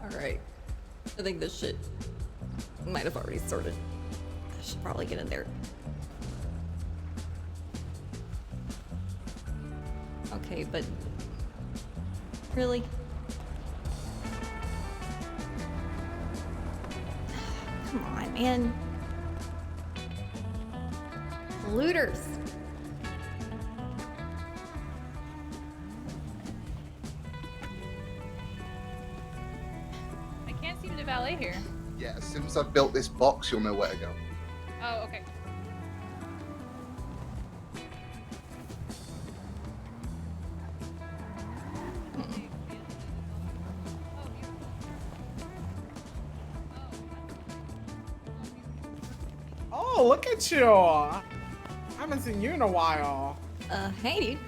Alright. I think this shit might have already started. I should probably get in there. Okay, sorry, but really? Come on, man. Looters. I can't seem to valet here. Yeah, as soon as I've built this box, you'll know where to go. Oh, okay. Oh, look at you! I haven't seen you in a while. Hey, dude.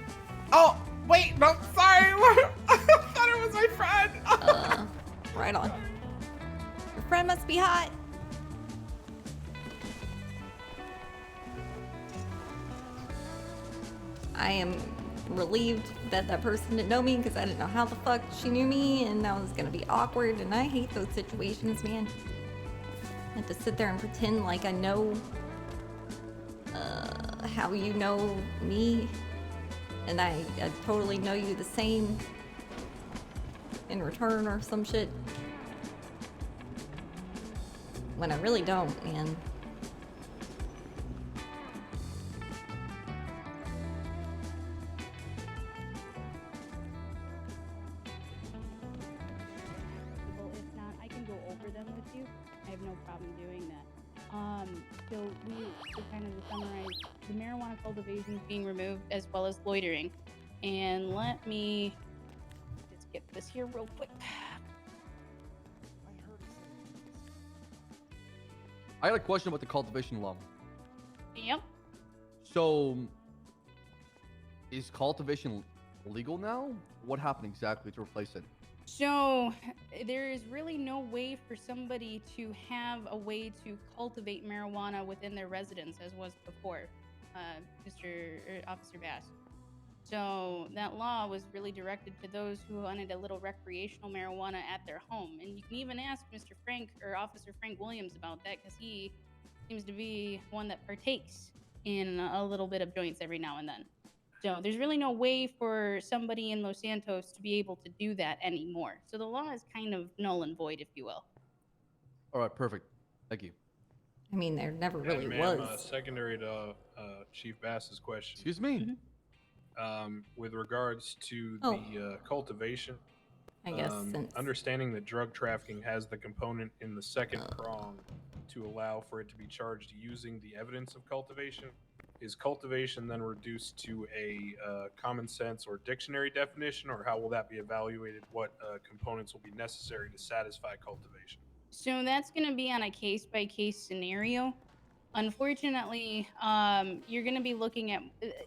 Oh, wait, no, sorry. I thought it was my friend. Right on. Your friend must be hot. I am relieved that that person didn't know me because I didn't know how the fuck she knew me, and that was gonna be awkward, and I hate those situations, man. I have to sit there and pretend like I know how you know me, and I totally know you the same in return or some shit. When I really don't, man. Well, if not, I can go over them with you. I have no problem doing that. So to kind of summarize, the marijuana cultivation is being removed as well as loitering. And let me just get this here real quick. I got a question about the cultivation law. Yep. So, is cultivation legal now? What happened exactly to replace it? So there is really no way for somebody to have a way to cultivate marijuana within their residence as was before, Officer Bass. So that law was really directed to those who wanted a little recreational marijuana at their home. And you can even ask Mr. Frank or Officer Frank Williams about that because he seems to be one that partakes in a little bit of joints every now and then. So there's really no way for somebody in Los Santos to be able to do that anymore. So the law is kind of null and void, if you will. All right, perfect. Thank you. I mean, there never really And ma'am, was. secondary to Chief Bass's question. Excuse me. With regards to Oh. the cultivation, I guess since understanding that drug trafficking has the component in the second prong to allow for it to be charged using the evidence of cultivation, is cultivation then reduced to a common sense or dictionary definition, or how will that be evaluated? What components will be necessary to satisfy cultivation? So that's going to be on a case-by-case scenario. Unfortunately, you're going to be looking at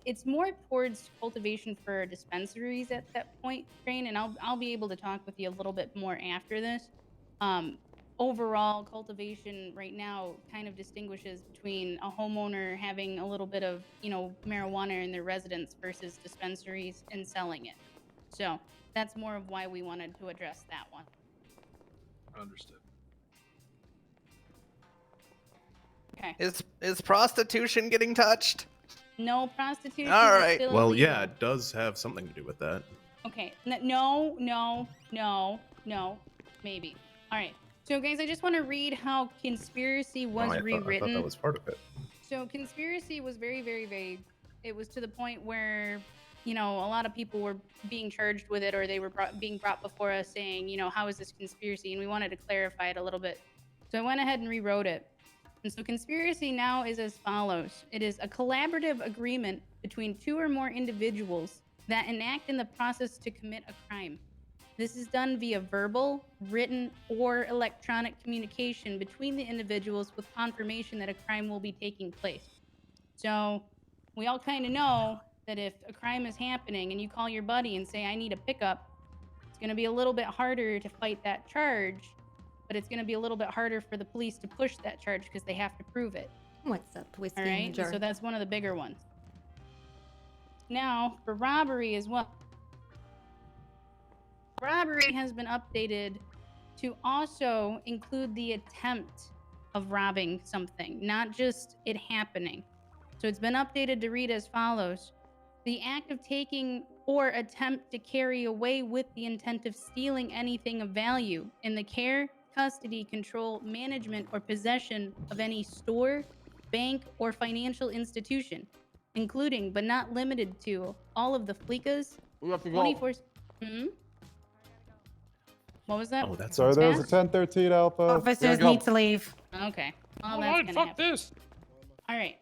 it's more towards cultivation for dispensaries at that point, Train, and I'll be able to talk with you a little bit more after this. Overall, cultivation right now kind of distinguishes between a homeowner having a little bit of, marijuana in their residence versus dispensaries and selling it. So that's more of why we wanted to address that one. Understood. Okay. Is prostitution getting touched? No prostitution. All is right. still Well, illegal. yeah, it does have something to do with that. Okay. No. Maybe. All right. So, guys, I just want to read how conspiracy was I rewritten. thought that was part of it. So, conspiracy was very, very vague. It was to the point where, a lot of people were being charged with it, or they were being brought before us saying, how is this conspiracy? And we wanted to clarify it a little bit. So I went ahead and rewrote it. And so conspiracy now is as follows. It is a collaborative agreement between two or more individuals that enact in the process to commit a crime. This is done via verbal, written, or electronic communication between the individuals with confirmation that a crime will be taking place. So we all kind of know that if a crime is happening and you call your buddy and say, I need a pickup, it's going to be a little bit harder to fight that charge, but it's going to be a little bit harder for the police to push that charge because they have to prove it. what's up, whiskey All in right, the jar? so that's one of the bigger ones. Now, for robbery as well. Robbery has been updated to also include the attempt of robbing something, not just it happening. So it's been updated to read as follows. The act of taking or attempt to carry away with the intent of stealing anything of value in the care, custody, control, management, or possession of any store, bank, or financial institution, including but not limited to all of the FLICAs, We have to go. 24. Hmm? What was that? Oh, that's Sorry, there was a fast? 1013 Alpha. Officers go. need to leave. Okay. Well, Hold that's on, gonna fuck happen. this. All right.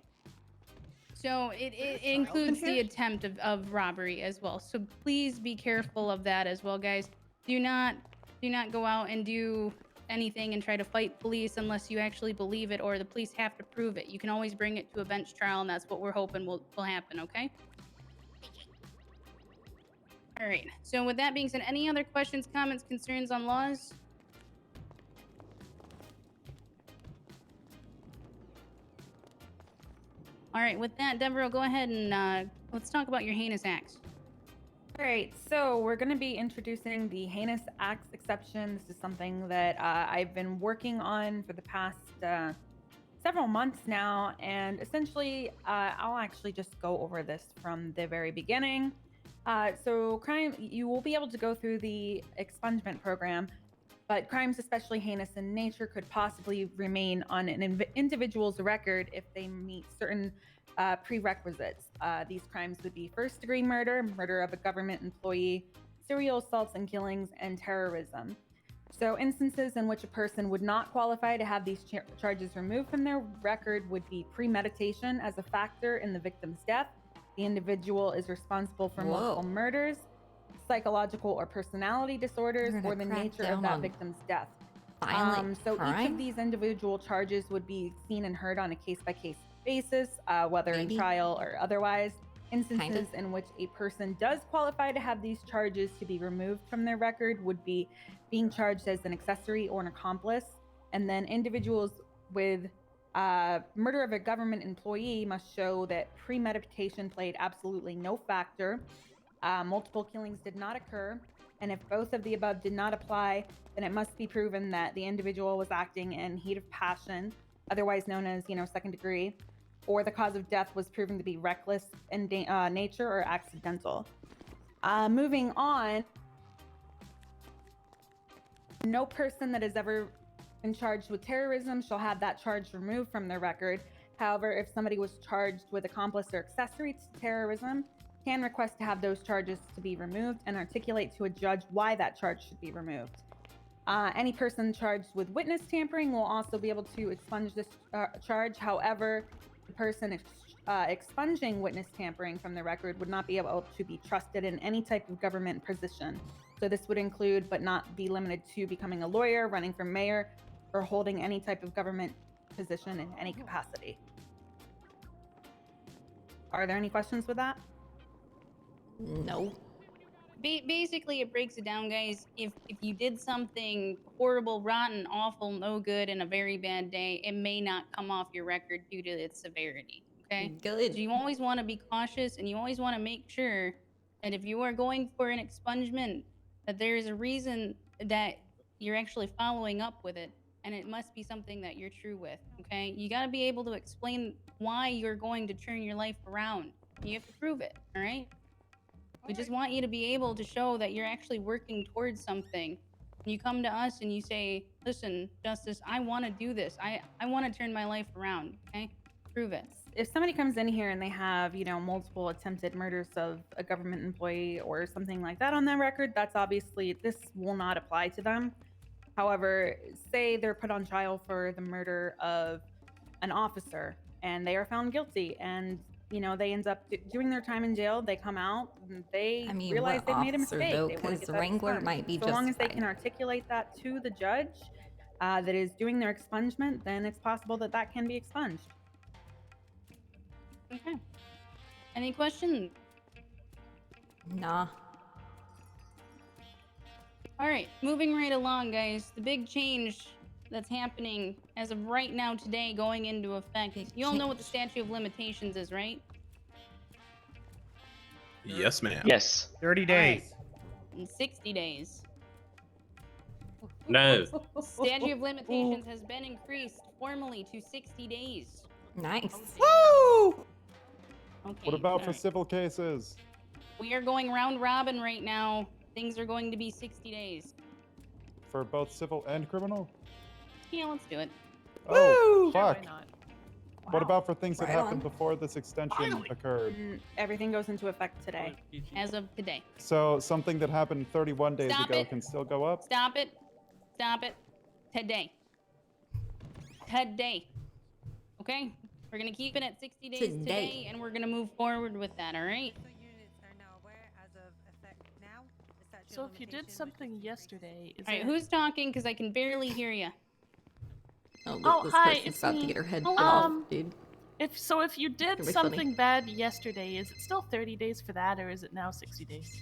So it includes the attempt of robbery as well. So please be careful of that as well, guys. Do not go out and do anything and try to fight police unless you actually believe it or the police have to prove it. You can always bring it to a bench trial, and that's what we're hoping will happen, okay? All right. So with that being said, any other questions, comments, concerns on laws? All right, with that, Deborah, go ahead and let's talk about your heinous acts. All right, so we're going to be introducing the heinous acts exception. This is something that I've been working on for the past several months now, and essentially, I'll actually just go over this from the very beginning. So crime, you will be able to go through the expungement program, but crimes especially heinous in nature could possibly remain on an individual's record if they meet certain prerequisites. These crimes would be first-degree murder, murder of a government employee, serial assaults and killings, and terrorism. So instances in which a person would not qualify to have these charges removed from their record would be premeditation as a factor in the victim's death. The individual is responsible for multiple murders, psychological or personality disorders, or the nature of that victim's death. So each of these individual charges would be seen and heard on a case-by-case basis, whether in trial or otherwise. Instances in which a person does qualify to have these charges to be removed from their record would be being charged as an accessory or an accomplice. And then individuals with murder of a government employee must show that premeditation played absolutely no factor. Multiple killings did not occur, and if both of the above did not apply, then it must be proven that the individual was acting in heat of passion, otherwise known as, second degree, or the cause of death was proven to be reckless in nature or accidental. Moving on, no person that has ever been charged with terrorism shall have that charge removed from their record. However, if somebody was charged with accomplice or accessory to terrorism, can request to have those charges to be removed and articulate to a judge why that charge should be removed. Any person charged with witness tampering will also be able to expunge this charge. However, the person expunging witness tampering from the record would not be able to be trusted in any type of government position. So this would include, but not be limited to, becoming a lawyer, running for mayor, or holding any type of government position in any capacity. Are there any questions with that? No. Basically, it breaks it down, guys. If you did something horrible, rotten, awful, no good, in a very bad day, it may not come off your record due to its severity. Okay? Good. So you always want to be cautious, and you always want to make sure that if you are going for an expungement, that there is a reason that you're actually following up with it, and it must be something that you're true with. Okay? You got to be able to explain why you're going to turn your life around. You have to prove it. All right? We just want you to be able to show that you're actually working towards something. You come to us and you say, listen, Justice, I want to do this. I want to turn my life around, okay? Prove it. If somebody comes in here and they have, multiple attempted murders of a government employee or something like that on their record, that's obviously, this will not apply to them. However, say they're put on trial for the murder of an officer and they are found guilty, and they end up doing their time in jail. They come out and they realize they've made a mistake. Though, they want to because get the that Wrangler expunged. might be so long as they justified. can articulate that to the judge that is doing their expungement, then it's possible that that can be expunged. Okay. Any questions? Nah. All right, moving right along, guys. The big change that's happening as of right now today going into effect. You all know what the statute of limitations is, right? Yes, ma'am. Yes. 30 days. In 60 days. No. Statute of limitations has been increased formally to 60 days. Nice. Woo! Okay. What about for alright. civil cases? We are going round robin right now. Things are going to be 60 days. For both civil and criminal? Yeah, let's do it. Oh, Sure, why fuck. not? What about for things that Right happened on. before this extension Finally. occurred? Everything goes into effect today. As of today. So something that happened 31 days Stop ago it. can still go up? Stop it. Stop it. Today. Today. Okay? We're going to keep it at 60 days today, and we're going to move forward with that, all right? So if you did something yesterday, is All right, it... who's talking? Because I can barely hear you. Oh, this hi, person's it's about me. to get her head bit off, dude. If you did It'll be something funny. bad yesterday, is it still 30 days for that, or is it now 60 days?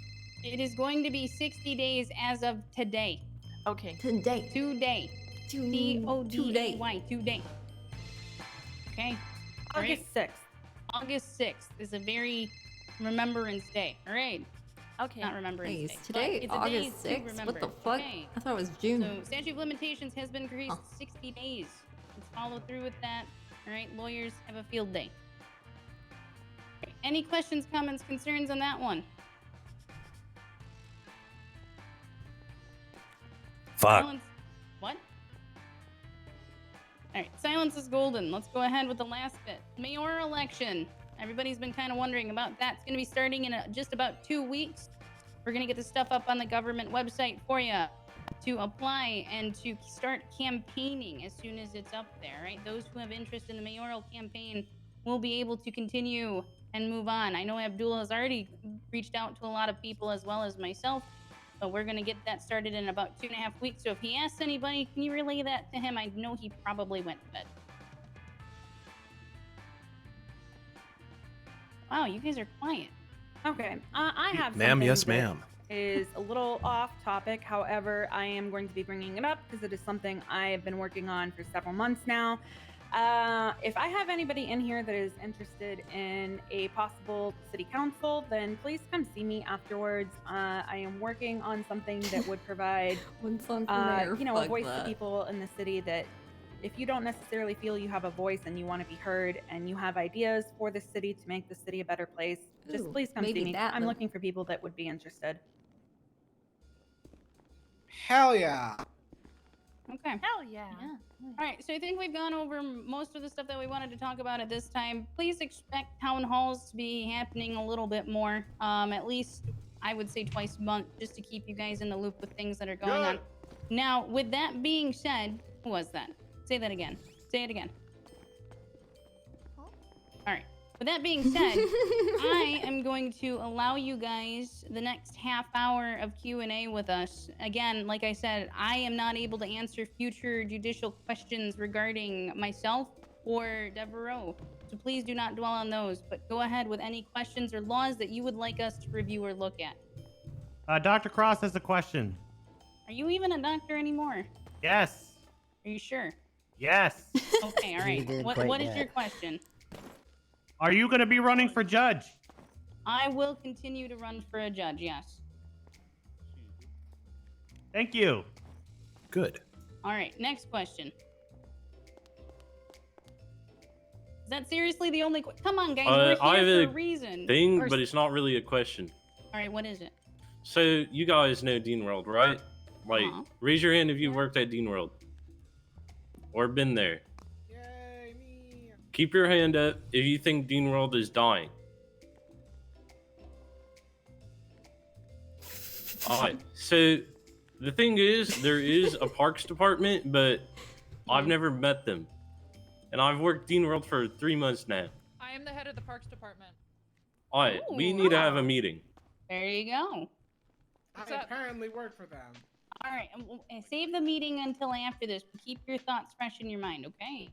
It is going to be 60 days as of today. Okay. Today. Today. T-O-D-A-Y. Today. Okay? All right? August 6th. August 6th is a very Remembrance Day. All right? Okay. Not Remembrance Wait, Day. is today but it's a August day to 6th? remember. What the fuck? Okay. I thought it was June. So statute of limitations has been increased 60 days. Let's follow through with that. All right, lawyers have a field day. Okay, any questions, comments, concerns on that one? Fuck. Silence. What? All right, silence is golden. Let's go ahead with the last bit. Mayoral election. Everybody's been kind of wondering about that. It's going to be starting in just about 2 weeks. We're going to get the stuff up on the government website for you to apply and to start campaigning as soon as it's up there, right? Those who have interest in the mayoral campaign will be able to continue and move on. I know Abdullah has already reached out to a lot of people as well as myself, but we're going to get that started in about 2.5 weeks. So if he asks anybody, can you relay that to him? I know he probably went to bed. Wow, you guys are quiet. Okay, I have Ma'am, something yes, that ma'am. is a little off topic. However, I am going to be bringing it up because it is something I've been working on for several months now. If I have anybody in here that is interested in a possible city council, then please come see me afterwards. I am working on something that would provide, WindSong for mayor, a fuck voice that. to people in the city that if you don't necessarily feel you have a voice and you want to be heard and you have ideas for the city to make the city a better place, just Ooh, please come see maybe me. that I'm then. looking for people that would be interested. Hell yeah. Okay. Hell yeah. All right, so I think we've gone over most of the stuff that we wanted to talk about at this time. Please expect town halls to be happening a little bit more, at least I would say twice a month, just to keep you guys in the loop with things that are going on. Now, with that being said, who was that? Say that again. Say it again. All right. With that being said, I am going to allow you guys the next half hour of Q&A with us. Again, like I said, I am not able to answer future judicial questions regarding myself or Devereaux. So please do not dwell on those, but go ahead with any questions or laws that you would like us to review or look at. Dr. Cross has a question. Are you even a doctor anymore? Yes. Are you sure? Yes. Okay, all right. What is your question? Are you going to be running for judge? I will continue to run for a judge, yes. Thank you. Good. All right, next question. Is that seriously the only Come on, guys, we're I here have for a reason. thing, Or- but it's not really a question. All right, what is it? So you guys know Dean World, right? Like, Uh-huh. raise your hand if you worked at Dean World or been there. Keep your hand up if you think Dean World is dying. Alright, so the thing is, there is a parks department, but I've never met them. And I've worked Dean World for 3 months now. I am the head of the parks department. Alright, we need to have a meeting. There you go. I apparently work for them. All right, save the meeting until after this. But keep your thoughts fresh in your mind, okay?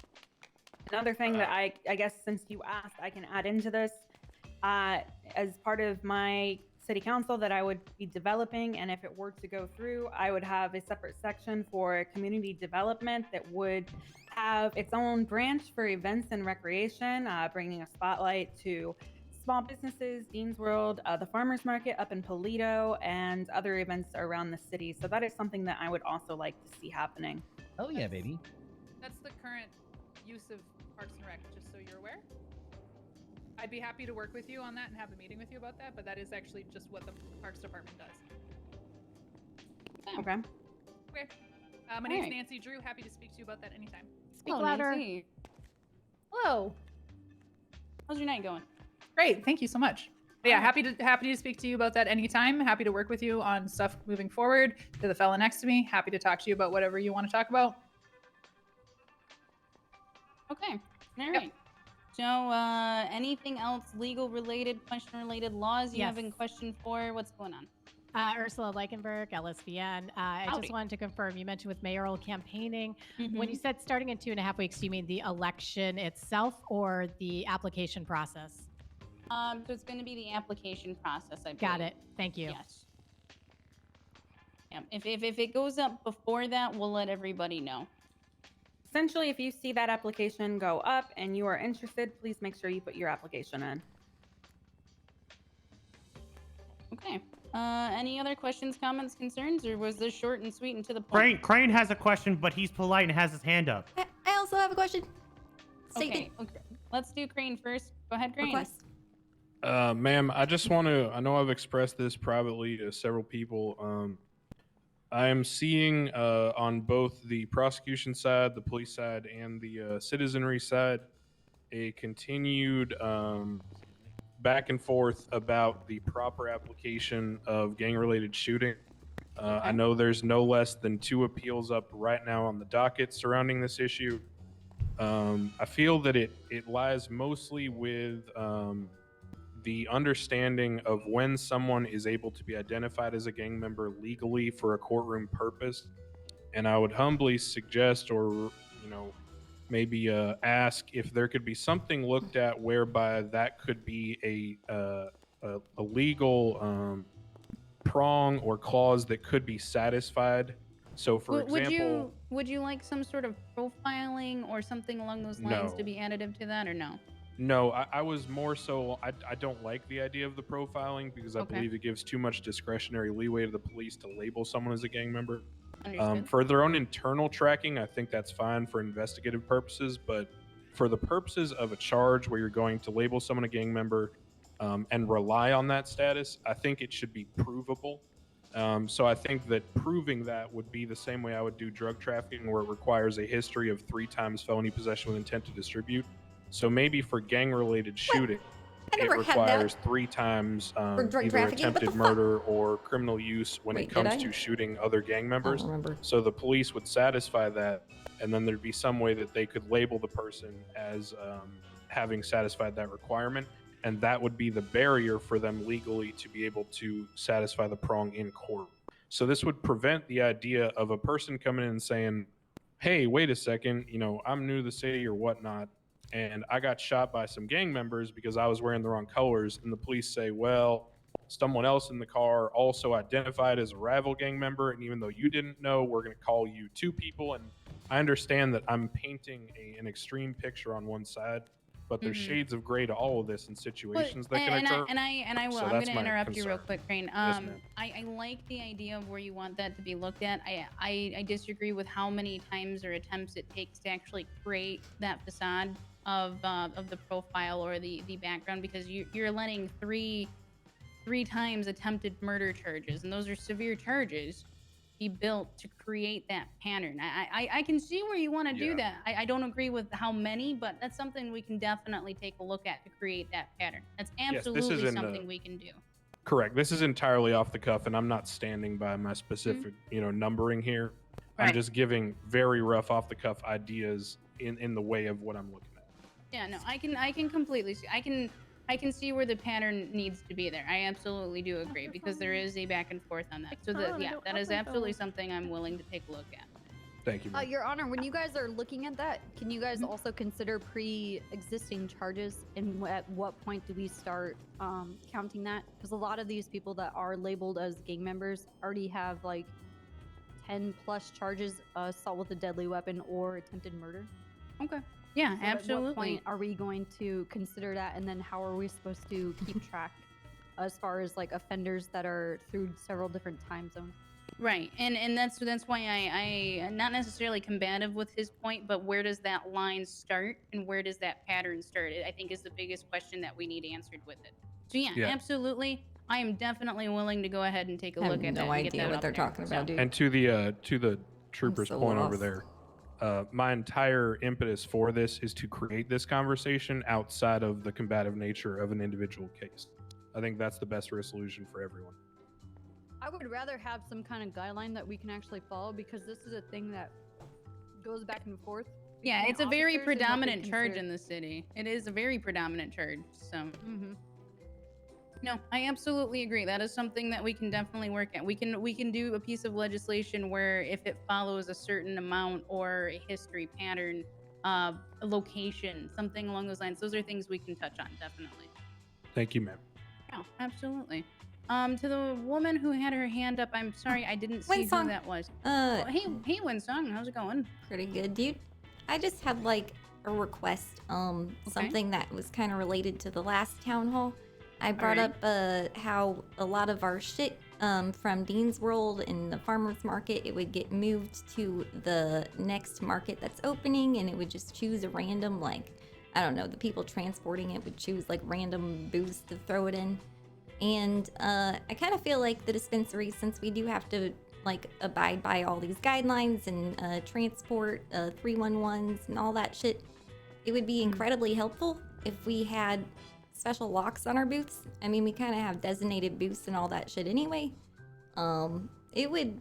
Another thing that I guess since you asked, I can add into this as part of my city council that I would be developing, and if it were to go through, I would have a separate section for community development that would have its own branch for events and recreation, bringing a spotlight to small businesses, Dean's World, the farmers market up in Polito, and other events around the city. So that is something that I would also like to see happening. Oh yeah, baby. That's the current use of Parks and Rec, just so you're aware. I'd be happy to work with you on that and have a meeting with you about that, but that is actually just what the Parks Department does. Okay. Okay. My name's Alright. Nancy Drew. Happy to speak to you about that anytime. Speak Hello, louder. Nancy. Hello. How's your night going? Great. Thank you so much. But yeah, happy to speak to you about that anytime. Happy to work with you on stuff moving forward. To the fella next to me, happy to talk to you about whatever you want to talk about. Okay. All right. So, anything else legal related, question related, laws you Yes. have in question for? What's going on? Ursula Leichenberg, LSVN. I Howdy. just wanted to confirm, you mentioned with mayoral campaigning, when you Mhm. said starting in 2.5 weeks, do you mean the election itself or the application process? So it's going to be the application process, I believe. Got it. Thank you. Yes. Yeah. If it goes up before that, we'll let everybody know. Essentially, if you see that application go up and you are interested, please make sure you put your application in. Okay. Any other questions, comments, concerns, or was this short and sweet and to the point? Crane has a question, but he's polite and has his hand up. I also have a question. Okay. Let's do Crane first. Go ahead, Crane. Request. Ma'am, I just want to. I know I've expressed this privately to several people. I am seeing on both the prosecution side, the police side, and the citizenry side a continued back and forth about the proper application of gang-related shooting. I know there's no less than 2 appeals up right now on the docket surrounding this issue. I feel that it lies mostly with the understanding of when someone is able to be identified as a gang member legally for a courtroom purpose. And I would humbly suggest, or maybe ask if there could be something looked at whereby that could be a legal prong or clause that could be satisfied. So, for example, would you like some sort of profiling or something along those lines No. to be additive to that, or no? No, I was more so, I don't like the idea of the profiling because I Okay. believe it gives too much discretionary leeway to the police to label someone as a gang member. Understood. For their own internal tracking, I think that's fine for investigative purposes, but for the purposes of a charge where you're going to label someone a gang member and rely on that status, I think it should be provable. So I think that proving that would be the same way I would do drug trafficking, where it requires a history of 3 times felony possession with intent to distribute. So maybe for gang-related shooting, I it never had that. requires 3 times For drug either trafficking? What the attempted fuck? murder or criminal use when Wait, it did comes I? to shooting other gang I members. don't remember. So the police would satisfy that, and then there'd be some way that they could label the person as having satisfied that requirement, and that would be the barrier for them legally to be able to satisfy the prong in court. So this would prevent the idea of a person coming in and saying, hey, wait a second, I'm new to the city or whatnot, and I got shot by some gang members because I was wearing the wrong colors. And the police say, well, someone else in the car also identified as a rival gang member. And even though you didn't know, we're going to call you 2 people. And I understand that I'm painting an extreme picture on one side, but there's shades of gray to all of this in situations that can occur. I will. So I'm that's going to my interrupt you real concern. quick, Crane. Yes, ma'am. I like the idea of where you want that to be looked at. I disagree with how many times or attempts it takes to actually create that facade of the profile or the background, because you're letting three times attempted murder charges, and those are severe charges, be built to create that pattern. I can see where you want to do that. I don't agree with how many, but that's something we can definitely take a look at to create that pattern. That's absolutely something we can do. Correct. This is entirely off the cuff, and I'm not standing by my specific, numbering here. I'm Right. just giving very rough off the cuff ideas in the way of what I'm looking at. Yeah, no, I can completely see. I can see where the pattern needs to be there. I absolutely do agree, because there is a back and forth on that. So that is absolutely something I'm willing to take a look at. Thank you. Your Honor, when you guys are looking at that, can you guys also consider pre-existing charges, and at what point do we start counting that? Because a lot of these people that are labeled as gang members already have like 10 plus charges, assault with a deadly weapon or attempted murder. Okay. Yeah, So absolutely. At what point are we going to consider that, and then how are we supposed to keep track as far as like offenders that are through several different time zones? Right, and that's why I not necessarily combative with his point, but where does that line start and where does that pattern start? I think is the biggest question that we need answered with it. So yeah, absolutely, I am definitely willing to go ahead and take a I have look at no that and get idea that what up they're there. talking about, dude. And to the trooper's so point over lost. there, my entire impetus for this is to create this conversation outside of the combative nature of an individual case. I think that's the best resolution for everyone. I would rather have some kind of guideline that we can actually follow because this is a thing that goes back and forth. Yeah, between it's a very officers and what they predominant charge consider- in the city. It is a very predominant charge. So, no, I absolutely agree. That is something that we can definitely work at. We can do a piece of legislation where if it follows a certain amount or a history pattern, a location, something along those lines. Those are things we can touch on, definitely. Thank you, ma'am. Oh, absolutely. To the woman who had her hand up, I'm sorry, I didn't see who WindSong. that was. Uh, hey, WindSong, how's it going? Pretty good, dude. I just had like a request, something that was kind of related to the last town hall. I brought up how a lot of our shit from Dean's World and the farmers market, it would get moved to the next market that's opening, and it would just choose a random, like, I don't know, the people transporting it would choose like random booths to throw it in. And I kind of feel like the dispensary, since we do have to like abide by all these guidelines and transport 311s and all that shit, it would be incredibly helpful if we had special locks on our booths. I mean, we kind of have designated booths and all that shit anyway. It would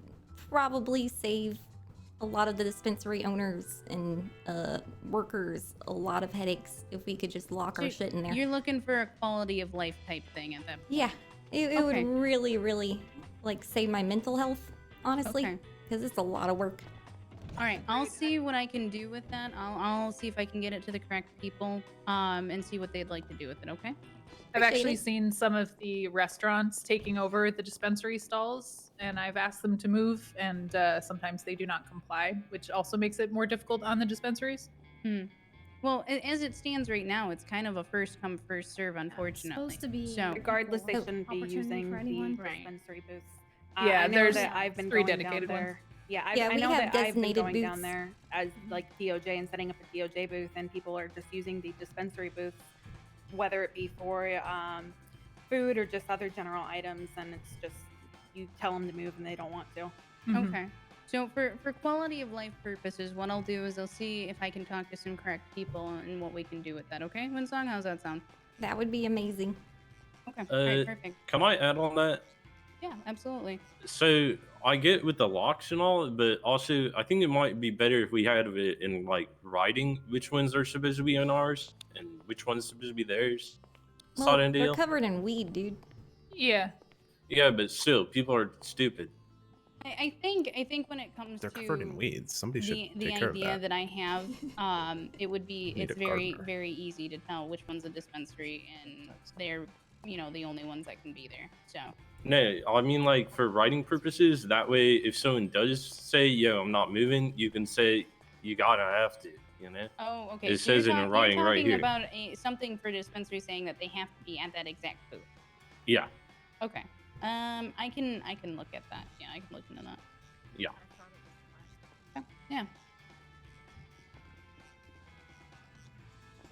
probably save a lot of the dispensary owners and workers a lot of headaches if we could just lock our shit in there. You're looking for a quality of life type thing at that point. Yeah, it would really, really like save my mental health, honestly, because it's a lot of work. All right, I'll see what I can do with that. I'll see if I can get it to the correct people, and see what they'd like to do with it. Okay. I've actually seen some of the restaurants taking over the dispensary stalls, and I've asked them to move, and sometimes they do not comply, which also makes it more difficult on the dispensaries. Well, as it stands right now, it's kind of a first come, first serve, unfortunately. supposed to be so. Regardless, they shouldn't be opportunity using for anyone. the dispensary booths. Yeah, I know there's that I've been 3 going dedicated down ones. there. Yeah, I we know have that I've been designated going down booths. there as like DOJ and setting up a DOJ booth, and people are just using the dispensary booths, whether it be for food or just other general items, and it's just you tell them to move and they don't want to. Okay. So for quality of life purposes, what I'll do is I'll see if I can talk to some correct people and what we can do with that. Okay, WindSong, how's that sound? That would be amazing. Okay. All right, perfect. Can I add on that? Yeah, absolutely. So I get with the locks and all, but also I think it might be better if we had it in like writing which ones are supposed to be on ours and which ones supposed to be theirs. Well, Sort of they're deal. covered in weed, dude. Yeah. Yeah, but still, people are stupid. I think when it comes They're to covered in weeds. Somebody should the take care of idea that. that I have, it would be Need it's a very gardener. very easy to tell which one's a dispensary, and they're the only ones that can be there. So. No, I mean like for writing purposes. That way, if someone does say, "Yo, I'm not moving," you can say, "You gotta have to," you know. Oh, okay. It So you're says it in writing you're right talking here. about something for dispensary saying that they have to be at that exact booth. Yeah, Okay. I can look at that. Yeah, I can look into that. yeah. Okay. Yeah.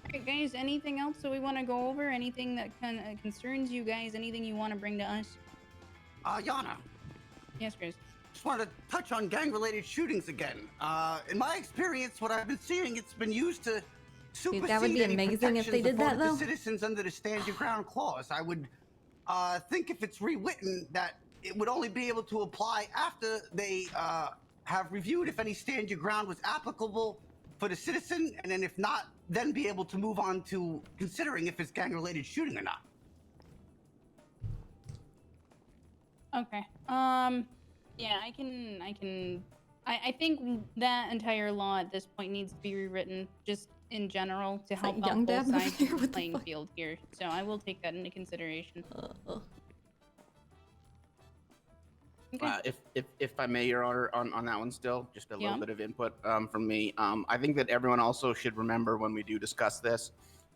All right, guys. Anything else that we want to go over? Anything that concerns you guys? Anything you want to bring to us? Yana, Yes, Chris. just wanted to touch on gang-related shootings again. In my experience, what I've been seeing, it's been used to supersede that would be any amazing if they protections did that, afforded to though. citizens under the Stand Your Ground clause. I would think if it's rewritten that it would only be able to apply after they have reviewed if any Stand Your Ground was applicable for the citizen, and then if not, then be able to move on to considering if it's gang-related shooting or not. Okay. Yeah, I think that entire law at this point needs to be rewritten just in general to help young out both dad over sides there? of the What the playing fuck? field here. So I will take that into consideration. Okay. If I may, Your Honor, on that one still, just a Yeah. little bit of input from me. I think that everyone also should remember when we do discuss this,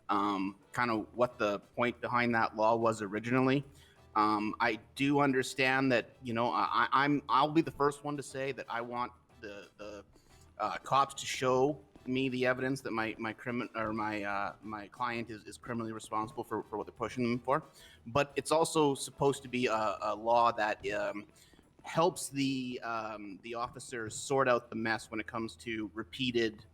kind of what the point behind that law was originally. I do understand that, I'll be the first one to say that I want the cops to show me the evidence that my client is criminally responsible for what they're pushing them for. But it's also supposed to be a law that helps the officers sort out the mess when it comes to repeated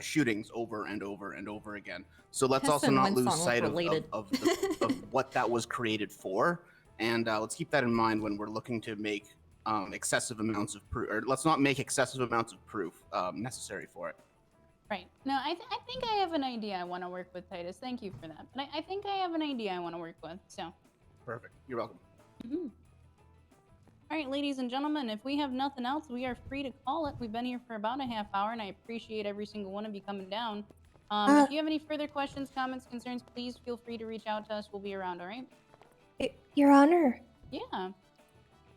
shootings over and over and over again. So let's Piss also and not lose WindSong sight related. of what that was created for. And let's keep that in mind when we're looking to make excessive amounts of proof, or let's not make excessive amounts of proof necessary for it. Right. No, I think I have an idea I want to work with, Titus. Thank you for that. But I think I have an idea I want to work with. So. Perfect. You're welcome. Mm-hmm. All right, ladies and gentlemen, if we have nothing else, we are free to call it. We've been here for about a half hour, and I appreciate every single one of you coming down. If you have any further questions, comments, concerns, please feel free to reach out to us. We'll be around, all right? Your Honor, Yeah.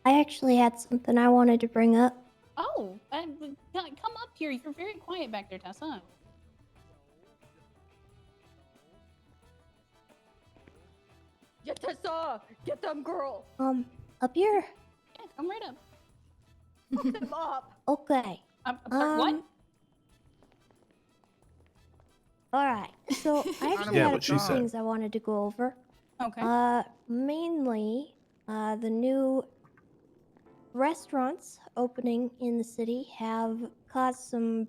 I actually had something I wanted to bring up. Oh, come up here. You're very quiet back there, Tessa. Get Tessa! Get them, girl! Up here? Yeah, come right up. Fuck them up! Okay. I'm sorry, what? Alright, so I actually Yeah, had a what she few said. things I wanted to go over. Okay. Mainly, the new restaurants opening in the city have caused some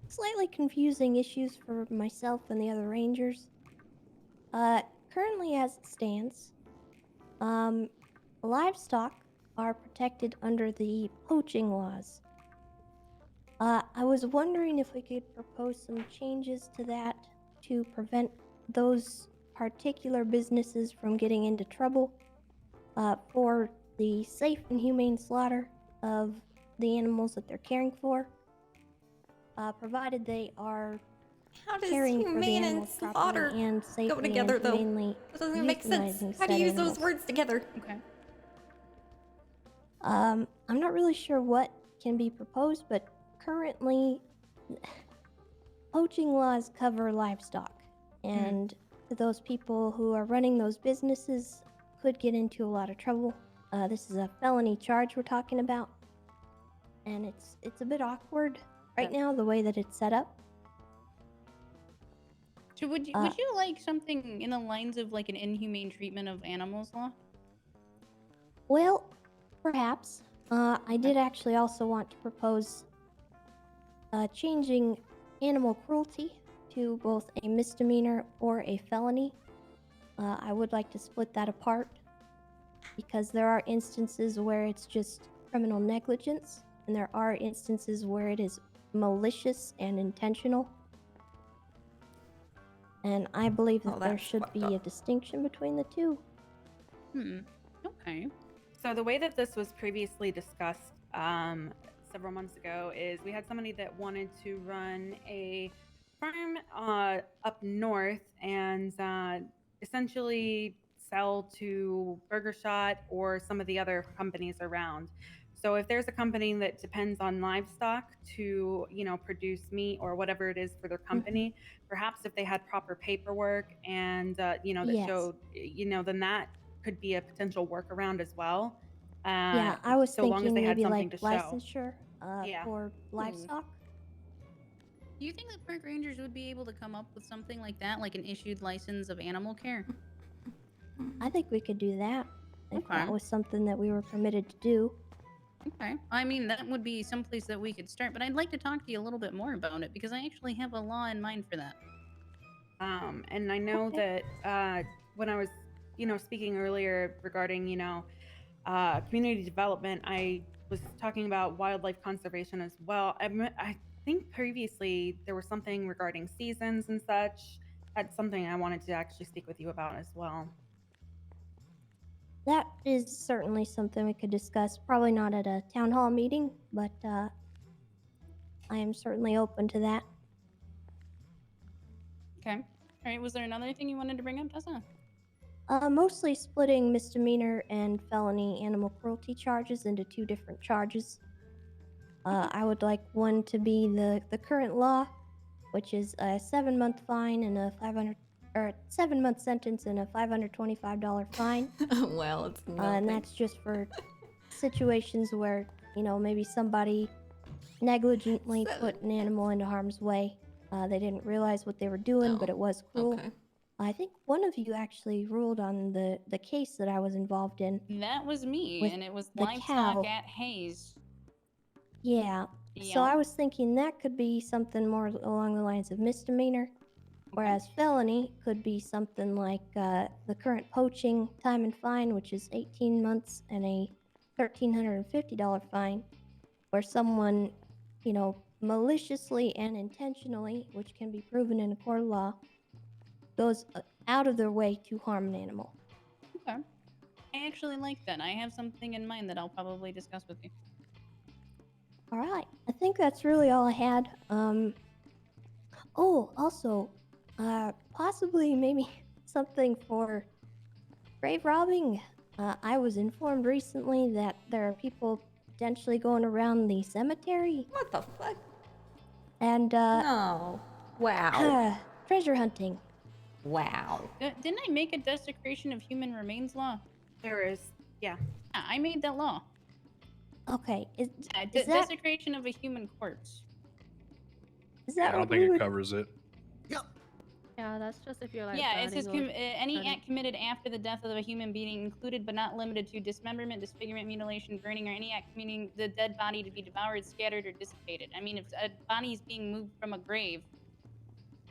slightly confusing issues for myself and the other rangers. Currently as it stands, livestock are protected under the poaching laws. I was wondering if we could propose some changes to that to prevent those particular businesses from getting into trouble for the safe and humane slaughter of the animals that they're caring for, provided they are How does caring for the humane and animals slaughter properly and safely go together, and though? humanely That doesn't even make sense. euthanizing How do you said use those animals. words together? Okay. I'm not really sure what can be proposed, but currently, poaching laws cover livestock, and those people who are running those businesses could get into a lot of trouble. This is a felony charge we're talking about, and it's a bit awkward right now the way that it's set up. So would you like something in the lines of like an inhumane treatment of animals law? Well, perhaps. I did actually also want to propose changing animal cruelty to both a misdemeanor or a felony. I would like to split that apart because there are instances where it's just criminal negligence, and there are instances where it is malicious and intentional. And I believe that there should be a distinction between the two. Okay. So the way that this was previously discussed several months ago is we had somebody that wanted to run a farm up north and essentially sell to Burger Shot or some of the other companies around. So if there's a company that depends on livestock to, produce meat or whatever it is for their company, perhaps if they had proper paperwork and, that Yes. showed, then that could be a potential workaround as well. Yeah, I was so long as thinking they had maybe something like to show. licensure for livestock. Do you think that park rangers would be able to come up with something like that, like an issued license of animal care? I think we could do that if Okay. that was something that we were permitted to do. Okay. I mean, that would be someplace that we could start, but I'd like to talk to you a little bit more about it because I actually have a law in mind for that. And I know that when I was, speaking earlier regarding, community development, I was talking about wildlife conservation as well. I think previously there was something regarding seasons and such. That's something I wanted to actually speak with you about as well. That is certainly something we could discuss. Probably not at a town hall meeting, but I am certainly open to that. Okay. All right. Was there another thing you wanted to bring up, Tessa? Mostly splitting misdemeanor and felony animal cruelty charges into two different charges. I would like one to be the current law, which is a 7-month fine and a or 7-month sentence and a $525 fine. Well, it's And nothing. that's just for situations where, you know, maybe somebody negligently put an animal into harm's way. They didn't realize what they were doing, but it was cruel. Okay. I think one of you actually ruled on the case that I was involved in. That was me, With and it was the livestock cow. at Hayes. Yeah. So I was thinking that could be something more along the lines of misdemeanor, whereas felony could be something like the current poaching time and fine, which is 18 months and a $1,350 fine, where someone, you know, maliciously and intentionally, which can be proven in a court of law, goes out of their way to harm an animal. Okay. I actually like that. I have something in mind that I'll probably discuss with you. All right. I think that's really all I had. Oh, also, possibly maybe something for grave robbing. I was informed recently that there are people potentially going around the cemetery. What the fuck? And, No. Wow. treasure hunting. Wow. Didn't I make a desecration of human remains law? There is, yeah. Yeah, I made that law. Okay, is that... Desecration of a human corpse. Is Yeah, that I don't what think we it would... covers it. Yeah, that's just if you're like. Yeah, it says burning or any burning. act committed after the death of a human being, included but not limited to dismemberment, disfigurement, mutilation, burning, or any act meaning the dead body to be devoured, scattered, or dissipated. I mean, if a body is being moved from a grave,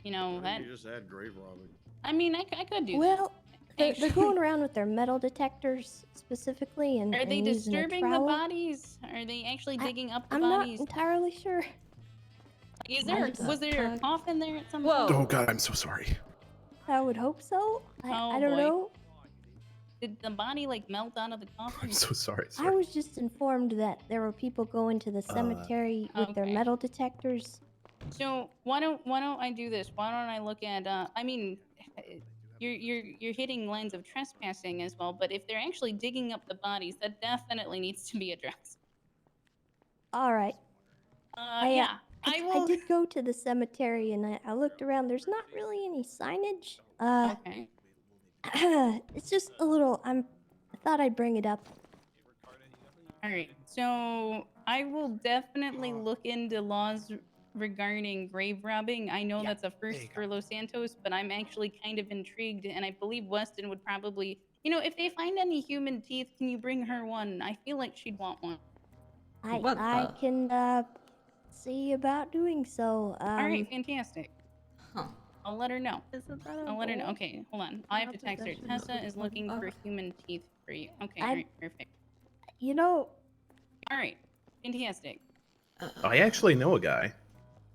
you know, that. You just add grave robbing. I mean, I could do that. Well, they're going around with their metal detectors specifically, and Are they and using a disturbing the trowel. bodies? Are they actually digging up the I'm bodies? not entirely sure. Is there? Was there a coffin there at some point? Oh god, I'm so sorry. I would hope so. I don't boy. know. Did the body like melt out of the coffin? I'm so sorry. I was just informed that there were people going to the cemetery with their metal detectors. So why don't I do this? Why don't I look at? I mean, you're hitting lines of trespassing as well. But if they're actually digging up the bodies, that definitely needs to be addressed. All right. Yeah. I did go to the cemetery and I looked around. There's not really any signage. Okay. It's just a little. I thought I'd bring it up. All right. So I will definitely look into laws regarding grave robbing. I know that's a first for Los Santos, but I'm actually kind of intrigued, and I believe Weston would probably, you know, if they find any human teeth, can you bring her one? I feel like she'd want one. I can see about doing so. All right, fantastic. Huh. I'll let her know. Isn't that I'll let her know. goal? Okay, hold on. I have to text her. Tessa is looking for human teeth for you. Okay, all right, perfect. You know. All right, fantastic. I actually know a guy.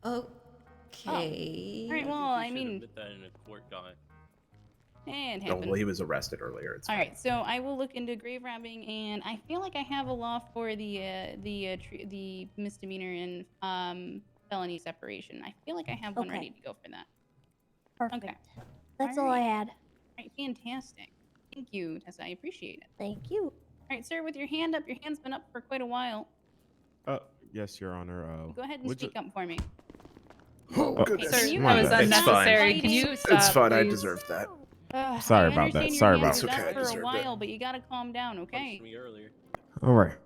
Okay. All right, well, I mean, Put that in a court guy. it Oh, happens. well, he was arrested earlier. It's All right, so I will look into grave robbing, and I feel like I have a law for the misdemeanor and felony separation. I feel like I have one Okay. ready to go for that. Perfect. Okay. That's all I had. All right, fantastic. Thank you, Tessa. I appreciate it. Thank you. All right, sir, with your hand up, your hand's been up for quite a while. Yes, Your Honor. Go ahead and speak up for me. Oh, goodness. Sir, you My have bad. It's fine. unnecessary. Can you stop, It's fine. I please? deserved that. Sorry I about that. understand your Sorry hands about been that. up for a Deserved it. while, but you gotta calm down, okay? Me earlier. All right.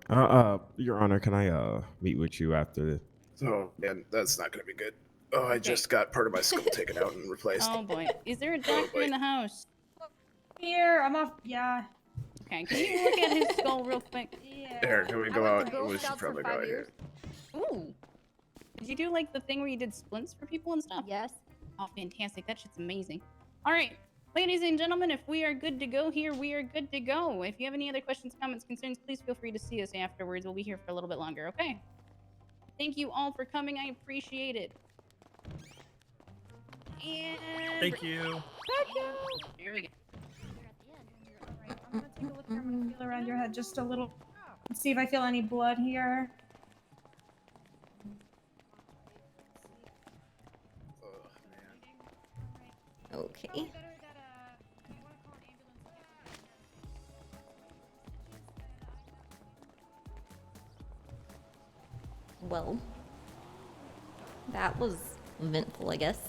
Your Honor, can I meet with you after? Oh man, that's not gonna be good. Oh, I just got part of my skull taken out and replaced. Oh boy, is there a doctor in the house? Here, I'm off. Yeah. Okay, can you look at his skull real quick? Here, can we go out? We should probably go out here. Ooh. Did you do like the thing where you did splints for people and stuff? Yes. Oh, fantastic. That shit's amazing. All right. Ladies and gentlemen, if we are good to go here, we are good to go. If you have any other questions, comments, concerns, please feel free to see us afterwards. We'll be here for a little bit longer, okay? Thank you all for coming. I appreciate it. And... Thank you. Here we go. I'm gonna take a look here. I'm gonna feel around your head just a little. See if I feel any blood here. Okay. Well, that was eventful, I guess.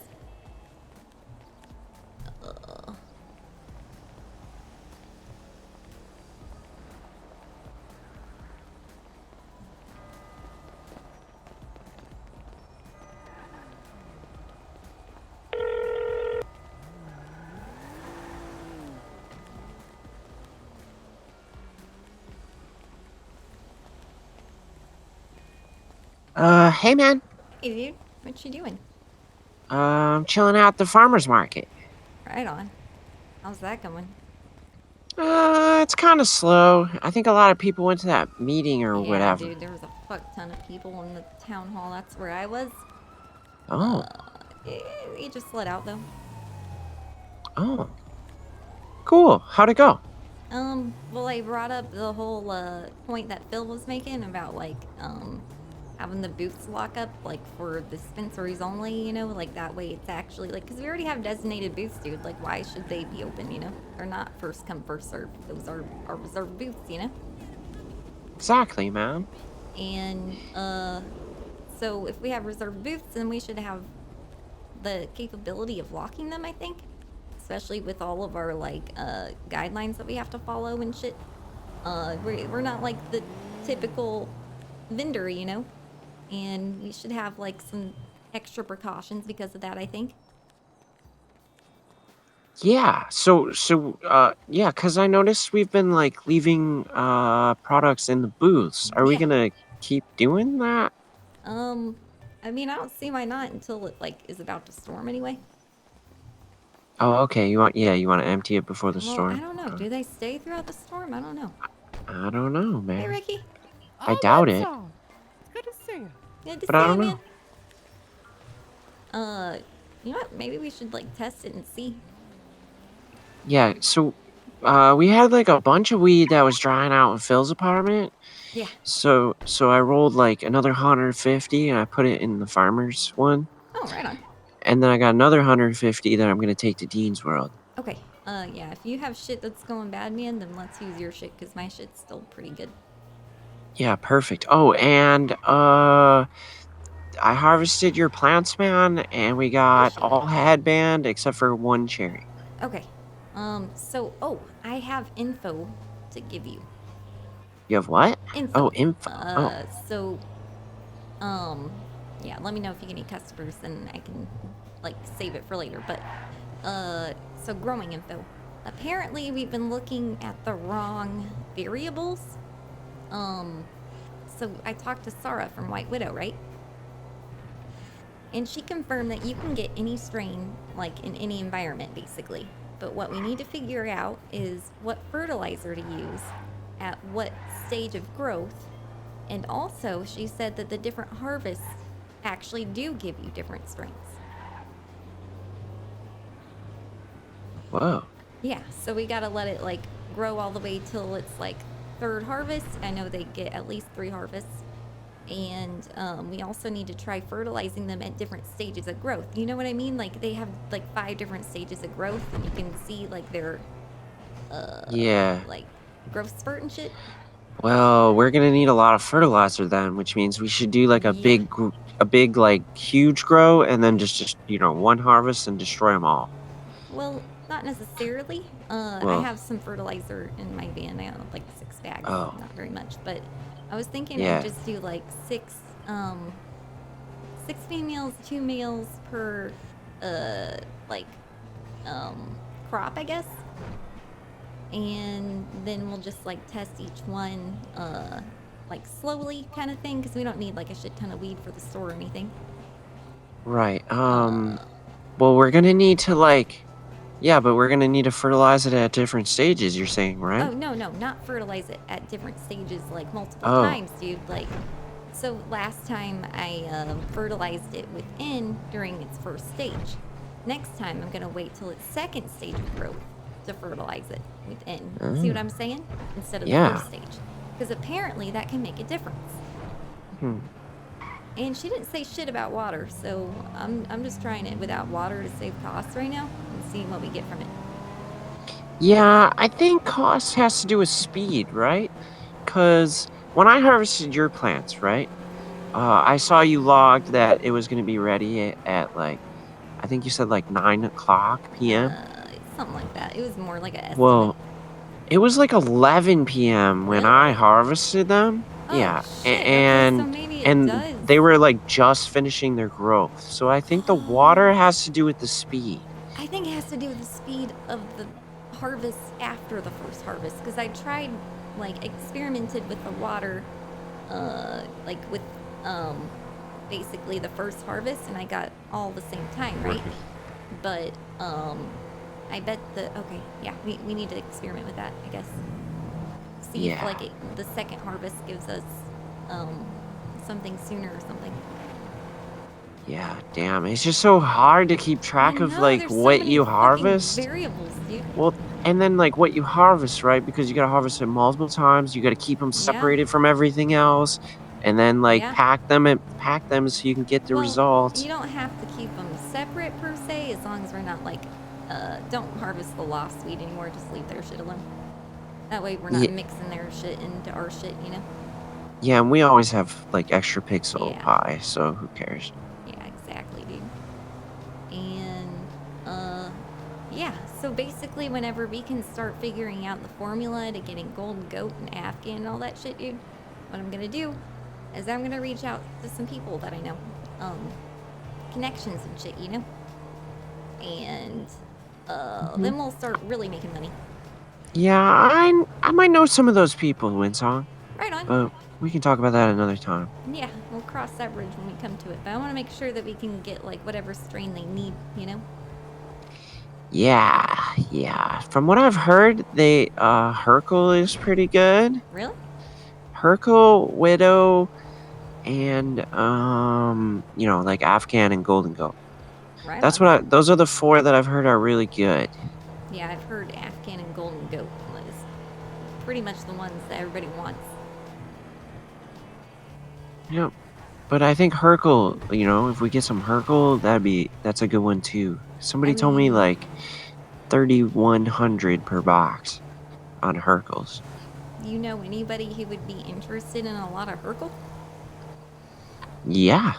Hey man. Hey, dude. What you doing? I'm chilling out at the farmer's market. Right on. How's that going? It's kind of slow. I think a lot of people went to that meeting or Yeah, whatever. dude, there was a fuck ton of people in the town hall. That's where I was. Oh. It just let out, though. Oh. Cool. How'd it go? Well, I brought up the whole, point that Phil was making about, like, having the booths lock up, like, for dispensaries only, you know? Like, that way it's actually, like, because we already have designated booths, dude. Like, why should they be open, you know? They're not first come, first serve. Those are our reserved booths, you know? Exactly, man. And, so if we have reserved booths, then we should have the capability of locking them, I think. Especially with all of our, like, guidelines that we have to follow and shit. We're not like the typical vendor, you know? And we should have, like, some extra precautions because of that, I think. Yeah. Yeah, 'cause I noticed we've been like leaving products in the booths. Are we Yeah. gonna keep doing that? I mean, I don't see why not until it, like, is about to storm anyway. Oh, okay. You want to empty it before the Well, storm? I don't know. Do they stay throughout the storm? I don't know. I don't know, man. Hey, Ricky. I doubt it. It's good to see you. Good to But I see don't you, know. man. You know what? Maybe we should, like, test it and see. Yeah, so we had like a bunch of weed that was drying out in Phil's apartment. Yeah. So I rolled like another 150 and I put it in the farmer's one. Oh, right on. And then I got another 150 that I'm gonna take to Dean's World. Okay. Yeah, if you have shit that's going bad, man, then let's use your shit, because my shit's still pretty good. Yeah, perfect. Oh, and I harvested your plants, man, and we got all headband except for one cherry. Okay. Oh, I have info to give you. You have what? Info. Oh, info. So, yeah, let me know if you get any customers, and I can, like, save it for later. But, so growing info. Apparently, we've been looking at the wrong variables. So I talked to Sarah from White Widow, right? And she confirmed that you can get any strain, like, in any environment, basically. But what we need to figure out is what fertilizer to use at what stage of growth. And also, she said that the different harvests actually do give you different strains. Whoa. Yeah, so we gotta let it, like, grow all the way till it's, like, third harvest. I know they get at least 3 harvests. And we also need to try fertilizing them at different stages of growth. You know what I mean? Like, they have, like, 5 different stages of growth, and you can see, like, their, Yeah. like, growth spurt and shit. Well, we're gonna need a lot of fertilizer then, which means we should do like a big like huge grow and then just one harvest and destroy them all. Well, not necessarily. I Well. have some fertilizer in my van. I have, like, 6 bags. Oh. Not very much, but I was thinking Yeah. I'd just do, like, 6 females, 2 males per, like, crop, I guess. And then we'll just, like, test each one, like, slowly kind of thing, because we don't need, like, a shit ton of weed for the store or anything. Right. Well, we're gonna need to like, yeah, but we're gonna need to fertilize it at different stages. You're saying, right? Oh, no, not fertilize it at different stages, like, multiple Oh. times, dude. Like, so last time I fertilized it within during its first stage. Next time I'm gonna wait till its second stage of growth to fertilize it within. See what Oh. I'm saying? Instead of Yeah. the first stage. Because apparently that can make a difference. Hmm. And she didn't say shit about water, so I'm just trying it without water to save costs right now and seeing what we get from it. Yeah, I think cost has to do with speed, right? Because when I harvested your plants, right, I saw you logged that it was going to be ready at like, I think you said like 9 o'clock p.m. Something like that. It was more like an estimate. Well, it was like 11 p.m. when I harvested them. Oh, Yeah, shit. Okay, so maybe it does. they were like just finishing their growth. So I think the water has to do with the speed. I think it has to do with the speed of the harvest after the first harvest, because I tried, like, experimented with the water, like, with basically the first harvest, and I got all the same time, right? But I bet okay, yeah, we need to experiment with that, I guess. See if Yeah. like the second harvest gives us something sooner or something. Yeah, damn. It's just so hard to keep track of know, like there's so what many you fucking harvest. variables, dude. Well, and then like what you harvest, right? Because you gotta harvest it multiple times. You gotta keep them separated from everything else, and then like Yeah. pack them so you can get the Well, results. you don't have to keep them separate per se, as long as we're not like, don't harvest the lost weed anymore. Just leave their shit alone. That way we're not Yeah. mixing their shit into our shit, you know? Yeah, and we always have like extra pixel Yeah. pie, so who cares? Yeah, exactly, dude. And, yeah, so basically whenever we can start figuring out the formula to getting golden goat and Afghan and all that shit, dude, what I'm gonna do is I'm gonna reach out to some people that I know, connections and shit, you know? And, then we'll start really making money. Yeah, I might know some of those people, WindSong. Right on. But we can talk about that another time. Yeah, we'll cross that bridge when we come to it. But I want to make sure that we can get, like, whatever strain they need, you know? Yeah. From what I've heard, Hercule is pretty good. Really? Hercule, Widow, and like Afghan and Golden Goat. Right That's on. those are the 4 that I've heard are really good. Yeah, I've heard Afghan and Golden Goat was pretty much the ones that everybody wants. Yep. But I think Hercule, if we get some Hercule, that's a good one too. Somebody told me like 3,100 per box on Hercules. You know anybody who would be interested in a lot of Hercule? Yeah,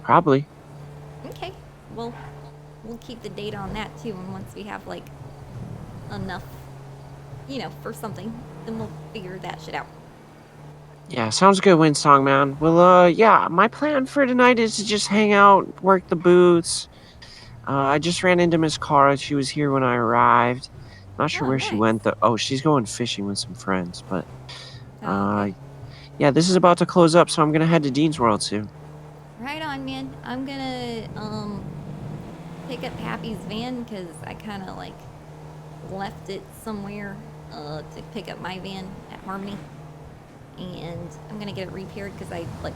probably. Okay, well, we'll keep the data on that too, and once we have, like, enough, for something, then we'll figure that shit out. Yeah, sounds good, WindSong, man. Well, yeah, my plan for tonight is to just hang out, work the booths. I just ran into Miss Cara. She was here when I arrived. Not sure where she went, though. Oh, she's going fishing with some friends, but... yeah, this is about to close up, so I'm gonna head to Dean's World soon. Right on, man. I'm gonna, pick up Happy's van, because I kind of, like, left it somewhere, to pick up my van at Harmony. And I'm gonna get it repaired, because I, like,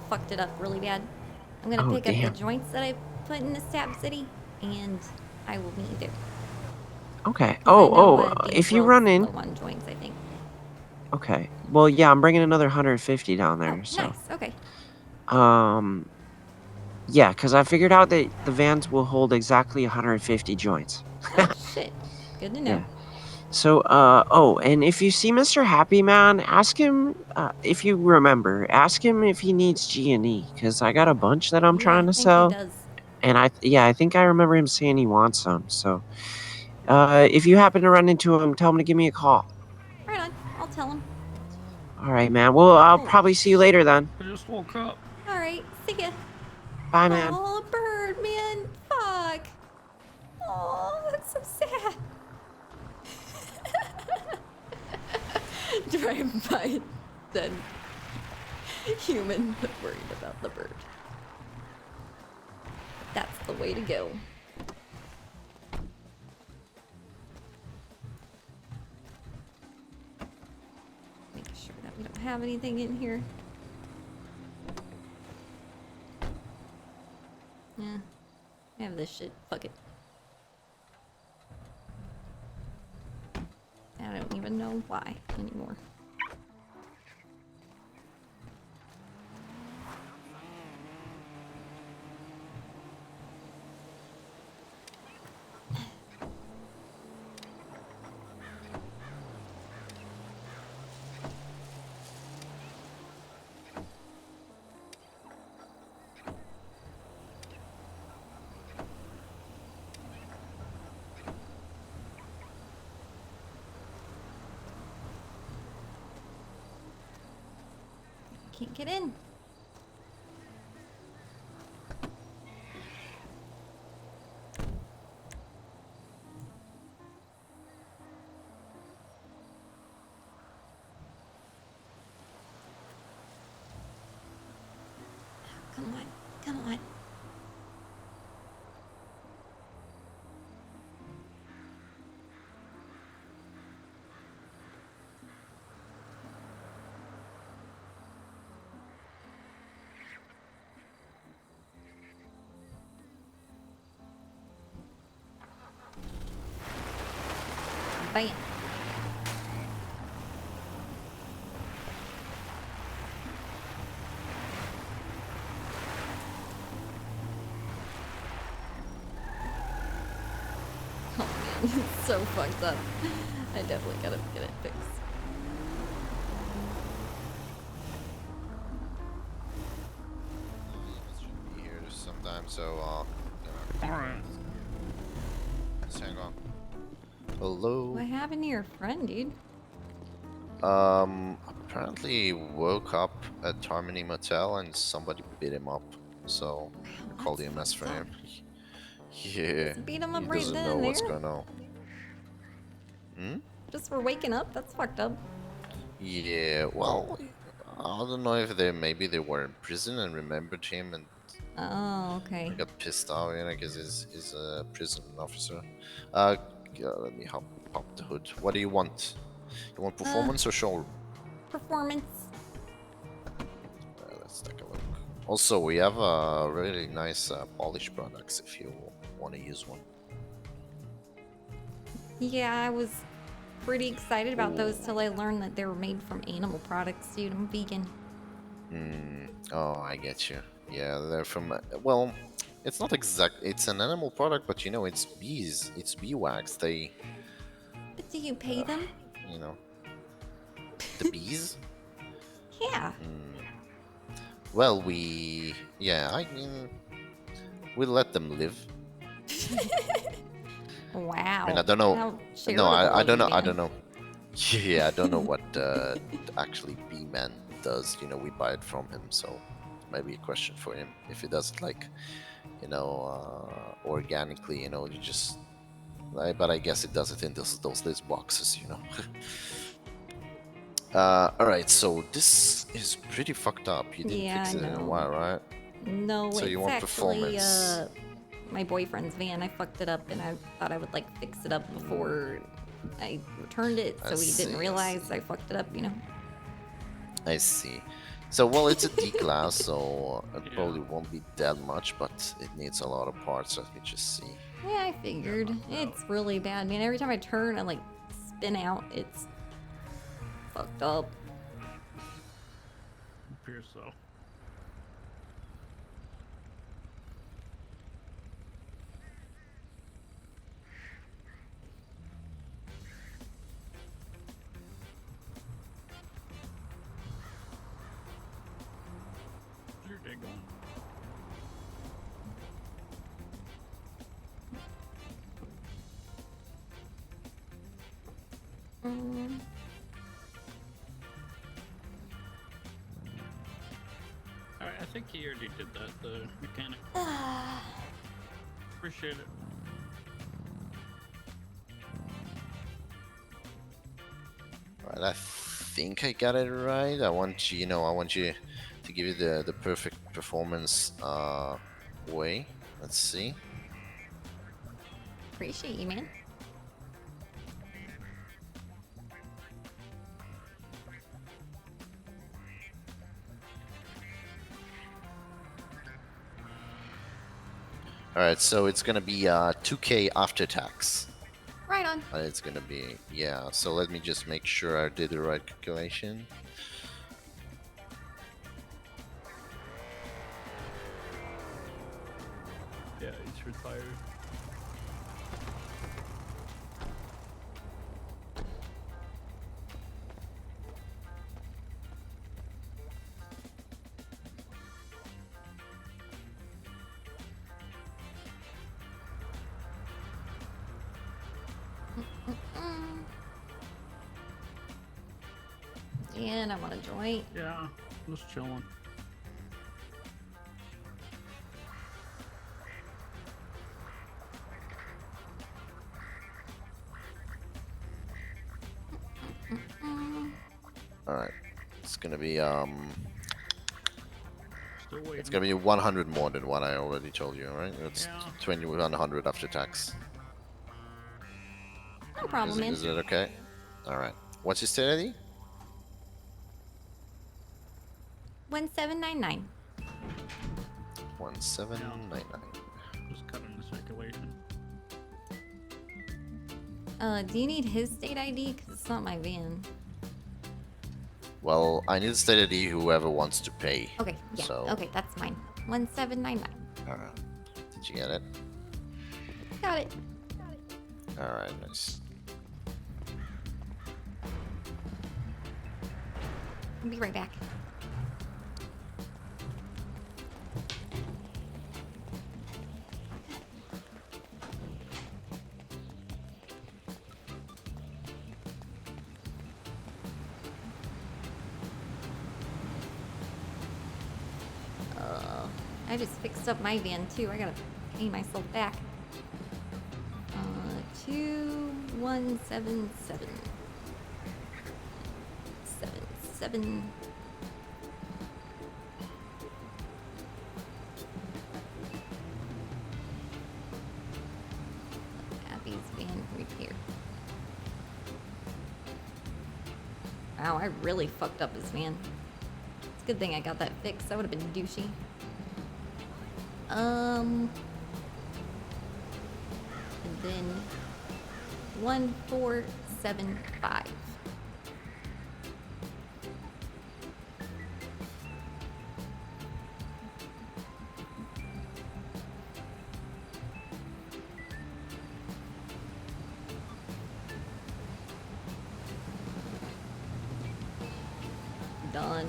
fucked it up really bad. I'm gonna pick up the joints that I put in the Stab City, and I will meet you there. Okay. Dean's If you World's run in... low on joints, I think. Okay. Well, yeah, I'm bringing another 150 down there, so... Nice, okay. Yeah, because I figured out that the vans will hold exactly 150 joints. Oh, shit. Good to know. Yeah. So, and if you see Mr. Happy Man, ask him, if you remember, ask him if he needs G&E, because I got a bunch that I'm trying to sell. He does. And I think I remember him saying he wants some, so, if you happen to run into him, tell him to give me a call. Right on. I'll tell him. All right, man. Well, I'll probably see you later then. I just woke up. All right. See ya. Bye, man. Oh, bird, man. Fuck. Oh, that's so sad. Drive by dead human, but worried about the bird. That's the way to go. Make sure that we don't have anything in here. Yeah, I have this shit. Fuck it. I don't even know why anymore. Can't get in. Come on. Come on. Bam. Oh man, it's so fucked up. I definitely gotta get it fixed. Be here sometime, so Alright. let's hang on. Hello. What happened to your friend, dude? Apparently woke up at Harmony Motel and somebody beat him up. So I called EMS for him. Yeah, Just beat him up he right doesn't then know and what's there? going on. Hmm? Just for waking up? That's fucked up. Yeah, well, I don't know if maybe they were in prison and remembered him and Oh, okay. I got pissed off, you know, because he's a prison officer. Yeah, let me pop the hood. What do you want? You want performance or show? Performance. Let's take a look. Also, we have really nice polish products if you want to use one. Yeah, I was pretty excited about those Ooh. till I learned that they were made from animal products, dude. I'm vegan. Oh, I get you. Yeah, they're from. Well, it's not exact. It's an animal product, but you know, it's bees. It's beeswax. They, But do you pay them? you know, the bees. Yeah. Well, yeah, I mean, we let them live. Wow. I mean, I don't know. How No, charitable I of don't you, know. I man. don't know. Yeah, I don't know what actually B-Man does. You know, we buy it from him, so maybe a question for him. If he does it like, you know, organically, you know, you just. But I guess it does it in those little boxes, you know. All right, so this is pretty fucked up. You didn't Yeah, fix I it in a know. while, right? No, So it's you want actually performance? my boyfriend's van. I fucked it up, and I thought I would like fix it up before I returned it, I so he see, didn't I realize I fucked it up. You know. I see. So, well, it's a D-class, so it probably won't be that much, but it needs a lot of parts. Let me just see. Yeah, I figured. It's really bad, man. Every time I turn, I like spin out. It's fucked up. Appears so. Where's your day going? Alright, I think he already did that, the mechanic. Appreciate it. Right, I think I got it right. I want you, I want you to give you the perfect performance way. Let's see. Appreciate you, man. All right, so it's gonna be 2K after tax. Right on. It's gonna be, yeah. So let me just make sure I did the right calculation. Yeah, he's retired. And I want a joint. Yeah, just chilling. All right, it's gonna be Still waiting. It's gonna be 100 more than what I already told you, right? It's Yeah. 2100 after tax. No problem, man. Is it okay? All right. What's your state ID? 1799. 1799. Just cutting the circulation. Do you need his state ID? Because it's not my van. Well, I need state ID whoever wants to pay. Okay, yeah. So, Okay, that's mine. 1799. all right. Did you get it? Got it. All right, nice. I'll be right back. I just fixed up my van too. I gotta pay myself back. 2177. 77. Abby's van repair. Wow, I really fucked up his van. It's a good thing I got that fixed. That would have been douchey. And then 1475. Done.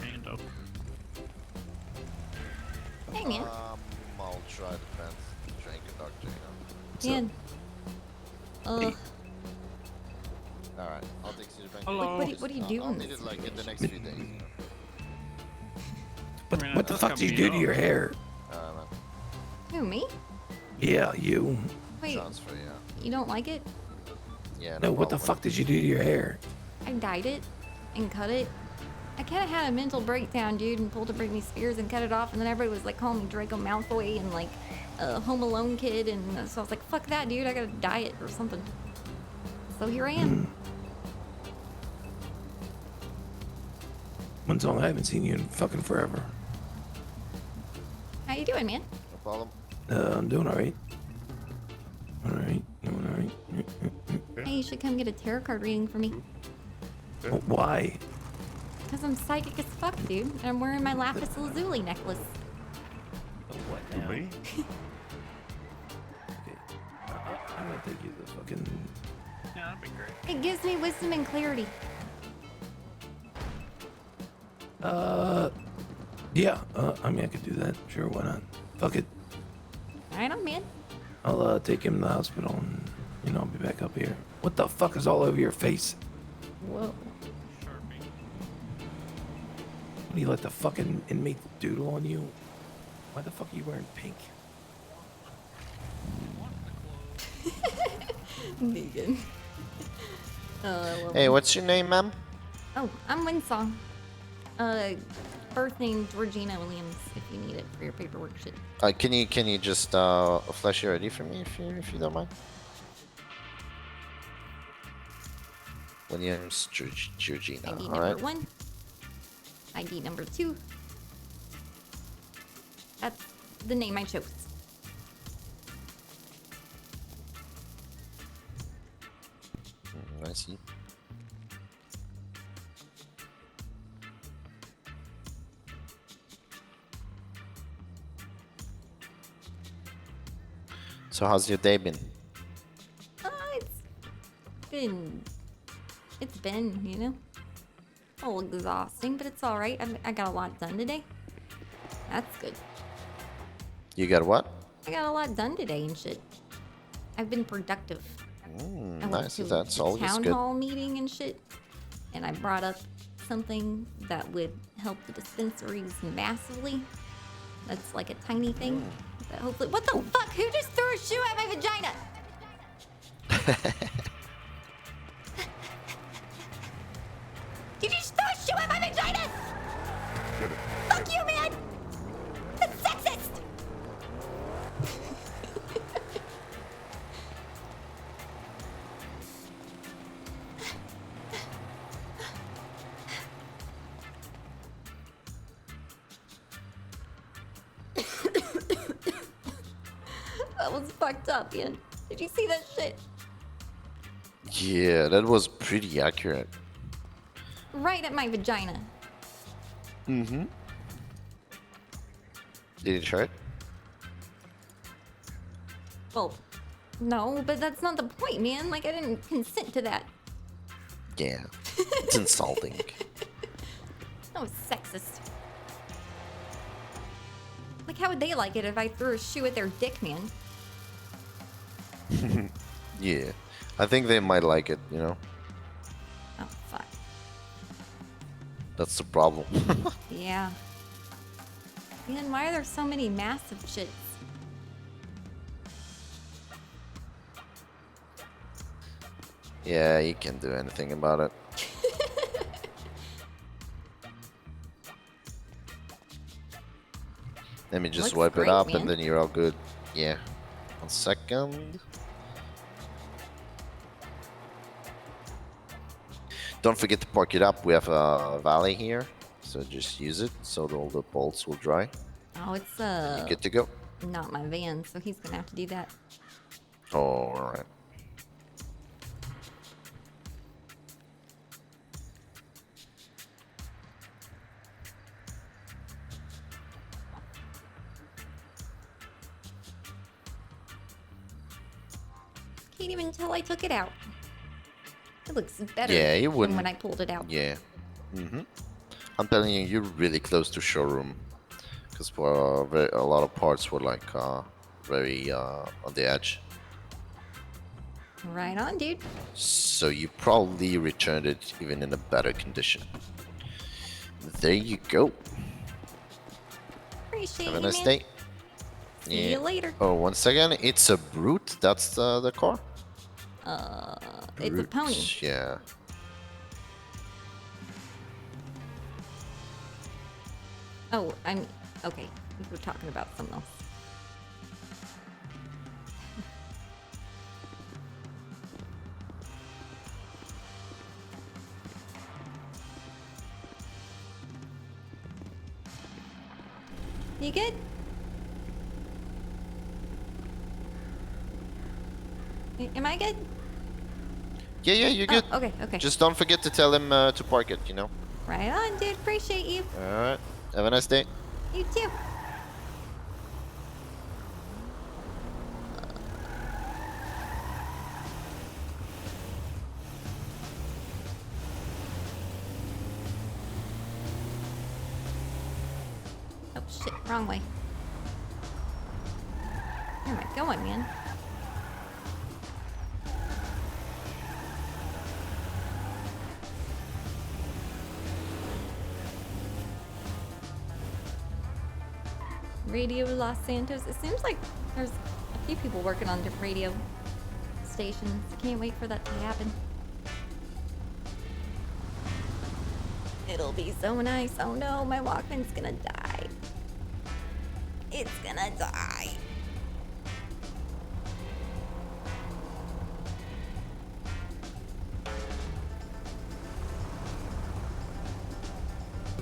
Hand up. Hey, man. I'll try the fence. Drink it, doctor. Dan. All right, I'll take you to the bank. Hello. What are you doing? I'll need it like in the next few days. You know? What the fuck did you do to your hair? Who, me? Yeah, you. Wait, Transfer, yeah. you don't like it? Yeah. No, what the fuck did you do to your hair? I dyed it and cut it. I kind of had a mental breakdown, dude, and pulled a Britney Spears and cut it off, and then everybody was like calling me Draco Malfoy and like a Home Alone kid, and so I was like, fuck that, dude, I gotta dye it or something. So here I am. WindSong, I haven't seen you in fucking forever. How you doing, man? No problem. I'm doing alright. Alright, doing alright. Hey, you should come get a tarot card reading for me. Why? Because I'm psychic as fuck, dude, and I'm wearing my lapis lazuli necklace. What now? Okay. I'm gonna take you to the fucking... Yeah, that'd be great. It gives me wisdom and clarity. Yeah, I mean, I could do that. Sure, why not? Fuck it. Alright, I'm in. I'll take him to the hospital and, you know, I'll be back up here. What the fuck is all over your face? Whoa. What do you let the fucking inmate doodle on you? Why the fuck are you wearing pink? Negan. Hey, what's your name, ma'am? Oh, I'm WindSong. Birth name Georgina Williams. If you need it for your paperwork shit. Can you just flash your ID for me if you don't mind? Williams Georgina. ID All number right. 1. ID number 2. That's the name I chose. I see. So how's your day been? It's been, you know, a little exhausting, but it's all right. I got a lot done today. That's good. You got what? I got a lot done today and shit. I've been productive. I went Nice. to That's a always town good. hall meeting and shit, and I brought up something that would help the dispensaries massively. That's like a tiny thing that hopefully. What the fuck? Who just threw a shoe at my vagina? Did you throw a shoe at my vagina? Fuck you, man! That's sexist! That was fucked up, man. Did you see that shit? Yeah, that was pretty accurate. Right at my vagina. Mm-hmm. Did you try it? Well, no, but that's not the point, man. Like, I didn't consent to that. Yeah. It's insulting. That was sexist. Like, how would they like it if I threw a shoe at their dick, man? Yeah. I think they might like it, you know? Oh, fuck. That's the problem. Yeah. Man, why are there so many massive shits? Yeah, you can't do anything about it. Let me just Looks wipe great, it up man. and then you're all good. Yeah. 1 second. Don't forget to park it up. We have a valley here, so just use it so all the bolts will dry. Oh, it's You're good to go. not my van, so he's gonna have to do that. Oh, all right. Can't even tell I took it out. It looks better Yeah, you than wouldn't. when I pulled it out. Yeah. I'm telling you, you're really close to showroom, because for a lot of parts were like very on the edge. Right on, dude. So you probably returned it even in a better condition. There you go. Appreciate Have a you, nice man. day. See you later. Oh, once again, it's a brute. That's the car. It's a pony. Brute, Yeah. Oh, okay. We were talking about something else. You good? Am I good? Yeah, you're good. Oh, okay. Just don't forget to tell him to park it, you know? Right on, dude. Appreciate you. Alright. Have a nice day. You too. Oh shit, wrong way. Where am I going, man? Radio Los Santos. It seems like there's a few people working on different radio stations. Can't wait for that to happen. It'll be so nice. Oh no, my Walkman's gonna die. It's gonna die.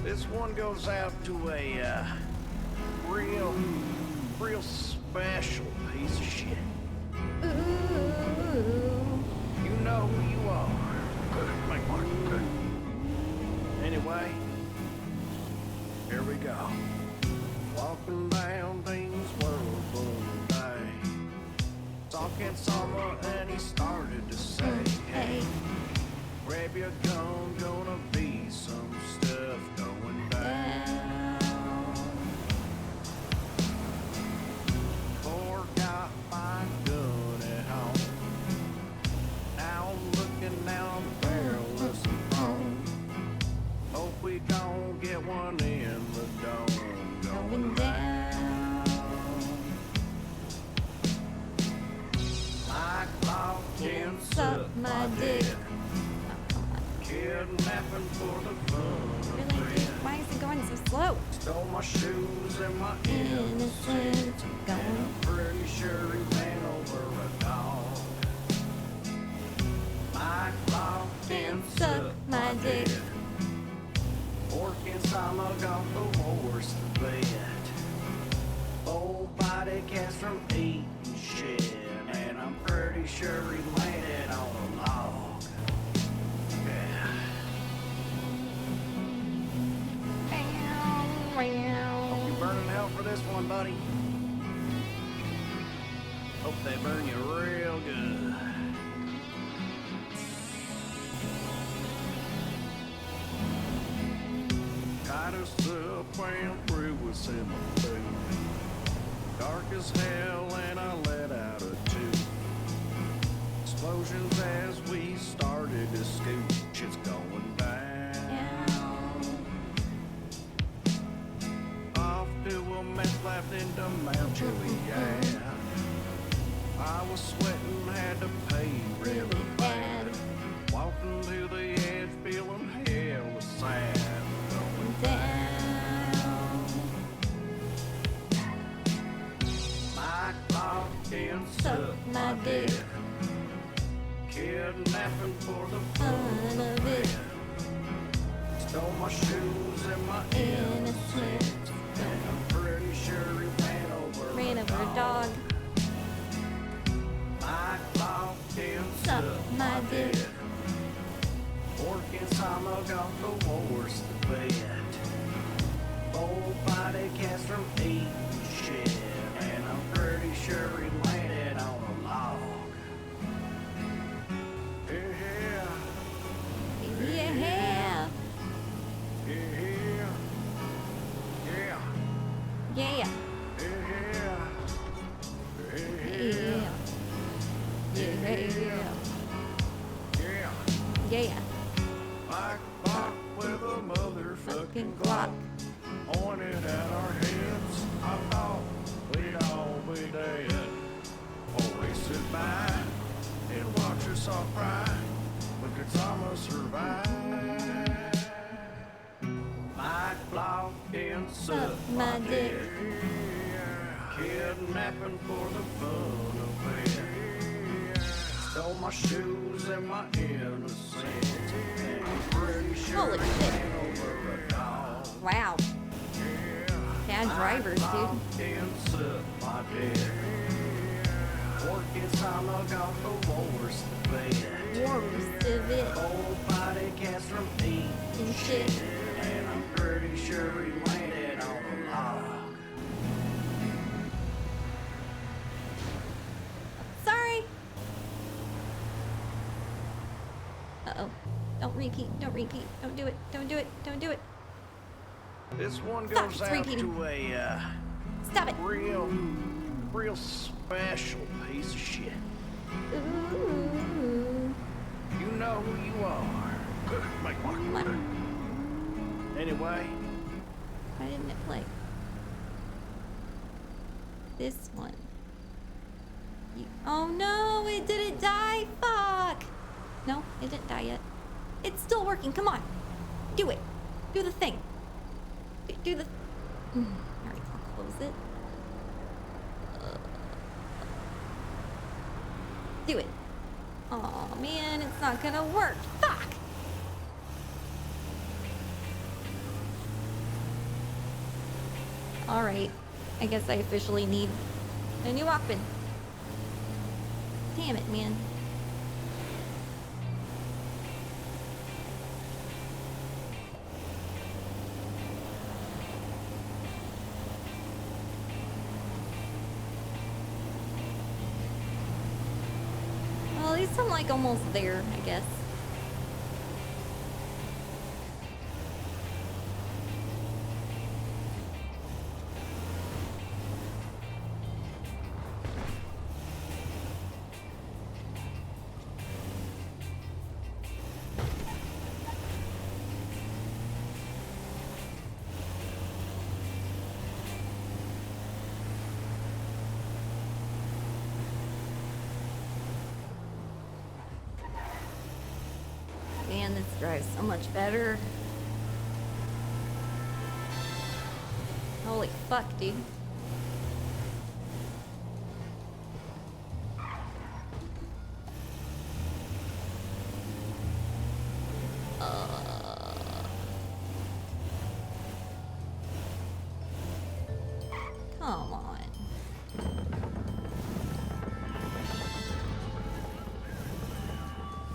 This one goes out to a real special piece of shit. You know who you are. Make Mark. Anyway, here we go. Walking down Dean's World one day, talking summer, and he started to say, "Hey, grab your gun, gonna be some stuff going down." Forgot my gun at home. Now I'm looking down the barrel of some chrome. Hope we gon' get one in the dome going down. My Glock 10 dick. Kidnapping for the fun. Really, dude? Why is it going so slow? Stole my shoes and my Innocent. Going. pretty sure he ran over a dog. My clock can Suck my dick. Pork and Sama got the horse to bed. Old body cast from eating shit. And I'm pretty sure he landed on a log. Yeah. Hope you burn in hell for this one, buddy. Hope they burn you real good. Got us up and through with some food. Dark as hell and I let out a tooth. Explosions as we started to scooch. It's going down. Off to a meth lab into Mount Juliet. I was sweating, had to pay really bad. Walking to the edge, feeling hella sad. Going down. My clock can suck my dick. Kidnapping for the fun of it. Stole my shoes and my innocence. And I'm pretty sure he ran over a dog. My clock can suck my dick. Pork and Sama got the horse to bed. Old body cast from eating shit. And I'm pretty sure he landed on a log. Yeah. Yeah. Yeah. Yeah. Yeah. Yeah. Yeah. Yeah. Yeah. Like clock with a motherfucking clock pointed at our heads. I thought we'd all be dead. Always sit by and watch us all cry. But could Sama survive? My clock can suck my dick. Kidnapping for the fun of it. Stole my shoes and my innocence. And I'm pretty sure Holy he shit. ran over a dog. Wow. Bad drivers, dude. Can suck my dick. Pork and Sama got the worst of it. Worst of it. Old body cast from eating shit. And I'm pretty sure he landed on a log. Sorry. Uh-oh. Don't repeat. Don't repeat. Don't do it. Don't do it. Don't do it. This one Stop, goes it's out repeating. to a Stop it. real special piece of shit. Ooh. You know who you are. Make one. Anyway, Why didn't it play? This one. Oh no, it didn't die. Fuck. No, it didn't die yet. It's still working. Come on. Do it. Do the thing. Do the... Alright, I'll close it. Do it. Oh man, it's not gonna work. Fuck. Alright. I guess I officially need a new weapon. Damn it, man. Well, at least I'm like almost there, I guess. man, this drives so much better. Holy fuck, dude. Come on.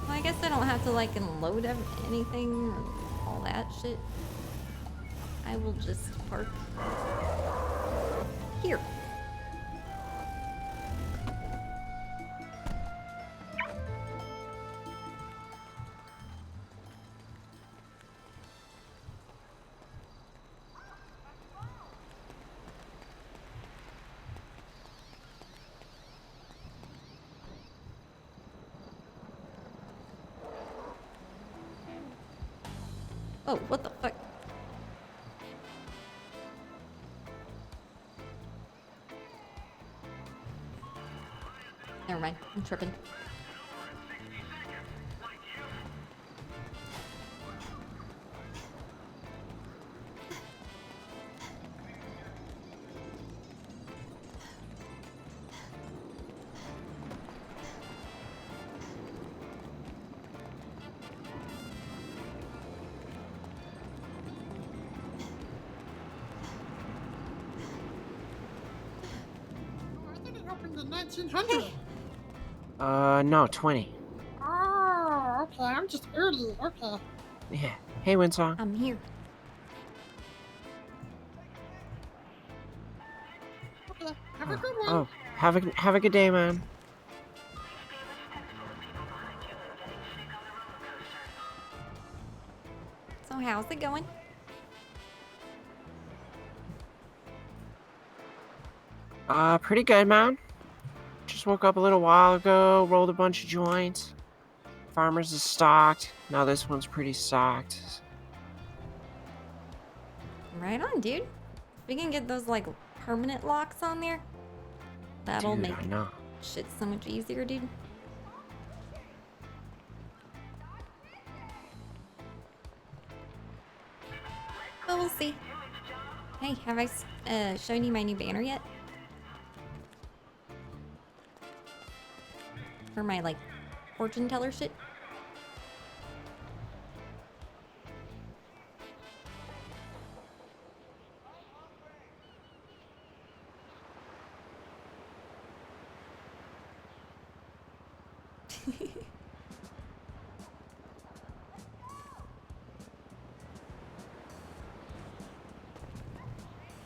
Well, I guess I don't have to like unload anything or all that shit. I will just park here. Oh, what the fuck? Never mind, I'm tripping. The 1900. No, 20. Oh, okay. I'm just early. Okay. Yeah. Hey, WindSong. I'm here. Okay. Have a good one. Oh, have a good day, man. So how's it going? Pretty good, man. Just woke up a little while ago, rolled a bunch of joints. Farmers is stocked. Now this one's pretty stocked. Right on, dude. If we can get those like permanent locks on there, that'll Dude, make I know. shit so much easier, dude. But we'll see. Hey, have I shown you my new banner yet? For my like fortune teller shit?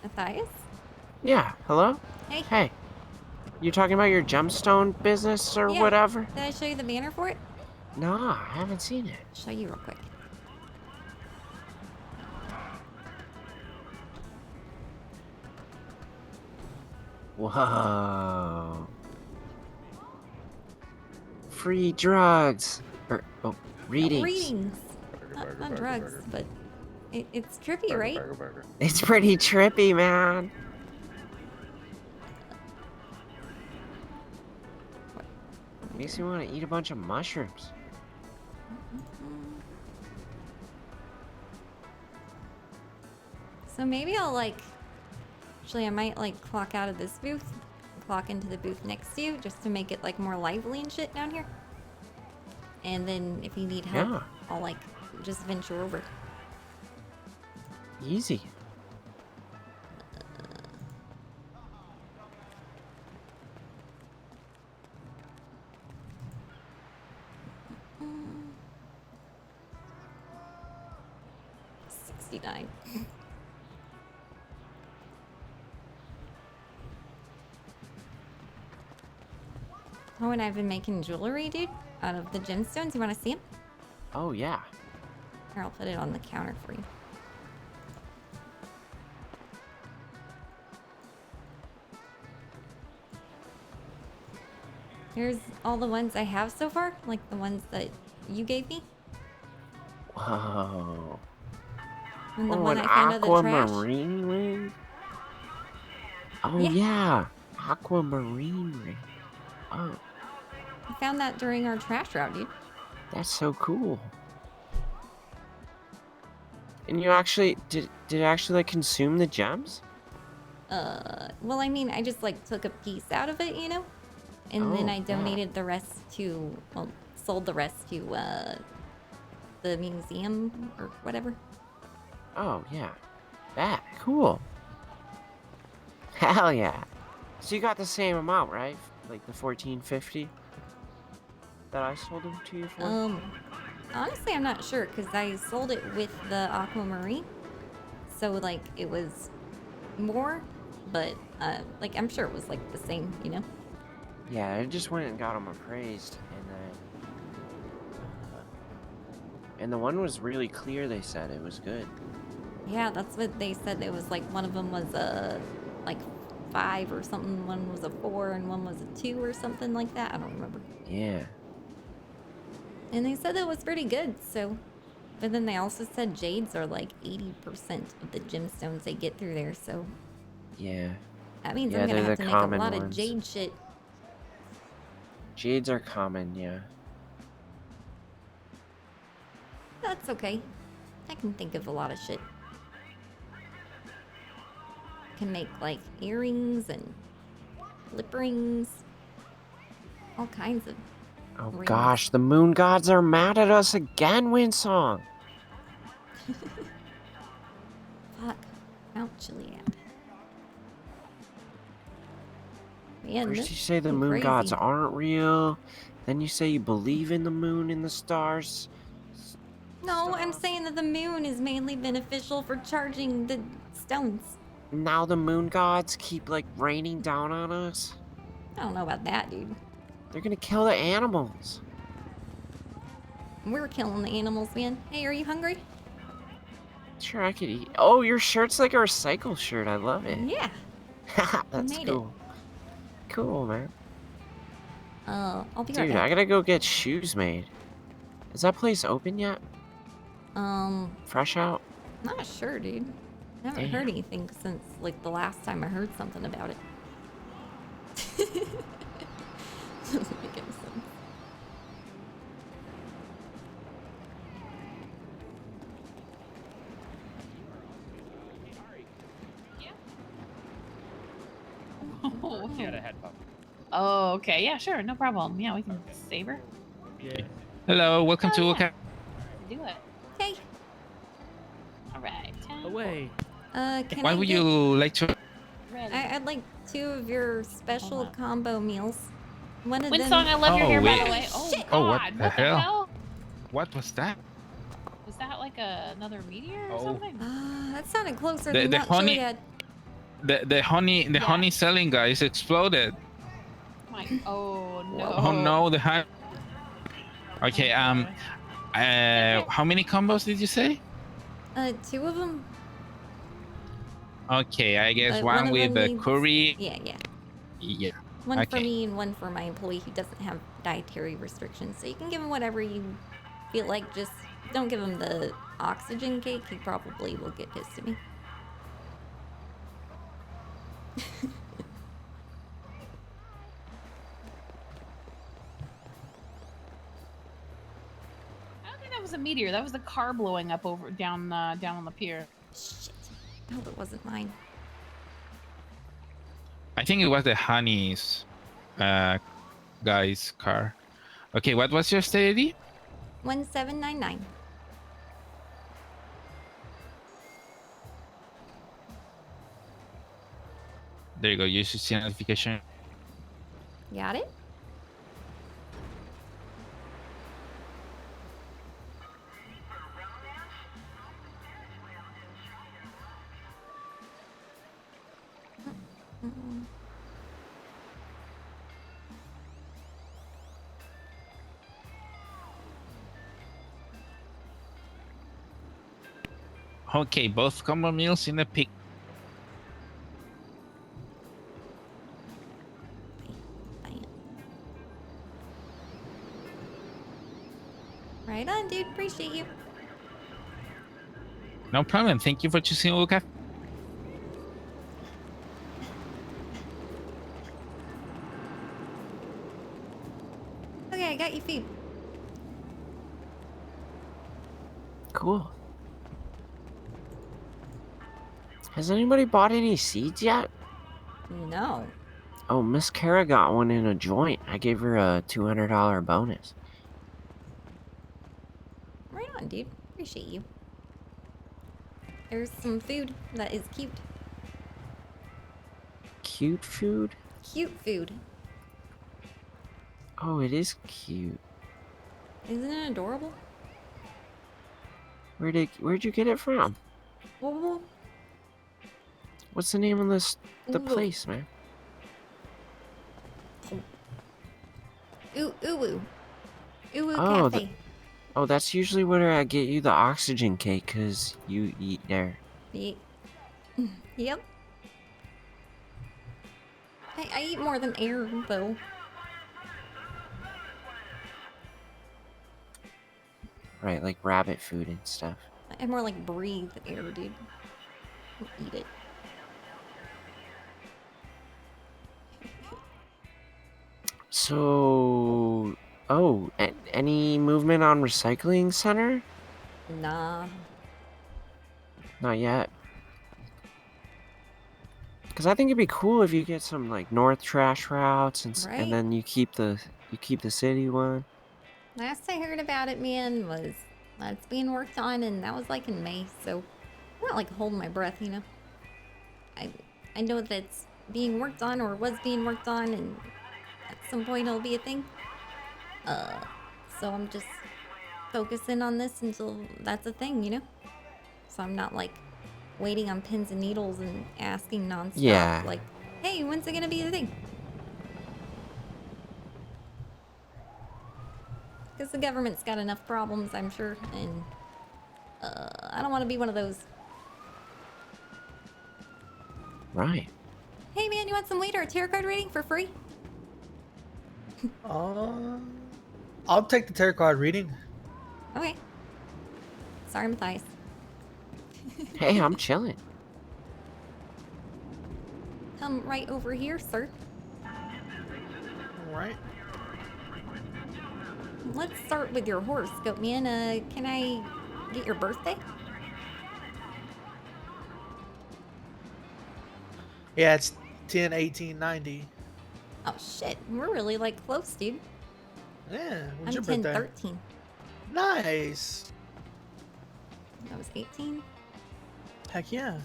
Matthias? Yeah, hello? Hey. Hey. You talking about your gemstone business or Yeah. whatever? Did I show you the banner for it? Nah, I haven't seen it. Show you real quick. Whoa. Free drugs. Readings. Readings. Not drugs, but it's trippy, right? It's pretty trippy, man. Makes me want to eat a bunch of mushrooms. So maybe I'll like, actually I might like clock out of this booth, clock into the booth next to you just to make it like more lively and shit down here. And then if you need help, Yeah. I'll like just venture over. Easy. Mm. 69. Oh, and I've been making jewelry, dude, out of the gemstones. You want to see them? Oh, yeah. Here, I'll put it on the counter for you. Here's all the ones I have so far, like the ones that you gave me. Whoa. And the Oh, one an I found out of the trash. aquamarine ring? Oh, Yeah. yeah. Aquamarine ring. Oh, I found that during our trash route, dude. that's so cool. And you actually did it actually like consume the gems? Well, I mean, I just like took a piece out of it, you know? And then Oh, I donated the rest to, well, sold the rest to, the museum or whatever. Oh, yeah. That, cool. Hell yeah. So you got the same amount, right? Like the 1450 that I sold them to you for? Honestly, I'm not sure because I sold it with the aquamarine. So, like, it was more, but, like, I'm sure it was, like, the same, you know? Yeah, I just went and got them appraised, and then... and the one was really clear, they said. It was good. Yeah, that's what they said. It was, like, one of them was a, like, 5 or something. One was a 4 and one was a 2 or something like that. I don't remember. Yeah. And they said it was pretty good, so... But then they also said jades are, like, 80% of the gemstones they get through there, so... Yeah. That means Yeah, I'm gonna they're have the to make a common lot of ones. jade shit. Jades are common, yeah. That's okay. I can think of a lot of shit. Can make, like, earrings and lip rings. All kinds of Oh rings. gosh, the moon gods are mad at us again, WindSong. Fuck. Mount Chiliad. Man, First this you say the is moon crazy. gods aren't real, then you say you believe in the moon and the stars. No, I'm saying that the moon is mainly beneficial for charging the stones. Now the moon gods keep like raining down on us. I don't know about that, dude. They're gonna kill the animals. We're killing the animals, man. Hey, are you hungry? Sure, I could eat. Oh, your shirt's like a recycle shirt. I love it. Yeah. That's made cool. Cool, man. I'll be right Dude, back. I gotta go get shoes made. Is that place open yet? Fresh out? Not sure, dude. I haven't heard anything since, like, the last time I heard something about it. Doesn't make any sense. Oh, She had a head pump. Oh, okay. Yeah, sure. No problem. Yeah, we can save her. Yeah. Hello, welcome to yeah. Waka. Do it. Okay. All right. Away. Can Why I would get... you like to? I'd like 2 of your special combo meals. One of them... WindSong, I love your hair, by wait. the way. Oh, shit. Oh, what God. the What the hell? hell? What was that? Was that like another meteor or Oh. something? That sounded closer The- than the Mount honey- Chiliad. The honey selling guys exploded. My, oh, no. Oh no, the honey. Okay, how many combos did you say? 2 of them. Okay, I guess But one one of with them the needs- curry. Yeah, yeah. Yeah. One for Okay. me and one for my employee who doesn't have dietary restrictions. So you can give him whatever you feel like. Just don't give him the oxygen cake. He probably will get pissed at me. I don't think that was a meteor. That was the car blowing up over down on the pier. Shit. I hope it wasn't mine. I think it was the honey's guy's car. Okay, what was your stay ID? 1799. There you go. You should see a notification. Got it? Okay, both combo meals in the pick. Right on, dude. Appreciate you. No problem. Thank you for choosing Uka. Okay, I got you food. Cool. Has anybody bought any seeds yet? No. Oh, Miss Kara got one in a joint. I gave her a $200 bonus. Right on, dude. Appreciate you. There's some food that is cute. Cute food? Cute food. Oh, it is cute. Isn't it adorable? Where'd you get it from? Whoa. What's the name of the Ooh. place, man? Uwu. Uwu Oh, Cafe. oh, that's usually where I get you the oxygen cake, 'cause you eat there. Yep. I eat more than air, though. Right, like rabbit food and stuff. I more like breathe air, dude. Eat it. So, any movement on recycling center? Nah. Not yet. Because I think it'd be cool if you get some like north trash routes Right? and then you keep the city one. Last I heard about it, man, was it's being worked on, and that was like in May, so I'm not like holding my breath, you know? I know that it's being worked on or was being worked on, and at some point it'll be a thing. So I'm just focusing on this until that's a thing, you know? So I'm not like waiting on pins and needles and asking nonstop, Yeah. like, hey, when's it gonna be the thing? Because the government's got enough problems, I'm sure, and I don't want to be one of those. Right. Hey man, you want some weed or a tarot card reading for free? I'll take the tarot card reading. Okay. Sorry, Matthias. Hey, I'm chilling. Come right over here, sir. Alright. Let's start with your horoscope, man. Can I get your birthday? Yeah, it's 10/18/90. Oh shit, we're really like close, dude. Yeah, I'm when's your birthday? 10/13. Nice. I was 18. Heck yeah.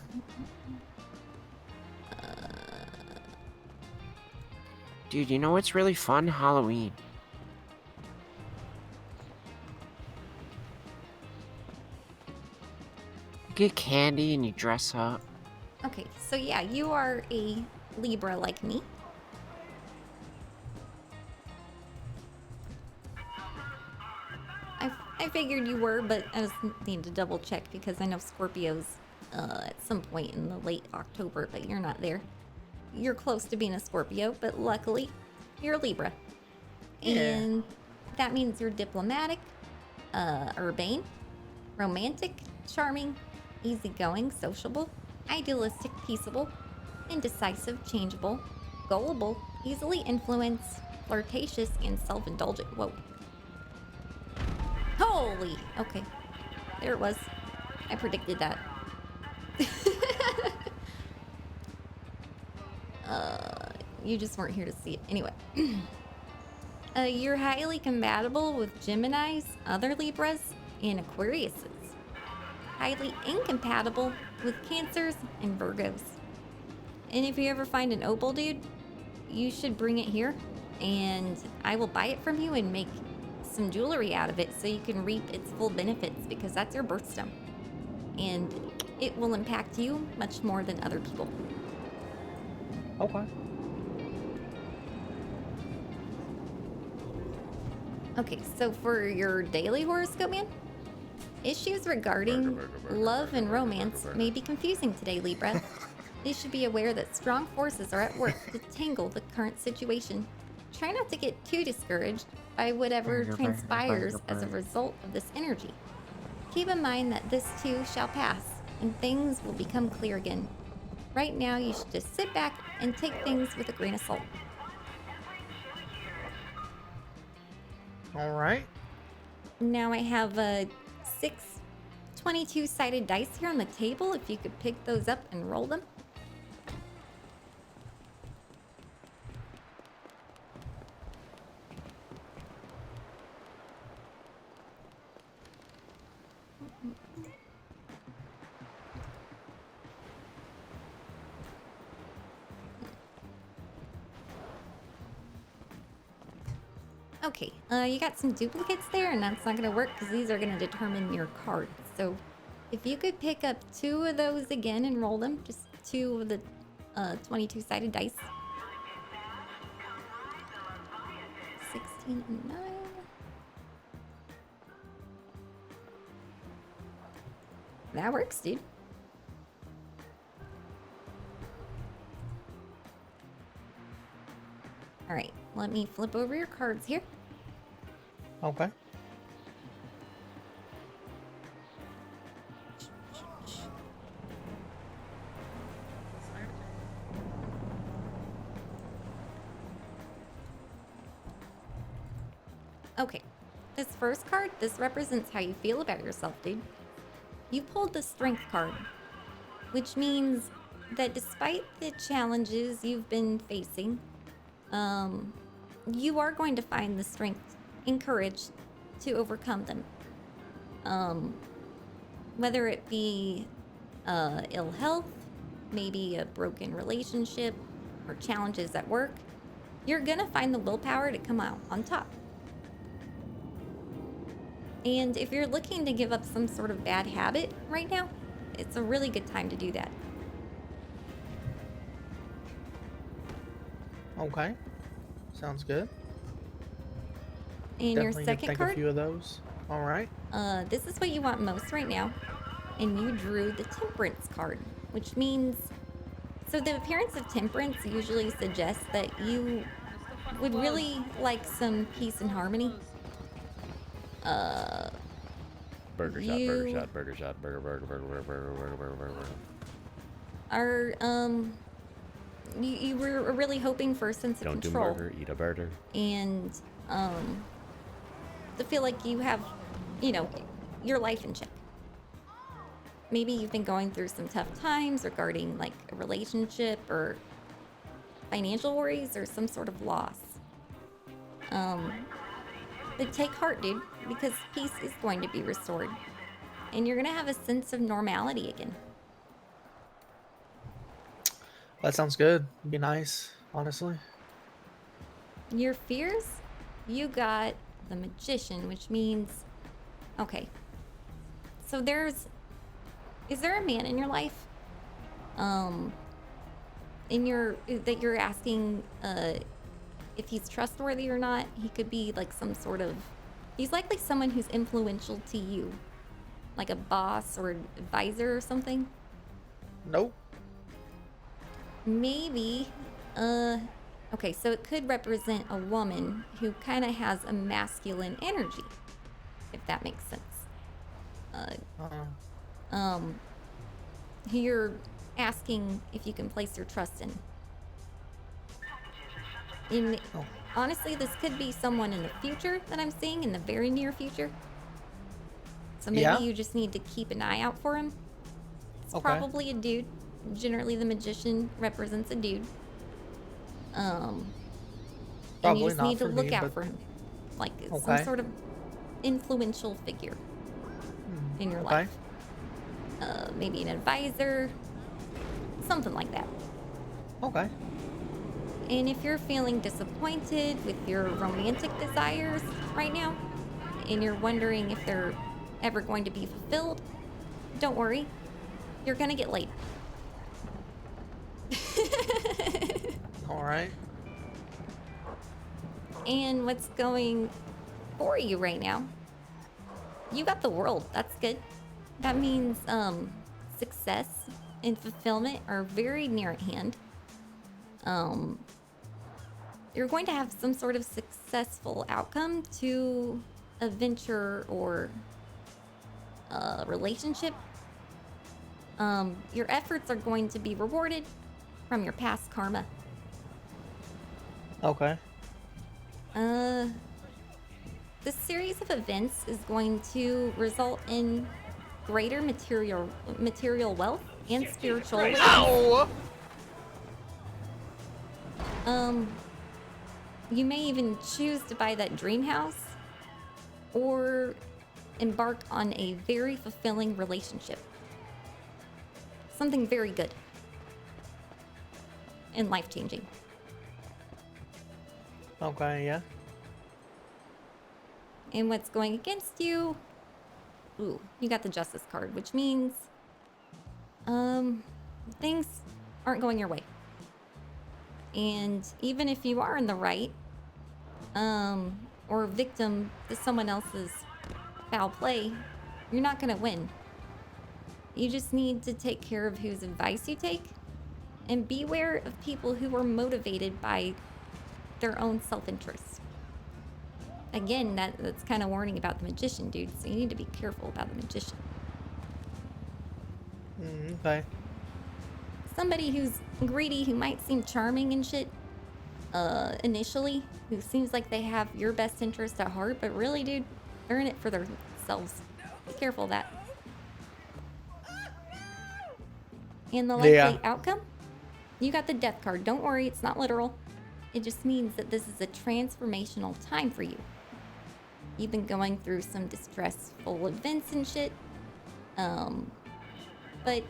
Dude, you know what's really fun? Halloween. You get candy and you dress up. Okay, so yeah, you are a Libra like me. I figured you were, but I just need to double check because I know Scorpios at some point in the late October, but you're not there. You're close to being a Scorpio, but luckily you're a Libra. Yeah. And that means you're diplomatic, urbane, romantic, charming, easygoing, sociable, idealistic, peaceable, indecisive, changeable, gullible, easily influenced, flirtatious, and self-indulgent. Whoa. Holy! Okay. There it was. I predicted that. You just weren't here to see it. Anyway. You're highly compatible with Geminis, other Libras, and Aquariuses. Highly incompatible with Cancers and Virgos. And if you ever find an opal, dude, you should bring it here, and I will buy it from you and make some jewelry out of it so you can reap its full benefits, because that's your birthstone. And it will impact you much more than other people. Okay. Okay, so for your daily horoscope, man, issues regarding love and romance may be confusing today, Libra. You should be aware that strong forces are at work to tangle the current situation. Try not to get too discouraged by whatever transpires as a result of this energy. Keep in mind that this too shall pass, and things will become clear again. Right now, you should just sit back and take things with a grain of salt. Alright. Now I have 6 22-sided dice here on the table. If you could pick those up and roll them. Okay, you got some duplicates there, and that's not gonna work because these are gonna determine your cards. So if you could pick up 2 of those again and roll them, just 2 of the 22-sided dice. 16 and 9. That works, dude. All right, let me flip over your cards here. Okay. Okay, this first card, this represents how you feel about yourself, dude. You pulled the Strength card, which means that despite the challenges you've been facing, you are going to find the strength and courage to overcome them. Whether it be ill health, maybe a broken relationship, or challenges at work, you're gonna find the willpower to come out on top. And if you're looking to give up some sort of bad habit right now, it's a really good time to do that. Okay. Sounds good. And Definitely your gonna second take card, a few of those. All right. this is what you want most right now. And you drew the Temperance card, which means... So the appearance of temperance usually suggests that you would really like some peace and harmony. Burger shot, burger shot, burger shot, burger, burger, burger, burger, burger, burger, burger, burger. Are, you were really hoping for a sense of Don't control. do burger, eat a burger. And, to feel like you have, you know, your life in check. Maybe you've been going through some tough times regarding, like, a relationship or financial worries or some sort of loss. But take heart, dude, because peace is going to be restored. And you're gonna have a sense of normality again. That sounds good. Be nice, honestly. Your fears? You got the Magician, which means... Okay. So is there a man in your life? That you're asking, if he's trustworthy or not? He could be like some sort of... He's likely someone who's influential to you. Like a boss or advisor or something? Nope. Maybe, okay, so it could represent a woman who kind of has a masculine energy, if that makes sense. Who you're asking if you can place your trust in. Honestly, this could be someone in the future that I'm seeing, in the very near future. So maybe you just need to keep an eye out for him. It's probably a dude. Generally, the Magician represents a dude. And you just need to look out for him. Like some sort of influential figure in your life. Maybe an advisor. Something like that. Okay. And if you're feeling disappointed with your romantic desires right now, and you're wondering if they're ever going to be fulfilled, don't worry. You're gonna get laid. All right. And what's going for you right now? You got the world. That's good. That means success and fulfillment are very near at hand. You're going to have some sort of successful outcome to a venture or a relationship. Your efforts are going to be rewarded from your past karma. Okay. This series of events is going to result in greater material wealth and spiritual. Ow! You may even choose to buy that dream house or embark on a very fulfilling relationship. Something very good and life-changing. Okay, yeah. And what's going against you? Ooh, you got the justice card, which means things aren't going your way. And even if you are in the right, or victim to someone else's foul play, you're not gonna win. You just need to take care of whose advice you take and beware of people who are motivated by their own self-interest. Again, that's kind of warning about the magician, dude, so you need to be careful about the magician. Okay. Somebody who's greedy, who might seem charming and shit, initially, who seems like they have your best interest at heart, but really, dude, they're in it for themselves. Be careful of that. And the likely outcome? You got the death card. Don't worry, it's not literal. It just means that this is a transformational time for you. You've been going through some distressful events and shit. But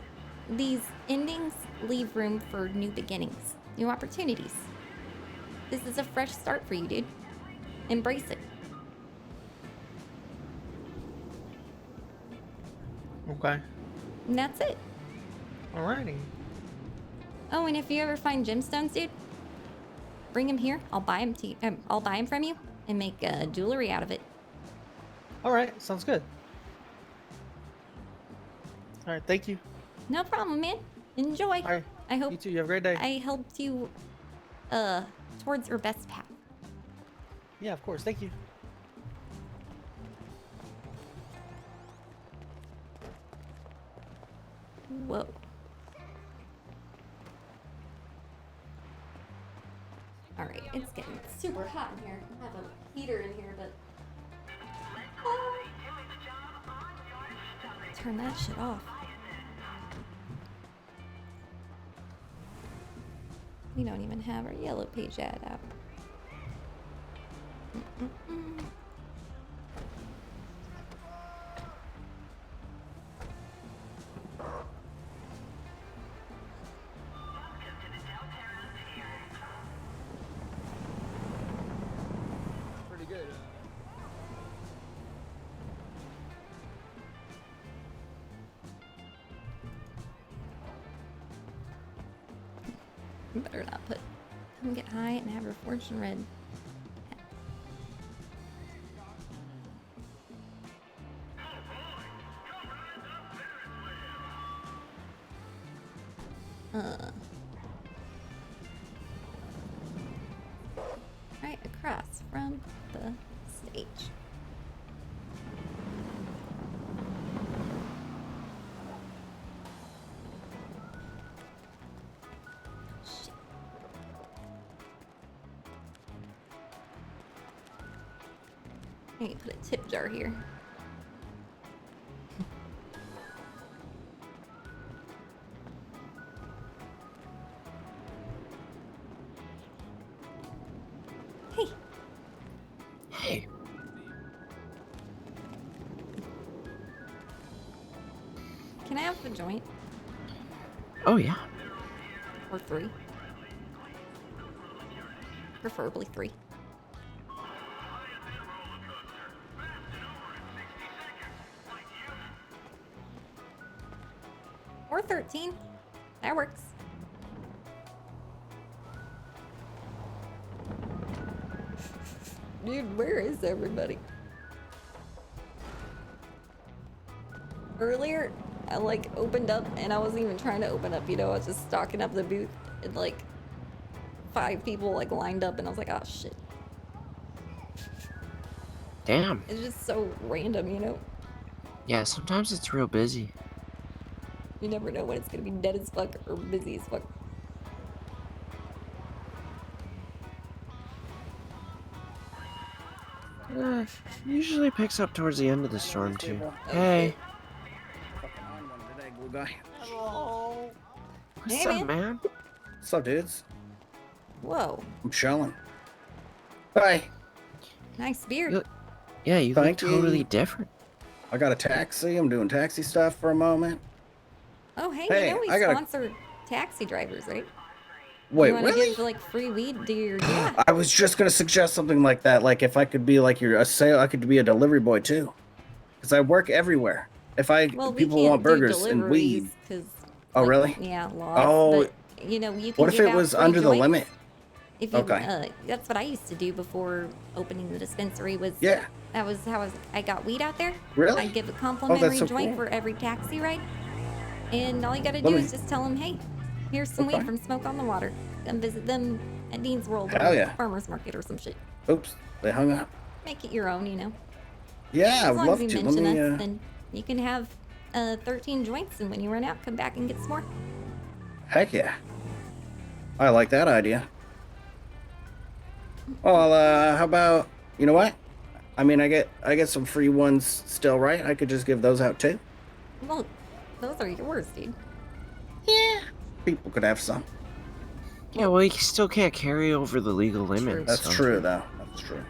these endings leave room for new beginnings, new opportunities. This is a fresh start for you, dude. Embrace it. Okay. And that's it. Alrighty. Oh, and if you ever find gemstones, dude, bring them here. I'll buy them I'll buy them from you and make jewelry out of it. All right, sounds good. All right, thank you. No problem, man. Enjoy. All right. I hope You too. You have a great day. I helped you towards your best path. Yeah, of course. Thank you. Whoa. All right, it's getting super hot in here. I have a heater in here, but turn that shit off. We don't even have our yellow page ad app. Pretty good. Better not put come get high and have your fortune read. Right across from the stage. Shit. I need to put a tip jar here. Hey. Hey. Can I have a joint? Oh, yeah. Or 3? Preferably 3. Or 13. That works. Dude, where is everybody? Earlier, I like opened up and I wasn't even trying to open up, you know, I was just stocking up the booth and like 5 people like lined up and I was like, oh shit. Damn. It's just so random, you know? Yeah, sometimes it's real busy. You never know when it's gonna be dead as fuck or busy as fuck. Usually picks up towards the end of the storm, too. Hey. blue guy. Hello. What's Hey, up, man? What's up, dudes? Whoa. I'm chilling. Hi. Nice beard. Yeah, you look Thank totally you. different. I got a taxi. I'm doing taxi stuff for a moment. Oh, hey, Hey, you know we I gotta- sponsor taxi drivers, right? Wait, you wanna really? give like free weed to your yeah. I was just gonna suggest something like that. Like if I could be like I could be a delivery boy too, because I work everywhere. If Well, we people can't want burgers do and deliveries weed. because Oh, really? Yeah, laws. Oh, But you know, you can what if give it out was free under the joints. limit? If you, Okay. that's what I used to do before opening the dispensary. Was Yeah. That was how I got weed out there. Really? I'd give a Oh, complimentary that's so joint cool. for every taxi ride, and all you gotta Let do me- is just tell them, hey, here's some Okay. weed from Smoke on the Water. Come visit them at Dean's World Hell or yeah. Farmers Market or some shit. Oops, they hung up. Make it your own, you know. Yeah, As I'd long love as you to. Let mention me. us, then you can have 13 joints, and when you run out, come back and get some more. Heck yeah. I like that idea. Well, how about, you know what? I mean, I get some free ones still, right? I could just give those out too. Well, those are yours, dude. People could have some. Yeah, well, you still can't carry over the legal limit. That's so- true, though. That's true.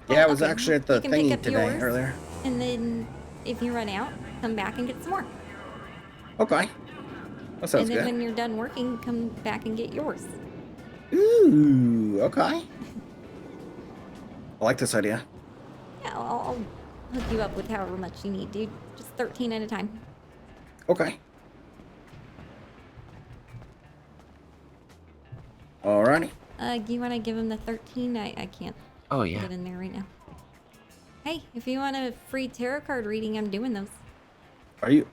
Yeah, I was okay, actually at the you can pick thingy up today, yours, earlier. And then if you run out, come back and get some more. Okay. That sounds and then good. when you're done working, come back and get yours. Ooh, okay. I like this idea. Yeah, I'll hook you up with however much you need, dude. Just 13 at a time. Okay. Alrighty. Do you want to give him the 13? I can't Oh, yeah. get in there right now. Hey, if you want a free tarot card reading, I'm doing those. Are you?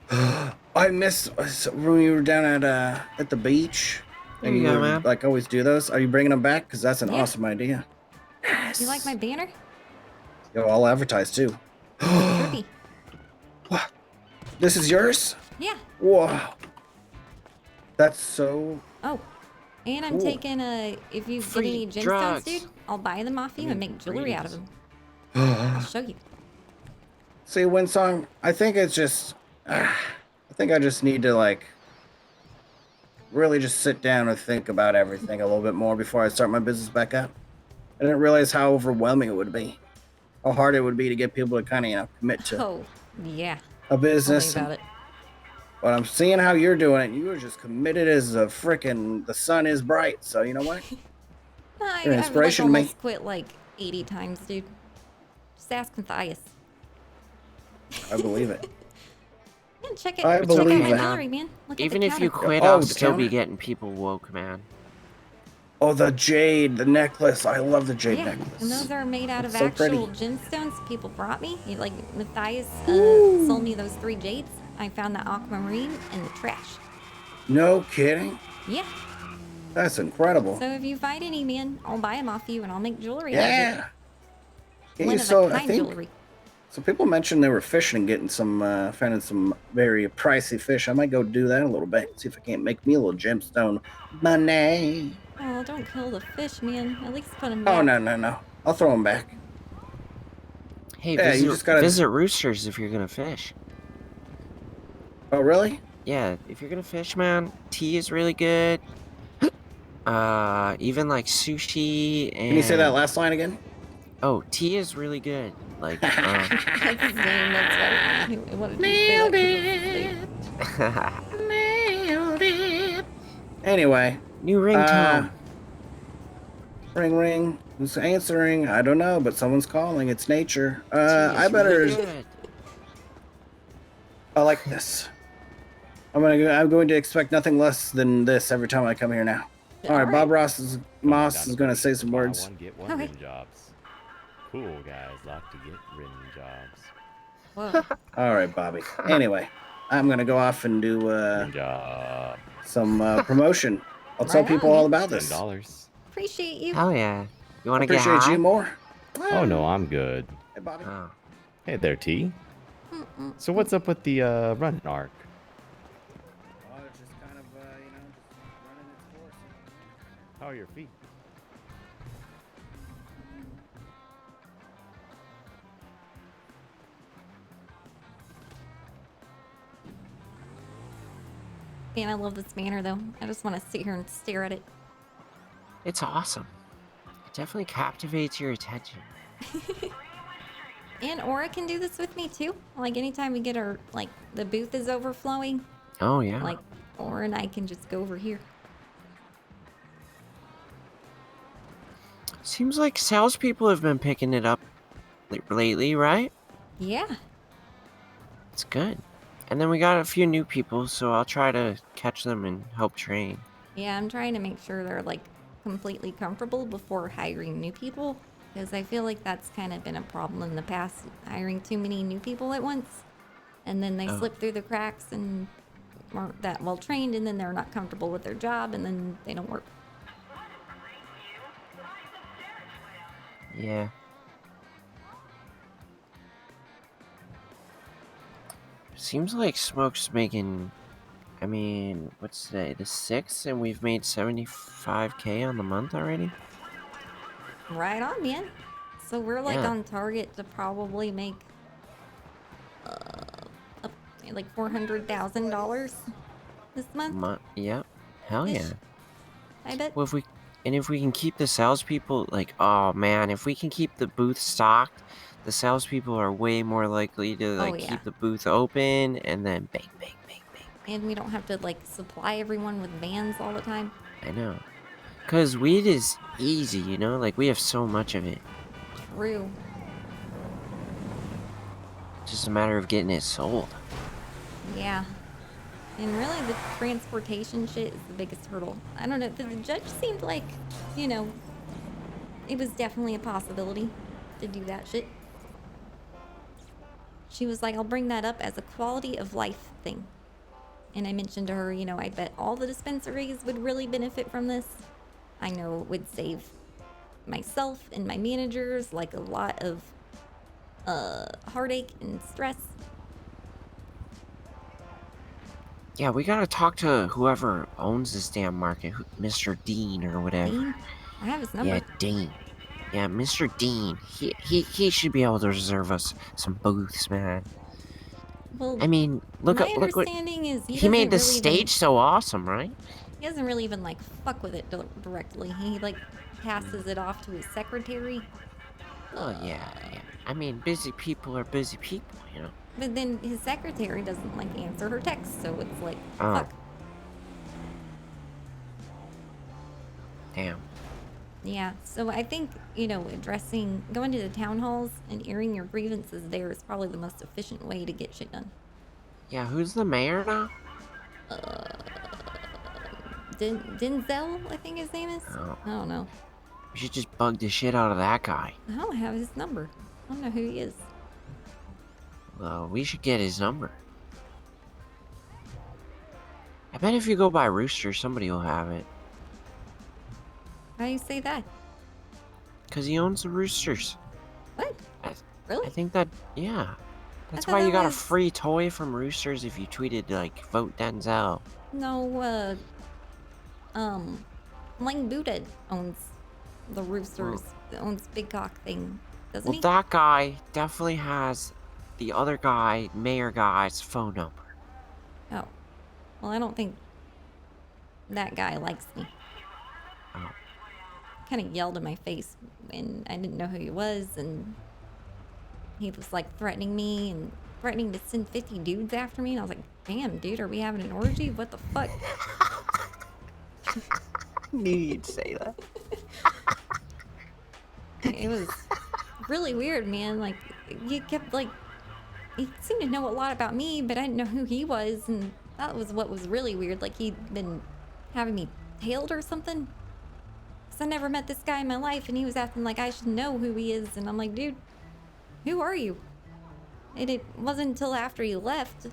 I missed when we were down at the beach. There And you go, would, man. like always do those. Are you bringing them back? Because that's an Yeah. awesome idea. You like my banner? Yo, I'll advertise too. Trippy. This is yours? Yeah. Whoa. That's so. Oh, and I'm Cool. taking if you Free get any gemstones, drugs. dude, I'll buy them off you and make jewelry out of them. I'll show you. See, WindSong, I think it's just. I think I just need to, like, really just sit down and think about everything a little bit more before I start my business back up. I didn't realize how overwhelming it would be. How hard it would be to get people to kind of, commit to Oh, yeah. a business. Tell me about it. But I'm seeing how you're doing it. You are just committed as a frickin' the sun is bright. So, you know what? I've You're an like inspiration to me. almost quit like 80 times, dude. Just ask Matthias. I believe it. Yeah, check it. I Check out believe my it. jewelry, man. Look Even at the if you counter. quit, Oh, I'll the still be counter. getting people woke, man. Oh, the jade, the necklace. I love the jade Yeah, necklace. and those are made out It's of so actual pretty. gemstones people brought me. Like Matthias sold me those 3 jades. I found the aquamarine in the trash. No kidding. Yeah. That's incredible. So if you find any, man, I'll buy them off you and I'll make jewelry out Yeah. of it. Yeah, One so of a I kind think jewelry. so. People mentioned they were fishing and getting some, finding some very pricey fish. I might go do that a little bit. See if I can't make me a little gemstone money. Oh, don't kill the fish, man. At least put them Oh back. no! I'll throw them back. Hey, Yeah, visit, you just gotta- visit Roosters if you're gonna fish. Oh really? Yeah, if you're gonna fish, man, tea is really good. Even like sushi and. Can you say that last line again? Oh, tea is really good. Like, That's his name. That's why he wanted to say that 'cause it's his name. Anyway. New ringtone. Ring ring. Who's answering? I don't know, but someone's calling. It's nature. Tea is I better. really good. I like this. I'm going to expect nothing less than this every time I come here now. All right, Bob Moss is going to say some words. One, get one Okay. rim jobs. Cool guys like to get rim jobs. Whoa. All right, Bobby. Anyway, I'm going to go off and do some promotion. I'll tell Right people on, all man. about this. $10. Appreciate you. Hell yeah. You wanna get Appreciate high? you more. Oh no, I'm good. Hey, Bobby. Oh. Hey there, T. So what's up with the running arc? Oh, it's just kind of, just running its course. How are your feet? Man, I love this manor though. I just want to sit here and stare at it. It's awesome. It definitely captivates your attention. And Aura can do this with me too. Like anytime we get our, like, the booth is overflowing. Oh, yeah. Like, Aura and I can just go over here. Seems like salespeople have been picking it up lately, right? Yeah. It's good. And then we got a few new people, so I'll try to catch them and help train. Yeah, I'm trying to make sure they're, like, completely comfortable before hiring new people. Because I feel like that's kind of been a problem in the past, hiring too many new people at once. And then they slip through the cracks and aren't that well trained, and then they're not comfortable with their job, and then they don't work. Yeah. Seems like Smoke's making, I mean, what's today? The 6th, and we've made 75K on the month already? Right on, man. So we're, like, Yeah. on target to probably make, like $400,000 this month. Yep. Hell Ish. yeah. I bet. Well, if we can keep the salespeople, like, oh man, if we can keep the booth stocked, the salespeople are way more likely to, like, yeah. keep the booth open, and then bang, bang. And we don't have to, like, supply everyone with vans all the time. I know. Because weed is easy, you know? Like, we have so much of it. True. Just a matter of getting it sold. Yeah. And really, the transportation shit is the biggest hurdle. I don't know. The judge seemed like, you know, it was definitely a possibility to do that shit. She was like, I'll bring that up as a quality of life thing. And I mentioned to her, you know, I bet all the dispensaries would really benefit from this. I know it would save myself and my managers, like, a lot of heartache and stress. Yeah, we gotta talk to whoever owns this damn market, Mr. Dean or whatever. Dean? I have his number. Yeah, Dean. Yeah, Mr. Dean. He should be able to reserve us some booths, man. Well, I mean, look my what understanding is he made the doesn't really stage so awesome, right? He doesn't really even, like, fuck with it directly. He, like, passes it off to his secretary. Oh yeah. I mean, busy people are busy people, you know. But then his secretary doesn't, like, answer her texts, so it's like, Oh. fuck. Damn. Yeah, so I think, you know, going to the town halls and airing your grievances there is probably the most efficient way to get shit done. Yeah, who's the mayor now? Denzel, I think his name is? Oh. I don't know. We should just bug the shit out of that guy. I don't have his number. I don't know who he is. Well, we should get his number. I bet if you go by Rooster, somebody will have it. How do you say that? Because he owns the Roosters. What? Really? I think that, yeah. That's thought why you that got was- a free toy from Roosters if you tweeted, like, vote Denzel. No, Lang Buddha owns the Roosters. Owns Big Cock thing, doesn't Well, he? that guy definitely has the other guy, mayor guy's phone number. Oh. Well, I don't think that guy likes me. Oh. Kind of yelled in my face when I didn't know who he was, and he was, like, threatening me and threatening to send 50 dudes after me, and I was like, damn, dude, are we having an orgy? What the fuck? Knew you'd say that. It was really weird, man. Like, he kept, like, he seemed to know a lot about me, but I didn't know who he was, and that was what was really weird. Like, he'd been having me tailed or something. Because I never met this guy in my life, and he was acting like I should know who he is, and I'm like, dude, who are you? And it wasn't until after he left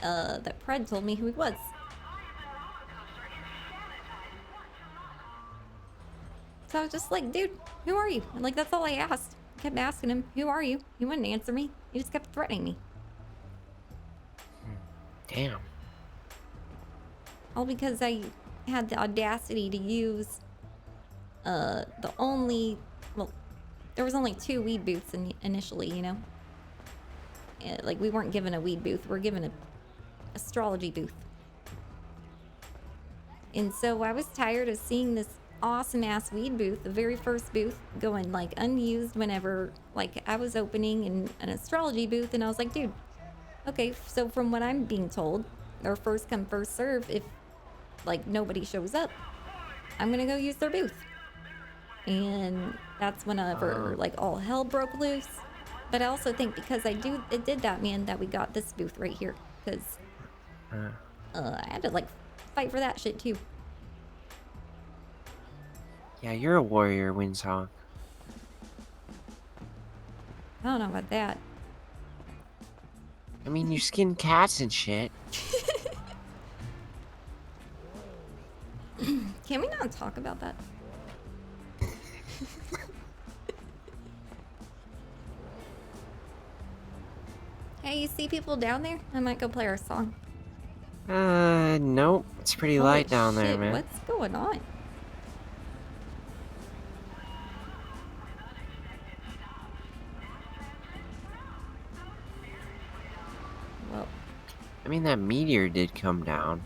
that Pred told me who he was. So I was just like, dude, who are you? And, like, that's all I asked. I kept asking him, who are you? He wouldn't answer me. He just kept threatening me. Damn. All because I had the audacity to use the only, well, there was only 2 weed booths initially, you know? Like, we weren't given a weed booth. We're given a astrology booth. And so I was tired of seeing this awesome ass weed booth, the very first booth, going like unused whenever like I was opening an astrology booth, and I was like, dude, okay, so from what I'm being told, or first come first serve, if like nobody shows up, I'm gonna go use their booth. And that's whenever like all hell broke loose. But I also think because it did that, man, that we got this booth right here, because I had to like fight for that shit too. Yeah, you're a warrior, WindSong. I don't know about that. I mean, you skin cats and shit. Can we not talk about that? Hey, you see people down there? I might go play our song. Nope. It's pretty Holy light down there, shit, man. What's going on? Well, I mean, that meteor did come down.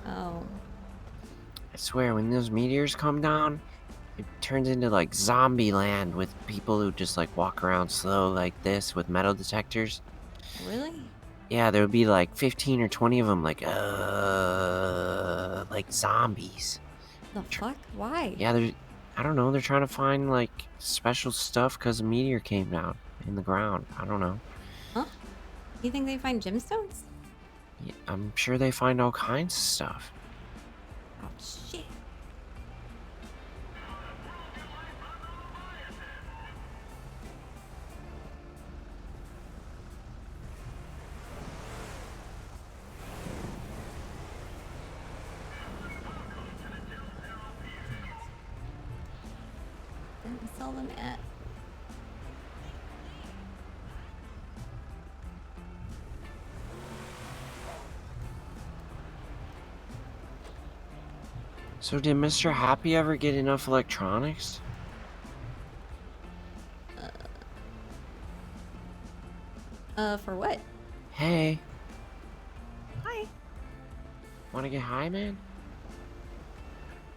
oh. I swear, when those meteors come down, it turns into like zombie land with people who just like walk around slow like this with metal detectors. Really? Yeah, there would be like 15 or 20 of them, like zombies. The fuck? Why? Yeah, I don't know, they're trying to find like special stuff because a meteor came down in the ground. I don't know. Huh? You think they find gemstones? Yeah, I'm sure they find all kinds of stuff. Oh, shit. Where we sell them at? So did Mr. Happy ever get enough electronics? For what? Hey, Hi. wanna get high, man?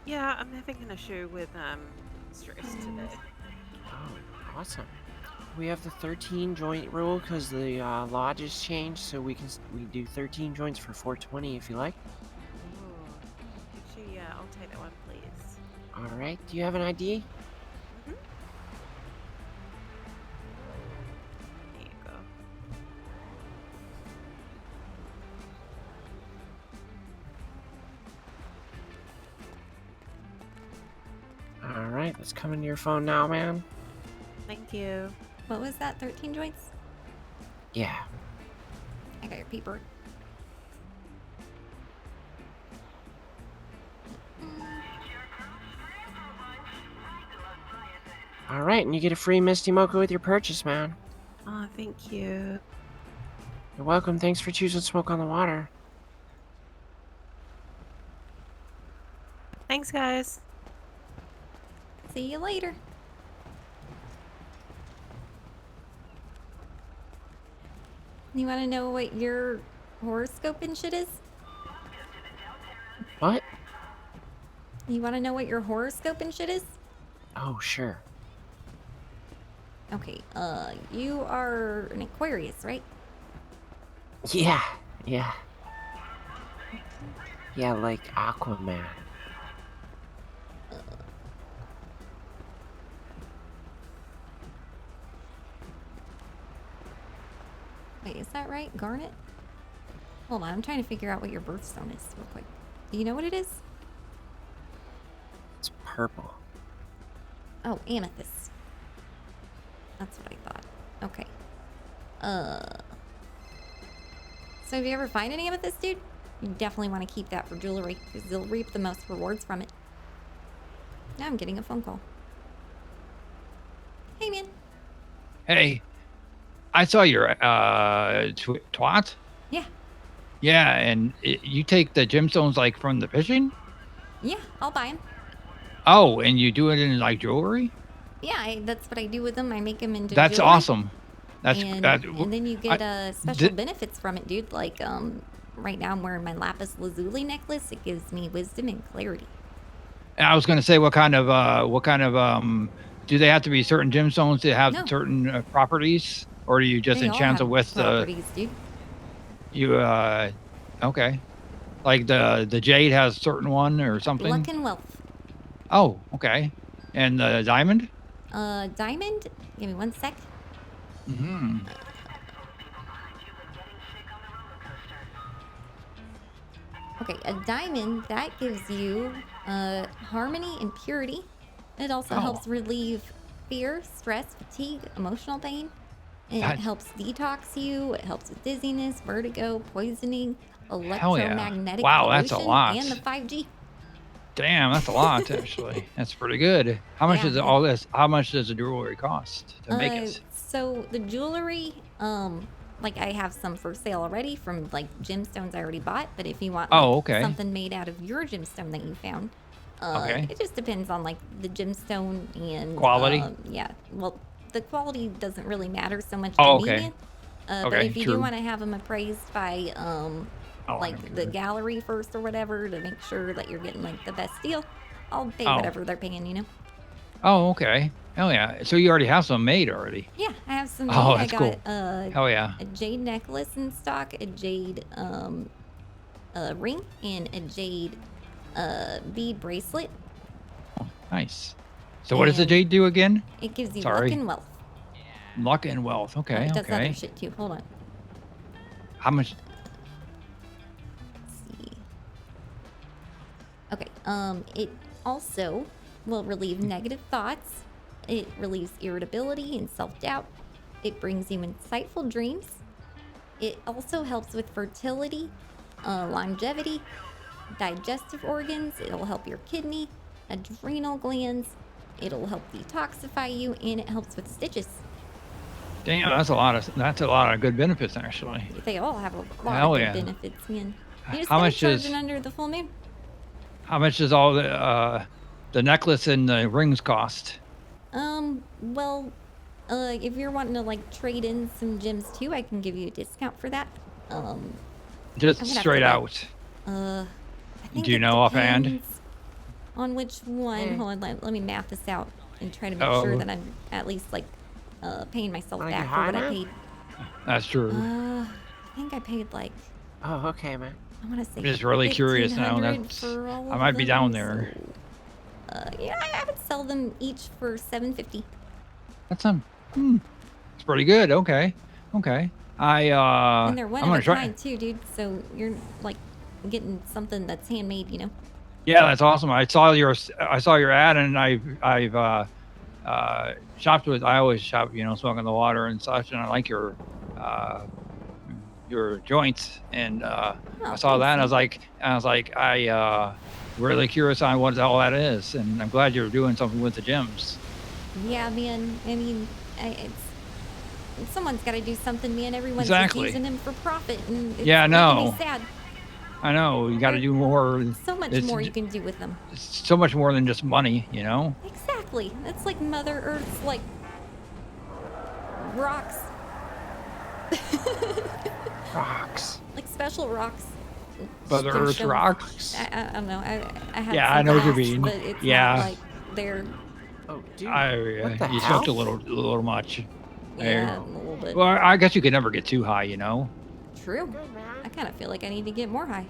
Yeah, I'm having an issue with stress today. Oh, awesome. We have the 13 joint rule because the law just changed, so we do 13 joints for 420 if you like. Ooh. Actually, yeah, I'll take that one, please. All right. Do you have an ID? There you go. All right. Let's come into your phone now, man. Thank you. What was that? 13 joints? Yeah. I got your paper. All right, and you get a free Misty Mocha with your purchase, man. Oh, thank you. You're welcome. Thanks for choosing Smoke on the Water. Thanks, guys. See you later. You want to know what your horoscope and shit is? What? You want to know what your horoscope and shit is? Oh, sure. Okay, you are an Aquarius, right? Yeah. Yeah, like Aquaman. Wait, is that right? Garnet? Hold on, I'm trying to figure out what your birthstone is real quick. Do you know what it is? It's purple. Oh, amethyst. That's what I thought. Okay. So have you ever find an amethyst, dude? You definitely want to keep that for jewelry because you'll reap the most rewards from it. Now I'm getting a phone call. Hey, man. Hey, I saw your twat. Yeah. Yeah, and you take the gemstones like from the fishing? Yeah, I'll buy them. Oh, and you do it in like jewelry? Yeah, that's what I do with them. I make them into That's jewelry. awesome. That's and that. then you get special benefits from it, dude. Like right now I'm wearing my lapis lazuli necklace. It gives me wisdom and clarity. I was going to say, what kind of do they have to be certain gemstones to have No. certain properties, or do you just They all enchant it have with properties, dude. okay, like the jade has a certain one or something? Luck and wealth. Oh, okay. And the diamond? Diamond? Give me 1 sec. Mm-hmm. Okay, a diamond, that gives you harmony and purity. It also helps relieve fear, stress, fatigue, emotional pain. And it helps detox you. It helps with dizziness, vertigo, poisoning, electromagnetic Wow, that's a pollution, lot. and the 5G. Damn, that's a lot, actually. That's pretty good. How much is all this? How much does the jewelry cost to make it? So the jewelry, like I have some for sale already from like gemstones I already bought. But if you want something made out of your gemstone that you found, it just depends on like the gemstone and quality. Yeah, well, the quality doesn't really matter so much to me. But if you do want to have them appraised by like the gallery first or whatever to make sure that you're getting like the best deal, I'll pay whatever they're paying, you know. Oh, okay. Hell yeah. So you already have some made already? Yeah, I have some. Oh, I that's got, cool. Hell yeah. A jade necklace in stock, a jade ring, and a jade bead bracelet. Oh, nice. So what does the jade do again? It gives you luck and wealth. Luck and wealth. Okay. It does other shit too. Hold on. How much? Let's see. Okay. It also will relieve negative thoughts. It relieves irritability and self-doubt. It brings you insightful dreams. It also helps with fertility, longevity, digestive organs. It'll help your kidney, adrenal glands. It'll help detoxify you, and it helps with stitches. Damn, that's a lot of good benefits actually. They all have a lot of good benefits, man. You just How gotta much charge is it under the full moon. how much does all the necklace and the rings cost? Well, if you're wanting to like trade in some gems too, I can give you a discount for that. Just straight out. I think Do you know offhand? depends on which one. Hold on, let me math this out and try to make sure that I'm at least like paying myself back for what I paid. That's true. I think I paid like. Oh, okay, man. I want to say. I'm just really curious now. I might be down there. Yeah, I would sell them each for $750. That's it's pretty good. Okay. And they're one I'm of gonna a try. kind too, dude. So you're like getting something that's handmade, you know. Yeah, that's awesome. I saw your ad, and I've shopped with. I always shop, Smoking the Water and such, and I like your joints. And I saw that, and I was like, really curious on what all that is, and I'm glad you're doing something with the gems. Yeah, man. I mean, someone's got to do something, man. Everyone's Exactly. just using them for profit, and it's Yeah, I making know. me sad. I know you got to do more. So much more you can do with them. So much more than just money, you know. Exactly. That's like Mother Earth's like rocks. Rocks. Like special rocks. Mother Earth's rocks. I don't know. I had Yeah, some I know what you facts, mean. But it's Yeah. not like they're. Oh, dude. What the you hell? smoked a little much. Yeah, a little bit. Well, I guess you could never get too high, you know. True. I kind of feel like I need to get more high.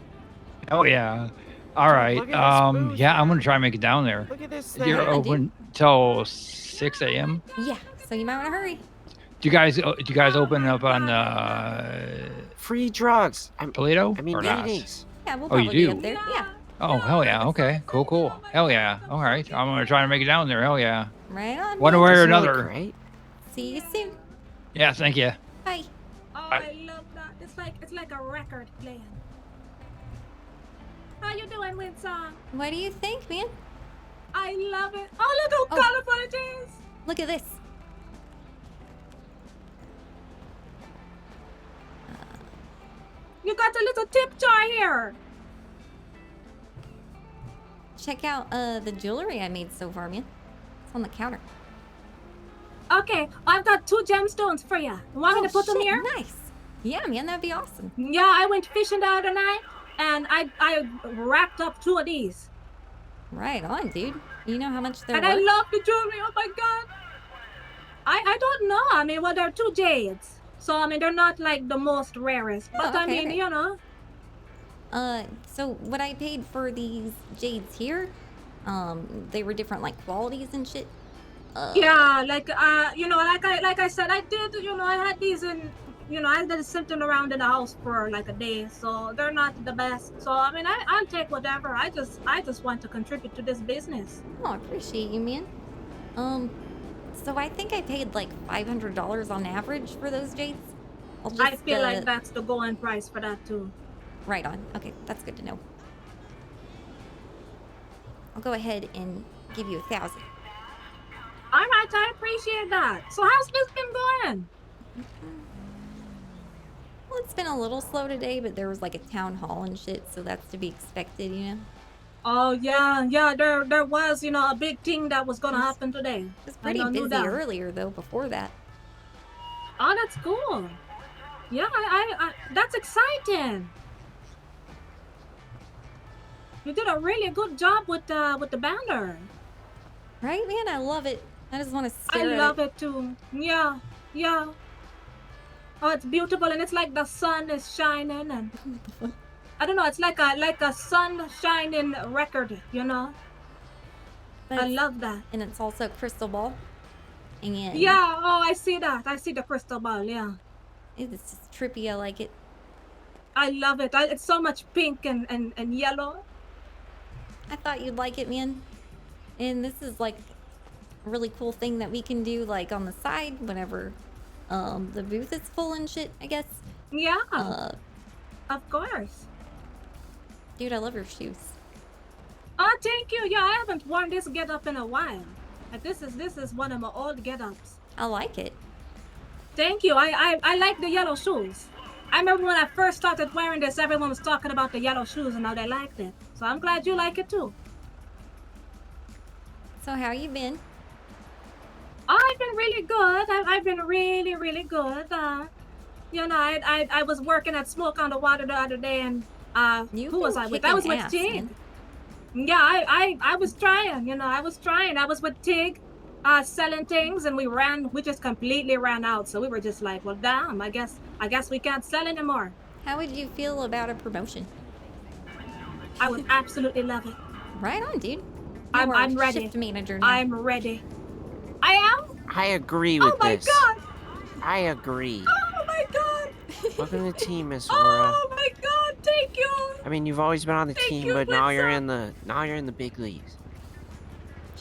Oh yeah. All right. Look at this booth, Yeah, I'm gonna try and make it down there. Look at this You're thing. open till 6 a.m. Yeah. So you might want to hurry. Do you guys open up on Free drugs. Toledo I mean, or not? meetings. Yeah, we'll Oh, you probably be do? up there. Yeah. Oh hell yeah. Okay. Cool. Hell yeah. All right. I'm gonna try to make it down there. Hell yeah. Right on. One man. way or Doesn't it look another. great? See you soon. Yeah. Thank you. Bye. Oh, I love that. It's like a record playing. How you doing, WindSong? What do you think, man? I love it. Oh, look how colorful it is. Look at this. You got a little tip jar here. Check out the jewelry I made so far, man. It's on the counter. Okay, I've got 2 gemstones for you. Want me to put them shit, here? Nice. Yeah, man, that'd be awesome. Yeah, I went fishing the other night, and I racked up 2 of these. Right on, dude. You know how much they're And worth? I love the jewelry. Oh my god. I don't know. I mean, well, they're 2 jades. So, I mean, they're not like the most rarest. But, Oh, I okay, mean, okay. you know. So what I paid for these jades here, they were different like qualities and shit. Yeah, like, you know, like I said, I did, you know, I had these in, you know, I did something around in the house for like a day. So, they're not the best. So, I mean, I'll take whatever. I just want to contribute to this business. Oh, I appreciate you, man. So I think I paid like $500 on average for those jades. I'll just, I feel like that's the going price for that too. Right on. Okay, that's good to know. I'll go ahead and give you 1,000. All right, I appreciate that. So how's this been going? Well, it's been a little slow today, but there was like a town hall and shit, so that's to be expected, you know? Oh yeah, there was, you know, a big thing that was gonna happen today. It was pretty busy earlier though, before that. Oh, that's cool. Yeah, I that's exciting. You did a really good job with the banner. Right, man? I love it. I just want to I stare at love it too. Yeah, yeah. Oh, it's beautiful, and it's like the sun is shining, and I don't know. It's like a sun shining record, you know. I love that. And it's also crystal ball. And yeah. Oh, I see that. I see the crystal ball. Yeah. It's just trippy. I like it. I love it. It's so much pink and yellow. I thought you'd like it, man. And this is like a really cool thing that we can do like on the side whenever the booth is full and shit, I guess. Yeah. Of course. Dude, I love your shoes. Oh, thank you. Yeah, I haven't worn this get-up in a while. Like, this is one of my old get-ups. I like it. Thank you. I like the yellow shoes. I remember when I first started wearing this, everyone was talking about the yellow shoes, and now they liked it. So I'm glad you like it too. So how you been? I've been really good. I've been really, really good. You know, I was working at Smoke on the Water the other day, and who was I with? I was with Tig. Yeah, I was trying. You know, I was trying. I was with Tig, selling things, and we just completely ran out. So we were just like, well, damn. I guess we can't sell anymore. How would you feel about a promotion? I would absolutely love it. Right on, dude. I'm ready. Shift manager now. I'm ready. I am? I agree with this. Oh my god! I agree. Oh my god! Welcome to the team, Miss Aura. Oh my god, thank you! I mean, you've always been on the Thank team, you, but now you're WindSong. in the big leagues.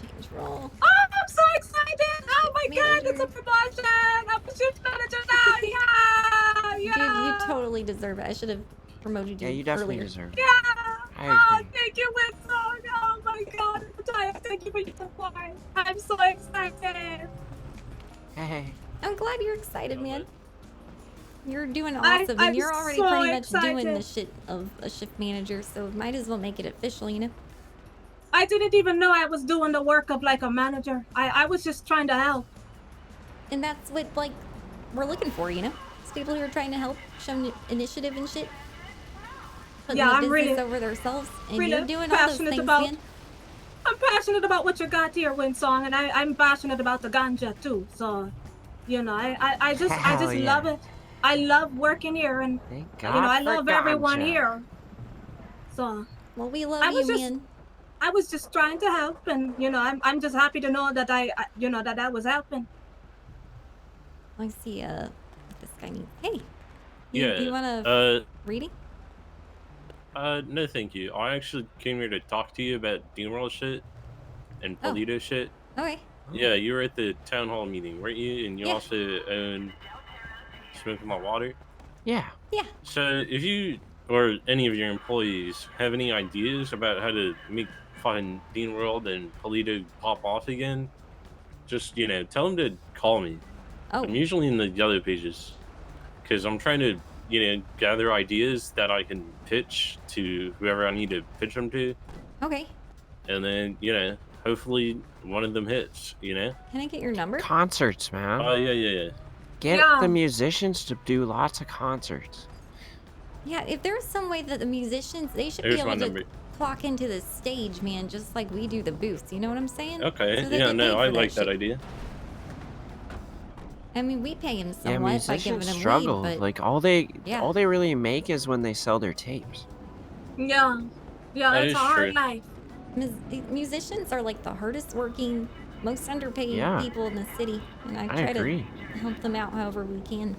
Change role. Oh, I'm so excited! Oh my god, it's a promotion! I'm a shift manager now! Yeah! Yeah! Dude, you totally deserve it. I should have promoted you Yeah, you definitely earlier. deserve it. Yeah! I Oh, agree. thank you, WindSong! Oh my god, thank you for your support. I'm so excited! Hey. I'm glad you're excited, man. You're doing I'm awesome, and you're already so pretty much doing the excited. shit of a shift manager, so might as well make it official, you know? I didn't even know I was doing the work of like a manager. I was just trying to help. And that's what, like, we're looking for, you know? It's people who are trying to help, show initiative and shit. Putting Yeah, the I'm business really- over themselves, and really you're doing all those passionate things, about- man. I'm passionate about what you got here, WindSong, and I'm passionate about the ganja too. So, you know, I just Hell yeah. love it. I love working here, and Thank you know, I God for love everyone ganja. here. So, well, we love I was you, just- man. I was just trying to help, and you know, I'm just happy to know that I was helping. Let me see, what this guy needs. Hey, Yeah. you want a reading? No, thank you. I actually came here to talk to you about Dean World shit and Oh. Polito shit. Okay. Yeah, you were at the town hall meeting, weren't you? And you Yeah. also own Smoking My Water. Yeah. Yeah. So if you or any of your employees have any ideas about how to make fucking Dean World and Polito pop off again, just, you know, tell them to call me. Oh. I'm usually in the yellow pages because I'm trying to, you know, gather ideas that I can pitch to whoever I need to pitch them to. Okay. And then, you know, hopefully one of them hits, you know? Can I get your number? Concerts, man. Oh, yeah. Get Yeah. the musicians to do lots of concerts. Yeah, if there's some way that the musicians, they should Here's be my able to number. clock into the stage, man, just like we do the booths. You know what I'm saying? Okay. So they Yeah. get No, paid I for like that shit. idea. I mean, we pay him Yeah, somewhat by giving musicians him struggle. lead, but Like all yeah. they really make is when they sell their tapes. Yeah. Yeah, That it's is a hard true. life. The musicians are like the hardest working, most underpaid Yeah. people in the city, and I I try agree. to help them out however we can.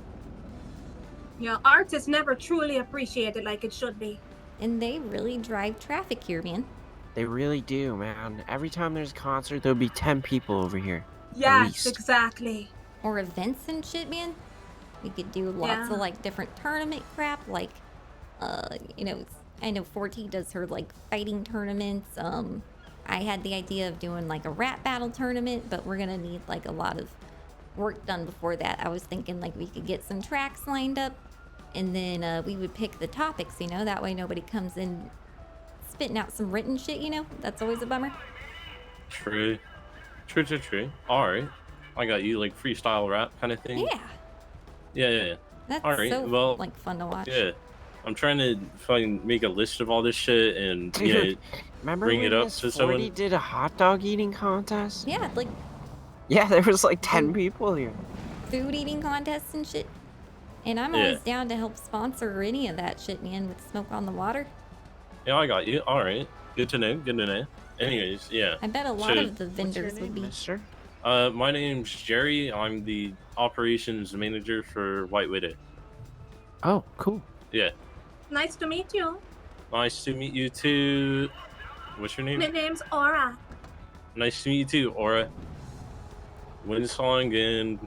Yeah, art is never truly appreciated like it should be. And they really drive traffic here, man. They really do, man. Every time there's a concert, there'll be 10 people over here. At Yes, least. exactly. Or events and shit, man. We could do lots Yeah. of like different tournament crap, like, you know, I know 4T does her like fighting tournaments. I had the idea of doing like a rap battle tournament, but we're gonna need like a lot of work done before that. I was thinking like we could get some tracks lined up, and then we would pick the topics, you know, that way nobody comes in spitting out some written shit, you know? That's always a bummer. True. True. All right. I got you, like freestyle rap kind of thing. Yeah. Yeah. That's all right. so Well, like fun to watch. yeah. I'm trying to make a list of all this shit and Dude, remember bring when it up Miss to 40 someone. did a hot dog eating contest? Yeah, like Yeah, there was like 10 people here. food eating contests and shit. And I'm always down to help sponsor any of that shit, man, with Smoke on the Water. Yeah, I got you. All right. Good to know. Anyways, yeah. I bet a lot of the vendors would be. Mister? My name's Jerry. I'm the operations manager for White Widow. Oh, cool. Yeah. Nice to meet you. Nice to meet you too. What's your name? My name's Aura. Nice to meet you too, Aura. WindSong and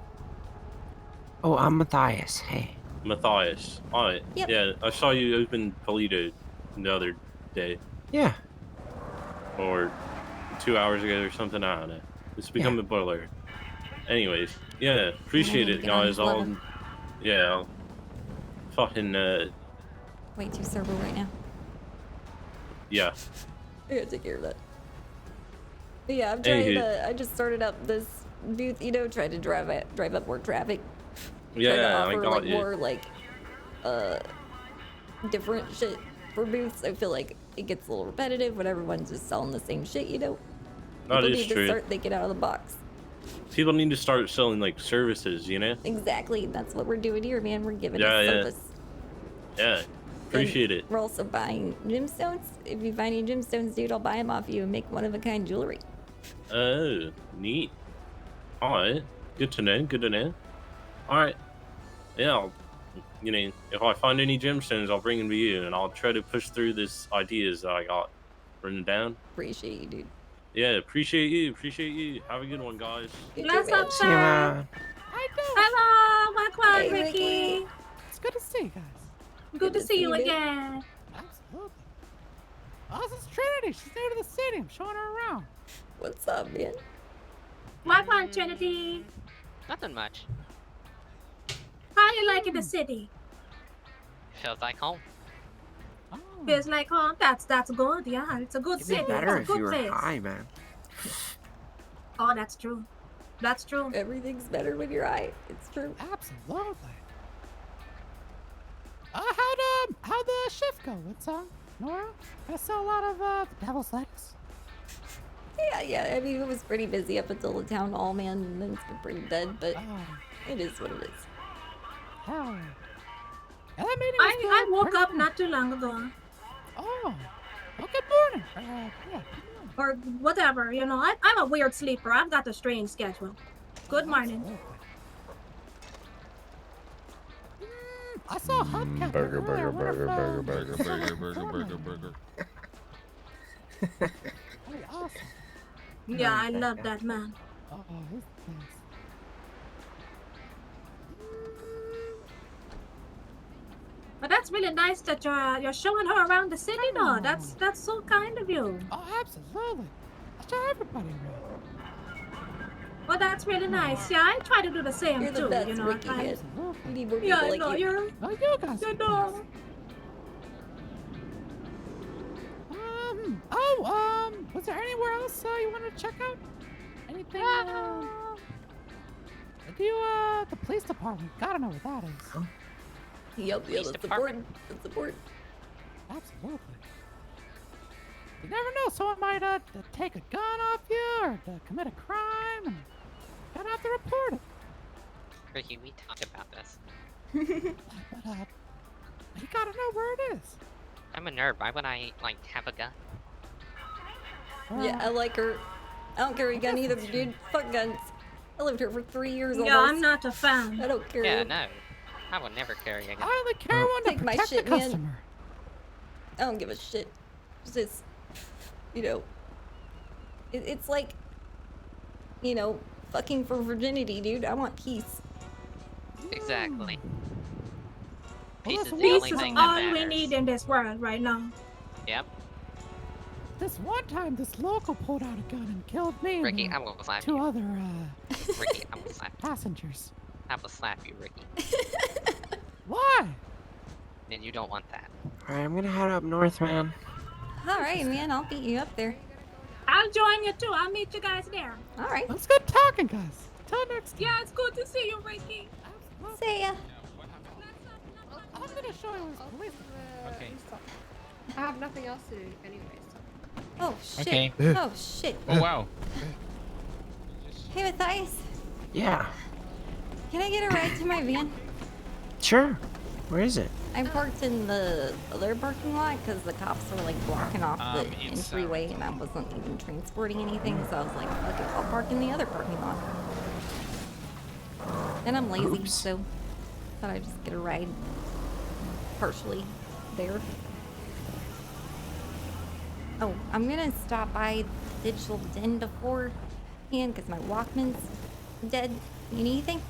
Oh, I'm Matthias. Hey. Matthias. Alright. Yep. Yeah, I saw you open Polito the other day. Yeah. Or 2 hours ago or something. I don't know. It's become a blur. Anyways, yeah, appreciate it, get on guys. his level. I'll fucking Way too sober right now. yeah. I gotta take care of that. But yeah, I'm trying Anywho. to. I just started up this booth, you know, trying to drive up more traffic. Yeah, trying to I offer got like you. more like different shit for booths. I feel like it gets a little repetitive when everyone's just selling the same shit, you know. That People is need true. to start thinking out of the box. People need to start selling like services, you know? Exactly, that's what we're doing here, man. We're giving Yeah, a yeah. service. Yeah. Appreciate it. We're also buying gemstones. If you find any gemstones, dude, I'll buy them off you and make one-of-a-kind jewelry. Oh, neat. Alright. Good to know. Alright. Yeah, you know, if I find any gemstones, I'll bring them to you, and I'll try to push through this ideas that I got written down. Appreciate you, dude. Yeah, appreciate you. Have a good one, guys. What's up, See you, man. Hello, welcome, Hey, Ricky. It's good to see you guys. Good to see you again. Absolutely. Oh, this is Trinity. She's new to the city. I'm showing her around. What's up, man? Welcome, Trinity. Nothing much. How you liking the city? Feels like home. Feels like home. That's good. Yeah, it's a good It'd city. be better It's if a good you were place. high, man. Oh, that's true. That's true. Everything's better when you're high. It's true. Absolutely. How'd the shift go? What's Nora? I saw a lot of the devil's lettuce. Yeah. I mean, it was pretty busy up until the town hall, man, and then it's been pretty dead, but it is what it is. Hell yeah. Yeah, that meeting was I good. woke Pretty up not too long ago. Oh, well, good morning. Yeah. Or whatever, you know. I'm a weird sleeper. I've got a strange schedule. Good morning. I saw a hubcap. Burger. Hey, awesome. Yeah, I love that man. Oh, this place. But that's really nice that you're showing her around the city, though. That's so kind of you. Oh, absolutely. I show everybody around. Well, that's really nice. Yeah, I try to do the same You're the too. best, you know, Ricky, I- man. We need more Yeah, people I like know. you. You're. Oh, you guys. You know. Was there anywhere else you wanted to check out? Anything? The police department. Gotta know what that is. Yep, yeah, that's important. That's important. Absolutely. You never know, someone might take a gun off you or commit a crime, and gotta have to report it. Ricky, we talked about this. But you gotta know where it is. I'm a nerd. Why would I, like, have a gun? Yeah, I like her. I don't carry a gun either, dude. Fuck guns. I lived here for 3 years Yeah, almost. I'm not a fan. I don't care. Yeah, no. I will never carry a gun. I only carry one to Take my protect shit, the man. customer. I don't give a shit. It's just, you know, it's like, you know, fucking for virginity, dude. I want peace. Exactly. Peace is the Peace only is thing all that we matters. need in this world right now. Yep. This one time, this local pulled out a gun and killed me Ricky, and I will slap two you. other Ricky, I will slap you. passengers. I will slap you, Ricky. Why? And you don't want that. Alright, I'm gonna head up north, man. Alright, man. I'll beat you up there. I'll join you too. I'll meet you guys there. Alright. Let's good talking, guys. Till next time. Yeah, it's good to see you, Ricky. See ya. I'm gonna show you his police. Okay. I have nothing else to do anyway, so. Oh, shit. Okay. Oh, shit. Oh, wow. Hey, Matthias. Yeah, Can I get a ride to my van? sure. Where is it? I parked in the other parking lot because the cops were like blocking off the it's, entryway and I wasn't even transporting anything, so I was like, fuck it, I'll park in the other parking lot. And I'm lazy, so thought I'd just get a ride partially there. Oh, I'm gonna stop by Digital Den beforehand because my Walkman's dead. You need anything?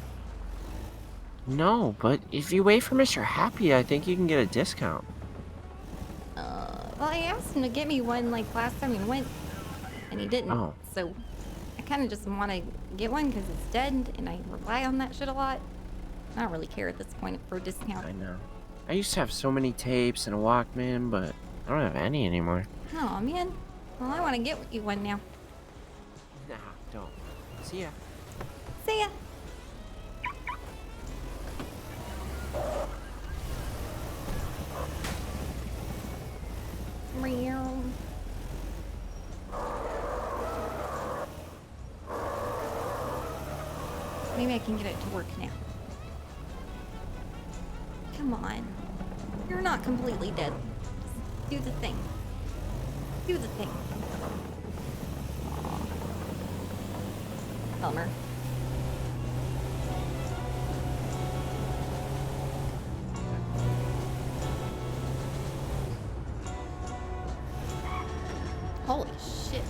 No, but if you wait for Mr. Happy, I think you can get a discount. Well, I asked him to get me one like last time he went, and he didn't. Oh. So I kind of just want to get one because it's dead, and I rely on that shit a lot. I don't really care at this point for a discount. I know. I used to have so many tapes and a Walkman, but I don't have any anymore. Oh man. Well, I want to get you one now. Nah, don't. See ya. See ya. Meow. Maybe I can get it to work now. Come on. You're not completely dead. Just do the thing. Do the thing. Aw. Bummer. Holy shit.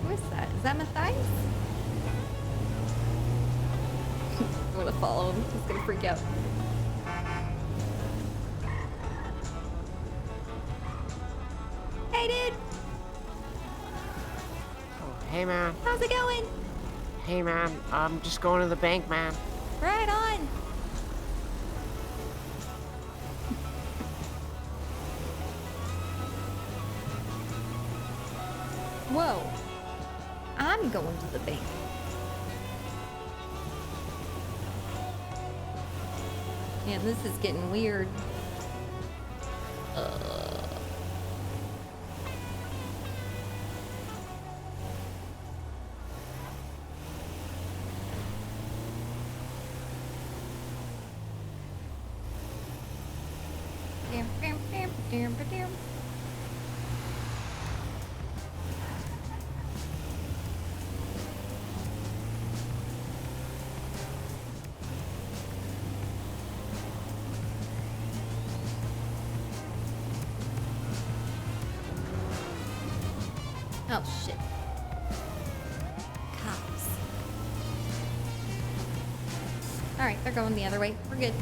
Who is that? Is that Matthias? I'm gonna follow him. He's gonna freak out. Hey, dude! Oh, hey, man. How's it going? Hey, man. I'm just going to the bank, man. Right on! Whoa. I'm going to the bank. Yeah, this is getting weird. Damn, damn, damn, damn, damn. Oh shit. Cops. Alright, they're going the other way. We're good.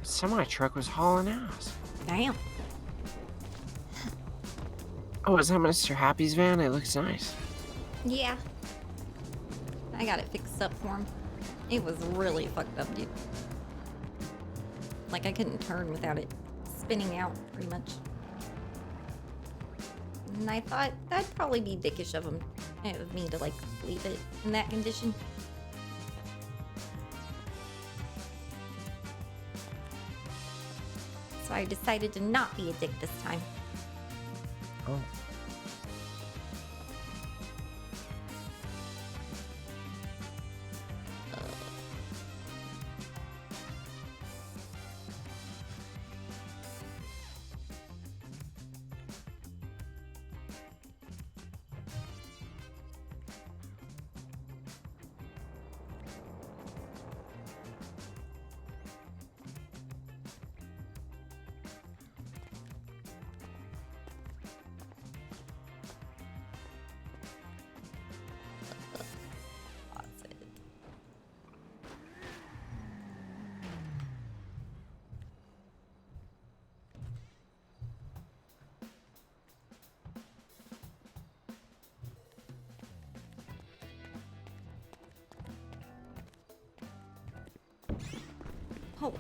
Semi truck was hauling ass. Damn. Oh, is that Mr. Happy's van? It looks nice. Yeah. I got it fixed up for him. It was really fucked up, dude. Like, I couldn't turn without it spinning out, pretty much. And I thought that'd probably be dickish of him, of me to, like, leave it in that condition. So I decided to not be a dick this time. Oh. Hold.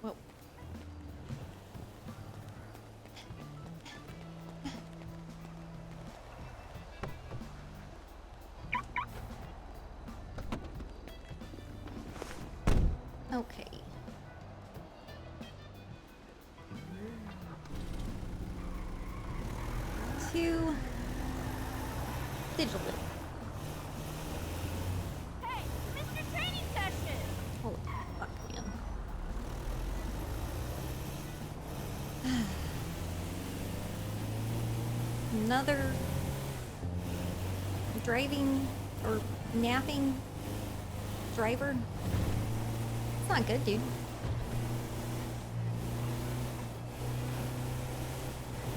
Whoa. Okay. Two digital. Hey, Mr. Training Session! Holy fuck, man. Another driving or napping driver. It's not good, dude.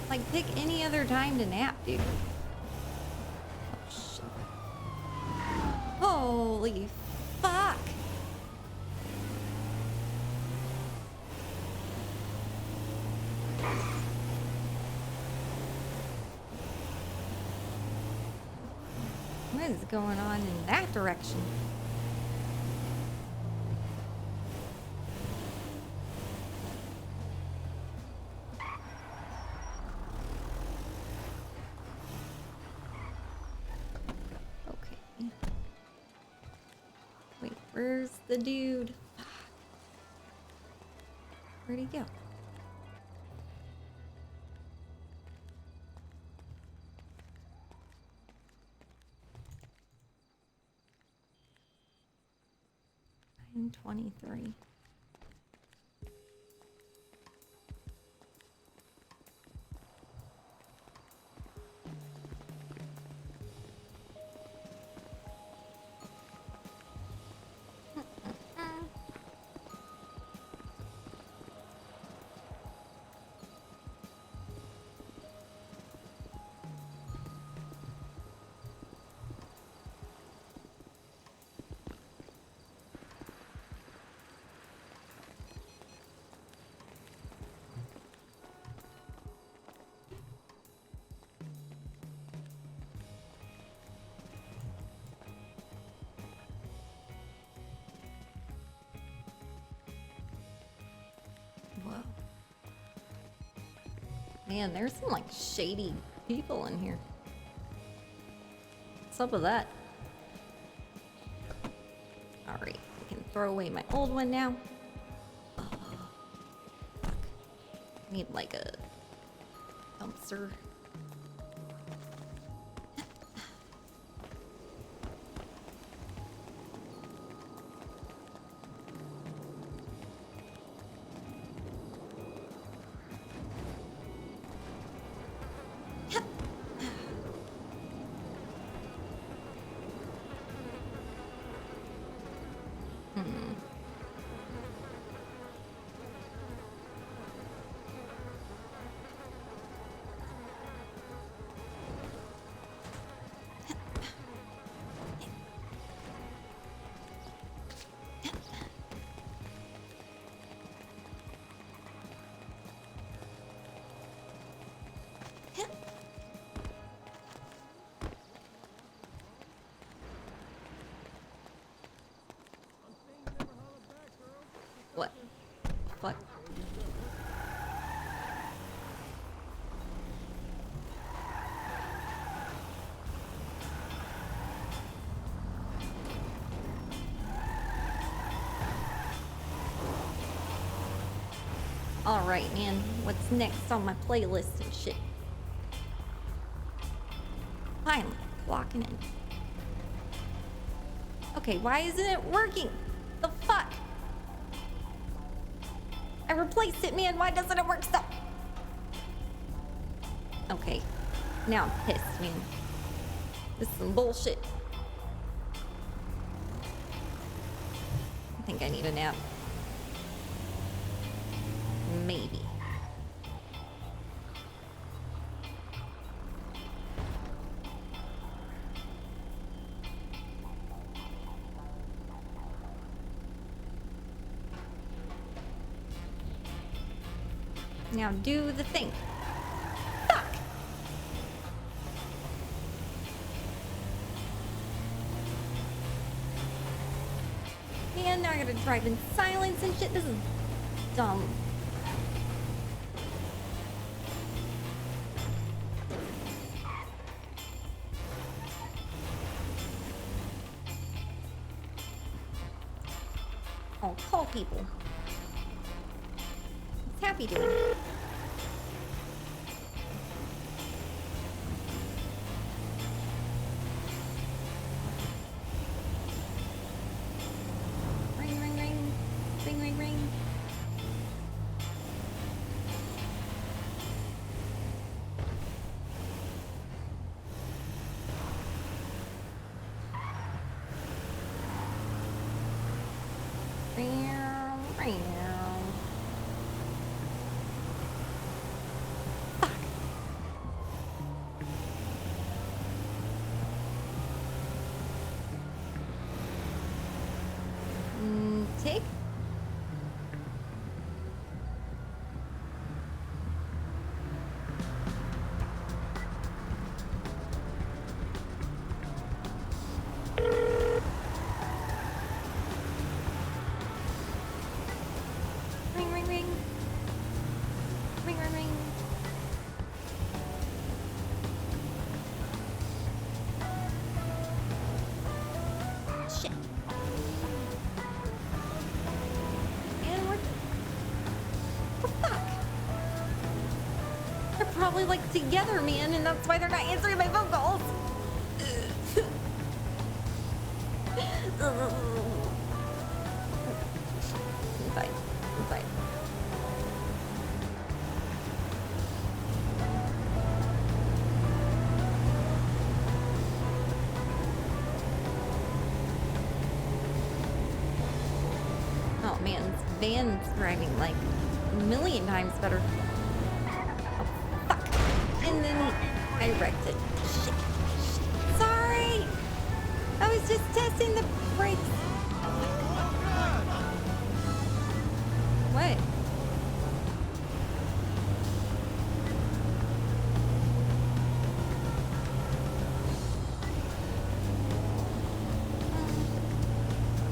Like, pick any other time to nap, dude. Oh, shit. Holy fuck. What is going on in that direction? Okay. Wait, where's the dude? Where'd he go? And 23. Whoa. Man, there's some like shady people in here. What's up with that? Alright, I can throw away my old one now. Oh, fuck. Need like a dumpster. What? What? Alright, man. What's next on my playlist and shit? Finally, locking in. Okay, why isn't it working? The fuck? I replaced it, man. Why doesn't it work still? Okay. Now I'm pissed, man. This is some bullshit. I think I need a nap. Maybe. Now do the thing. Fuck! Man, now I gotta drive in silence and shit. This is dumb. I'll call people. What's Happy doing? Ring, ring, ring. Ring, ring, ring. Meow, meow. Fuck. Take. Ring, ring, ring. Ring, ring, ring. Shit. And we're... What the fuck? They're probably like together, man, and that's why they're not answering my phone calls. Fine. Fine. Oh man, this van's driving like a million times better. Oh fuck! And then I wrecked it. Shit. Shit. Sorry! I was just testing the brakes. What?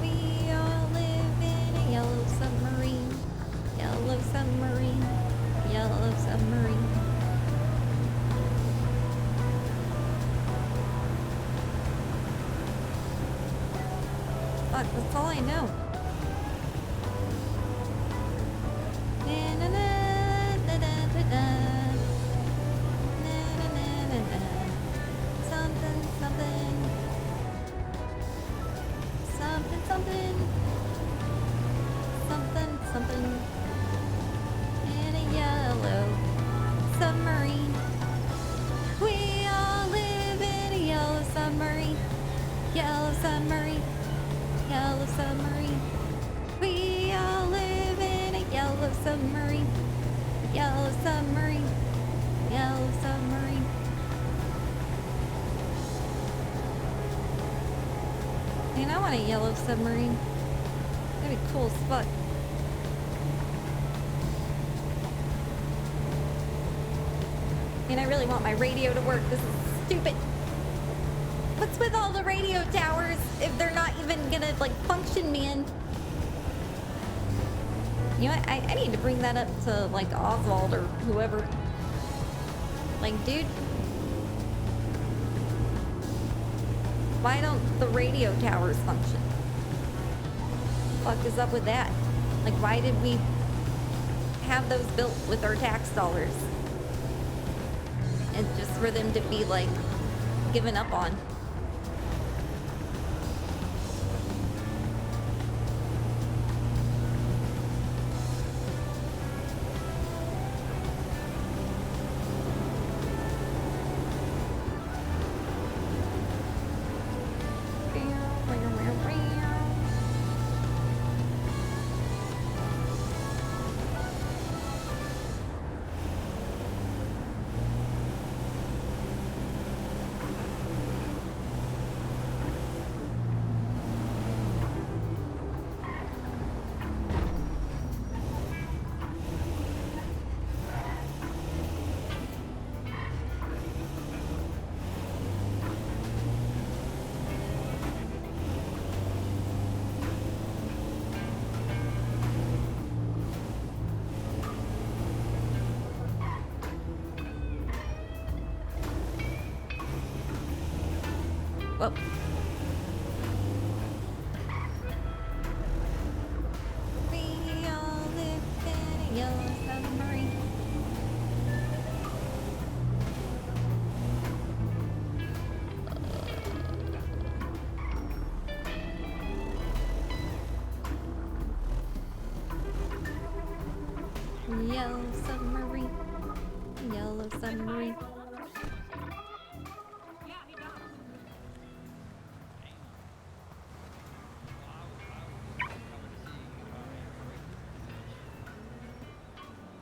We all live in a yellow submarine. Yellow submarine. Yellow submarine. Fuck, that's all I know. Na, na, na, na, na. something. Something. In a yellow submarine. We all live in a yellow submarine. Yellow submarine. Yellow submarine. We all live in a yellow submarine. Yellow submarine. Yellow submarine. Man, I want a yellow submarine. That'd be cool as fuck. And I really want my radio to work. This is stupid. What's with all the radio towers if they're not even gonna like function, man? You know what? I need to bring that up to like Oswald or whoever. Like, dude, why don't the radio towers function? What the fuck is up with that? Like, why did we have those built with our tax dollars? And just for them to be like given up on. Whoa. We all live in a yellow submarine. Yellow submarine. Yellow submarine.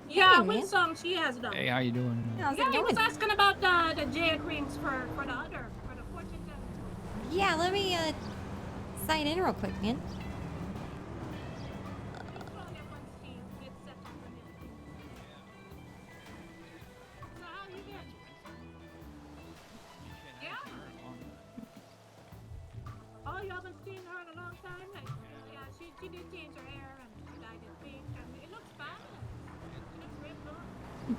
Yeah, man. WindSong, she has them. Hey, how you doing? How's Yeah, it he was going? asking about the jade rings for the fortune teller. Yeah, let me sign in real quick, man. Oh, you haven't seen her in a long time? Like, yeah, she did change her hair and she dyed it pink and it looks fabulous. It looks real good.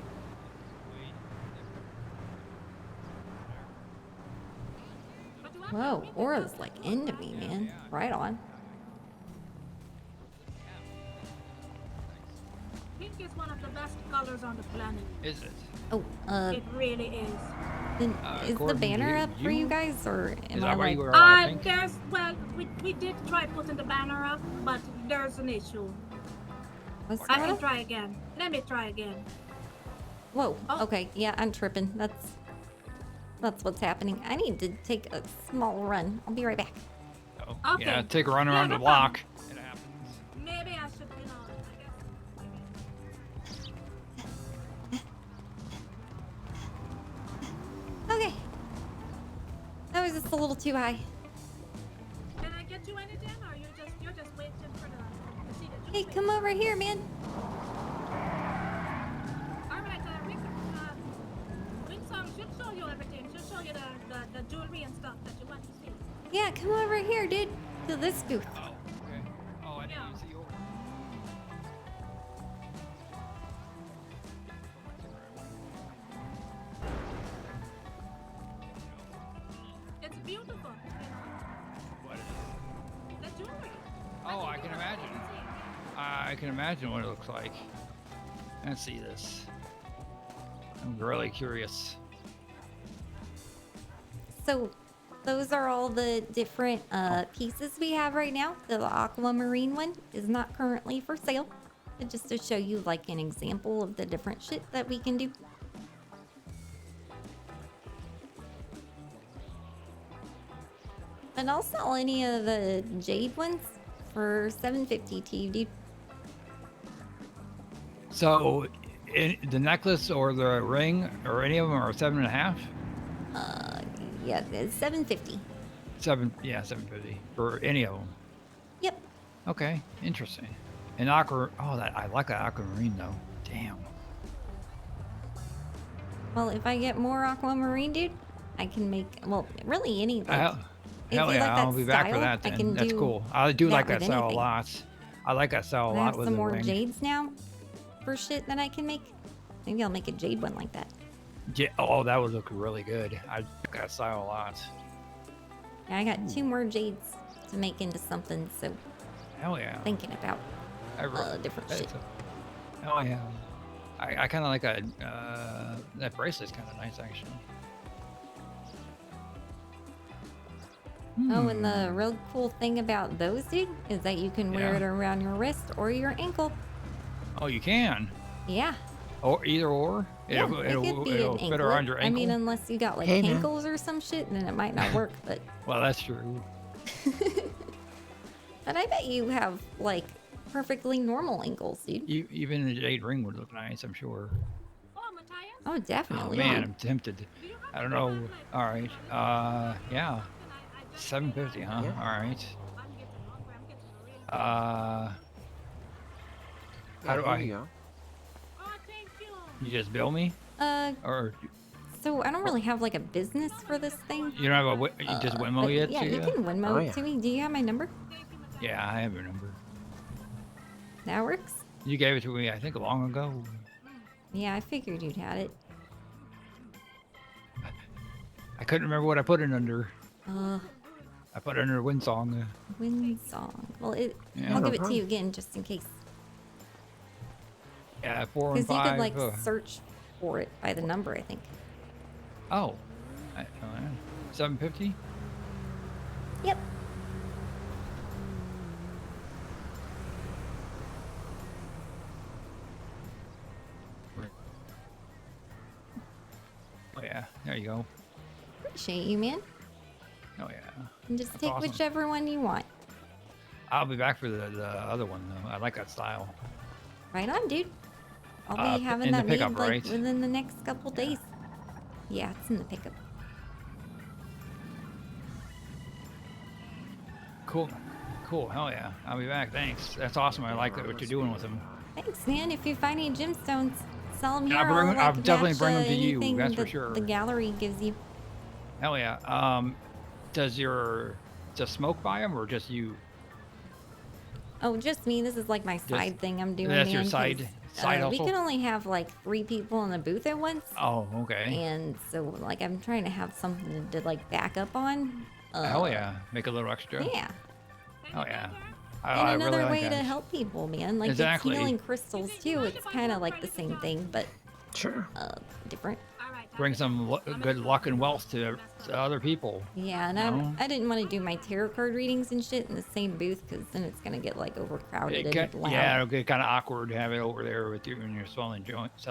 But you have to Whoa, admit it Aura's does like look into me, man. Right on. Pink is one of the best colors on the planet. Is it? Oh, It really is. then is the Gordon, banner you- up for you guys, or am Is I that why like? you were all pink? There's, well, we did try putting the banner up, but there's an issue. What's I going can on? try again. Let me try again. Whoa. Oh. Okay. Yeah, I'm tripping. That's what's happening. I need to take a small run. I'll be right back. Oh, Okay. yeah, take a run around no the block. Maybe I should, I guess. Okay. That was just a little too high. Can I get you anything, or you're just waiting for the see the Hey, come over here, man. All right, WindSong should show you everything. She'll show you the jewelry and stuff that you want to see. Yeah, come over here, dude. To this booth. Oh, okay. Oh, I didn't even see yours. It's beautiful. What is it? The jewelry. Oh, I can imagine. I can imagine what it looks like. Let's see this. I'm really curious. So, those are all the different pieces we have right now. The aquamarine one is not currently for sale. But just to show you like an example of the different shit that we can do. And I'll sell any of the jade ones for $750 to you, dude. So, the necklace or the ring or any of them are 7.5. Yeah, it's $750. $750 for any of them. Yep. Okay, interesting. And aqua. Oh, I like that aquamarine though. Damn. Well, if I get more aquamarine, dude, I can make, well, really any. Like, Hell if you yeah, like that I'll be back for style, that I then. can That's do cool. I do like that with style a anything. lot. I like that style a I lot have with some the more ring. jades now for shit that I can make. Maybe I'll make a jade one like that. Yeah, oh, that would look really good. I like that style a lot. Yeah, I got 2 more jades to make into something, so Hell yeah. thinking about different shit. Oh yeah. I kind of like that. That bracelet's kind of nice actually. Oh, and the real cool thing about those, dude, is that you can wear Yeah. it around your wrist or your ankle. Oh, you can. Yeah. Or either or. Yeah, it'll, it could be it'll an fit anklet. around your I ankle. mean, unless you got like Hey, man. ankles or some shit, then it might not work. But Well, that's true. but I bet you have like perfectly normal ankles, dude. Even a jade ring would look nice, I'm sure. Oh, Oh definitely. man, dude. I'm tempted. I don't know. All right. Yeah. 750, huh? Yeah. All right. How do here I? you go. You just bill me, or So I don't really have like a business for this thing. you don't have a? You just Venmo But yet? yeah, you to can Venmo Oh, it yeah. to me. Do you have my number? Yeah, I have your number. That works. You gave it to me, I think, long ago. Yeah, I figured you'd had it. I couldn't remember what I put it under. Uh, I put it under WindSong. WindSong. Well, Yeah, I'll no give it to problem. you again just in case. Yeah, Because 415. you could like search for it by the number, I think. Oh, 750. Yep. Oh yeah, there you go. Appreciate you, man. Oh yeah. And just That's take awesome. whichever one you want. I'll be back for the other one though. I like that style. Right on, dude. I'll Uh, be having in the that made pickup, like right? within the next couple days. Yeah, it's in the pickup. Cool. Cool. Hell yeah. I'll be back. Thanks. That's awesome. I like what you're doing with them. Thanks, man. If you find any gemstones, sell them Yeah, here. I'll definitely match, bring 'em to you, anything that's for that sure. The gallery gives you. Hell yeah. Does Smoke buy them or just you? Oh, just me. This is like my side thing I'm doing. That's your man, 'cause, side we hustle? can only have like 3 people in the booth at once. Oh, okay. And so, like, I'm trying to have something to like back up on. Hell yeah. Make a little extra. Yeah. Oh yeah. And I another really way like to that. help people, man. Like Exactly. it's healing crystals too. It's kind of like the same thing, but sure, different. Bring some good luck and wealth to other people. Yeah, and No. I didn't want to do my tarot card readings and shit in the same booth because then it's gonna get like overcrowded and loud. Yeah, it'll get kind of awkward to have it over there with you when you're selling joints.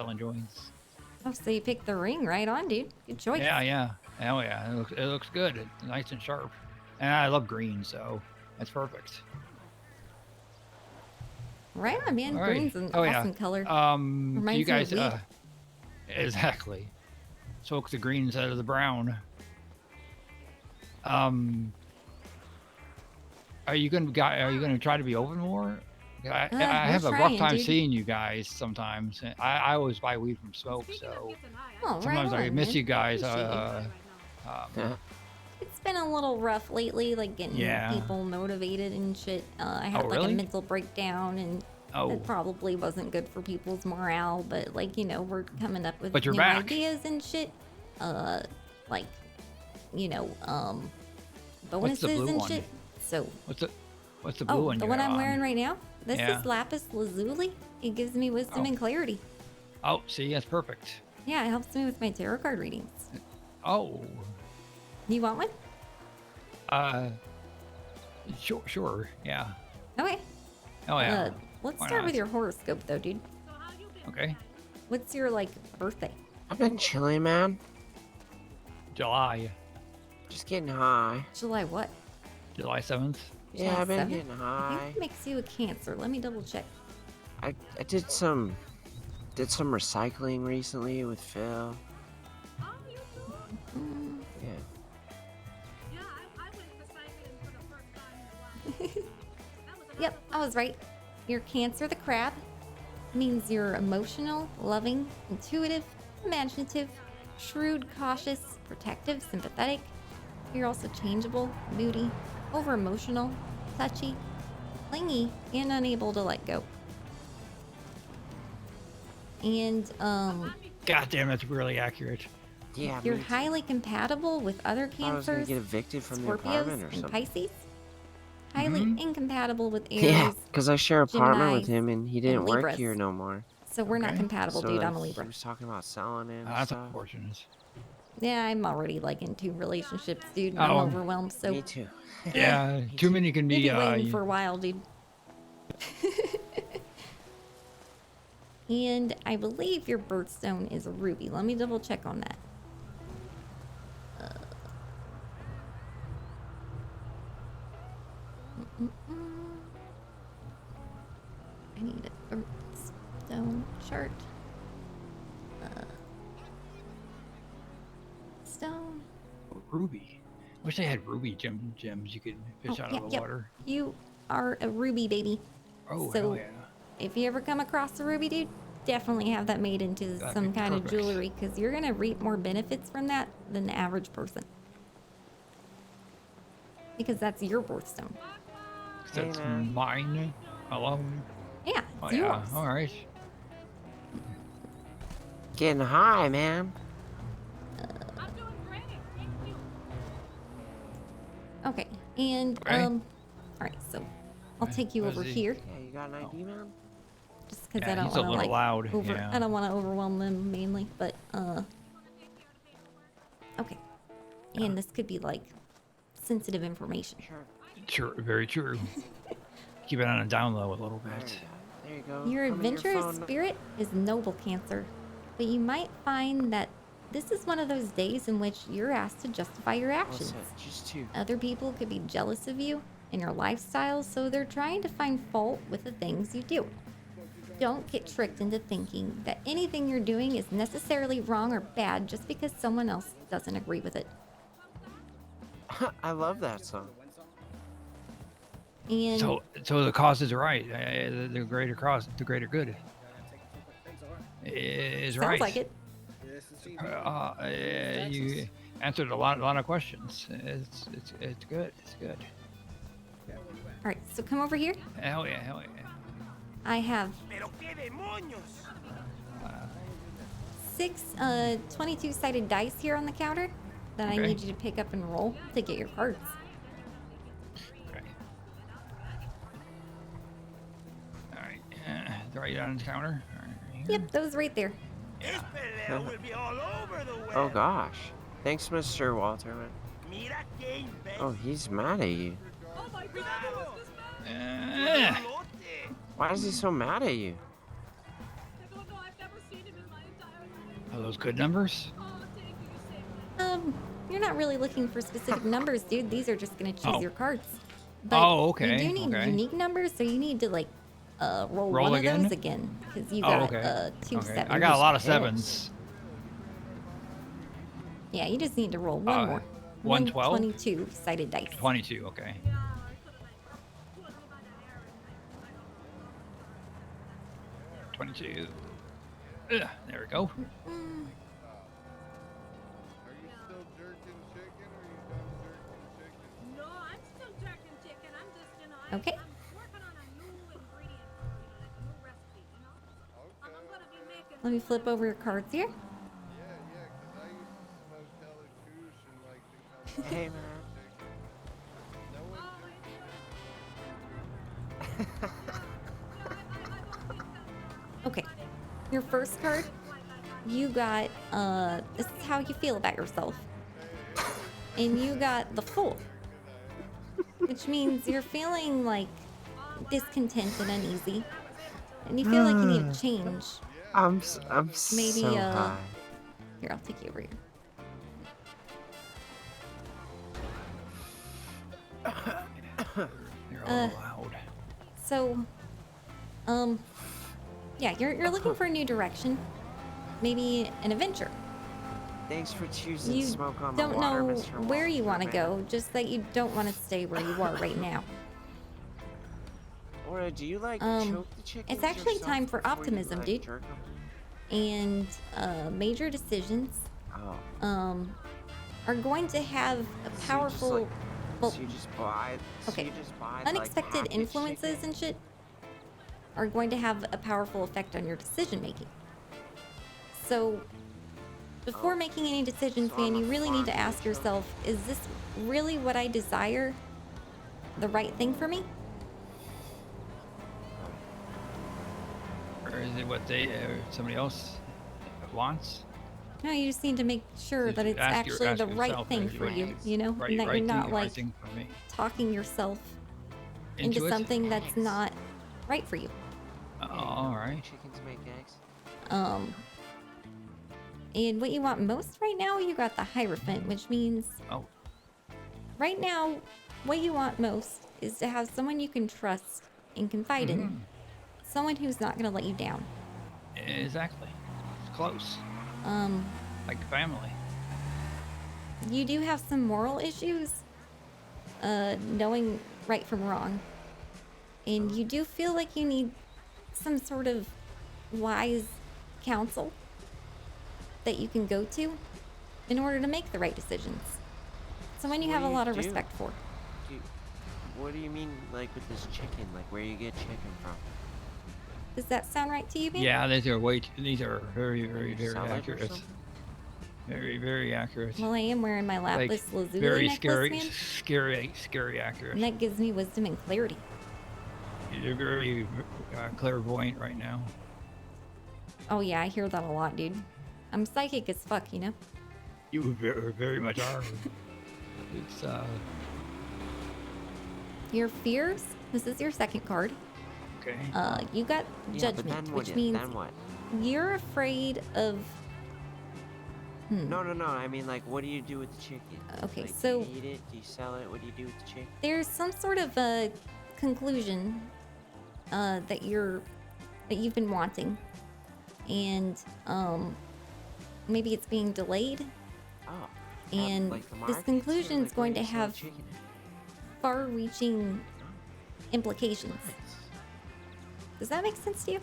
Oh, so you picked the ring, right on, dude. Good choice. Yeah, yeah. Hell yeah. It looks good. It's nice and sharp. And I love green, so that's perfect. Right on, man. All right. Green's an Oh, yeah. awesome color. Do Reminds you guys me of weed. exactly smoke the green instead of the brown? Are you gonna try to be open more? I we're have a rough trying, time dude. seeing you guys sometimes. I always buy weed from Smoke, so Oh, right sometimes I on, miss man. you guys. Appreciate It's been a little rough lately, like getting Yeah. people motivated and shit. I had Oh, like a really? mental breakdown, and Oh. it probably wasn't good for people's morale. But like, you know, we're coming up with But you're new back. ideas and shit. Like, you know, What's the bonuses blue and one? shit. So, What's the blue oh, one? the you one have I'm on? wearing right now. This Yeah. is lapis lazuli. It gives me wisdom Oh. and clarity. Oh, see, that's perfect. Yeah, it helps me with my tarot card readings. Oh. You want one? Sure. Yeah. Okay. Oh yeah. Let's Why start with not? your horoscope, though, dude. Okay. What's your like birthday? I've been chilling, man. July. Just getting high. July what? July 7th. Yeah, July I've been 7th? getting I high. think it makes you a Cancer. Let me double check. I did some recycling recently with Phil. Mm. Yeah. Yep, I was right. You're Cancer the crab. Means you're emotional, loving, intuitive, imaginative, shrewd, cautious, protective, sympathetic. You're also changeable, moody, over-emotional, touchy, clingy, and unable to let go. And, God damn, that's really accurate. Yeah, you're me too. highly compatible with other I was gonna Cancers, get evicted from the Scorpios, apartment or and something. Pisces. Highly incompatible with Aries, Yeah, because I share an apartment with Geminis, him and he didn't and work Libras. here no more. So we're not compatible, So dude. like, I'm a Libra. he was talking about selling it and That's stuff. unfortunate. Yeah, I'm already like in 2 relationships, dude. And I'm Oh. overwhelmed. So Me too. Yeah, too many can you'll be. be waiting for a while, dude. And I believe your birthstone is a ruby. Let me double check on that. I need a birthstone chart. Stone. Ruby. Wish they had ruby gems you could fish out of the water. You are a ruby, baby. Oh, so hell yeah. if you ever come across a ruby, dude, definitely have that made into That'd some be kind of perfect. jewelry, because you're gonna reap more benefits from that than the average person. Because that's your birthstone. That's mine alone. Yeah, Oh it's yeah. yours. All right. Getting high, man. Okay, and Okay. all right, so I'll take you over here, Yeah, you got an ID, man? just because Yeah, I don't he's a want to little like loud, yeah. I don't want to overwhelm them mainly, but okay, and this could be like sensitive information. Sure. Very true. Keep it on a down low a little bit. There you go. Your Put me adventurous phone. spirit is noble, Cancer, but you might find that this is one of those days in which you're asked to justify your actions. What's that? Just two. Other people could be jealous of you and your lifestyle, so they're trying to find fault with the things you do. Don't get tricked into thinking that anything you're doing is necessarily wrong or bad just because someone else doesn't agree with it. I love that song. And So the cause is right. The greater cause, the greater good is sounds right. like it. You answered a lot of questions. It's good. It's good. All right, so come over here. Hell yeah. Hell yeah. I have 6 22-sided dice here on the counter that I Okay. need you to pick up and roll to get your cards. All right. Right on the counter. All right. Yep, those right there. Oh gosh. Thanks, Mr. Walter. Oh, he's mad at you. Why is he so mad at you? Are those good numbers? You're not really looking for specific numbers, dude. These are just gonna choose Oh. your cards. Oh, okay, You do need okay. unique numbers, so you need to like roll Roll one again? of those again, because you Oh, got okay. 2 Okay. sevens. I got a lot of sevens. Yeah, you just need to roll one more. 112? 22-sided dice. 22. Okay. $22. Ugh, there we go. Okay. Let me flip over your cards here. Hey, man. Okay. Your first card, you got, this is how you feel about yourself. And you got the Fool. which means you're feeling like discontent and uneasy, and you feel like you need to change. I'm Maybe so high. here, I'll take you over here. You're all loud. So, yeah, you're looking for a new direction, maybe an adventure. Thanks for choosing You smoke on the don't water, know Mr. where you want to Walter, go, just that you don't want to stay where you are right now. Or do you like choke the chickens It's actually yourself time for before you, optimism, like, dude. jerk 'em? And major decisions are going to have a powerful, well, So you just buy. okay, So you just buy unexpected like, packaged influences chicken? and shit are going to have a powerful effect on your decision making. So before making any decisions, man, you really need to ask yourself, is this really what I desire? The right thing for me? Or is it what they somebody else wants? No, you just need to make sure that it's actually the right thing for you, you know? And that you're not like talking yourself into something that's not right for you. All right. Chickens make eggs. And what you want most right now, you got the Hierophant, which means right now, what you want most is to have someone you can trust and confide in. Someone who's not gonna let you down. Exactly. It's close. Like family. You do have some moral issues, knowing right from wrong. And you do feel like you need some sort of wise counsel that you can go to in order to make the right decisions. Someone you What have do a you lot of do? respect for. What do you mean, like, with this chicken? Like, where you get chicken from? Does that sound right to you, man? Yeah, these are very, very, very Sound like or accurate. something? Very, very accurate. Well, I am wearing my lapless lazuli very necklace, man. scary accurate. And that gives me wisdom and clarity. You're very clairvoyant right now. Oh yeah, I hear that a lot, dude. I'm psychic as fuck, you know? You very, very much are. It's Your fears, this is your second card. okay. You got Yeah, but judgment, then which what? means Then what? you're afraid of... No. I mean, like, what do you do with the chicken? Okay, Like, so- do you eat it? Do you sell it? What do you do with the chicken? There's some sort of a conclusion that you've been wanting. And maybe it's being delayed. Oh. And like the this markets or, conclusion is like, where going to you sell have chicken far-reaching implications. Does that make sense to you?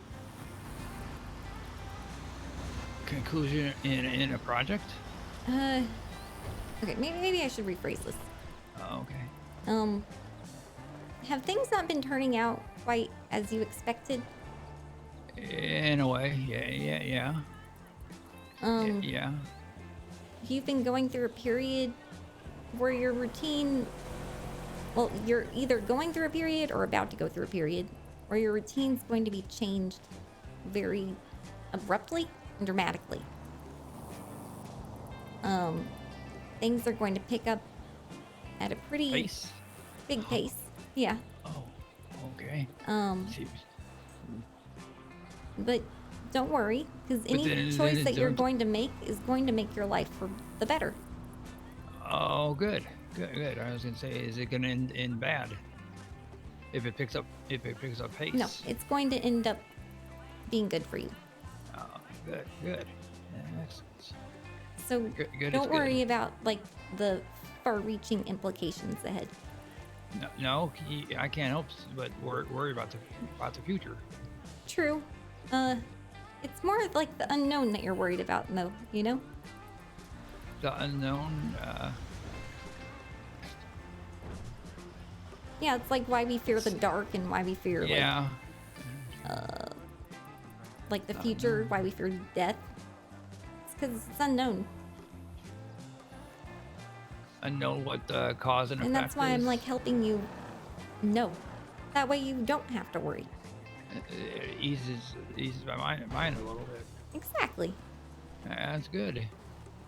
Conclusion in a project? Okay, maybe I should rephrase this. Oh, okay. Have things not been turning out quite as you expected? In a way, yeah. Yeah. You've been going through a period where your routine, well, you're either going through a period or about to go through a period where your routine's going to be changed very abruptly and dramatically. Things are going to pick up at a pretty big pace. Yeah. Okay. But don't worry, because any then choice that you're don't- going to make is going to make your life for the better. Oh, good. I was gonna say, is it gonna end bad? If it picks up pace. No, it's going to end up being good for you. Oh, good. Yeah, excellent. So Good, don't it's worry good. about like the far-reaching implications ahead. No, I can't help but worry about the future. True. It's more like the unknown that you're worried about, though. You know? The unknown. Yeah, it's like why we fear the dark and why we fear Yeah. like the future, why we fear death. It's because it's unknown, Unknown what the cause and effect and that's why is. I'm like helping you know. That way you don't have to worry. It eases my mind a little bit. Exactly. That's good.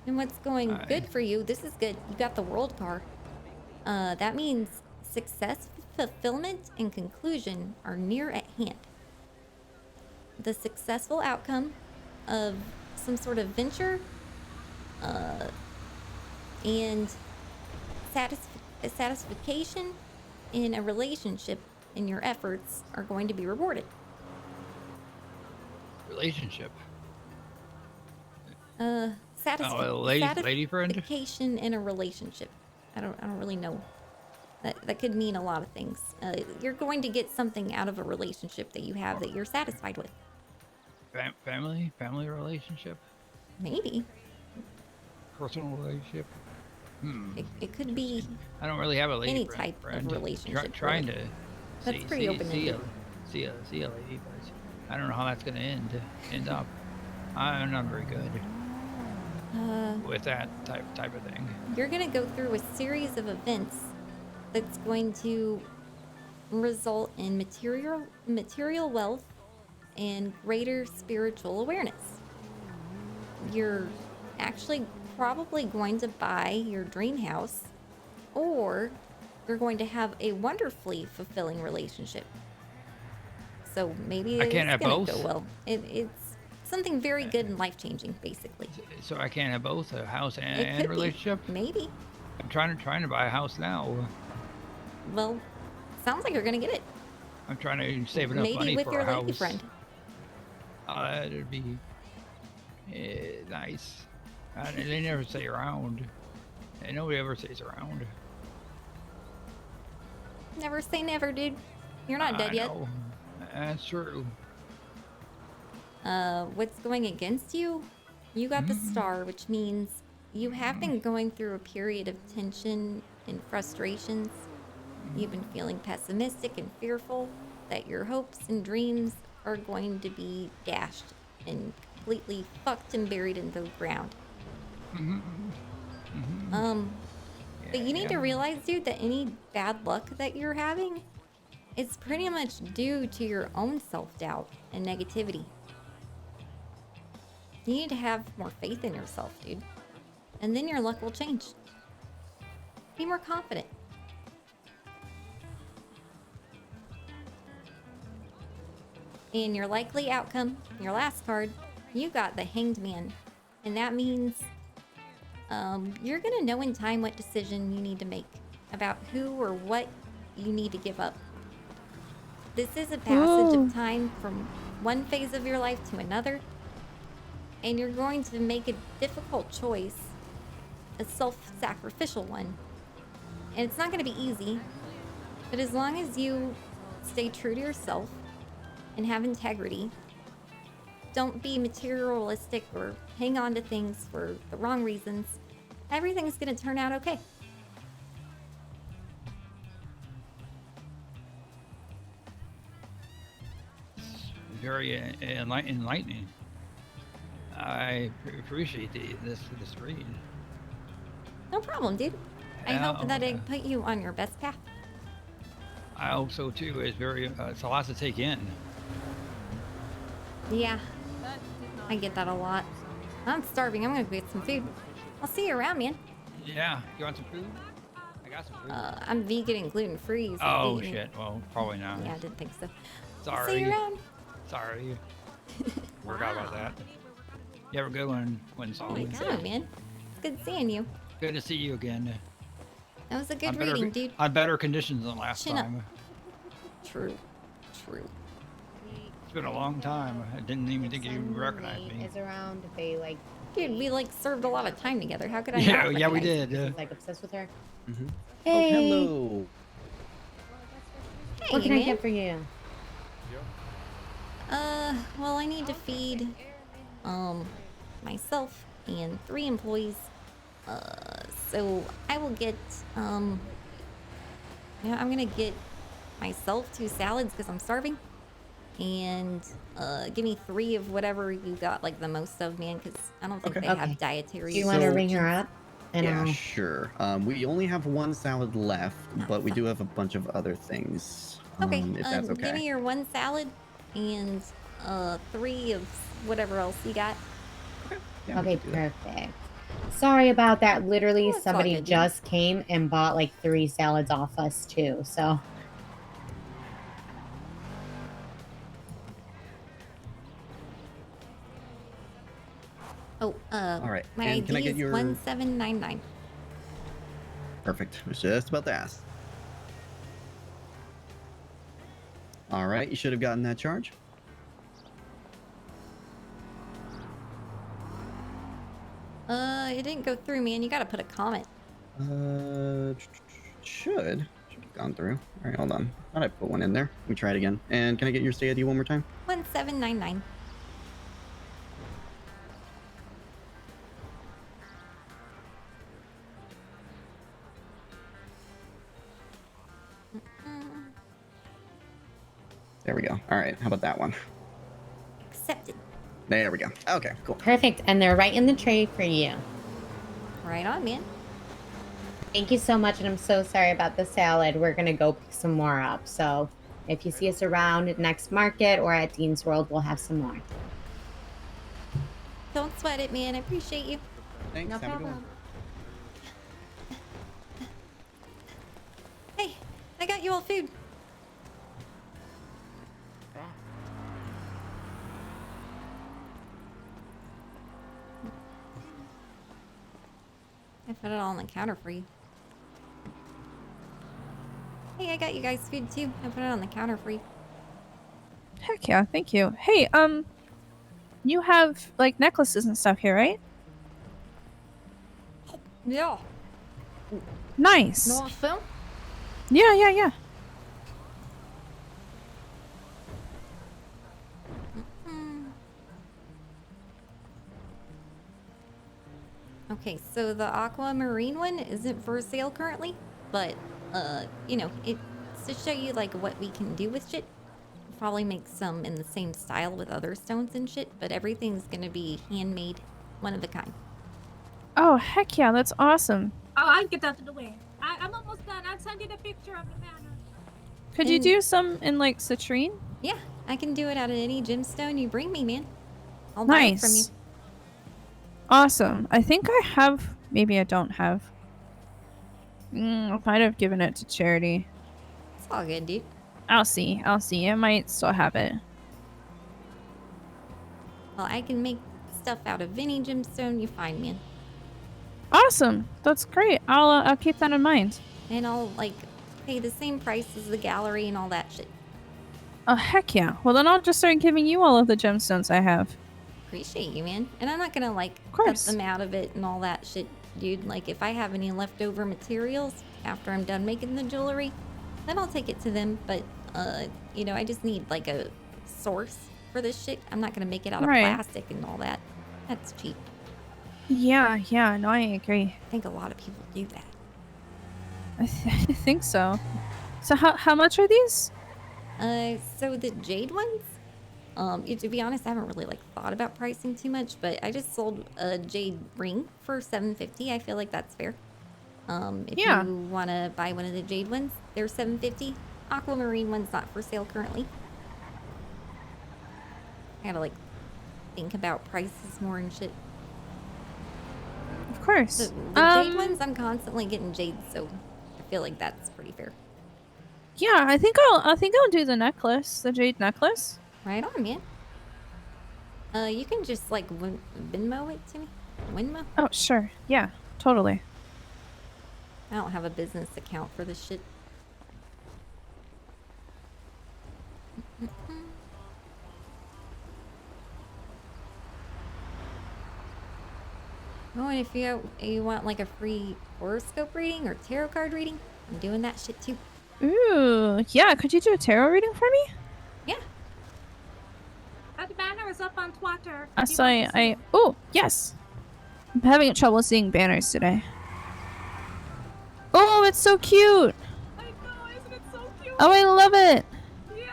And what's going good for you? This is good. You got the world car. That means Success, fulfillment, and conclusion are near at hand. The successful outcome of some sort of venture and satisfaction in a relationship in your efforts are going to be rewarded. Relationship. Lady friend? Satisfaction in a relationship. I don't really know. That could mean a lot of things. You're going to get something out of a relationship that you have that you're satisfied with. Family relationship. Maybe. Personal relationship. It could be. I don't really have a lady any friend. type of relationship. Trying to That's pretty open-ended. See a lady, but I don't know how that's gonna end up. I'm not very good with that type of thing. You're gonna go through a series of events that's going to result in material wealth and greater spiritual awareness. You're actually probably going to buy your dream house, or you're going to have a wonderfully fulfilling relationship. So maybe I can't it's have gonna both? go well. It's something very good and life-changing, basically. So I can't have both a house It and could a be. relationship. Maybe. I'm trying to buy a house now. Well, sounds like you're gonna get it. I'm trying to save enough Maybe money with for your a lady house. friend. It'd be nice. They never stay around. And nobody ever stays around. Never say never, dude. You're not dead yet. Know. That's true. What's going against you? You got the star, which means you have been going through a period of tension and frustrations. You've been feeling pessimistic and fearful that your hopes and dreams are going to be dashed and completely fucked and buried into the ground. But you need to realize, dude, that any bad luck that you're having is pretty much due to your own self-doubt and negativity. You need to have more faith in yourself, dude. And then your luck will change. Be more confident. In your likely outcome, your last card, you got the Hanged Man. And that means you're gonna know in time what decision you need to make about who or what you need to give up. This is a passage of time from one phase of your life to another, and you're going to make a difficult choice, a self-sacrificial one. And it's not gonna be easy, but as long as you stay true to yourself and have integrity, don't be materialistic or hang on to things for the wrong reasons, everything's gonna turn out okay. Very enlightening. I appreciate this read. No problem, dude. I hope that it put you on your best path. I hope so too. It's it's a lot to take in. Yeah, I get that a lot. I'm starving. I'm gonna go get some food. I'll see you around, man. Yeah, you want some food? I got some food. I'm vegan and gluten-free. So Oh vegan- shit! Well, probably not. Yeah, I didn't think so. Sorry. See you around. Sorry. Forgot about that. You have a good one, WindSong. Oh my god, man. It's good seeing you. Good to see you again. That was a good On better- reading, dude. On better conditions than last Chin up. time. True. True. It's been a long time. I didn't even think you recognized me. Is around if they like. Dude, we like served a lot of time together. How could I Yeah, not yeah, we recognize did. you? Like obsessed with her. Oh, hello. Hey, What can I man. get for you? Well, I need to feed, myself and 3 employees. So I will get, I'm gonna get myself 2 salads because I'm starving. And, give me 3 of whatever you got, like, the most of, man, because I don't think they have dietary. Do you want to ring her up? And Yeah, I'll- sure. We only have 1 salad left, but we do have a bunch of other things. Okay, If that's okay. give me your 1 salad and, 3 of whatever else you got. Yeah, we Okay, can do that. perfect. Sorry about that. Literally, Oh, it's all somebody good, dude. just came and bought like 3 salads off us too. So. Oh, All right. my And ID can I get is your 1799. Perfect. I was just about to ask. All right. You should have gotten that charge. It didn't go through, man. You gotta put a comment. Should have gone through. All right. Hold on. I thought I put one in there. Let me try it again. And can I get your stay ID one more time? 1799. There we go. All right. How about that one? Accepted. There we go. Okay. Cool. Perfect. And they're right in the tray for you. Right on, man. Thank you so much. And I'm so sorry about the salad. We're going to go pick some more up. So if you see us around at next market or at Dean's World, we'll have some more. Don't sweat it, man. I appreciate you. Thanks. No Have a good problem. one. Hey, I got you all food. I put it all on the counter for you. Hey, I got you guys food too. I put it on the counter for you. Heck yeah, thank you. Hey, you have like necklaces and stuff here, right? Yeah. Nice. No film? Yeah. Okay, so the aquamarine one isn't for sale currently, but you know, it's to show you like what we can do with shit. We'll probably make some in the same style with other stones and shit, but everything's gonna be handmade, one of a kind. Oh, heck yeah, that's awesome. Oh, I'll get out of the way. I'm almost done. I'll send you the picture of the banner. Could you do some in like citrine? Yeah, I can do it out of any gemstone you bring me, man. I'll buy it from you. Nice. Awesome. I think I have. Maybe I don't have. I might have given it to charity. It's all good, dude. I'll see. I might still have it. Well, I can make stuff out of any gemstone you find, man. Awesome. That's great. I'll keep that in mind. And I'll like pay the same price as the gallery and all that shit. Oh heck yeah. Well then I'll just start giving you all of the gemstones I have. Appreciate you, man. And I'm not gonna like cut them out of it and all that shit, dude. Like if I have any leftover materials after I'm done making the jewelry, then I'll take it to them. But you know, I just need like a source for this shit. I'm not gonna make it out of plastic and all that. That's cheap. Yeah, no, I agree. I think a lot of people do that. I think so. So how much are these? So the jade ones, to be honest, I haven't really like thought about pricing too much, but I just sold a jade ring for $750. I feel like that's fair. If you want to buy one of the jade ones, they're $750. Aquamarine one's not for sale currently. I gotta like think about prices more and shit. Of course. The jade ones, I'm constantly getting jade, so I feel like that's pretty fair. Yeah, I think I'll do the necklace, the jade necklace. Right on, man. You can just like Venmo it to me. Venmo? Oh, sure. Yeah, totally. I don't have a business account for this shit. Oh, and if you want like a free horoscope reading or tarot card reading, I'm doing that shit too. Ooh, yeah. Could you do a tarot reading for me? Yeah. The banner is up on Twitter. Oh, yes. I'm having trouble seeing banners today. Oh, it's so cute. I know, isn't it so cute? Oh, I love it. Yeah.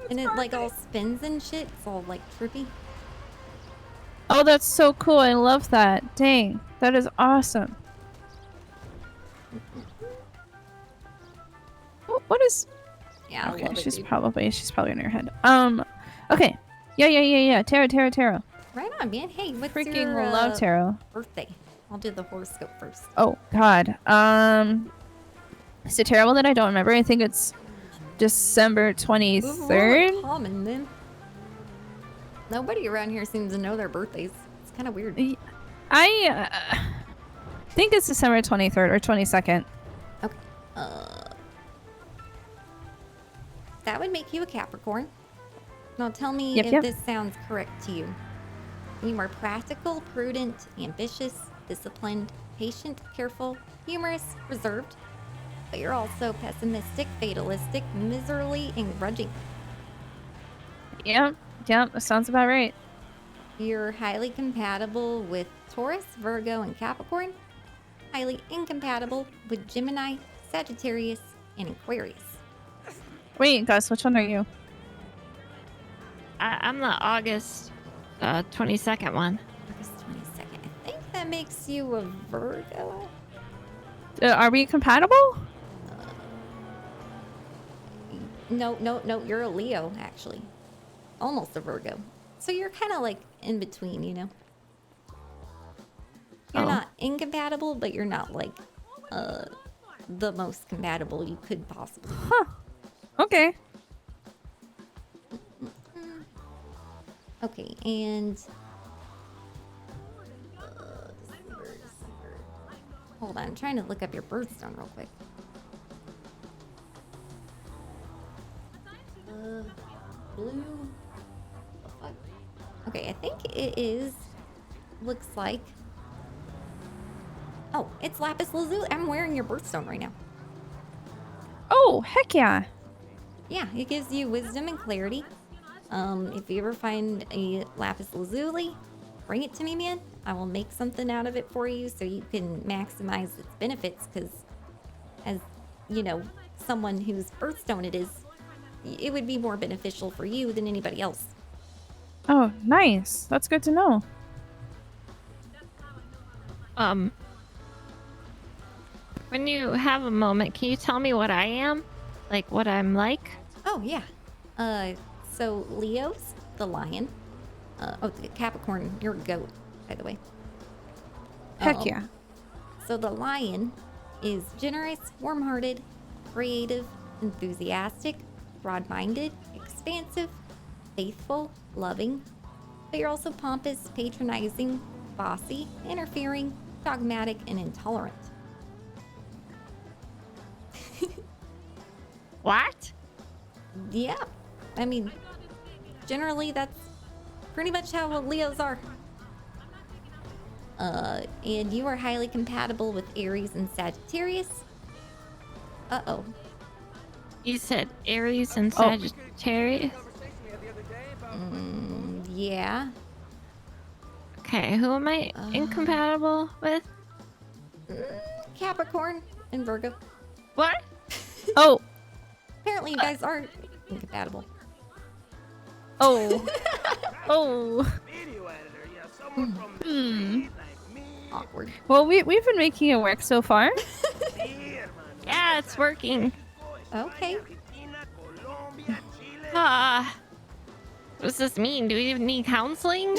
And it like all spins and shit. It's all like trippy. Oh, that's so cool. I love that. Dang, that is awesome. What is? Yeah, okay, I love it, she's dude. probably in her head. Okay. Yeah. Tarot. Right on, man. Hey, what's Freaking your love tarot. birthday? I'll do the horoscope first. Oh God. Is it terrible that I don't remember? I think it's December 23rd. Common then. Nobody around here seems to know their birthdays. It's kind of weird. I think it's December 23rd or 22nd. Okay. That would make you a Capricorn. Now tell me if this sounds correct to you. You are practical, prudent, ambitious, disciplined, patient, careful, humorous, reserved. But you're also pessimistic, fatalistic, miserly, and grudging. Yeah, that sounds about right. You're highly compatible with Taurus, Virgo, and Capricorn. Highly incompatible with Gemini, Sagittarius, and Aquarius. Wait, Gus, which one are you? I'm the August 22nd one. August 22nd. I think that makes you a Virgo. Are we compatible? No, you're a Leo, actually. Almost a Virgo. So you're kind of like in between, you know? You're not incompatible, but you're not like the most compatible you could possibly be. Huh. Okay. Okay, and... Hold on, I'm trying to look up your birthstone real quick. Blue... The fuck? Okay, I think it is... Looks like... Oh, it's lapis lazuli. I'm wearing your birthstone right now. Oh, heck yeah. Yeah, it gives you wisdom and clarity. If you ever find a lapis lazuli, bring it to me, man. I will make something out of it for you so you can maximize its benefits, because as, you know, someone whose birthstone it is, it would be more beneficial for you than anybody else. Oh, nice. That's good to know. When you have a moment, can you tell me what I am? Like, what I'm like? Oh, yeah. So Leo's the lion. The Capricorn, you're a goat, by the way. Heck yeah. So the lion is generous, warm-hearted, creative, enthusiastic, broad-minded, expansive, faithful, loving. But you're also pompous, patronizing, bossy, interfering, dogmatic, and intolerant. What? Yeah. I mean, generally that's pretty much how Leos are. And you are highly compatible with Aries and Sagittarius. Uh-oh. You said Aries and Sagittarius? Yeah. Okay, who am I incompatible with? Capricorn and Virgo. What? Oh. Apparently you guys are incompatible. Oh. Oh. Awkward. Well, we've been making it work so far. Yeah, it's working. Okay. What does this mean? Do we even need counseling?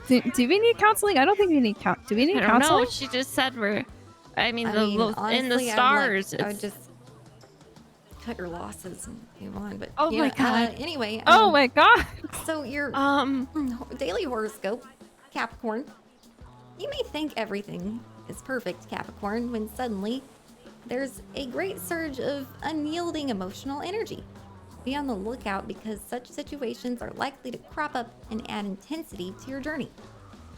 Do we need counseling? I don't think we need Do we need I don't counseling? know. She just said we're... in the honestly, stars. I would just cut your losses and move on. But Oh my god. Anyway. Oh my god. So your daily horoscope, Capricorn. You may think everything is perfect, Capricorn, when suddenly there's a great surge of unyielding emotional energy. Be on the lookout, because such situations are likely to crop up and add intensity to your journey.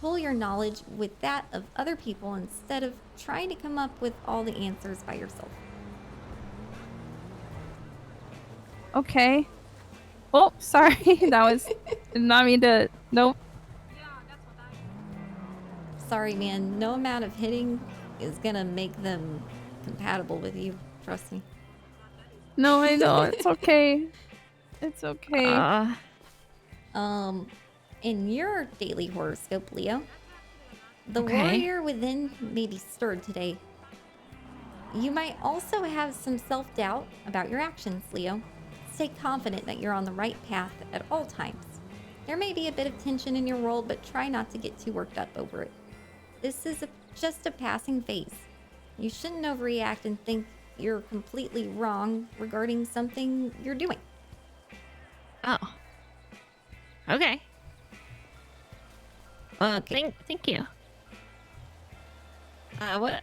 Pull your knowledge with that of other people instead of trying to come up with all the answers by yourself. Okay. Oh, sorry. That was... Did not mean to... Nope. Sorry, man. No amount of hitting is gonna make them compatible with you. Trust me. No, I know. It's okay. It's okay. In your daily horoscope, Leo, the Okay. warrior within may be stirred today. You might also have some self-doubt about your actions, Leo. Stay confident that you're on the right path at all times. There may be a bit of tension in your world, but try not to get too worked up over it. This is just a passing phase. You shouldn't overreact and think you're completely wrong regarding something you're doing. Oh. Okay. Thank you. What?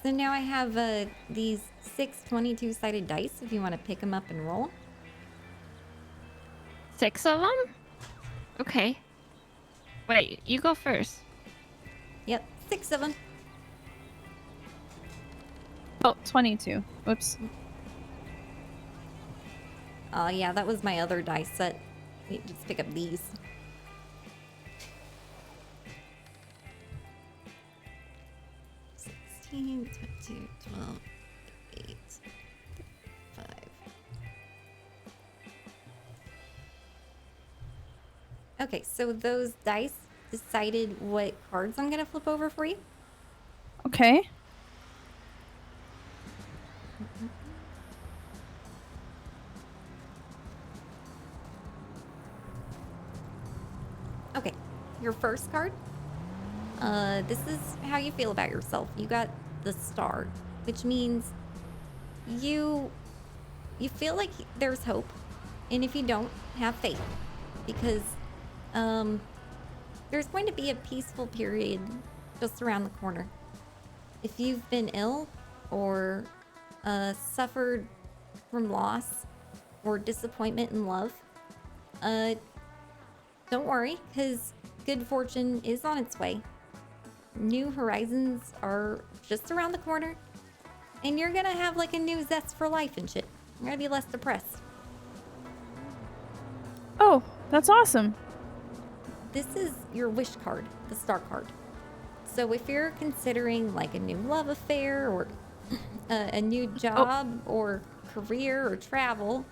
So now I have these 6 22-sided dice if you want to pick them up and roll. 6 of them? Okay. Wait, you go first. Yep, 6 of them. Oh, 22. Whoops. Oh, yeah, that was my other dice set. You just pick up these. $16, $22, $12, $8, $5. Okay, so those dice decided what cards I'm gonna flip over for you. Okay. Okay, your first card. This is how you feel about yourself. You got the star, which means you feel like there's hope, and if you don't, have faith, because there's going to be a peaceful period just around the corner. If you've been ill or suffered from loss or disappointment in love, don't worry, because good fortune is on its way. New horizons are just around the corner, and you're gonna have like a new zest for life and shit. You're gonna be less depressed. Oh, that's awesome. This is your wish card, the star card. So if you're considering like a new love affair or a new job or career or travel,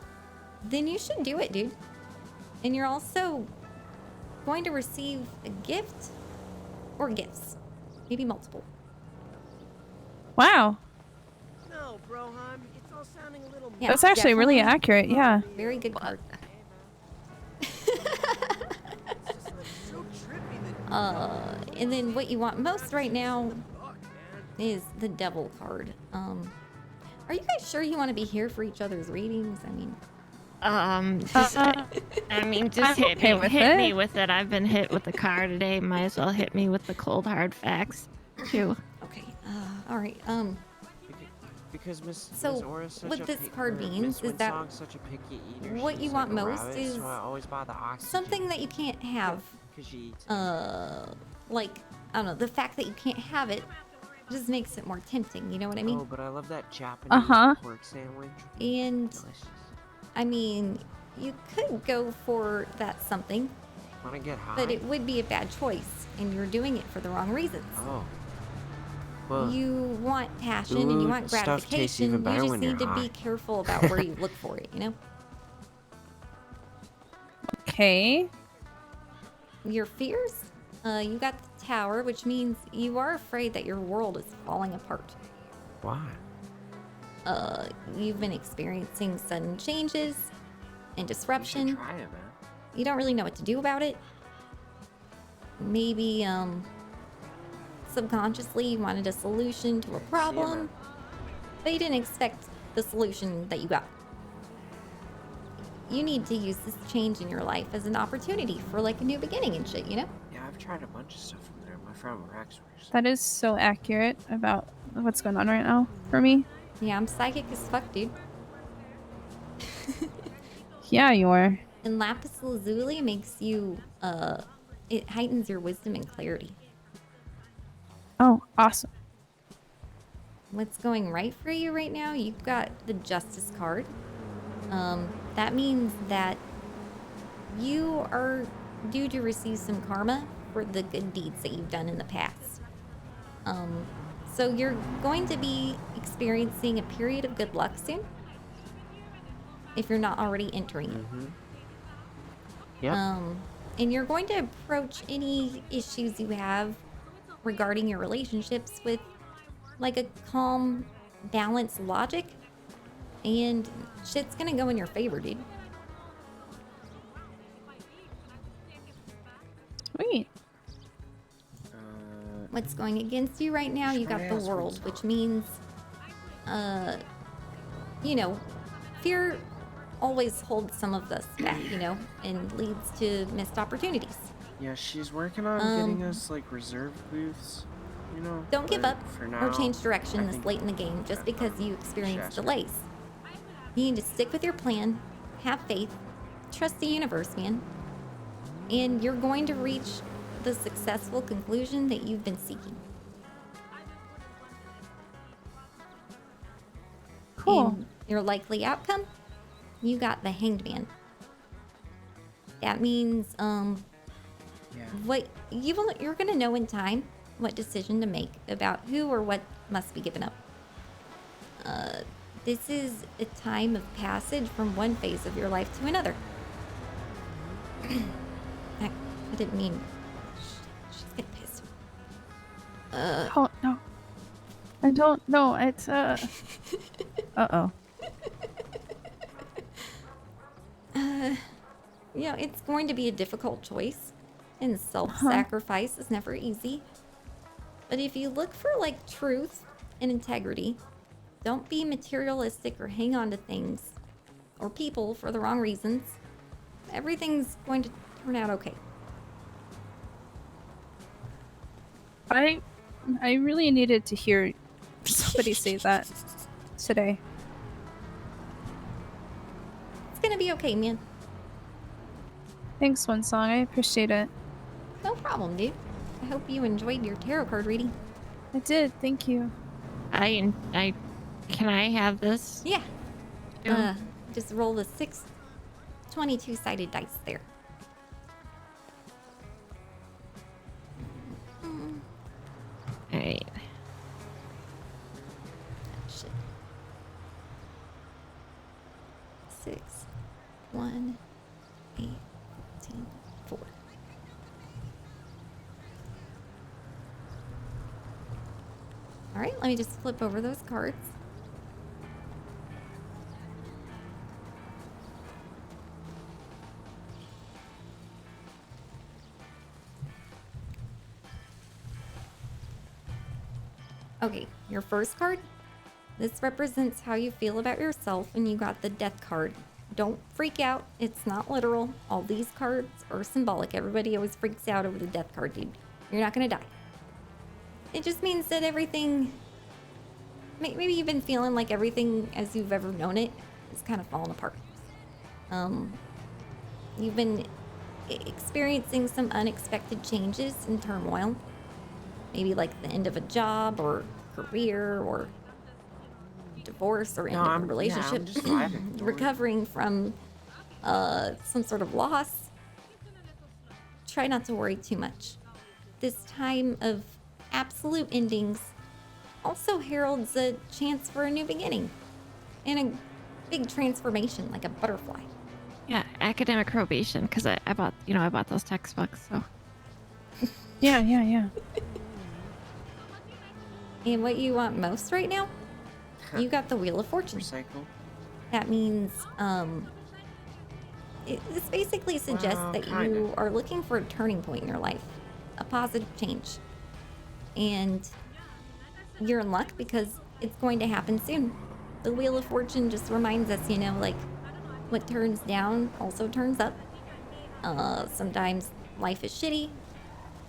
then you should do it, dude. And you're also going to receive a gift or gifts, maybe multiple. Wow. No, Broheim, it's all sounding a little. Yeah, That's actually really definitely accurate, yeah. Very good card. And then what you want most right now is the devil card. Are you guys sure you want to be here for each other's readings? I mean, Just hit okay me, with hit it. me with it. I've been hit with the car today. Might as well hit me with the cold hard facts too. Okay. All right. Because Miss So, Aura's such what a this pick- card or means Miss is that WindSong's such a picky eater. what She's you like want a most rabbit, is so I always buy the oxygen. something that you can't have. 'Cause she eats Like, I don't know, the fact that you can't have it just makes it more tempting, you know what I mean? Oh, but I love that Japanese Uh-huh. pork sandwich. And Delicious. I mean, you could go for that something, Wanna get high? but it would be a bad choice, and you're doing it for the wrong reasons. Oh. Well, You want passion and you ooh, want stuff tastes even gratification. better You just when need you're to be high. careful about where you look for it, you know? Okay. Your fears? You got the tower, which means you are afraid that your world is falling apart. Why? You've been experiencing sudden changes and disruption. You should try it, man. You don't really know what to do about it. Maybe, subconsciously you wanted a solution to a problem, but you didn't expect the solution that you got. You need to use this change in your life as an opportunity for like a new beginning and shit, you know? Yeah, I've tried a bunch of stuff from there. My friend Rex was. That is so accurate about what's going on right now for me. Yeah, I'm psychic as fuck, dude. Yeah, you are. And lapis lazuli makes you, it heightens your wisdom and clarity. Oh, awesome. What's going right for you right now? You've got the Justice card. That means that you are due to receive some karma for the good deeds that you've done in the past. So you're going to be experiencing a period of good luck soon, if you're not already entering it. Yep. And you're going to approach any issues you have regarding your relationships with like a calm, balanced logic, and shit's gonna go in your favor, dude. Sweet. what's going against you right now, you got the world, which means, you know, fear always holds some of us back, you know, and leads to missed opportunities. Yeah, she's working on getting us like reserve booths. You know. Don't give but up for now, or change direction I this think late in the game just because you experience ask her. delays. You need to stick with your plan, have faith, trust the universe, man. And you're going to reach the successful conclusion that you've been seeking. Cool. And your likely outcome? You got the Hanged Man. That means, what you're gonna know in time what decision to make about who or what must be given up. This is a time of passage from one phase of your life to another. I didn't mean. She's getting pissed. Oh no. I don't know. It's Uh-oh. You know, it's going to be a difficult choice, and self-sacrifice is never easy. But if you look for, like, truth and integrity, don't be materialistic or hang on to things or people for the wrong reasons, everything's going to turn out okay. I really needed to hear somebody say that today. It's gonna be okay, man. Thanks, WindSong. I appreciate it. No problem, dude. I hope you enjoyed your tarot card reading. I did. Thank you. Can I have this? Yeah. Yeah. Just roll the 6 22-sided dice there. Alright. Shit. 6, 1, 8, 10, 4. Alright, let me just flip over those cards. Okay, your first card. This represents how you feel about yourself, and you got the Death card. Don't freak out. It's not literal. All these cards are symbolic. Everybody always freaks out over the Death card, dude. You're not gonna die. It just means that everything... Maybe you've been feeling like everything as you've ever known it is kind of falling apart. You've been experiencing some unexpected changes and turmoil. Maybe like the end of a job or career or divorce or end of a relationship. Recovering from some sort of loss. Try not to worry too much. This time of absolute endings also heralds a chance for a new beginning and a big transformation, like a butterfly. Yeah, academic probation, because I bought, I bought those textbooks, so. Yeah. And what you want most right now? You got the Wheel of Fortune. Recycle. That means, this basically suggests that you are looking for a turning point in your life, a positive change. And you're in luck because it's going to happen soon. The Wheel of Fortune just reminds us, like, what turns down also turns up. Sometimes life is shitty,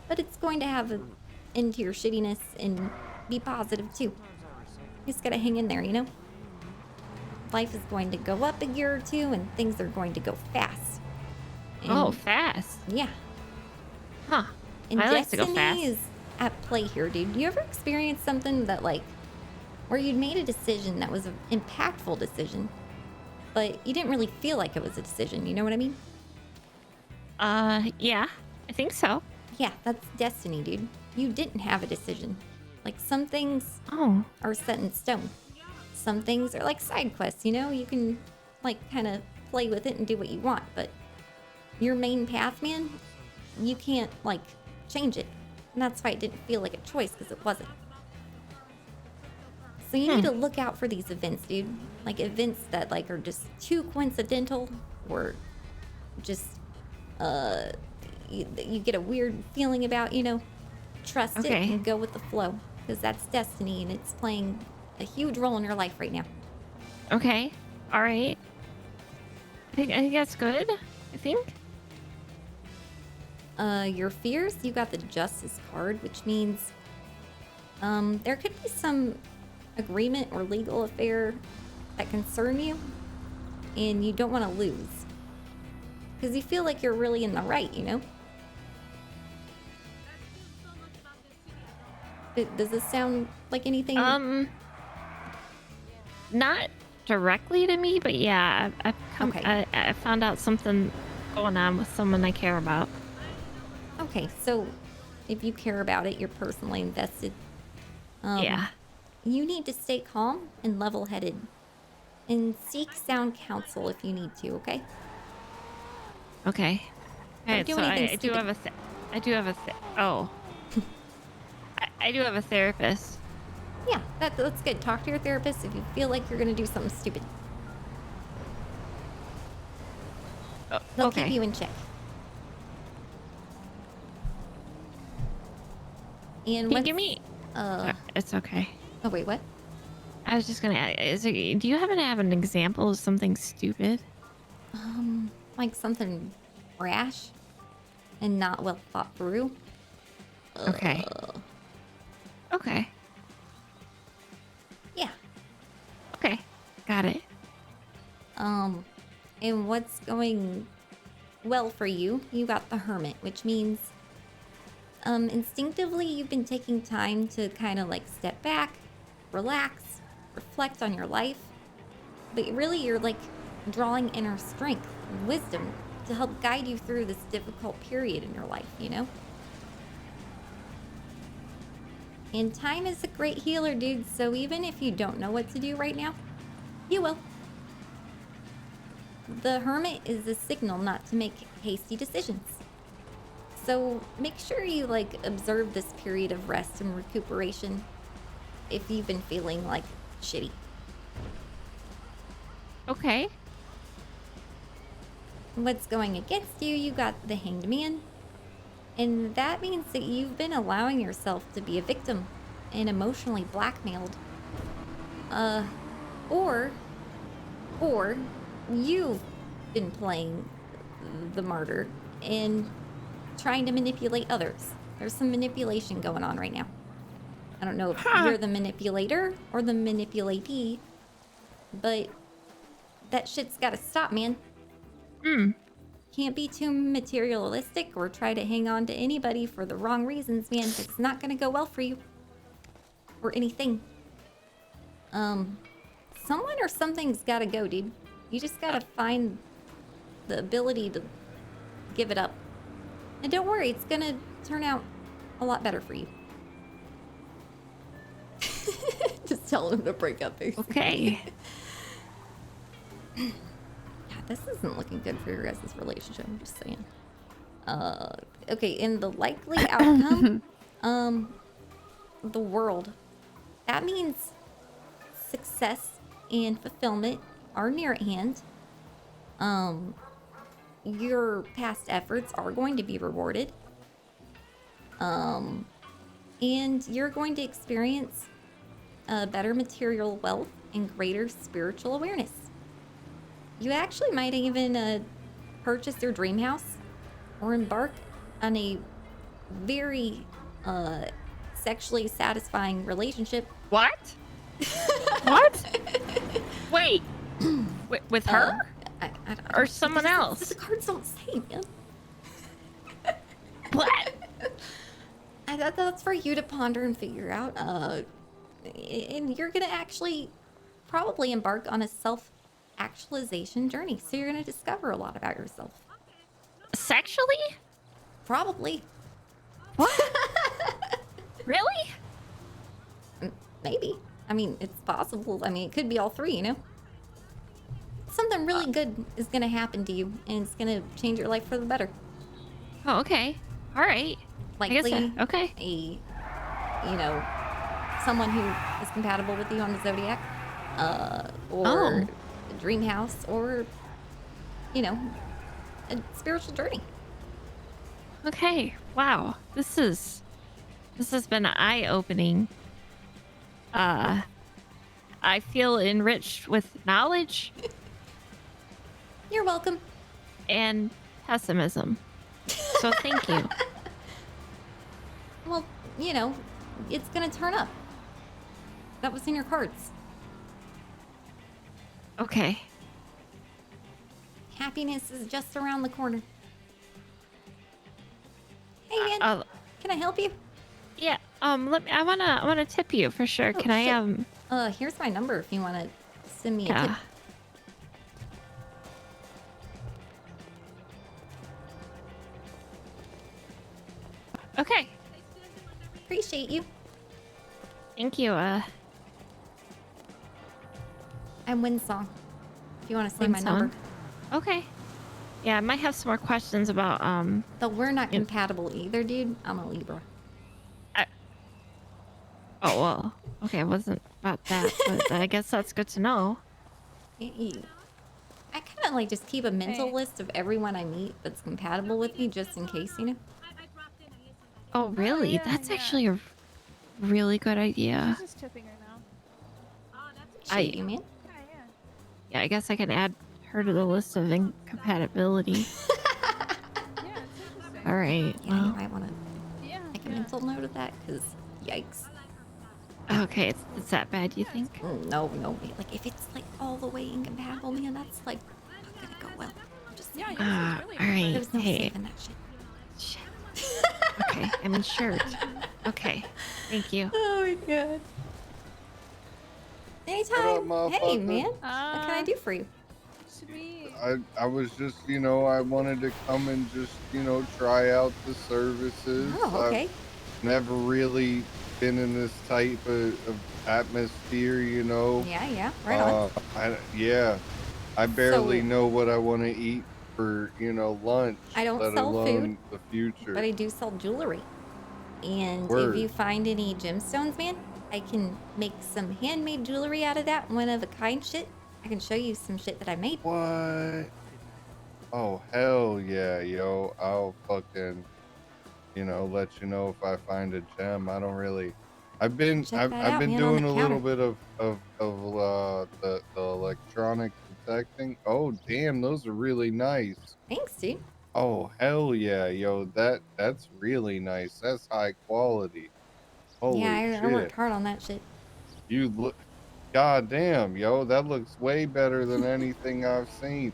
but it's going to have an end to your shittiness and be positive too. You just gotta hang in there, Life is going to go up a gear or two and things are going to go fast. And fast? Yeah. Huh. And I like to go destiny fast. is at play here, dude. You ever experienced something that, like, where you'd made a decision that was an impactful decision, but you didn't really feel like it was a decision, you know what I mean? Yeah, I think so. Yeah, that's destiny, dude. You didn't have a decision. Like, some things are set in stone. Some things are like side quests, you can, like, kind of play with it and do what you want, but your main path, man, you can't, like, change it. And that's why it didn't feel like a choice, because it wasn't. So you need to look out for these events, dude. Like, events that, like, are just too coincidental, or just, you get a weird feeling about, trust it Okay. and go with the flow, because that's destiny and it's playing a huge role in your life right now. Okay. All right. I think that's good. I think. Your fears, you got the Justice card, which means there could be some agreement or legal affair that concern you, and you don't want to lose. Because you feel like you're really in the right, you know? Does this sound like anything? Not directly to me, but yeah, I found out something going on with someone I care about. Okay, so if you care about it, you're personally invested. Yeah. You need to stay calm and level-headed, and seek sound counsel if you need to. Okay. Okay. Don't Alright, do so anything I do stupid. have I do have a therapist. Yeah, that's good. Talk to your therapist if you feel like you're gonna do something stupid. They'll Okay. keep you in check. And Can you give me? It's okay. Oh wait, what? I was just gonna ask, do you happen to have an example of something stupid? Like something rash and not well thought through. Okay. Okay. Yeah. Okay. Got it. And what's going well for you? You got the Hermit, which means instinctively you've been taking time to kind of like step back, relax, reflect on your life. But really you're like drawing inner strength and wisdom to help guide you through this difficult period in your life, you know? And time is a great healer, dude, so even if you don't know what to do right now, you will. The Hermit is a signal not to make hasty decisions. So make sure you like observe this period of rest and recuperation if you've been feeling like shitty. Okay. What's going against you? You got the Hanged Man. And that means that you've been allowing yourself to be a victim and emotionally blackmailed. Or you've been playing the martyr and trying to manipulate others. There's some manipulation going on right now. I don't know if you're the manipulator or the manipulatee, but that shit's gotta stop, man. Can't be too materialistic or try to hang on to anybody for the wrong reasons, man. It's not gonna go well for you. Or anything. Someone or something's gotta go, dude. You just gotta find the ability to give it up. And don't worry, it's gonna turn out a lot better for you. Just tell him to break up, basically. Okay. Yeah, this isn't looking good for your guys' relationship, I'm just saying. Okay, in the likely outcome, the world. That means success and fulfillment are near at hand. Your past efforts are going to be rewarded. And you're going to experience better material wealth and greater spiritual awareness. You actually might even purchase your dream house or embark on a very sexually satisfying relationship. What? What? Wait. With her? Or someone else? The cards don't say, man. What? That's for you to ponder and figure out. And you're gonna actually probably embark on a self-actualization journey. So you're gonna discover a lot about yourself. Sexually? Probably. What? Really? Maybe. I mean, it's possible. I mean, it could be all three, you know? Something really good is gonna happen to you, and it's gonna change your life for the better. Oh, okay. All right. Likely, okay. You know, someone who is compatible with you on the Zodiac, or a dream house, or, you know, a spiritual journey. Okay. Wow. This is This has been eye-opening. I feel enriched with knowledge. You're welcome. And pessimism. So thank you. Well, you know, it's gonna turn up. That was in your cards. Okay. Happiness is just around the corner. Hey man, can I help you? Yeah. I wanna tip you for sure. Can I here's my number if you wanna send me a Yeah. tip. Okay. Appreciate you. Thank you. I'm WindSong. If you want to say my number. Okay. Yeah, I might have some more questions about Though we're not compatible either, dude. I'm a Libra. Oh well. Okay, it wasn't about that, but I guess that's good to know. I kind of like just keep a mental list of everyone I meet that's compatible with me, just in case, you know. Oh really? That's actually a really good idea. She's just tipping her now. Appreciate you, man. Yeah, I guess I can add her to the list of incompatibility. All right. Yeah, you might want to make a mental note of that, because yikes. Okay, it's that bad, you think? No. Like, if it's like all the way incompatible, man, that's like not gonna go well. I'm just saying. All right. There's no Hey. saving that shit. Okay, I'm insured. Okay, thank you. Oh my god. Anytime. What up, Hey, motherfucker? man. What can I do for you? I was just, I wanted to come and just, try out the services. Oh, okay. I've never really been in this type of atmosphere, Yeah, right on. I barely So- know what I want to eat for, lunch. I don't let sell alone food, the future. But I do sell jewelry. And Word. if you find any gemstones, man, I can make some handmade jewelry out of that one-of-a-kind shit. I can show you some shit that I made. What? Oh, hell yeah, yo. I'll fucking, let you know if I find a gem. I don't really... I've been Check that out, been man, on doing the a little counter. bit of the electronic detecting. Oh, damn, those are really nice. Thanks, dude. Oh, hell yeah, yo. That's really nice. That's high quality. Holy Yeah, I worked shit. hard on that shit. You look... God damn, yo. That looks way better than anything I've seen.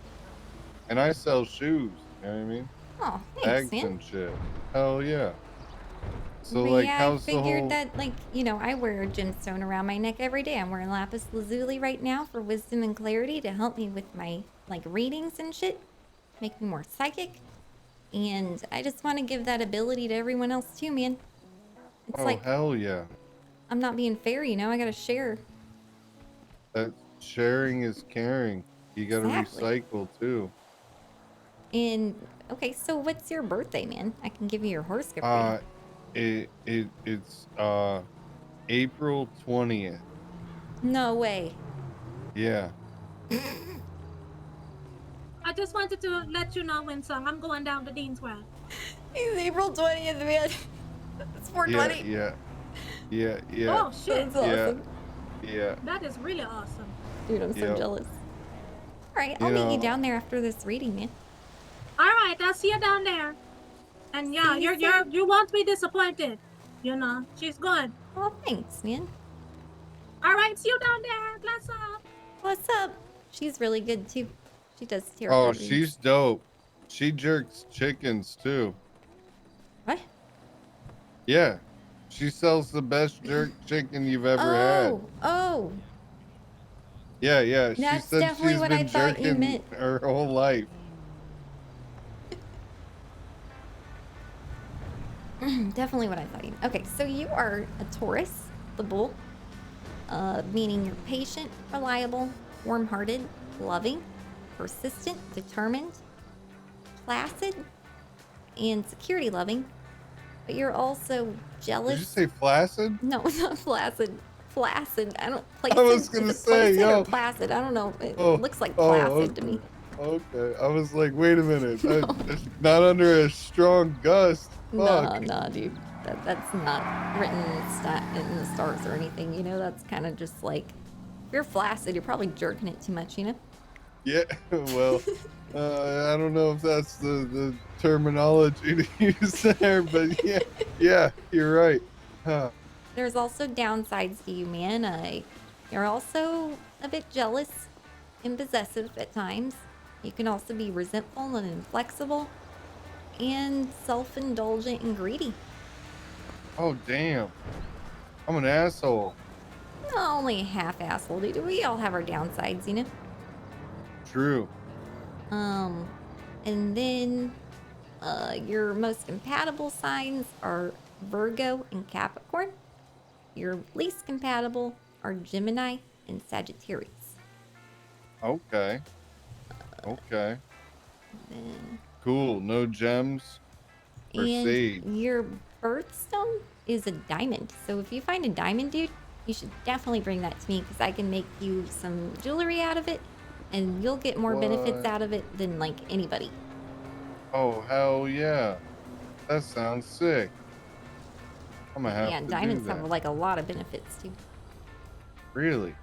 And I sell shoes, you know what I mean? Oh, thanks, Bags man. and shit. Hell yeah. So, But like, yeah, how's I the figured whole... that, like, I wear a gemstone around my neck every day. I'm wearing lapis lazuli right now for wisdom and clarity to help me with my, like, readings and shit. Make me more psychic. And I just want to give that ability to everyone else, too, man. It's Oh, like, hell yeah. I'm not being fair, I gotta share. That sharing is caring. You gotta Exactly. recycle, too. And, okay, so what's your birthday, man? I can give you your horoscope reading. It's April 20th. No way. Yeah. I just wanted to let you know, WindSong, I'm going down to Deanswell. It's April 20th, man. It's 420. Yeah. Oh, shit. That's awesome. Yeah. That is really awesome. Dude, I'm so Yep. jealous. Alright, I'll meet you down there after this reading, man. All right, I'll see you down there. And yeah, See you you won't be disappointed. She's good. Oh, thanks, man. All right, see you down there. Bless up. What's up? She's really good, too. She does tarot Oh, readings. she's dope. She jerks chickens, too. What? Yeah. She sells the best jerk chicken you've ever had. Oh. Yeah. She That's said definitely she's what been I thought you jerking meant. her whole life. Definitely what I thought you meant. Okay, so you are a Taurus, the bull. Meaning you're patient, reliable, warm-hearted, loving, persistent, determined, placid, and security-loving. But you're also jealous. Did you say flaccid? No, it's not flaccid. Flaccid. I don't. Placid. I was gonna is it say, placid yo. or placid. I don't know. It Oh, looks like oh, placid to okay. me. Okay. I was like, wait a minute. It's not under a strong gust. Fuck. Nah, dude. That's not written in the stars or anything, you know? That's kind of just like, if you're flaccid, you're probably jerking it too much, you know? Yeah, well, I don't know if that's the terminology to use there, but yeah, you're right. Huh. There's also downsides to you, man. You're also a bit jealous and possessive at times. You can also be resentful and inflexible and self-indulgent and greedy. Oh, damn. I'm an asshole. No, only a half asshole, dude. We all have our downsides, you know? True. And then your most compatible signs are Virgo and Capricorn. Your least compatible are Gemini and Sagittarius. Okay. Okay. Then, Cool. No gems or and sage. your birthstone is a diamond. So if you find a diamond, dude, you should definitely bring that to me because I can make you some jewelry out of it and you'll get more benefits What? out of it than like anybody. Oh, hell yeah. That sounds sick. I'm gonna have Yeah, to do diamonds have that. like a lot of benefits too. Really?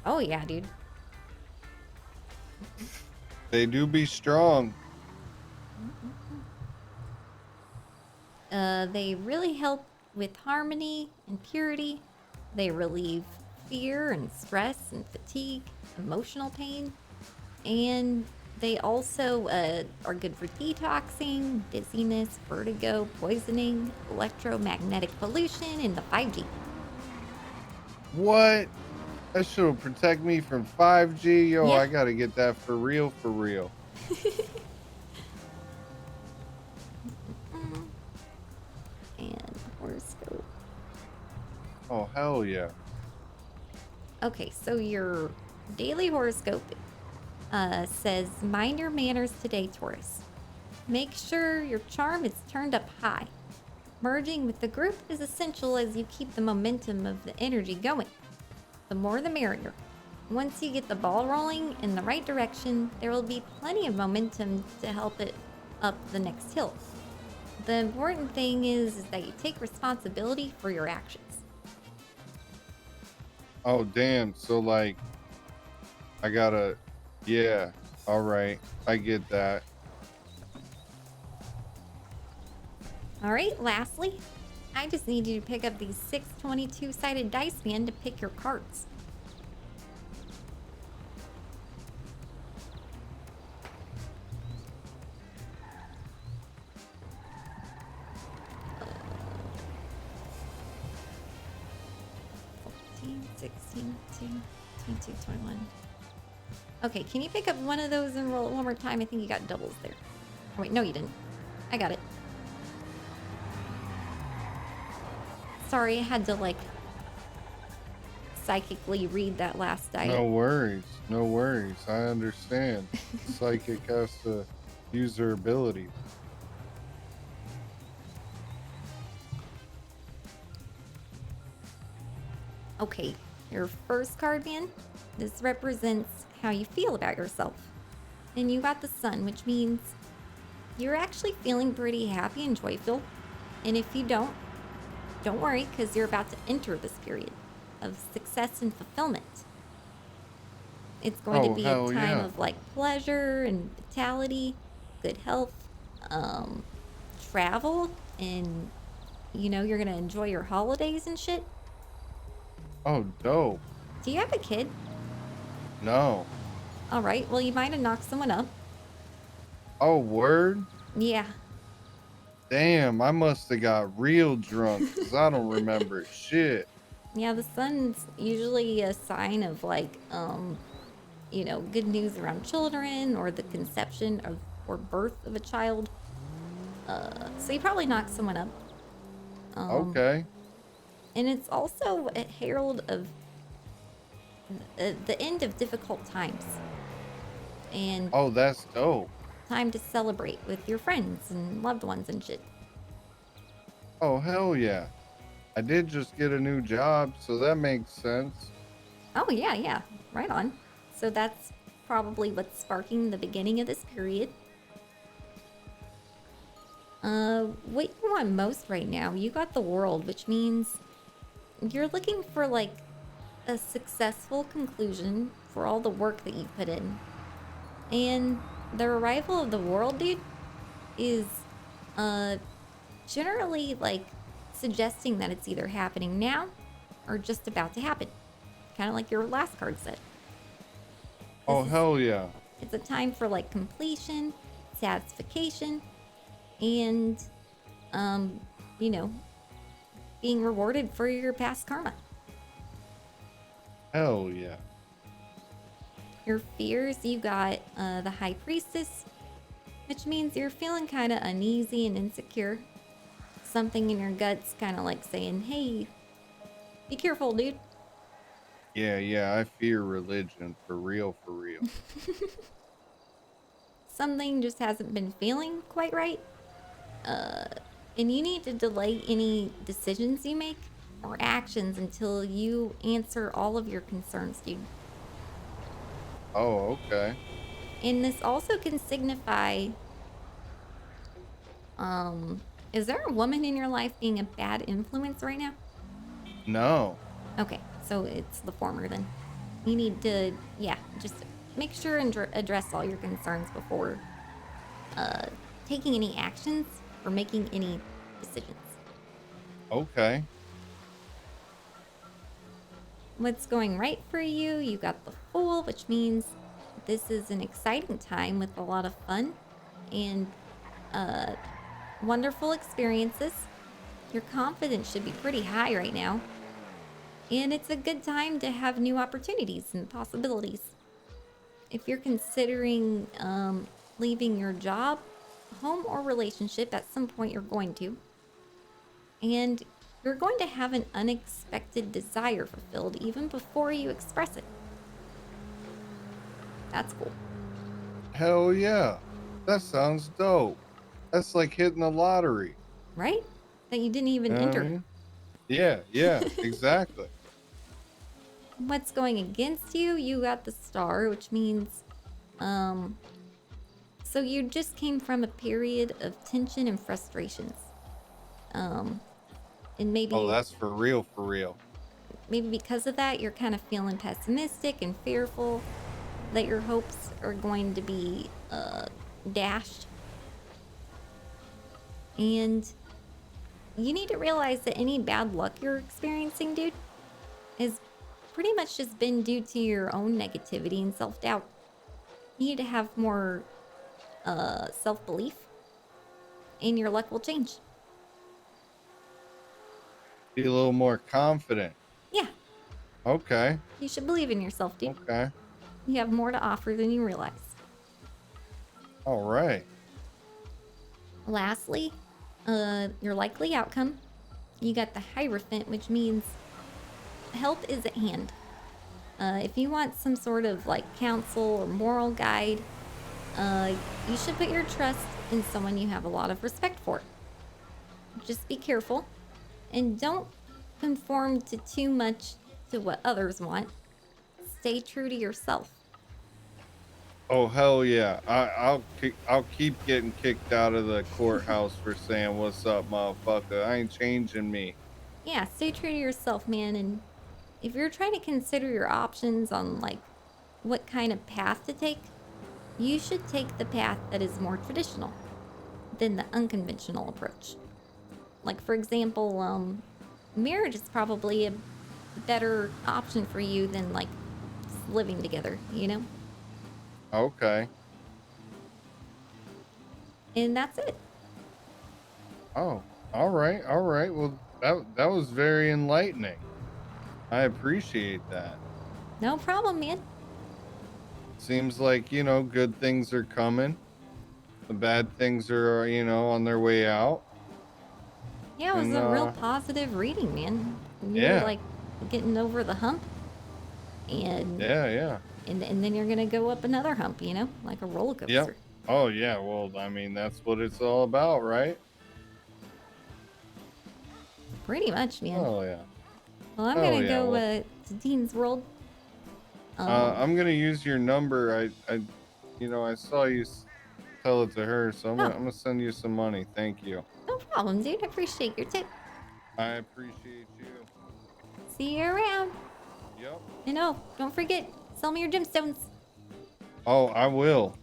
Oh yeah, dude. They do be strong. They really help with harmony and purity. They relieve fear and stress and fatigue, emotional pain, and they also are good for detoxing, dizziness, vertigo, poisoning, electromagnetic pollution, and the 5G. What? That shit'll protect me from 5G? Yo, Yeah. I gotta get that for real, for real. And horoscope. Oh, hell yeah. Okay, so your daily horoscope says, mind your manners today, Taurus. Make sure your charm is turned up high. Merging with the group is essential as you keep the momentum of the energy going. The more the merrier. Once you get the ball rolling in the right direction, there will be plenty of momentum to help it up the next hill. The important thing is that you take responsibility for your actions. Oh, damn. So, like, I gotta... Yeah. All right. I get that. All right, lastly, I just need you to pick up these 6 22-sided dice, man, to pick your cards. $14, $16, $22, $21. Okay, can you pick up one of those and roll it one more time? I think you got doubles there. Oh, wait, no, you didn't. I got it. Sorry, I had to, like, psychically read that last die. No worries. No worries. I understand. Psychic has to use their abilities. Okay, your first card, man, this represents how you feel about yourself. And you got the sun, which means you're actually feeling pretty happy and joyful. And if you don't worry, because you're about to enter this period of success and fulfillment. It's going to be a time of like pleasure and vitality, good health, travel, and you know, you're gonna enjoy your holidays and shit. Oh, dope. Do you have a kid? No. All right, well, you might have knocked someone up. Oh, word? Yeah. Damn, I must have got real drunk because I don't remember shit. Yeah, the sun's usually a sign of like, you know, good news around children or the conception of or birth of a child. So you probably knocked someone up. Okay. And it's also a herald of the end of difficult times. And oh, that's dope. Time to celebrate with your friends and loved ones and shit. Oh, hell yeah. I did just get a new job, so that makes sense. Oh, yeah. Right on. So that's probably what's sparking the beginning of this period. What you want most right now, you got the world, which means you're looking for like a successful conclusion for all the work that you put in. And the arrival of the world, dude, is generally like suggesting that it's either happening now or just about to happen. Kind of like your last card said. Oh, hell yeah. It's a time for like completion, satisfaction, and you know, being rewarded for your past karma. Hell yeah. Your fears, you got the High Priestess, which means you're feeling kind of uneasy and insecure. Something in your gut's kind of like saying, hey, be careful, dude. Yeah, I fear religion, for real, for real. Something just hasn't been feeling quite right. And you need to delay any decisions you make or actions until you answer all of your concerns, dude. Oh, okay. And this also can signify, is there a woman in your life being a bad influence right now? No. Okay, so it's the former then. You need to, yeah, just make sure and address all your concerns before taking any actions or making any decisions. Okay. What's going right for you? You got the Fool, which means this is an exciting time with a lot of fun and wonderful experiences. Your confidence should be pretty high right now. And it's a good time to have new opportunities and possibilities. If you're considering leaving your job, home, or relationship, at some point you're going to. And you're going to have an unexpected desire fulfilled even before you express it. That's cool. Hell yeah. That sounds dope. That's like hitting the lottery. Right? That you didn't even enter. Yeah, exactly. What's going against you? You got the Star, which means, so you just came from a period of tension and frustrations. And maybe... Oh, that's for real, for real. Maybe because of that, you're kind of feeling pessimistic and fearful that your hopes are going to be dashed. And you need to realize that any bad luck you're experiencing, dude, is pretty much just been due to your own negativity and self-doubt. You need to have more self-belief, and your luck will change. Be a little more confident. Yeah. Okay. You should believe in yourself, dude. Okay. You have more to offer than you realize. All right. Lastly, your likely outcome. You got the Hierophant, which means help is at hand. If you want some sort of like counsel or moral guide, you should put your trust in someone you have a lot of respect for. Just be careful and don't conform to too much to what others want. Stay true to yourself. Oh hell yeah! I'll keep getting kicked out of the courthouse for saying "What's up, motherfucker?" I ain't changing me. Yeah, stay true to yourself, man. And if you're trying to consider your options on like what kind of path to take, you should take the path that is more traditional than the unconventional approach. Like for example, marriage is probably a better option for you than like just living together, you know? Okay. And that's it. Oh, all right. Well, that was very enlightening. I appreciate that. No problem, man. Seems like, good things are coming. The bad things are, on their way out. Yeah, it was a real positive reading, man. You're like getting over the hump. And Yeah. And then you're gonna go up another hump, like a roller coaster. Yep. Oh yeah, well, I mean, that's what it's all about, right? Pretty much, man. Oh yeah. Well, I'm gonna go to Dean's World. I'm gonna use your number. I saw you tell it to her. So I'm Oh. gonna send you some money. Thank you. No problem, dude. I appreciate your tip. I appreciate you. See you around. Yep. And oh, don't forget, sell me your gemstones. Oh, I will.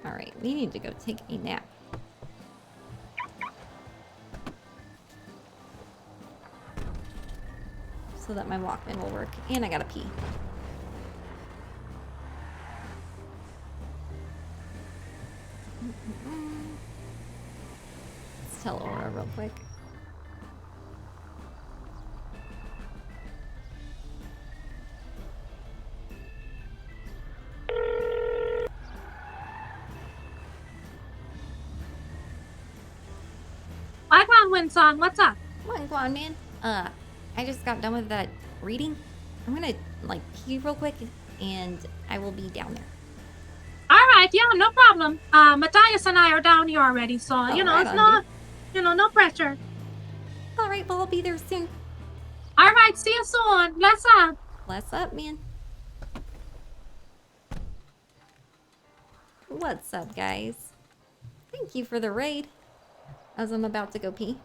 All right, we need to go take a nap. So that my Walkman will work. And I gotta pee. Let's tell Aura real quick. WindSong, what's up? Come on, man. I just got done with that reading. I'm gonna like pee real quick, and I will be down there. All right, yeah, no problem. Matthias and I are down here already, so Oh, you know, right it's on, no, dude. you know, no pressure. All right, well, I'll be there soon. All right, see you soon. Bless up. Bless up, man. What's up, guys? Thank you for the raid. As I'm about to go pee.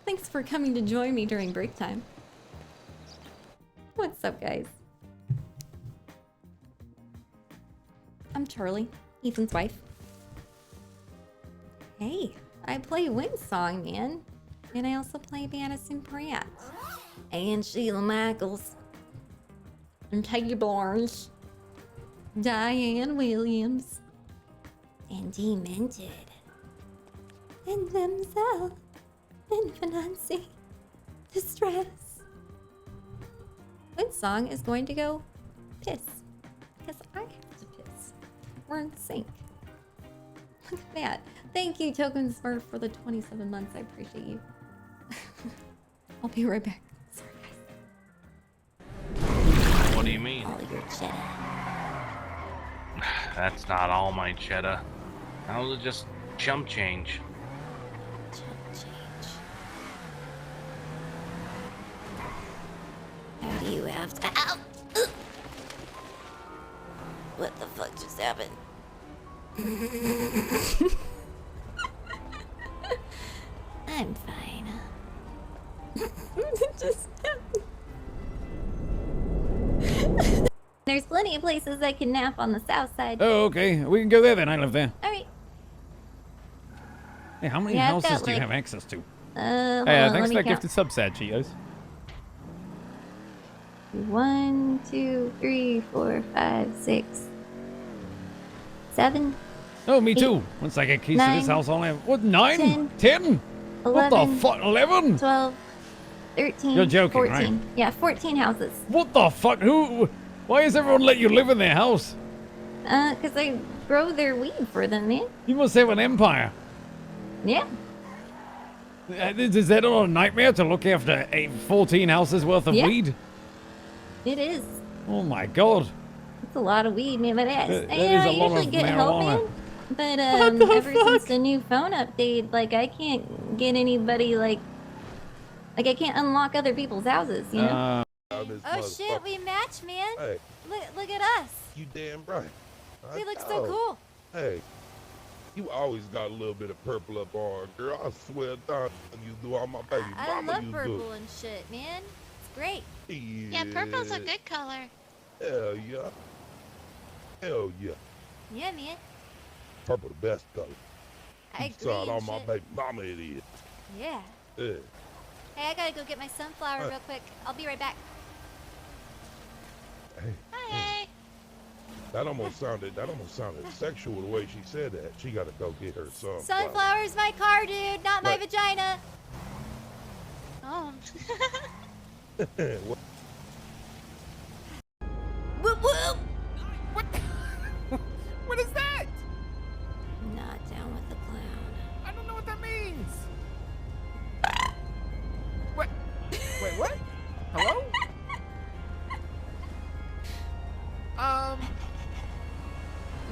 Thanks for coming to join me during break time. What's up, guys? I'm Charlie, Ethan's wife. Hey, I play WindSong, man. And I also play Madison Pratt. And Sheila Michaels. And Teddy Barnes. Diane Williams. And Demented. And Themselves. And Financy. Distress. WindSong is going to go piss. Because I have to piss. We're in sync. Look at that. Thank you, Token Smurf, for the 27 months. I appreciate you. I'll be right back. Sorry, guys. What do you mean? All your cheddar. That's not all my cheddar. That was just chump change. How do you have to... Ow! Ugh. What the fuck just happened? I'm fine. It just happened. There's plenty of places I can nap on the south side. Oh, okay. We can go there then. I live there. Alright. Hey, how many Yeah, I've houses got, do you like- have access to? Hold Hey, on, thanks let for me that count. gifted subsad, Cheetos. 1, 2, 3, 4, 5, 6, 7. Oh, me 8, too. Once I get keys to this 9, house, I'll have... What, 9? 10, 10? What the 11, fuck? 11? 12, 13, You're joking, 14. right? Yeah, 14 houses. What the fuck? Who... Why does everyone let you live in their house? Because I grow their weed for them, man. You must have an empire. Yeah. Is that not a nightmare to look after 14 houses worth of Yeah. weed? It is. Oh my god. It's a lot of weed, man, but That you is know, a I lot usually of get help, marijuana. man. But What the ever fuck? since the new phone update, like I can't get anybody like I can't unlock other people's houses, you know? Oh shit, we match, man. Hey. Look at us. You damn right. We look know. so cool. Hey, you always got a little bit of purple up on, girl. I swear down you do all my baby I mama love you purple and shit, man. It's great. Yeah, purple's a good color. Hell yeah. Hell yeah. Yeah, man. Purple the best color. I You agree saw it and on my shit. baby mama it is. Yeah. Yeah. Hey, I gotta go get my sunflower real quick. I'll be right back. Hey. Hey. That almost sounded sexual the way she said that. She gotta go get her sunflower. Sunflower's my car, dude, not my Right. vagina. Oh. What? Whoop whoop. What is that? Not down with the clown. I don't know what that means. What? Wait, what? Hello?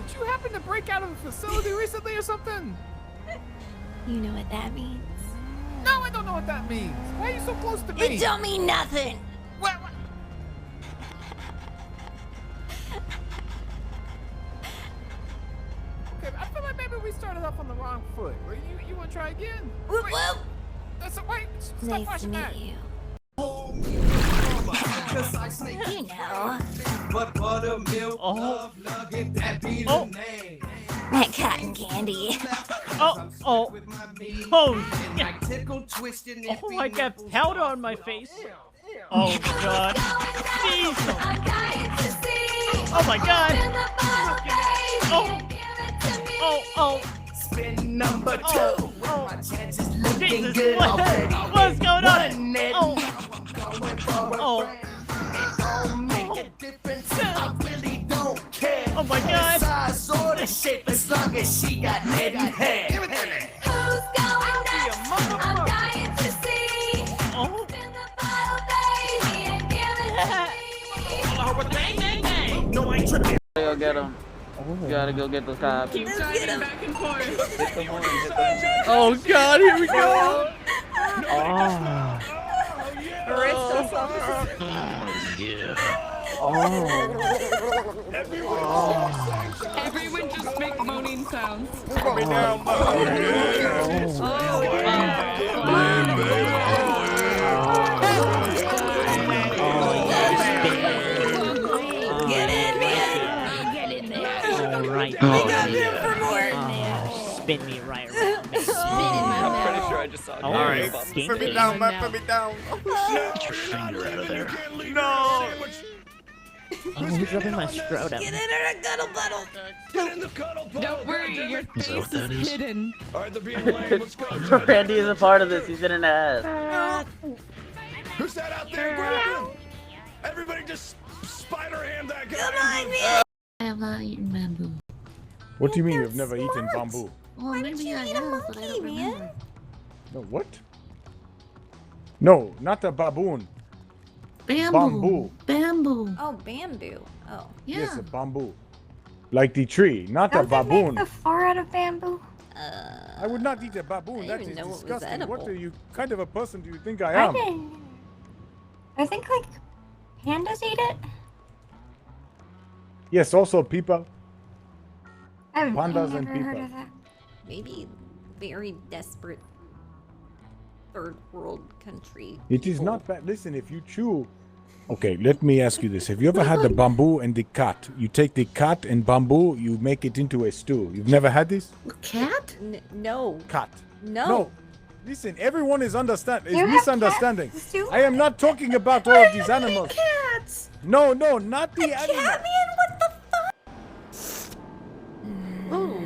Did you happen to break out of a facility recently or something? You know what that means? No, I don't know what that means. Why are you so close to me? It don't mean nothing. What? try again. Whoop, Wait, whoop. That's a wait. Stop Nice to flashing meet that. you. You know. Oh. That cotton candy. Oh, yeah. Oh, I got powder on my face. Oh, God. Diesel. Oh, my God. Oh. Spin number 2. Oh. Jesus, what's going on? Oh. Oh my God! Size or the shape as long as she got head and hair. Give it to me. Who's going next? I'm dying to see. Oh. Spin the bottle, baby, and give it to me. No, I ain't tripping. Go get him. You gotta go get those cops. Keep driving back and forth. Hit them on, hit them. Oh God, here we go. Everyone just make moaning sounds. Get in, man! Get in there. All right. We got room for more. Spin me right around. Spin in my mouth. I'm pretty sure I just saw it. All right. Put me down, man. Put me down. Get your finger out of there. No. Oh, he's rubbing my scrotum. Get in her cuddle puddle. Get in the cuddle puddle. Don't worry, your face is hidden. All right, they're being lame. Let's go. Randy is a part of this. He's in an ass. Who's that out there? Grab him. Everybody just spider hand that guy. Come on, man. I have not eaten bamboo. What do you mean you've never eaten bamboo? Well, maybe I have, but I don't remember. No, what? No, not a baboon. Bamboo. Bamboo. Oh, bamboo. Oh. Yeah. Yes, a bamboo. Like the tree, not a baboon. Far out of bamboo. I would not eat a baboon. I That didn't is know it was disgusting. What edible. are you kind of a person do you think I I am? didn't. I think like pandas eat it. Yes, also people. I've Pandas and never heard people. of that. Maybe very desperate third world country. It is people. not bad. Listen, if you chew. Okay, let me ask you this. Have you ever had the bamboo and the cat? You take the cat and bamboo, you make it into a stew. You've never had this? Cat? No. Cat. No. No. Listen, everyone is You have misunderstanding. cats too? I am not talking about all of these animals. Cats. No, not the animals. Cat man, what the fuck? Oh.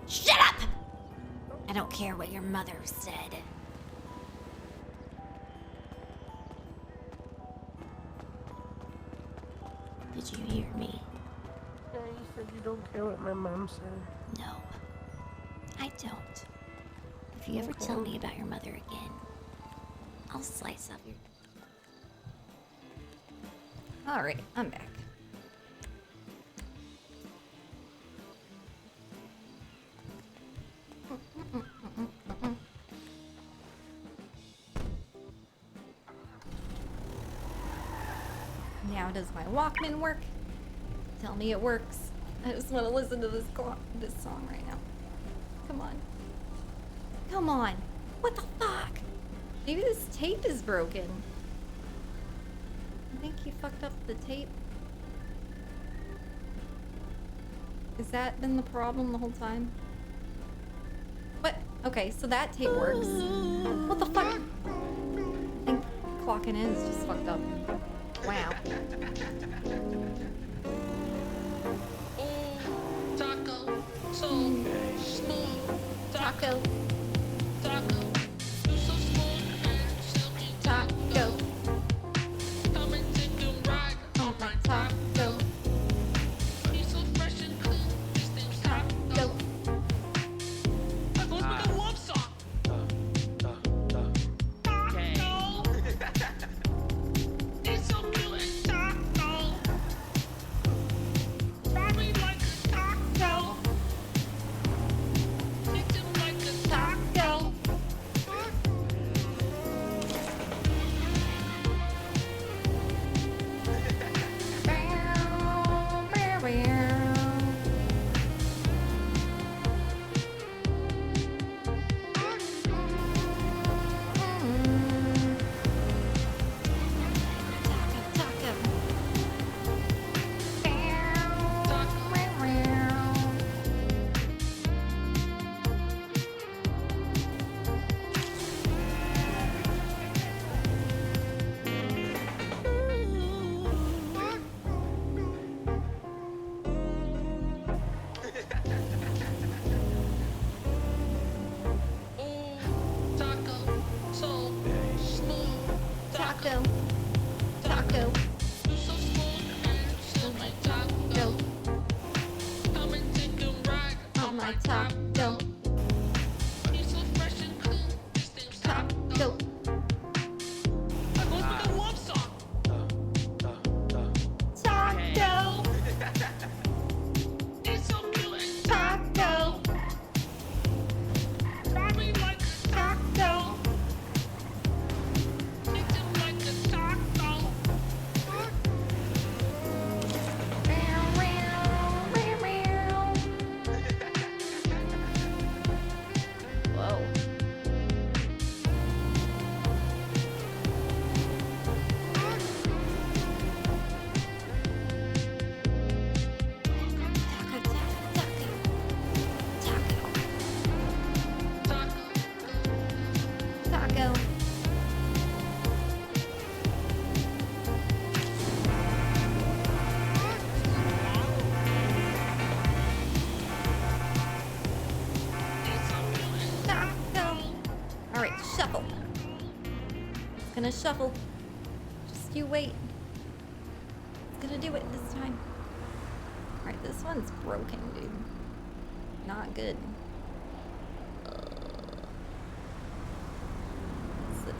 Shut up! I don't care what your mother said. Did you hear me? Yeah, you said you don't care what my mom said. No, I don't. If you ever tell me about your mother again, I'll slice up your... Alright, I'm back. Now does my Walkman work? Tell me it works. I just want to listen to this song right now. Come on. Come on. What the fuck? Maybe this tape is broken. I think you fucked up the tape. Has that been the problem the whole time? What? Okay, so that tape works. What the fuck? I think clocking in is just fucked up. Wow. Taco, so smooth. Taco. Taco, you so smooth and silky. Taco. Come and take a ride on my Taco. You so fresh and clean. This thing's taco. That goes with the wolf song. It's so cute and taco. Bobby like a taco. Treat him like a taco. my taco. Taco. Taco. Taco. Taco. Whoa. Taco. Taco. All right, shuffle. It's gonna shuffle. Just you wait. It's gonna do it this time. All right, this one's broken, dude. Not good. What's this?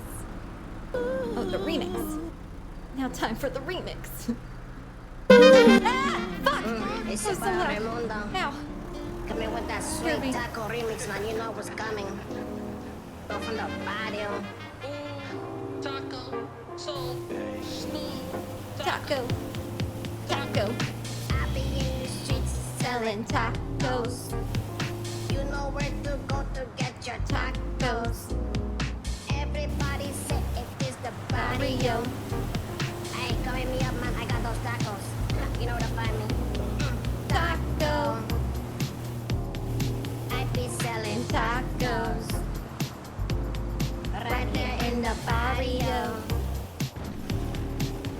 Oh, the remix. Now time for the remix. Ah, fuck! It's Oh, so about loud. Raimundo. Ow. Coming with that Scared sweet me. taco remix, man. You know what's coming. Go from the patio. Taco, so smooth. Taco. Taco. I be in the streets Selling tacos. You know where to go to get your tacos. Everybody say it is the barrio. Hey, come hit me up, man. I got those tacos. You know where to find me. Taco. I be selling Tacos. right there in the barrio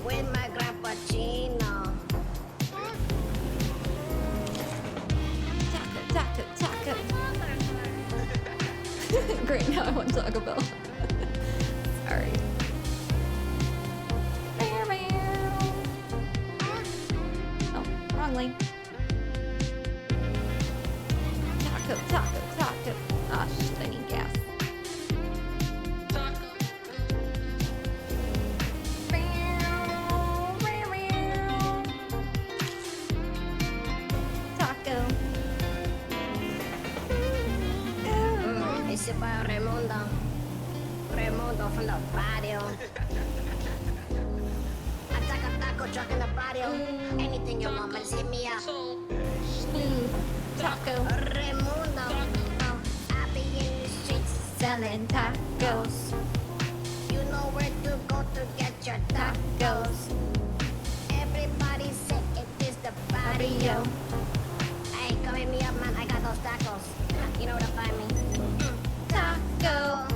with my grandpa Chino. Taco, taco, taco. Great, now I want Taco Bell. Sorry. Oh, wrong lane. Taco, taco, taco. Ah, shit, I need gas. Taco. It's about Raimundo. Raimundo from the patio. I take a taco truck in the patio. Anything you want, man, just hit me up. Taco. Raimundo. I be in the streets Selling tacos. You know where to go to get your tacos. Everybody say it is the barrio. Hey, come hit me up, man. I got those tacos. You know where to find me. Taco.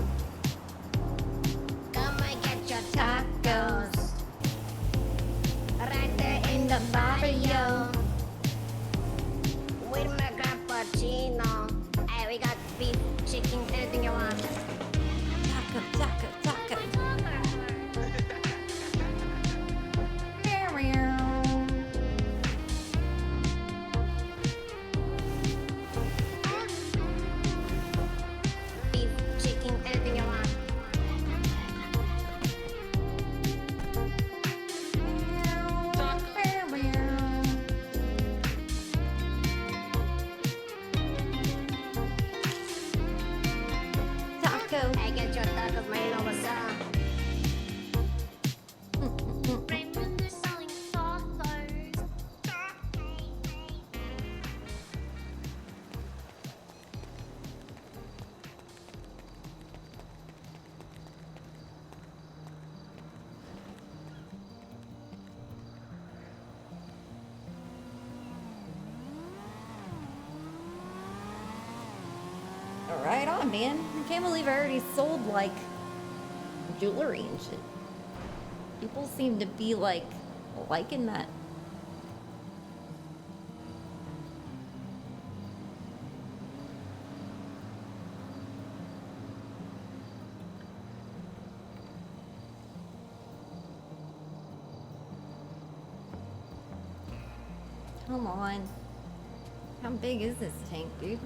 Come and get your Tacos. right there in the barrio with my grandpa Chino. Hey, we got beef, chicken, anything you want. Taco, taco, taco. Beef, chicken, anything you want. Taco. Hey, get your tacos, man. You know what's up. Right on, man. I can't believe I already sold, like, jewelry and shit. People seem to be, like, liking that. Come on. How big is this tank, dude?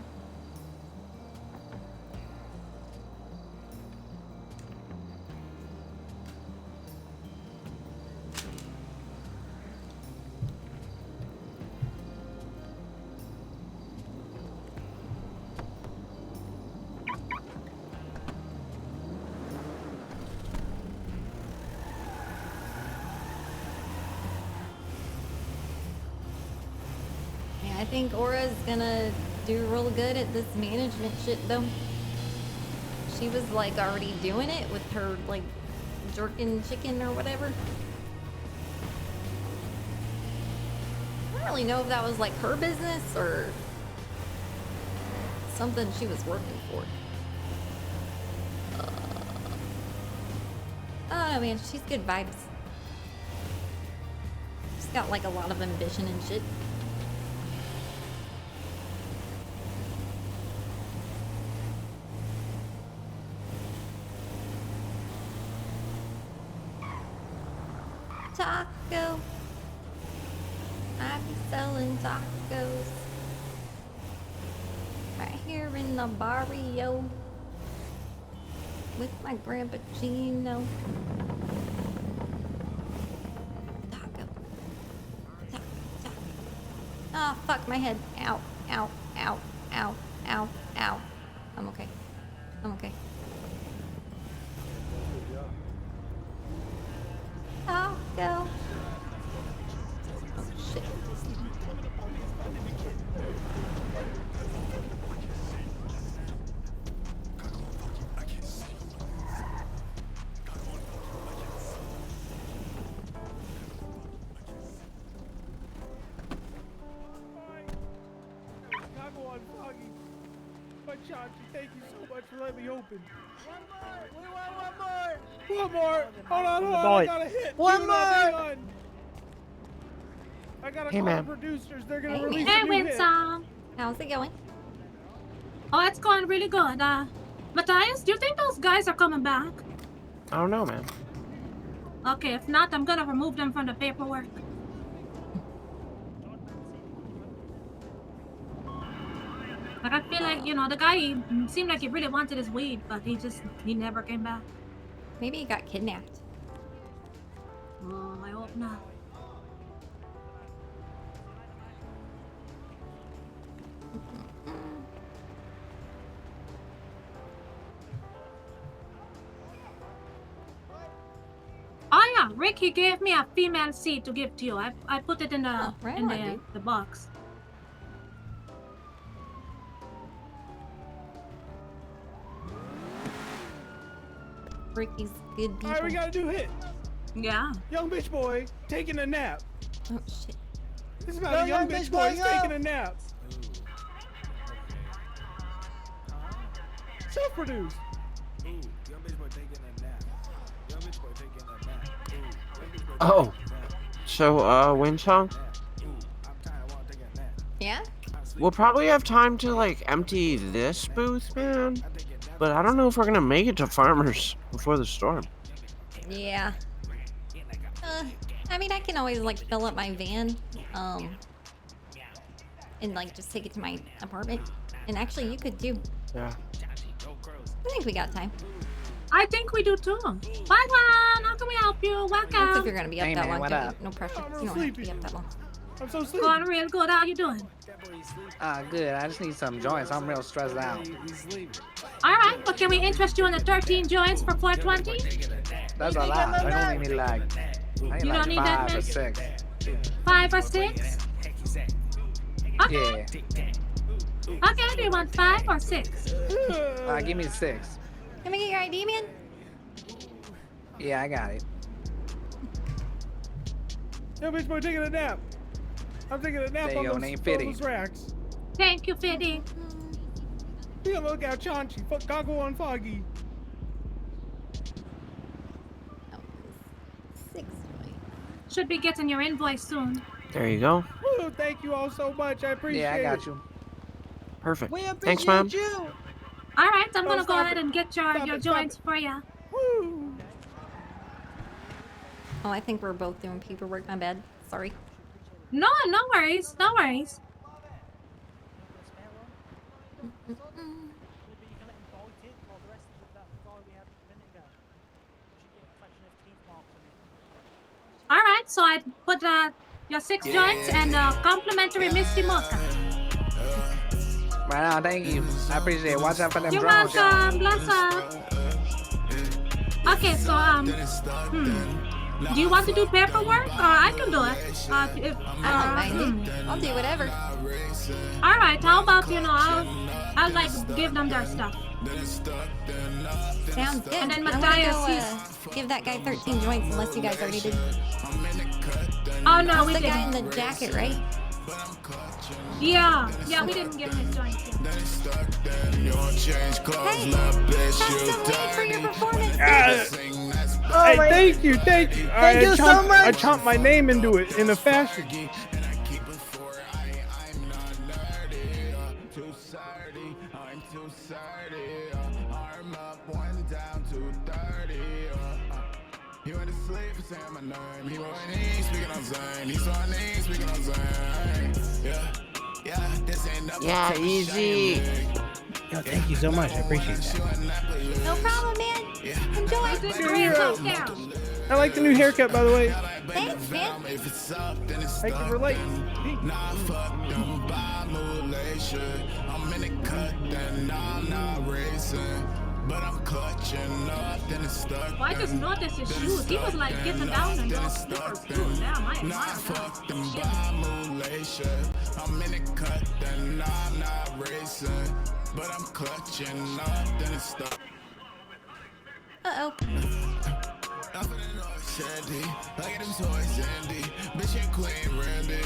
I think Aura's gonna do real good at this management shit though. She was like already doing it with her like jerkin chicken or whatever. I don't really know if that was like her business or something she was working for. Oh man, she's good vibes. She's got like a lot of ambition and shit. Taco. I be selling tacos right here in the barrio with my grandpa Gino. Taco. Ah, oh, fuck my head. Ow, ow, ow, ow, ow, ow. I'm okay. I'm okay. Taco. Oh shit. Thank you so much for letting me open. One more. Hold on. I got a hit. One more. I gotta Hey, call man. the producers. They're gonna release Hey, a new hit. WindSong. How's it going? Oh, it's going really good. Matthias, do you think those guys are coming back? I don't know, man. Okay, if not, I'm gonna remove them from the paperwork. Like, I feel like, you know, the guy, he seemed like he really wanted his weed, but he never came back. Maybe he got kidnapped. Oh, I hope not. Oh yeah, Rick, he gave me a female seed to give to you. I put it in the the box. Ricky's good people. Alright, we got a new hit. Yeah. Young bitch boy taking a nap. Oh shit. This is about a young bitch boy taking a nap. Self-produced. Oh, so WindSong? Yeah? We'll probably have time to like empty this booth, man. But I don't know if we're gonna make it to Farmers before the storm. Yeah. I mean, I can always like fill up my van, and like just take it to my apartment. And actually, you could too. Yeah. I think we got time. I think we do too. Bye, Juan. How can we help you? Welcome. That's if you're gonna be up Hey, that man, long. what Don't up? you? No pressure. You don't have to be up that long. I'm so sleepy. Going real good. How you doing? Good. I just need some joints. I'm real stressed out. All right. Well, can we interest you in the 13 joints for 420? That's a lot. I only need like, You don't need that 5 or many? 6. 5 or 6? Okay. Yeah. Okay. Do you want 5 or 6? Give me 6. Can we get your ID, man? Yeah, I got it. Young bitch boy taking a nap. I'm taking a nap There you on go, those, name on Fitty. those racks. Thank you, Fiddy. Be on the lookout, Chanchi. Fuck Gago on Foggy. 6. Should be getting your invoice soon. There you go. Woo, thank you all so much. I appreciate it. Yeah, I got you. Perfect. We Thanks, man. All right. I'm gonna go stop ahead it. and get your Stop joints for you. Woo. Oh, I think we're both doing paperwork. My bad. Sorry. No, no worries. No worries. All right, so I put your 6 joints and complimentary Misty Mocha. Right on, thank you. I appreciate it. Watch out for them You're drones, y'all. welcome. Bless up. Okay, so do you want to do paperwork, or I can do it? I don't mind it. I'll do whatever. All right. How about I'll like give them their stuff. Sounds good. And then I wanna Matthias, go, give that guy 13 joints unless you guys already did. Oh no, That's we the didn't. guy in the jacket, right? Yeah, we didn't give his joints yet. Hey, custom made for your performance. Hey, thank you. Thank you so much. I chomped my name into it in a fashion. Yeah, easy. Yo, thank you so much. I appreciate that. No problem, man. Enjoy. I like the new haircut, by the way. Thanks, man. I can relate. But I'm clutching up, then it's stuck. Well, I just noticed his shoes. He was like getting down and those slippers too. Damn, I admire that. I'm in it cut, then I'm not racing. But I'm clutching up, then it's stuck. Uh-oh. Sandy, I get them toys, Andy. Bitch, ain't Queen Randy.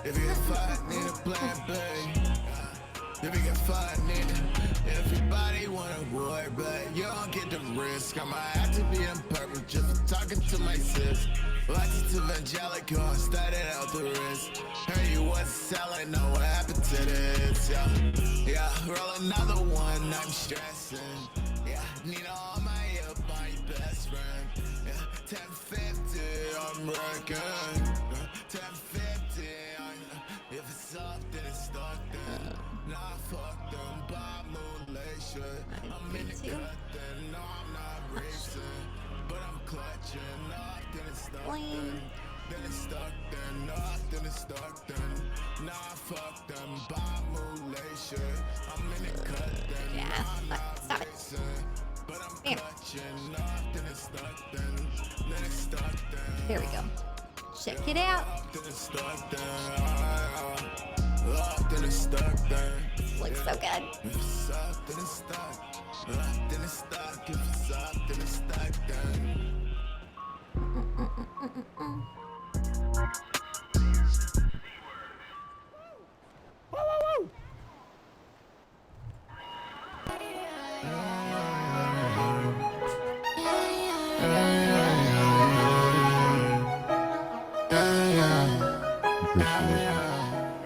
If you get fired, need a plan B. If you get fired, need everybody wanna war, but you don't get the risk. I might have to be in purple just for talking to my sis. Like it's evangelical, I started out the risk. Heard you was selling, know what happened to this. Yeah, roll another one, I'm stressing. Yeah, need all my help, my best friend. Yeah, 1050, I'm wrecking. 1050, if it's up, then it's stuck then. Nah, fuck them, Bob Mulation. I'm in the cut, then no, I'm not racing. But I'm clutching up, then it's stuck then. Then it's stuck then, up, then it's stuck then. Nah, fuck them, Bob Mulation. I'm in the cut, then no, I'm not racing. But I'm clutching up, then it's stuck then. Then it's stuck then. There we go. Check it out. Looks so good.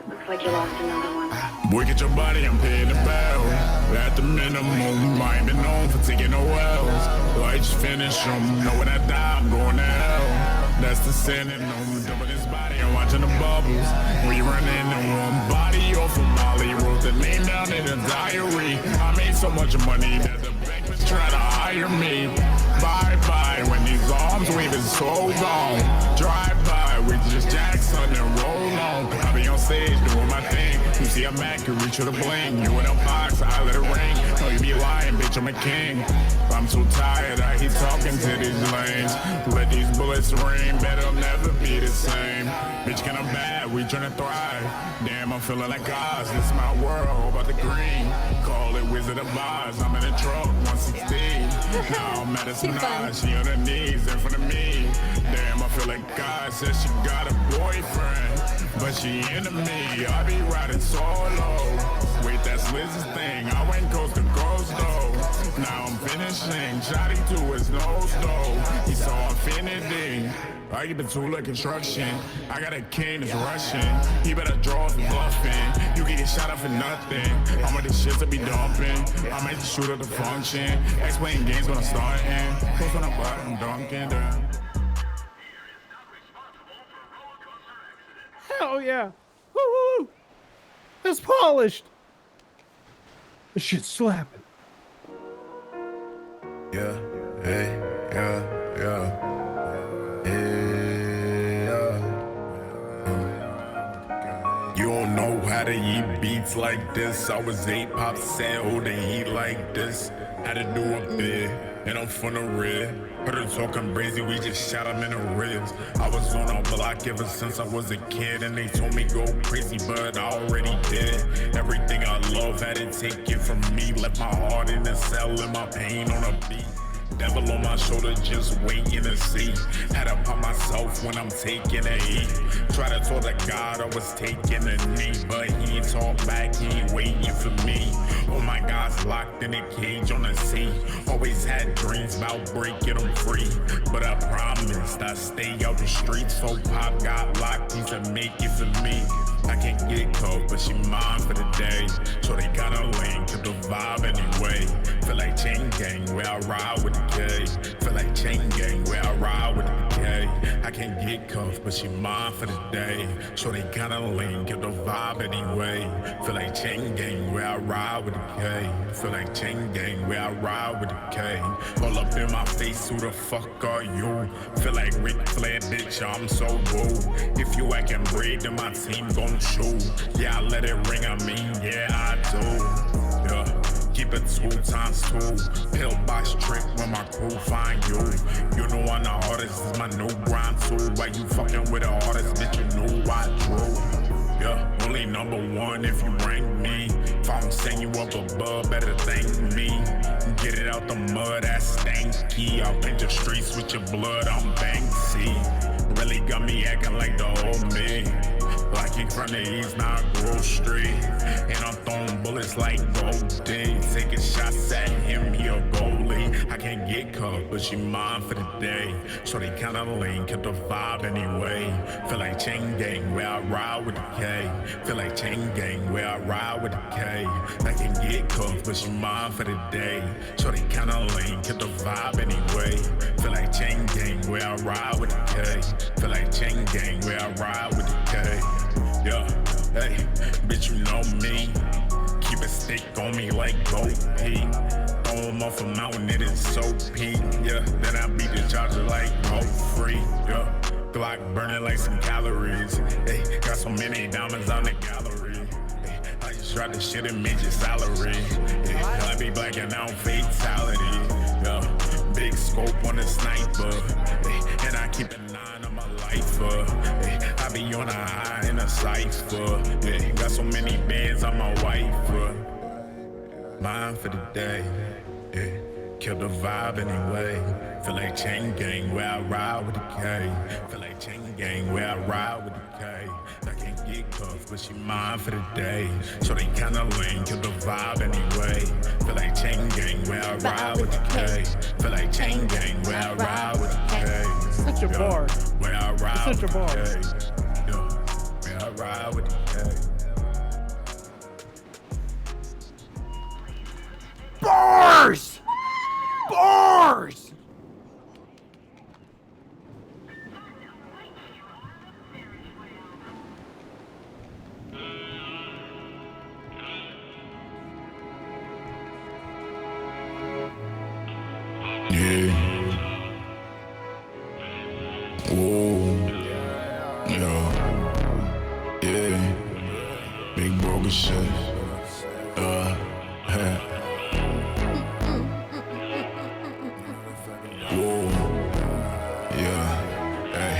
Looks like you lost another one. Boy, get your body, I'm paying the bill. At the minimum, I ain't been known for taking no L's. I just finish them. Know when I die, I'm going to hell. That's the sin in them. Dumping his body, I'm watching the bubbles. We run into one body off of Molly. Wrote the name down in a diary. I made so much money that the bank was trying to hire me. Bye-bye, when these arms waving so long. Drive by with just Jackson and roll on. I be on stage doing my thing. You see I'm accurate to the bling. You in a box, I let it ring. No, you be lying, bitch, I'm a king. I'm too tired, I keep talking to these lanes. Let these bullets ring, bet I'll never be the same. Bitch, kinda bad, we tryna thrive. Damn, I'm feeling like Oz, this my world, about the green. Call it Wizard of Oz, I'm in a truck, 116. Now I'm at a Minaj, she on her knees in front of me. Damn, I feel like God says she got a boyfriend, but she into me. I be riding solo. Wait, that's Liz's thing. I went coast to coast though. Now I'm finishing. Shotty to his nose though. He saw infinity. I keep a tool of construction. I got a king that's rushing. He better draw for bluffing. You can get shot up for nothing. I'm with the shit to be dumping. I make the shooter the function. Explain games when I'm starting. Post on the bottom, dunking down. Hell yeah. Woo woo. That's polished. This shit's slapping. Yeah, hey, yeah, yeah. Hey, yeah. You don't know how to eat beats like this. I was 8 pops said, oh, they eat like this. Had to do a bit, and I'm from the red. Heard her talking crazy, we just shot him in the ribs. I was on a block ever since I was a kid, and they told me go crazy, but I already did. Everything I love had to take it from me. Left my heart in the cell and my pain on a beat. Devil on my shoulder, just waiting to see. Had to pop myself when I'm taking a heat. Try to tell the God I was taking a knee, but he ain't talk back, he ain't waiting for me. Oh my God's locked in a cage on the sea. Always had dreams about breaking them free, but I promised I'd stay out the streets. So Pop got locked, he said make it for me. I can't get caught, but she mine for the day. So they kinda lame, keep the vibe anyway. Feel like chain gang where I ride with the K. Feel like chain gang where I ride with the K. I can't get cuffed, but she mine for the day. So they kinda lame, keep the vibe anyway. Feel like chain gang where I ride with the K. Feel like chain gang where I ride with the K. All up in my face, who the fuck are you? Feel like Ric Flair, bitch, I'm so woo. If you acting brave, then my team gon' shoot. Yeah, I let it ring, I mean, yeah, I do. Yeah. Keep it 2 times 2. Pillbox trick when my crew find you. You know I'm the hardest, this is my new grind too. Why you fucking with the hardest, bitch, you know I drew. Yeah, only #1 if you rank me. If I don't send you up above, better thank me. Get it out the mud, that's stanky. I'll paint the streets with your blood, I'm Banksy. Really got me acting like the old me. Like he from the east, not Grove Street. And I'm throwing bullets like Goldie. Taking shots at him, he a goalie. I can't get caught, but she mine for the day. So they kinda lame, kept the vibe anyway. Feel like chain gang where I ride with the K. Feel like chain gang where I ride with the K. I can't get caught, but she mine for the day. So they kinda lame, kept the vibe anyway. Feel like chain gang where I ride with the K. Feel like chain gang where I ride with the K. Yeah, hey, bitch, you know me. Keep a stick on me like Gold P. Throw him off a mountain, it is so peak. Yeah, then I beat the charger like Go Free. Yeah, Glock burning like some calories. Hey, got so many diamonds on the gallery. Hey, I just tried this shit and made your salary. Hey, I be blacking out fatality. Yeah, big scope on the sniper. Hey, and I keep a 9 on my lifer. Hey, I be on a high in a cipher. Yeah, got so many bands on my wife. Mine for the day. Yeah, kill the vibe anyway. Feel like chain gang where I ride with the K. Feel like chain gang where I ride with the K. I can't get cuffed, but she mine for the day. So they kinda lame, kill the vibe anyway. Feel like chain gang where I ride with the K. Feel like chain gang where I ride with the K. Such a bar. Where I ride Such a with bar. the K. Yeah, where I ride with the K. Bars! Bars! Yeah. Whoa. Yeah. Big broken shit. Whoa. Yeah. Hey.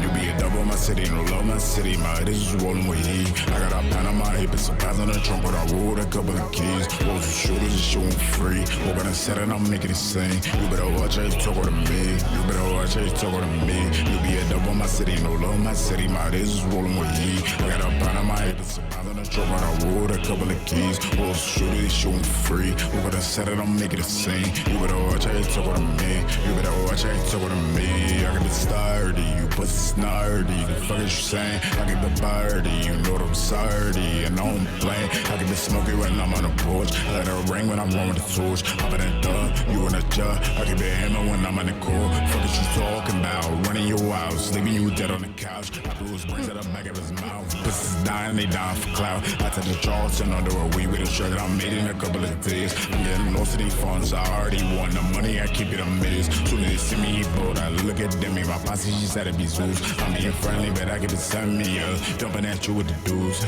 You be a double in my city, no love my city. My head is just rolling with heat. I got a pen on my hip and some pads on the trunk, but I rolled a couple of keys. Rolls with shooters and shooting free. Open a set and I'm making it sing. You better watch how you talk to me. You better watch how you talk to me. You be a double in my city, no love my city. My head is just rolling with heat. I got a pen on my hip and some pads on the trunk, but I rolled a couple of keys. Rolls with shooters shooting free. Open a set and I'm making it sing. You better watch how you talk to me. You better watch how you talk to me. I can be sturdy, you pussy snardy. The fuck is you saying? I can be birdie, you know that I'm sorry. And I don't blame. I can be smoky when I'm on the porch. I let it ring when I'm rolling the torch. Hop in the dub, you in the jar. I can be a hammer when I'm in the core. Fuck is you talking about? Running your house, leaving you dead on the couch. I blew his brains out the back of his mouth. Pussies 9, they down for clout. I took the Charleston under a week with a shirt that I made in a couple of days. I'm getting most of these funds, I already won the money, I keep it a miss. Soon as they see me bold, I look at them, my posse, she said it be Zeus. I'm being friendly, but I get to send me dumping at you with the dudes.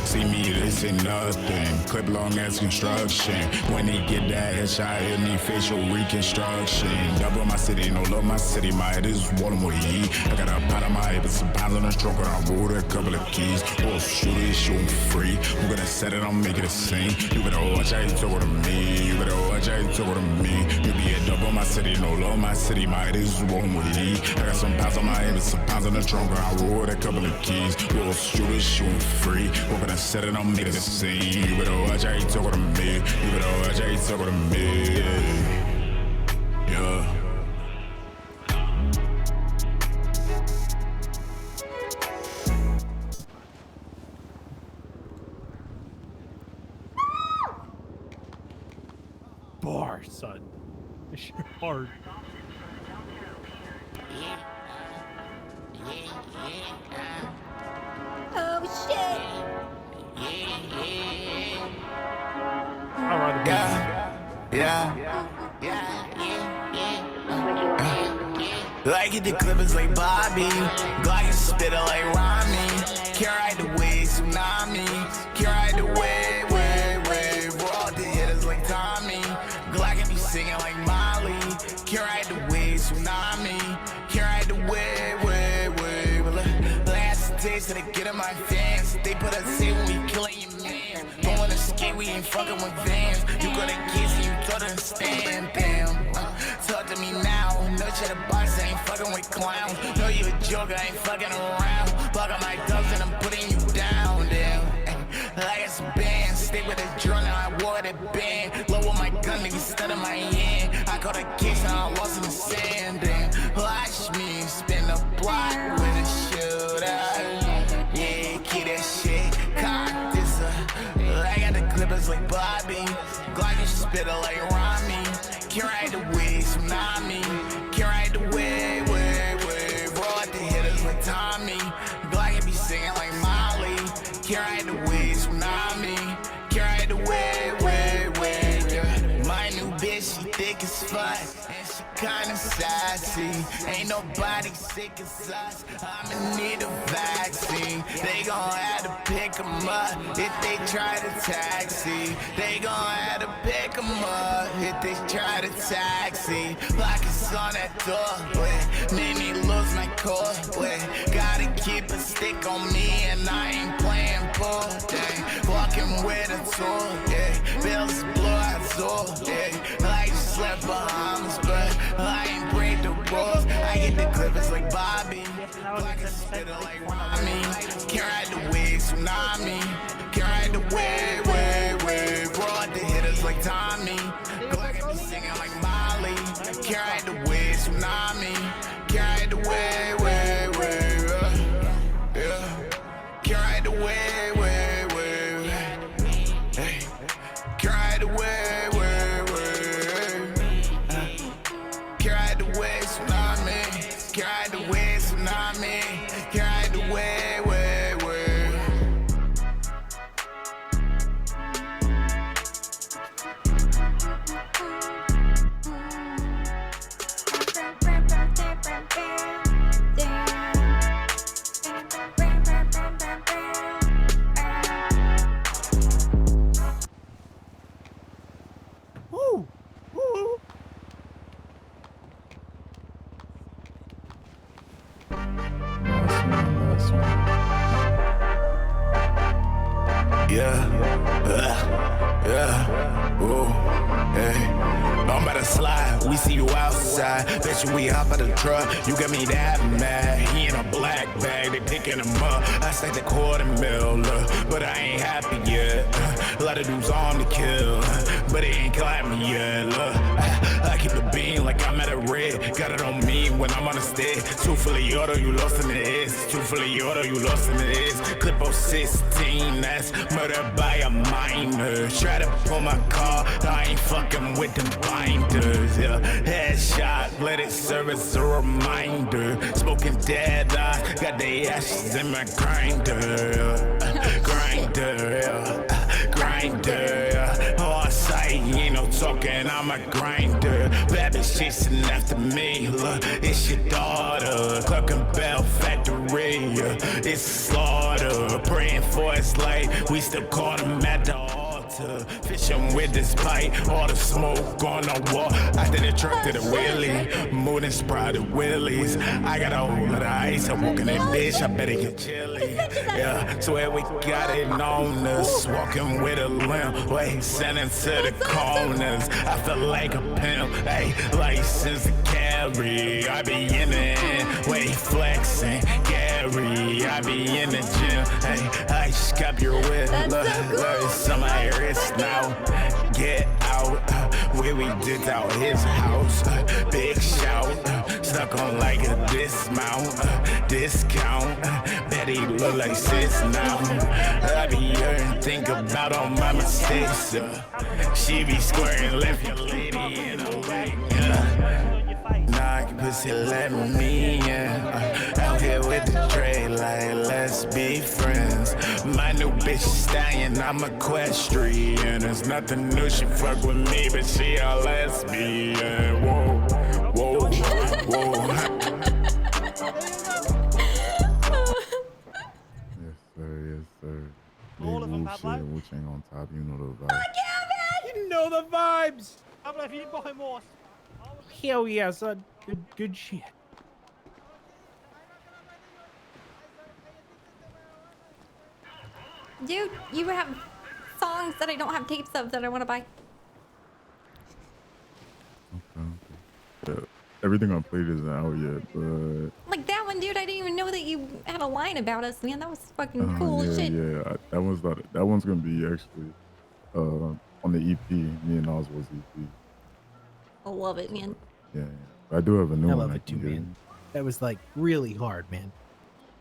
See me, this ain't nothing. Clip long as construction. When they get that headshot, it need facial reconstruction. Double my city, no love my city, my head is one more heat. I got a pound on my head, but some pounds on the stroke, and I rolled a couple of keys. Oh, shoot it, shoot free. We're gonna set it, I'll make it a scene. You better watch how you talk to me. You better watch how you talk to me. You be a double my city, no love my city, my head is one more heat. I got some pounds on my head, but some pounds on the trunk, and I rolled a couple of keys. Oh, shoot it, shoot free. We're gonna set it, I'll make it a scene. You better watch how you talk to me. You better watch how you talk to me. Yeah. Bar, son. This shit hard. Oh shit! Like it, the clippers like Bobby. Glock is spitter like Rami. Can't ride the wave, tsunami. Can't ride the wave, wave. We're all the hitters like Tommy. Glock can be singing like Molly. Can't ride the wave, tsunami. Can't ride the wave, wave. Last taste of the get in my fans. They put us in when we killing your man. Don't wanna skate, we ain't fucking with vans. You got a kiss and you don't understand, damn. Talk to me now. No shit about I ain't fucking with clowns. Know you a joke, I ain't fucking around. Block on my dubs and I'm putting you down, damn. Like it's a band, stick with the drill, now I wore that band. Low on my gun, nigga, instead of my hand. I caught a case and I lost in the sand, damn. Watch me spin the block with a shooter. Yeah, keep that shit cocked. This I got the clippers like Bobby. Glock is spitter like Rami. Can't ride the wave, tsunami. Can't ride the wave, wave. Roll out the hitters like Tommy. Glock can be singing like Molly. Can't ride the wave, tsunami. Can't ride the wave, wave. Yeah. My new bitch, she thick as fuck. And she kinda sassy. Ain't nobody sick as us. I'ma need a vaccine. They gon' have to pick 'em up if they try to taxi. They gon' have to pick 'em up if they try to taxi. Lock us on that door, made me lose my core. Gotta keep a stick on me and I ain't playing ball. Walking with a tool, bills blow out soul. I just slept Bahamas, but I ain't break the rules. I get the clippers like Bobby. Like a spitter like Rami. Can't ride the wave, tsunami. Can't ride the wave, wave. Roll out the hitters like Tommy. Glock can be singing like Molly. Can't ride the wave, tsunami. Can't ride the wave, wave. Yeah. Can't ride the wave, wave. Hey. Can't ride the wave, wave. Can't ride the wave, tsunami. Can't ride the wave, tsunami. Can't ride the wave, wave. Woo! Woo! Yeah, whoa, hey. I'm about to slide, we see you outside. Bet you we hop out the truck, you got me that mad. He in a black bag, they picking him up. I stacked the $250,000, but I ain't happy yet. A lot of dudes on the kill, but they ain't clap me yet. Look, I keep the beam like I'm at a red. Got it on me when I'm on the stage. Truthfully, auto, you lost in the ass. Truthfully, auto, you lost in the ass. Clip of 16, that's murdered by a minor. Try to pull my car, I ain't fucking with them binders. Yeah, headshot, let it serve as a reminder. Smoking dead eyes, got the ashes in my grinder. my grinder. Bad bitch chasing after me. Look, it's your daughter. Clucking Bell Factory. It's a slaughter. Praying for his life. We still caught him at the altar. Fishing with this pipe. All the smoke on the wall. I did a truck to the wheelie. Moving sprouted willies. I got a whole lot of ice. I'm walking that bitch. I better get chilly. Yeah, swear we got it on us. Walking with a limp. Wait, sending to the corners. I feel like a pimp. Hey, license to carry. I be in the end. Wait, flexing. Gary. I be in the gym. Hey, I scalp your whip. Look, it's on my wrist now. Get out. Where we did out his house. Big shout. Stuck on like a dismount. Discount. Bet he look like sis now. I be here and think about all my mistakes. She be squaring, left your lady in a way. Knock pussy, let me in. Out here with the tray, like let's be friends. My new bitch stallion, I'm equestrian. There's nothing new, she fuck with me, but she a lesbian. Whoa, whoa, whoa. Yes, sir. Big All of them Wu have shit, life. Wu-Chang on top, you know the vibe. You know the vibes. Hell yeah, son. Good shit. Dude, you have songs that I don't have tapes of that I want to buy. Yeah, everything I played isn't out yet, but... Like that one, dude. I didn't even know that you had a line about us, man. That was fucking cool as shit. Yeah, that one's gonna be actually on the EP, me and Oswald's EP. I love it, man. Yeah. I do have a new I one. love it too, man. That was like really hard, man.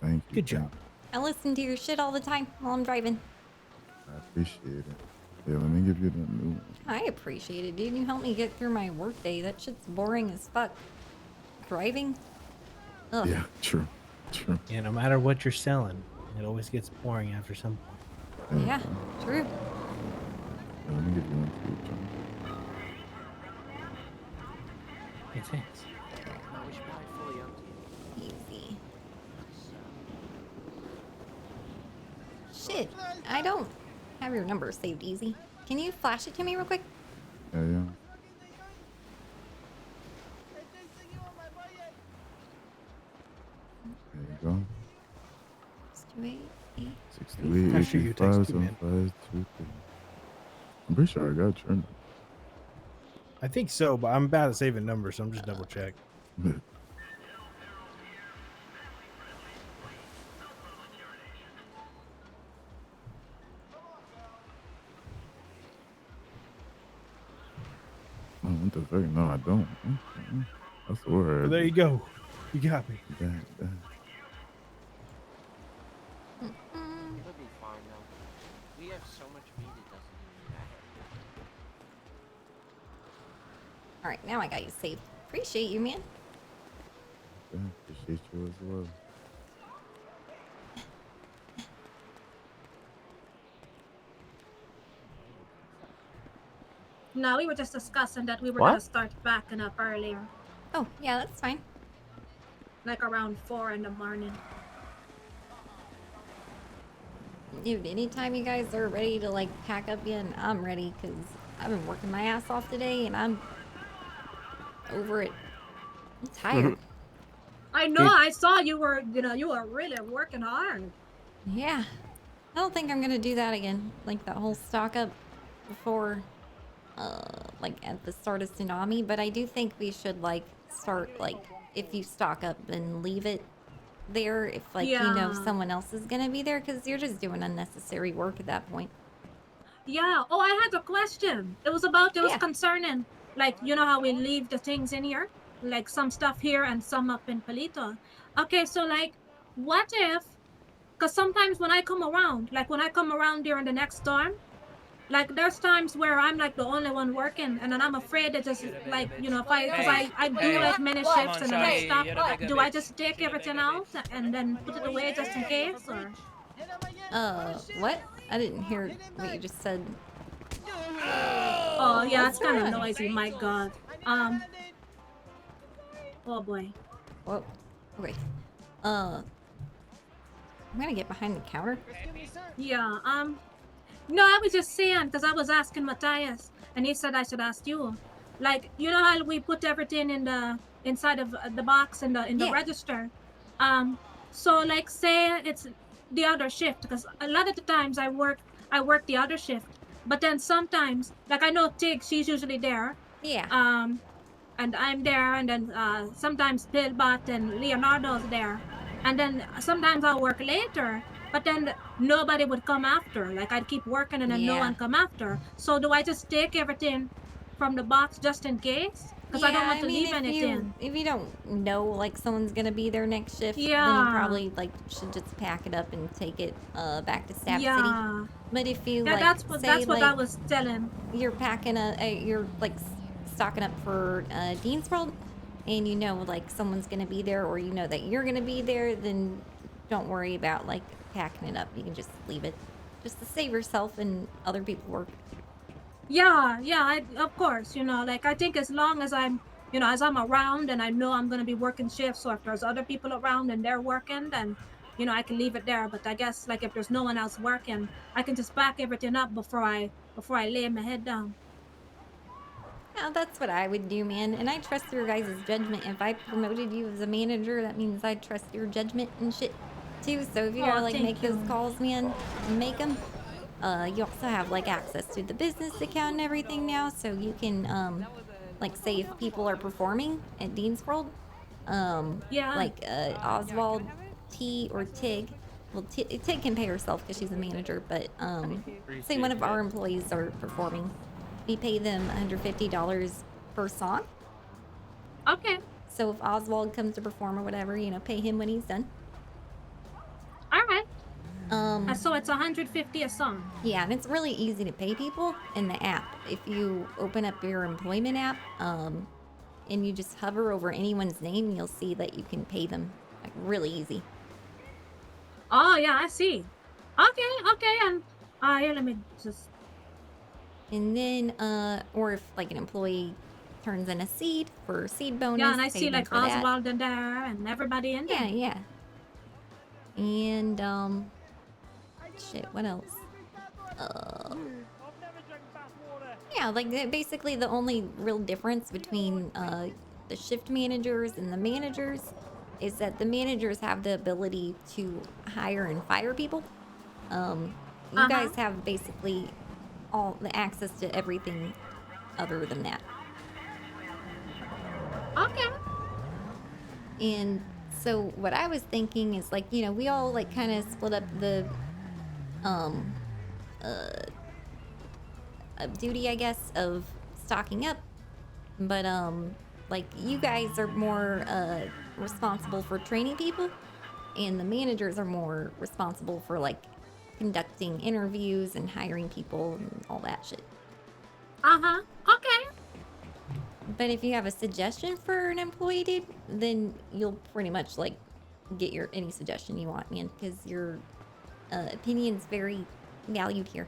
Thank you. Good job. I listen to your shit all the time while I'm driving. I appreciate it. Yeah, let me give you the new one. I appreciate it, dude. You helped me get through my workday. That shit's boring as fuck. Driving? Ugh. Yeah, true. Yeah, no matter what you're selling, it always gets boring after some point. Yeah, true. Yeah, let me give you one too, John. Hey, thanks. Easy. Shit, I don't have your number saved easy. Can you flash it to me real quick? Yeah. There you go. 628. 628 I'll shoot you a text too, man. 7523. I'm pretty sure I got your number. I think so, but I'm about to save a number, so I'm just double check. Oh, what the fuck? No, I don't. That's the word. Well, there you go. You got me. Damn. It'll be fine though. We have so much meat it doesn't even matter. Alright, now I got you saved. Appreciate you, man. Yeah, appreciate you as well. No, we were just discussing that we were What? gonna start backing up earlier, Oh, yeah, that's fine. like around 4 in the morning. Dude, anytime you guys are ready to like pack up again, I'm ready because I've been working my ass off today and I'm over it. I'm tired. I know. I saw you were, you were really working hard. Yeah. I don't think I'm gonna do that again. Like that whole stock up before like at the start of Tsunami, but I do think we should like start like if you stock up and leave it there if like you know Yeah. someone else is gonna be there because you're just doing unnecessary work at that point. Yeah. Oh, I had a question. It was Yeah. concerning, like, you know how we leave the things in here? Like some stuff here and some up in Palito. Okay, so like, what if, because sometimes when I come around during the next storm, like there's times where I'm like the only one working and then I'm afraid to just like, because I do like many shifts and then I stop. Do I just take everything out and then put it away just in case, or? What? I didn't hear what you just said. Oh yeah, what's it's kind of going on? noisy. My God. Oh boy. Whoa. Okay. I'm gonna get behind the counter. Yeah. No, I was just saying because I was asking Matthias, and he said I should ask you. Like, you know how we put everything in the inside of the box in the register. So like, say it's the other shift, because a lot of the times I work the other shift, but then sometimes, like I know Tig, she's usually there. Yeah. And I'm there, and then sometimes Pillbot and Leonardo's there, and then sometimes I'll work later, but then nobody would come after. Like I'd keep working and then no one come after. So do I just take everything from the box just in case? Because I don't want to leave anything. If you don't know like someone's gonna be there next shift, then you Yeah. probably like should just pack it up and take it back to Staff Yeah. City. But if you Yeah, like that's what I was telling. you're packing you're like stocking up for Dean's World, and you know like someone's gonna be there, or you know that you're gonna be there, then don't worry about like packing it up. You can just leave it, just to save yourself and other people work. Yeah, of course, like I think as long as I'm, as I'm around and I know I'm going to be working shifts, so if there's other people around and they're working, then, I can leave it there. But I guess like if there's no one else working, I can just pack everything up before I lay my head down. Yeah, that's what I would do, man. And I trust your guys' judgment. If I promoted you as a manager, that means I trust your judgment and shit too. So if you gotta like make those calls, man, make them. You also have like access to the business account and everything now, so you can like say if people are performing at Dean's World, like Oswald, T, or Tig. Well, Tig can pay herself because she's a manager, but say one of our employees are performing, we pay them $150 per song. Okay. So if Oswald comes to perform or whatever, pay him when he's done. All right. So it's 150 a song. Yeah, and it's really easy to pay people in the app. If you open up your employment app, and you just hover over anyone's name, you'll see that you can pay them like really easy. Oh yeah, I see. Okay, and here, let me just. And then, or if like an employee turns in a seed for seed bonus. Yeah, and I see like Oswald in there and everybody in there. Yeah. And shit, what else? Yeah, like basically the only real difference between the shift managers and the managers is that the managers have the ability to hire and fire people. You guys have basically all the access to everything other than that. Okay. And so what I was thinking is like, we all like kind of split up the duty, I guess, of stocking up, but like you guys are more responsible for training people, and the managers are more responsible for like conducting interviews and hiring people and all that shit. Okay. But if you have a suggestion for an employee, dude, then you'll pretty much like get any suggestion you want, man, because your opinion's very valued here.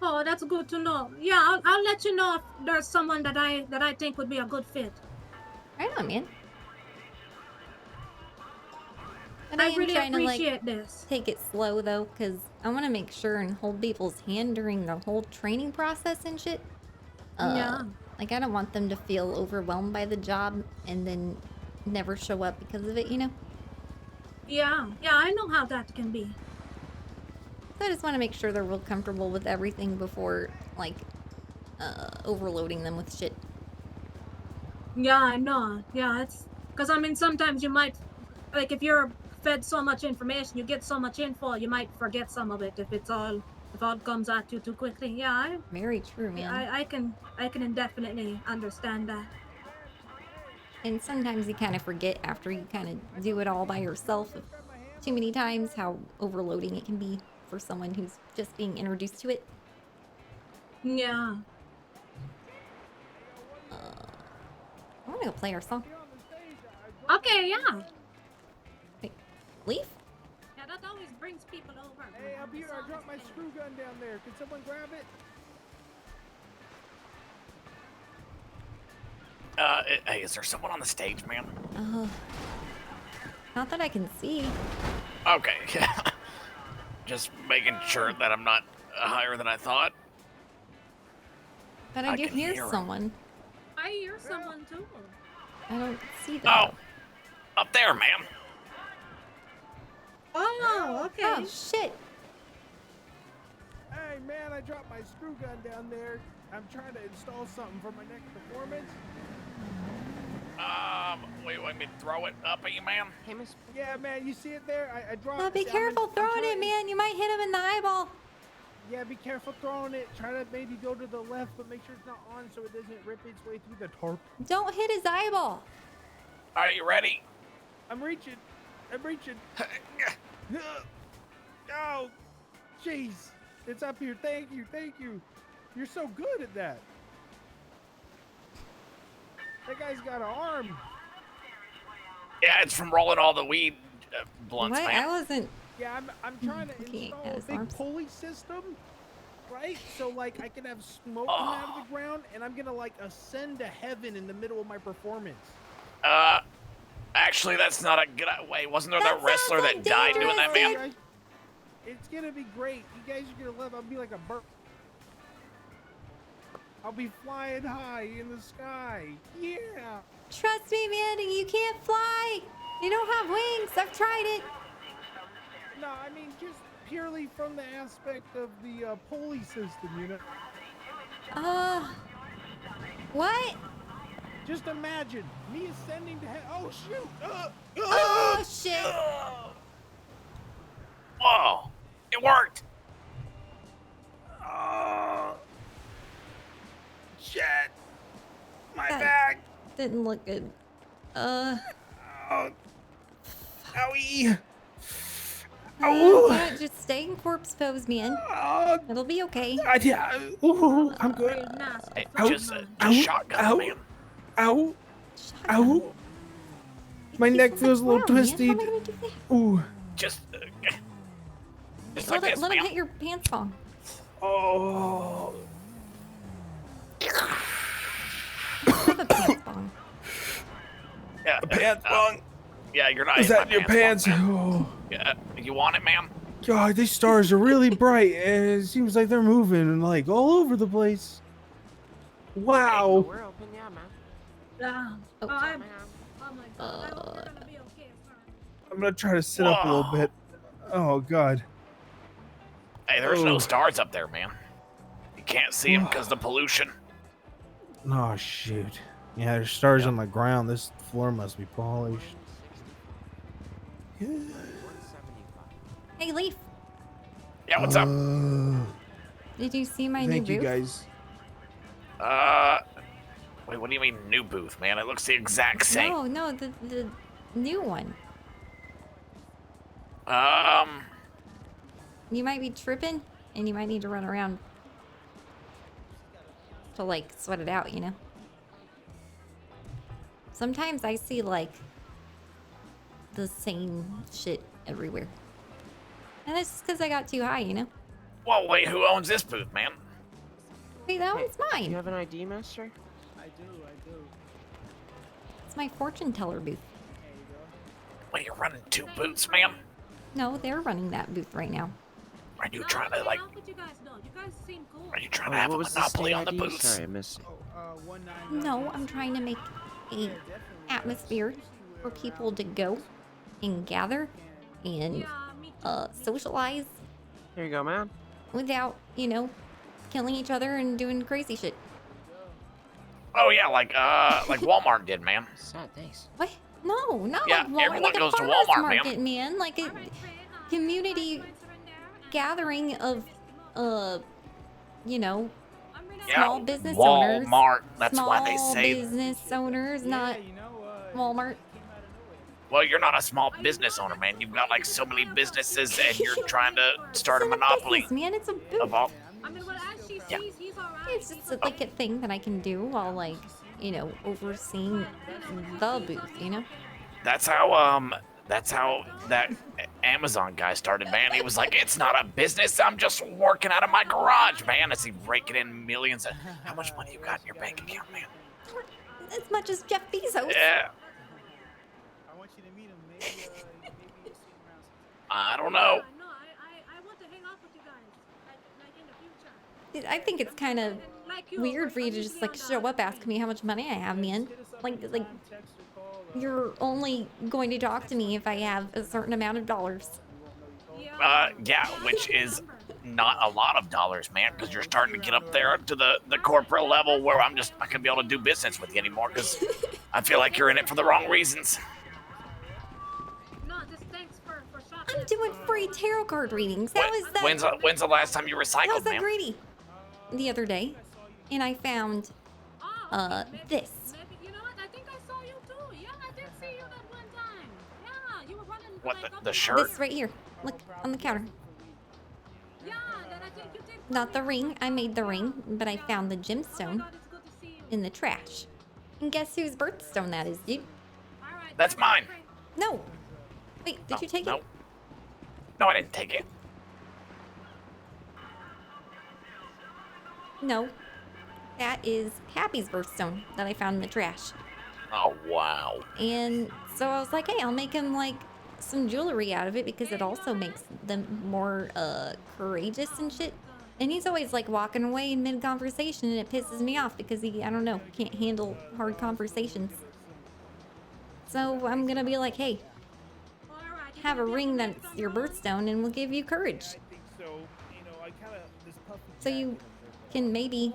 Oh, that's good to know. Yeah, I'll let you know if there's someone that I think would be a good fit. Right on, man. But I am really trying appreciate to, like, this. take it slow though, because I want to make sure and hold people's hand during the whole training process and shit. Yeah. Like I don't want them to feel overwhelmed by the job and then never show up because of it, Yeah, I know how that can be. So I just want to make sure they're real comfortable with everything before, like, overloading them with shit. Yeah, I know. Yeah, it's because I mean sometimes you might, like, if you're fed so much information, you get so much info, you might forget some of it if it all comes at you too quickly. Yeah, very true, man. I can definitely understand that. And sometimes you kind of forget after you kind of do it all by yourself too many times how overloading it can be for someone who's just being introduced to it. Yeah. I want to go play our song. Okay, yeah. Wait, Leaf? Yeah, that always brings people over. Hey, up here, I dropped my screw gun down there. Can someone grab it? Hey, is there someone on the stage, ma'am? Not that I can see. Okay, yeah. Just making sure that I'm not higher than I thought. But I do can hear hear 'em. someone. I hear someone too. I don't see them. Oh, up there, ma'am. Oh, okay. Oh, shit. Hey, man, I dropped my screw gun down there. I'm trying to install something for my next performance. Wait, want me to throw it up at you, ma'am? Hey, Miss. Yeah, man, you see it there? I dropped Oh, it. be careful throwing it, man. You might hit him in the eyeball. Yeah, be careful throwing it. Try to maybe go to the left, but make sure it's not on so it doesn't rip its way through the tarp. Don't hit his eyeball. Are you ready? I'm reaching. Oh, jeez. It's up here. Thank you. You're so good at that. That guy's got an arm. Yeah, it's from rolling all the weed blunts, What? ma'am. I wasn't. Yeah, I'm trying to looking install at a his big arms. pulley system, right? So like I can have smoke come out of the ground, and I'm gonna like ascend to heaven in the middle of my performance. Actually, that's not a good way. Wasn't there that wrestler that died doing that, ma'am? It's gonna be great. You guys are gonna love it. I'll be like a bird. I'll be flying high in the sky. Yeah. Trust me, man. You can't fly. You don't have wings. I've tried it. No, I mean just purely from the aspect of the pulley system, you know. What? Just imagine me ascending to heaven. Oh shoot! Oh shit! Whoa! It worked. Shit! My That back. Didn't look good. Oh, owie! Why don't just stay in corpse pose, man? It'll be okay. I'm good. Hey, just shotgun, man. Ow! Ow! My neck feels a little twisted. Ooh. Just like Let this, him ma'am. hit your pants thong. Oh. Have a pants thong. Yeah, A pants thong? Yeah, you're not. Is in that my your pants? thong, ma'am. Oh. Yeah, you want it, ma'am? God, these stars are really bright, and it seems like they're moving like all over the place. Wow. We're open, yeah, man. Oh my god. I hope you're gonna be okay, sir. I'm gonna try to sit up a little bit. Oh God. Hey, there's no stars up there, man. You can't see them because the pollution. Oh shoot. Yeah, there's stars on the ground. This floor must be polished. Hey, Leaf. Yeah, what's up? Did you see my new Thank you booth? guys. Wait, what do you mean new booth, man? It looks the exact same. No, the new one. You might be tripping, and you might need to run around to like sweat it out, you know? Sometimes I see like the same shit everywhere. And that's just because I got too high, you know? Whoa, wait, who owns this booth, man? Wait, that one's Do mine. you have an ID, master? I do. It's my fortune teller booth. Wait, you're running two booths, ma'am? No, they're running that booth right now. Are you trying to like? What you guys do? You guys seem cool. Are you trying to have a monopoly on the booths? Sorry, I missed it. No, I'm trying to make a atmosphere for people to go and gather and socialize Here you go, man. without, you know, killing each other and doing crazy shit. Oh yeah, like Walmart did, man. Sad, thanks. What? No, not Yeah, like Walmart. everyone Like goes a to farmer's Walmart, market, man. Like a community gathering of, you know, small business owners. Walmart. That's small why they say. business owners, not Walmart. Well, you're not a small business owner, man. You've got like so many businesses, and you're trying to start a monopoly. Business, man, it's a booth. Of all. I mean, well, as she Yeah. sees, he's alright. It's just like a thing that I can do while, like, you know, overseeing the booth, you know? That's how that Amazon guy started, man. He was like, "It's not a business. I'm just working out of my garage, man." As he raking in millions. How much money you got in your bank account, man? as much as Jeff Bezos. Yeah. I want you to meet him. Maybe you see him around. I don't know. No, I want to hang out with you guys, like in the future. I think it's kind of weird for you to just like show up asking me how much money I have, man. Like you're only going to talk to me if I have a certain amount of dollars. Yeah, which is not a lot of dollars, man, because you're starting to get up there to the corporate level where I'm not gonna be able to do business with you anymore because I feel like you're in it for the wrong reasons. No, just thanks for shopping. I'm doing free tarot card readings. How is that? When's the last time you How is recycled, that man? greedy? The other day, and I found this. Maybe, you know what? I think I saw you too. Yeah, I did see you that one time. Yeah, you were running. What, the shirt? This right here. Look on the counter. Yeah, then I think you did. Not the ring. I made the ring, but I found the gemstone in the trash. And guess whose birthstone that is, dude? That's mine. No. Wait, did you take it? No, I didn't take it. No. That is Happy's birthstone that I found in the trash. Oh, wow. And so I was like, hey, I'll make him like some jewelry out of it because it also makes them more courageous and shit. And he's always like walking away in mid-conversation and it pisses me off because he, I don't know, can't handle hard conversations. So I'm gonna be like, hey, have a ring that's your birthstone and we'll give you courage. So you can maybe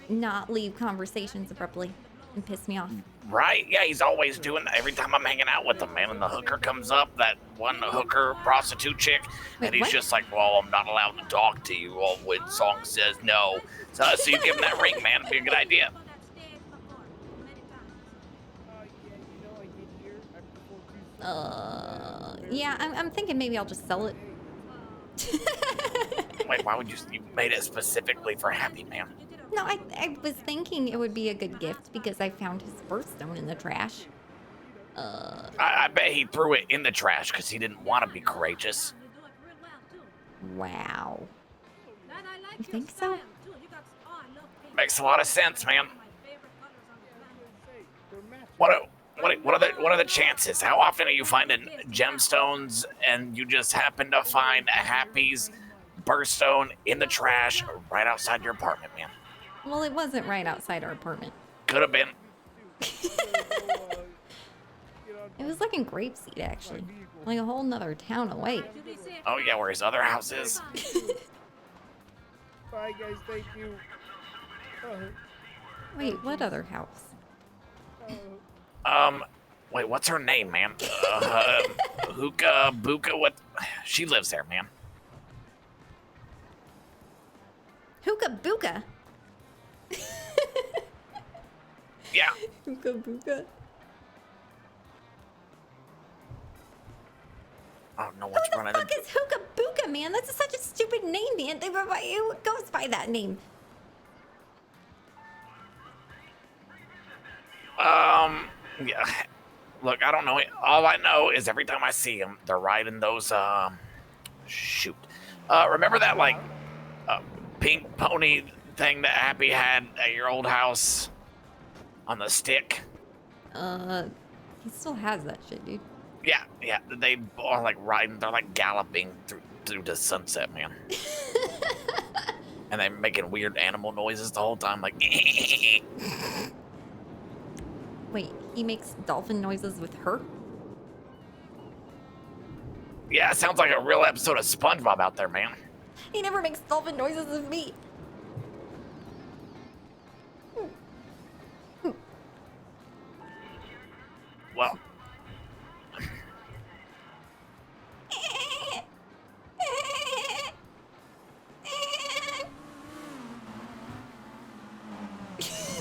not leave conversations abruptly and piss me off. Right? Yeah, he's always doing that every time I'm hanging out with him, man. And the hooker comes up, that one hooker prostitute chick, and he's just like, well, I'm not allowed to talk to you. Well, WindSong says no. So you give him that ring, man. It'd be a good idea. Yeah, I'm thinking maybe I'll just sell it. Wait, why would you made it specifically for Happy, man? No, I was thinking it would be a good gift because I found his birthstone in the trash. I bet he threw it in the trash because he didn't want to be courageous. Wow. You think so? Makes a lot of sense, man. What are the chances? How often are you finding gemstones and you just happen to find a Happy's birthstone in the trash right outside your apartment, man? Well, it wasn't right outside our apartment. Could have been. It was like in Grapeseed, actually. Like a whole nother town away. Oh, yeah, where his other house is. Bye, guys. Thank you. Wait, what other house? Wait, what's her name, man? Hookah, Buka, what? She lives there, man. Hookah Buka? Yeah. Hookah Buka? Oh, no one's running. Who the fuck is Hookah Buka, man? That's such a stupid name, man. Who goes by that name? Yeah. Look, I don't know. All I know is every time I see them, they're riding those, shoot. Remember that, like, pink pony thing that Happy had at your old house on the stick? He still has that shit, dude. Yeah, they are, like, riding, they're, like, galloping through the sunset, man. And they're making weird animal noises the whole time, like, Wait, he makes dolphin noises with her? Yeah, it sounds like a real episode of SpongeBob out there, man. He never makes dolphin noises with me. Well.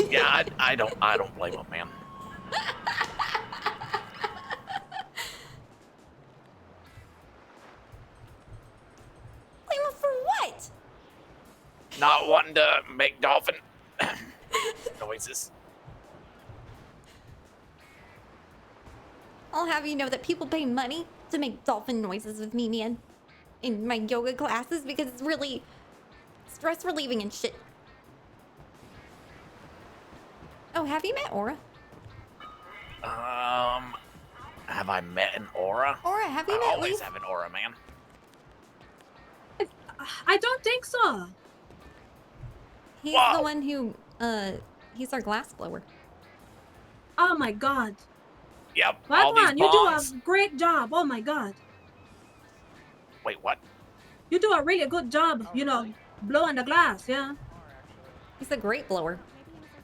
Yeah, I don't blame him, man. Blame him for what? Not wanting to make dolphin noises. I'll have you know that people pay money to make dolphin noises with me, man. In my yoga classes because it's really stress relieving and shit. Oh, have you met Aura? Have I met an aura? Aura, have you I met always Leaf? have an aura, man. I don't think so. He's the one who, he's our glass blower. Oh my god. Yep. That all these one, you do a bongs. great job. Oh my god. Wait, what? You do a really good job, you know, blowing the glass, yeah. He's a great blower.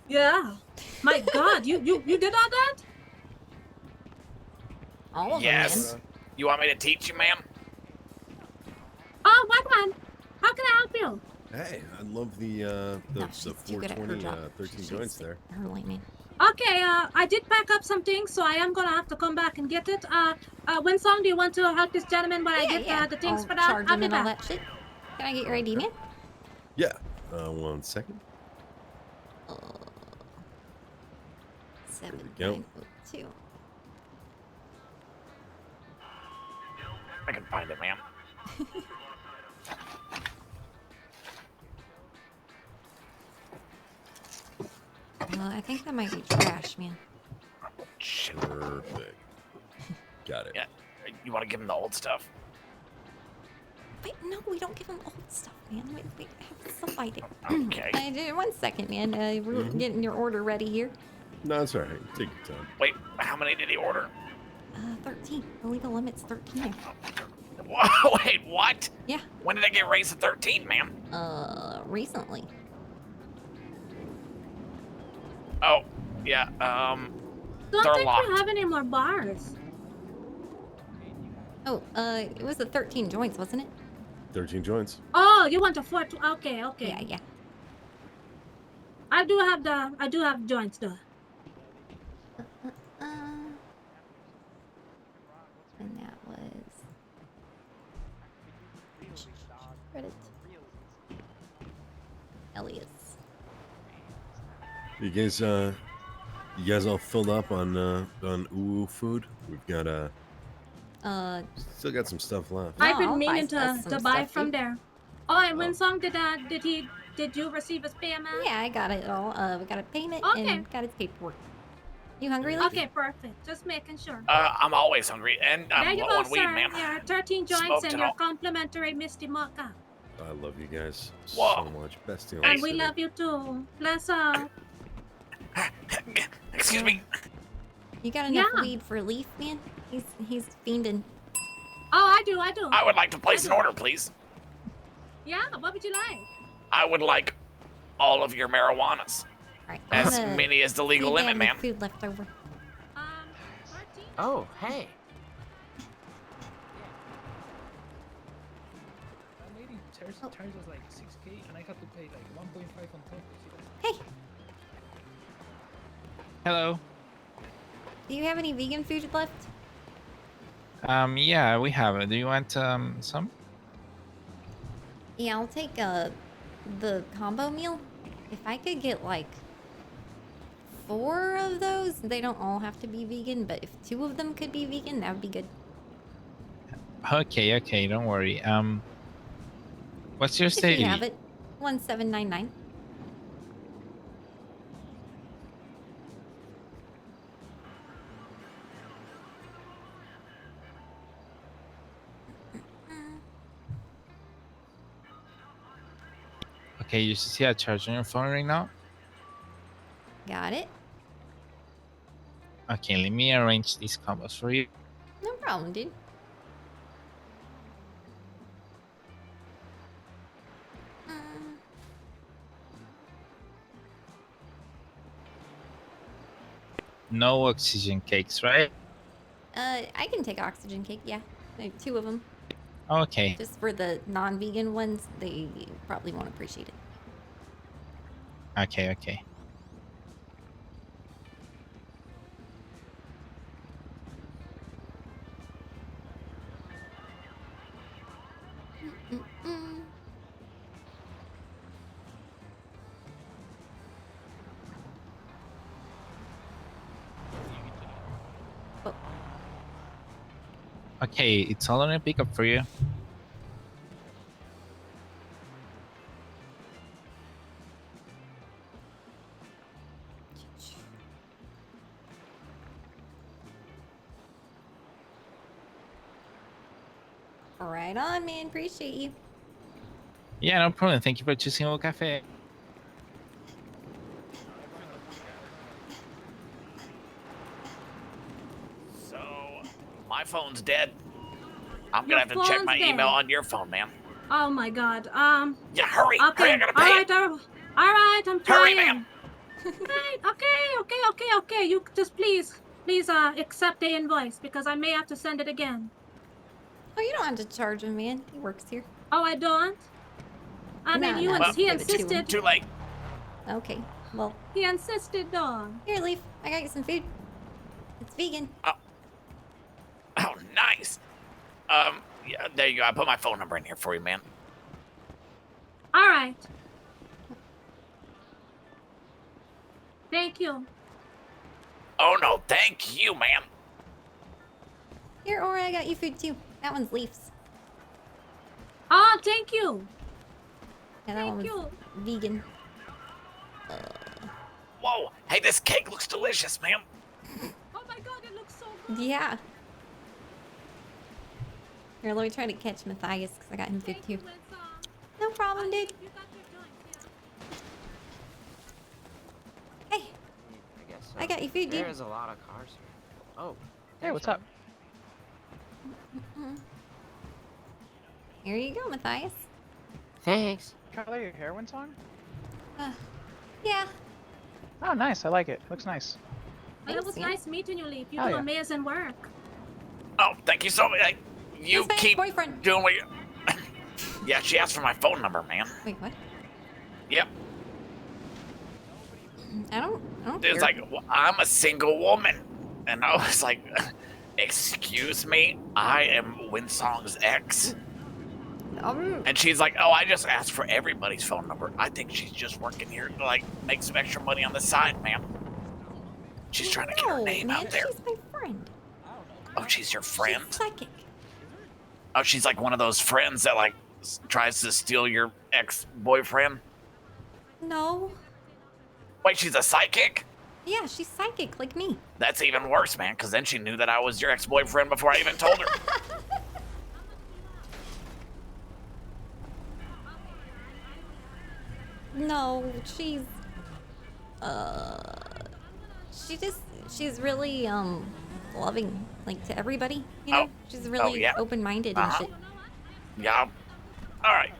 Yeah. My god, you did all that? All of Yes. them, man. You want me to teach you, ma'am? Oh, what one? How can I help you? Hey, I love the she's too good at her 420 job. 13 She's joints there. Her lane, man. Okay, I did pack up some things, so I am gonna have to come back and get it. WindSong, do you want to help this gentleman while I get the things I'll for that? charge I'll him be and all back. that shit. Can I get your ID, man? Yeah. 1 second. 7902. I can find it, ma'am. I think that might be trash, man. Perfect. Got it. Yeah. You want to give him the old stuff? Wait, no, we don't give him old stuff, man. We have some ID. Okay. I did 1 second, man. We're getting your order ready here. No, it's all right. Take your time. Wait, how many did he order? 13. The legal limit's 13. Whoa, wait, what? Yeah. When did I get raised to 13, ma'am? Recently. Oh, yeah, Don't they're think locked. we have any more bars. Oh, it was the 13 joints, wasn't it? 13 joints. Oh, you want a 4? Okay. Yeah, yeah. I do have joints though. And that was credit. Elias. You guys all filled up on ooh food? We've got still got some stuff left. I've been I'll meaning buy us to some buy stuff, from dude. there. Oh, and WindSong, did you receive his payment? Yeah, I got it all. We got a payment Okay. and got its paperwork. You hungry, Leaf? Okay, perfect. Just making sure. I'm always hungry, and There I'm you low go, on weed, sir. ma'am. Your 13 joints Smoked and it your all. complimentary Misty Mocha. I love you guys Whoa. so much. Best deal. And we love you too. Bless up. Excuse me. You got enough Yeah. weed for Leaf, man? He's fiending. Oh, I do. I would like to place an order, please. Yeah, what would you like? I would like all of your marijuanas. Right. As many as the legal limit, ma'am. Food left over. Oh, hey. That lady charges us like 6K and I have to pay like 1.5 on top. Hey. Hello. Do you have any vegan food left? Yeah, we have it. Do you want some? Yeah, I'll take the combo meal. If I could get like 4 of those, they don't all have to be vegan, but if 2 of them could be vegan, that would be good. Okay, don't worry. What's your If city? you have it, 1799. Okay, you should see a charge on your phone right now. Got it. Okay, let me arrange these combos for you. No problem, dude. No oxygen cakes, right? I can take oxygen cake, yeah. Like 2 of them. Okay. Just for the non-vegan ones, they probably won't appreciate it. Okay. Okay, it's all on a pickup for you. Right on, man. Appreciate you. Yeah, no problem. Thank you for choosing our cafe. So, my phone's dead. I'm Your gonna have to check phone's my dead. email on your phone, man. Oh my god. Yeah, hurry! Okay. Hurry, I gotta pay it! All right, I'm Hurry, trying. ma'am! Right, okay. You just please accept the invoice because I may have to send it again. Oh, you don't have to charge him, man. He works here. Oh, I don't? I mean, No, he give it to him. insisted. Too late. Okay, well. He insisted, dog. Here, Leaf. I got you some food. It's vegan. Oh, nice. Yeah, there you go. I put my phone number in here for you, man. All right. Thank you. Oh no, thank you, man. Here, Aura, I got you food too. That one's Leaf's. Oh, thank you. Yeah, that one was vegan. Whoa, hey, this cake looks delicious, man. Oh my god, it looks so good. Yeah. Here, let me try to catch Matthias because I got him food too. No problem, dude. Hey, I got you food, dude. There's a lot of cars here. Oh. Hey, what's up? Here you go, Matthias. Thanks. Color your hair, WindSong? Yeah. Oh, nice. I like it. Looks nice. It was nice meeting you, Leaf. You Oh, do yeah. amazing work. Oh, thank you so much. You keep doing what you... Yeah, she asked for my phone number, man. Wait, what? Yep. I don't It's care. like, well, I'm a single woman. And I was like, excuse me? I am WindSong's ex. And she's like, oh, I just asked for everybody's phone number. I think she's just working here to, like, make some extra money on the side, man. She's trying to get her name out there. She's my friend. Oh, she's your friend? She's psychic. Oh, she's like one of those friends that, like, tries to steal your ex-boyfriend? No. Wait, she's a psychic? Yeah, she's psychic like me. That's even worse, man, because then she knew that I was your ex-boyfriend before I even told her. No, she's really loving, like, to everybody, you know? She's really yeah. open-minded and shit. Yeah. All right.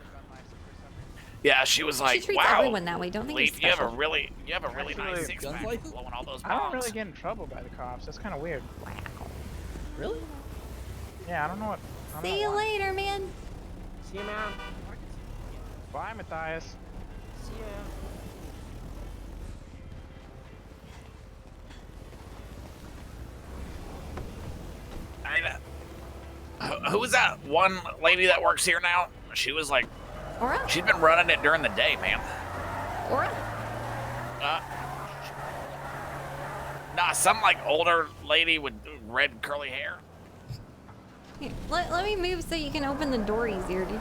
Yeah, she was like, She treats wow. everyone that way. Don't think Leaf, he's you have a special. really nice six-pack blowing all those I don't bombs. really get in trouble by the cops. That's kind of weird. Wow. Really? Yeah, I don't know what. I don't See know you why. later, man. See you, man. Bye, Matthias. See ya. Who was that one lady that works here now? She was like, Aura? she's been running it during the day, man. Aura? Nah, some like older lady with red curly hair. Here, let me move so you can open the door easier, dude.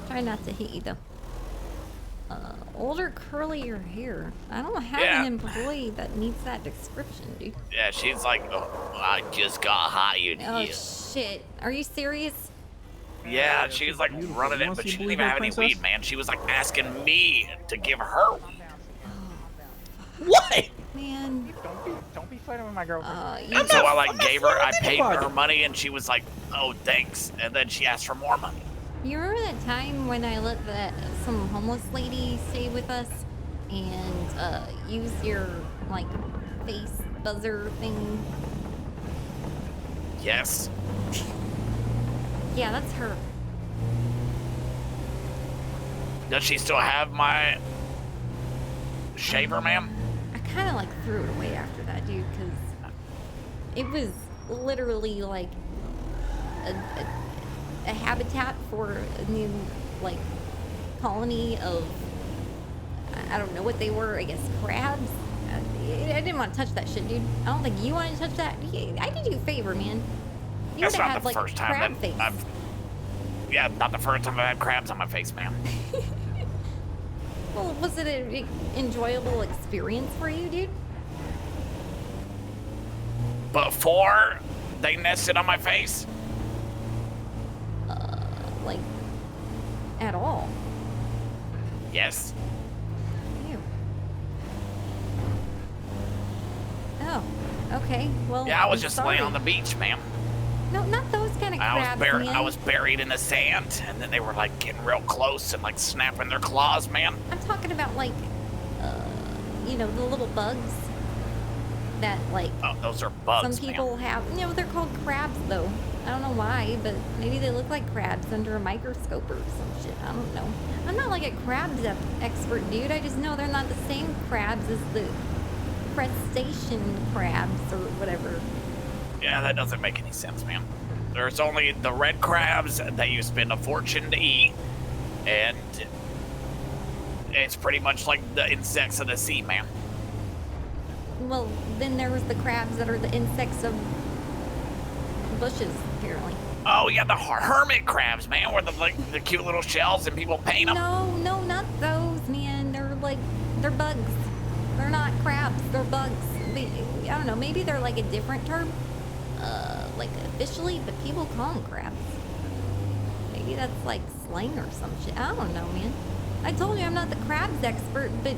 Try not to hit you, though. Older, curlier hair. I don't have an employee that meets that description, dude. Yeah, she's like, oh, I just got hired Oh, here. shit. Are you serious? Yeah, she was like running it, but she didn't even have any weed, man. She was like asking me to give her weed. What? Man. Don't be flirting with my girlfriend. And so I like gave her, I paid her money, and she was like, oh, thanks. And then she asked for more money. You remember that time when I let some homeless lady stay with us and use your, like, face buzzer thing? Yes. Yeah, that's her. Does she still have my shaver, ma'am? I kind of, like, threw it away after that, dude, because it was literally, like, a habitat for a new, like, colony of, I don't know what they were, I guess crabs? I didn't want to touch that shit, dude. I don't think you wanted to touch that. I did you a favor, man. You That's would have not had, the like, first time crab that face. yeah, not the first time I've had crabs on my face, ma'am. Well, was it an enjoyable experience for you, dude? Before they nested on my face? like, at all. Yes. Ew. Oh, okay. Well, Yeah, I was I'm just sorry. laying on the beach, ma'am. No, not those kind of crabs, man. I was buried in the sand, and then they were like getting real close and like snapping their claws, man. I'm talking about like, you know, the little bugs that like. Oh, those are bugs, Some people have. You know, they're called crabs, though. I don't know why, but maybe they look like crabs under a microscope or some shit. I don't know. I'm not like a crabs expert, dude. I just know they're not the same crabs as the crustacean crabs or whatever. Yeah, that doesn't make any sense, man. There's only the red crabs that you spend a fortune to eat, and it's pretty much like the insects of the sea, man. Well, then there was the crabs that are the insects of bushes, apparently. Oh, yeah, the hermit crabs, man, where the cute little shells and people paint them. No, not those, man. They're bugs. They're not crabs. They're bugs. I don't know. Maybe they're like a different term, like officially, but people call them crabs. Maybe that's like slang or some shit. I don't know, man. I told you I'm not the crabs expert, but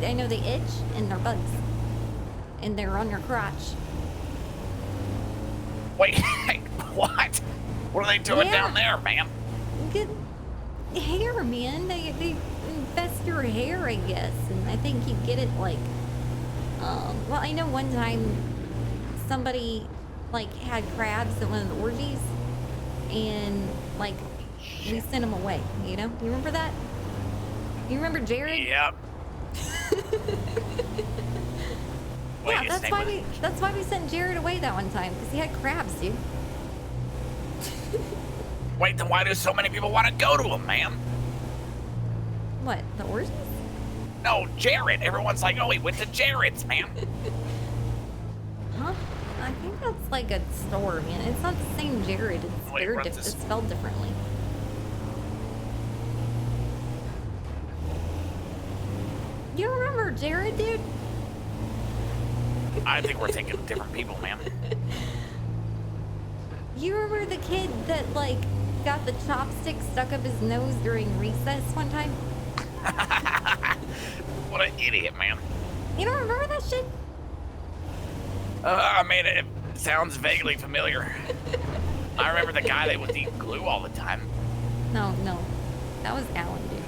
I know they itch and they're bugs, and they're on your crotch. Wait, what? What are they doing down there, man? Good hair, man. They infest your hair, I guess, and I think you get it like. Well, I know one time somebody like had crabs at one of the orgies, and like we sent them away. You know, you remember that? You remember Jared? Yep. Yeah, that's why we sent Jared away that one time, because he had crabs, dude. Wait, then why do so many people want to go to them, man? What, the orgies? No, Jared. Everyone's like, oh, he went to Jared's, man. Huh? I think that's like a store, man. It's not the same Jared. It's spelled differently. You remember Jared, dude? I think we're thinking of different people, man. You remember the kid that, like, got the chopstick stuck up his nose during recess one time? What an idiot, man. You don't remember that shit? I mean, it sounds vaguely familiar. I remember the guy that was eating glue all the time. No. That was Alan, dude.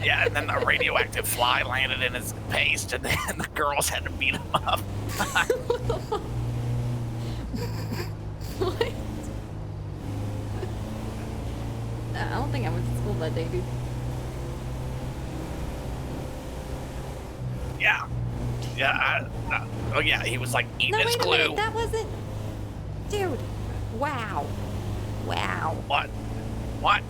Yeah, and then the radioactive fly landed in his paste, and then the girls had to beat him up. What? I don't think I went to school that day, dude. Yeah. Yeah. Oh, yeah, he was like eating his glue. Wait, that wasn't. Dude. Wow. What? What?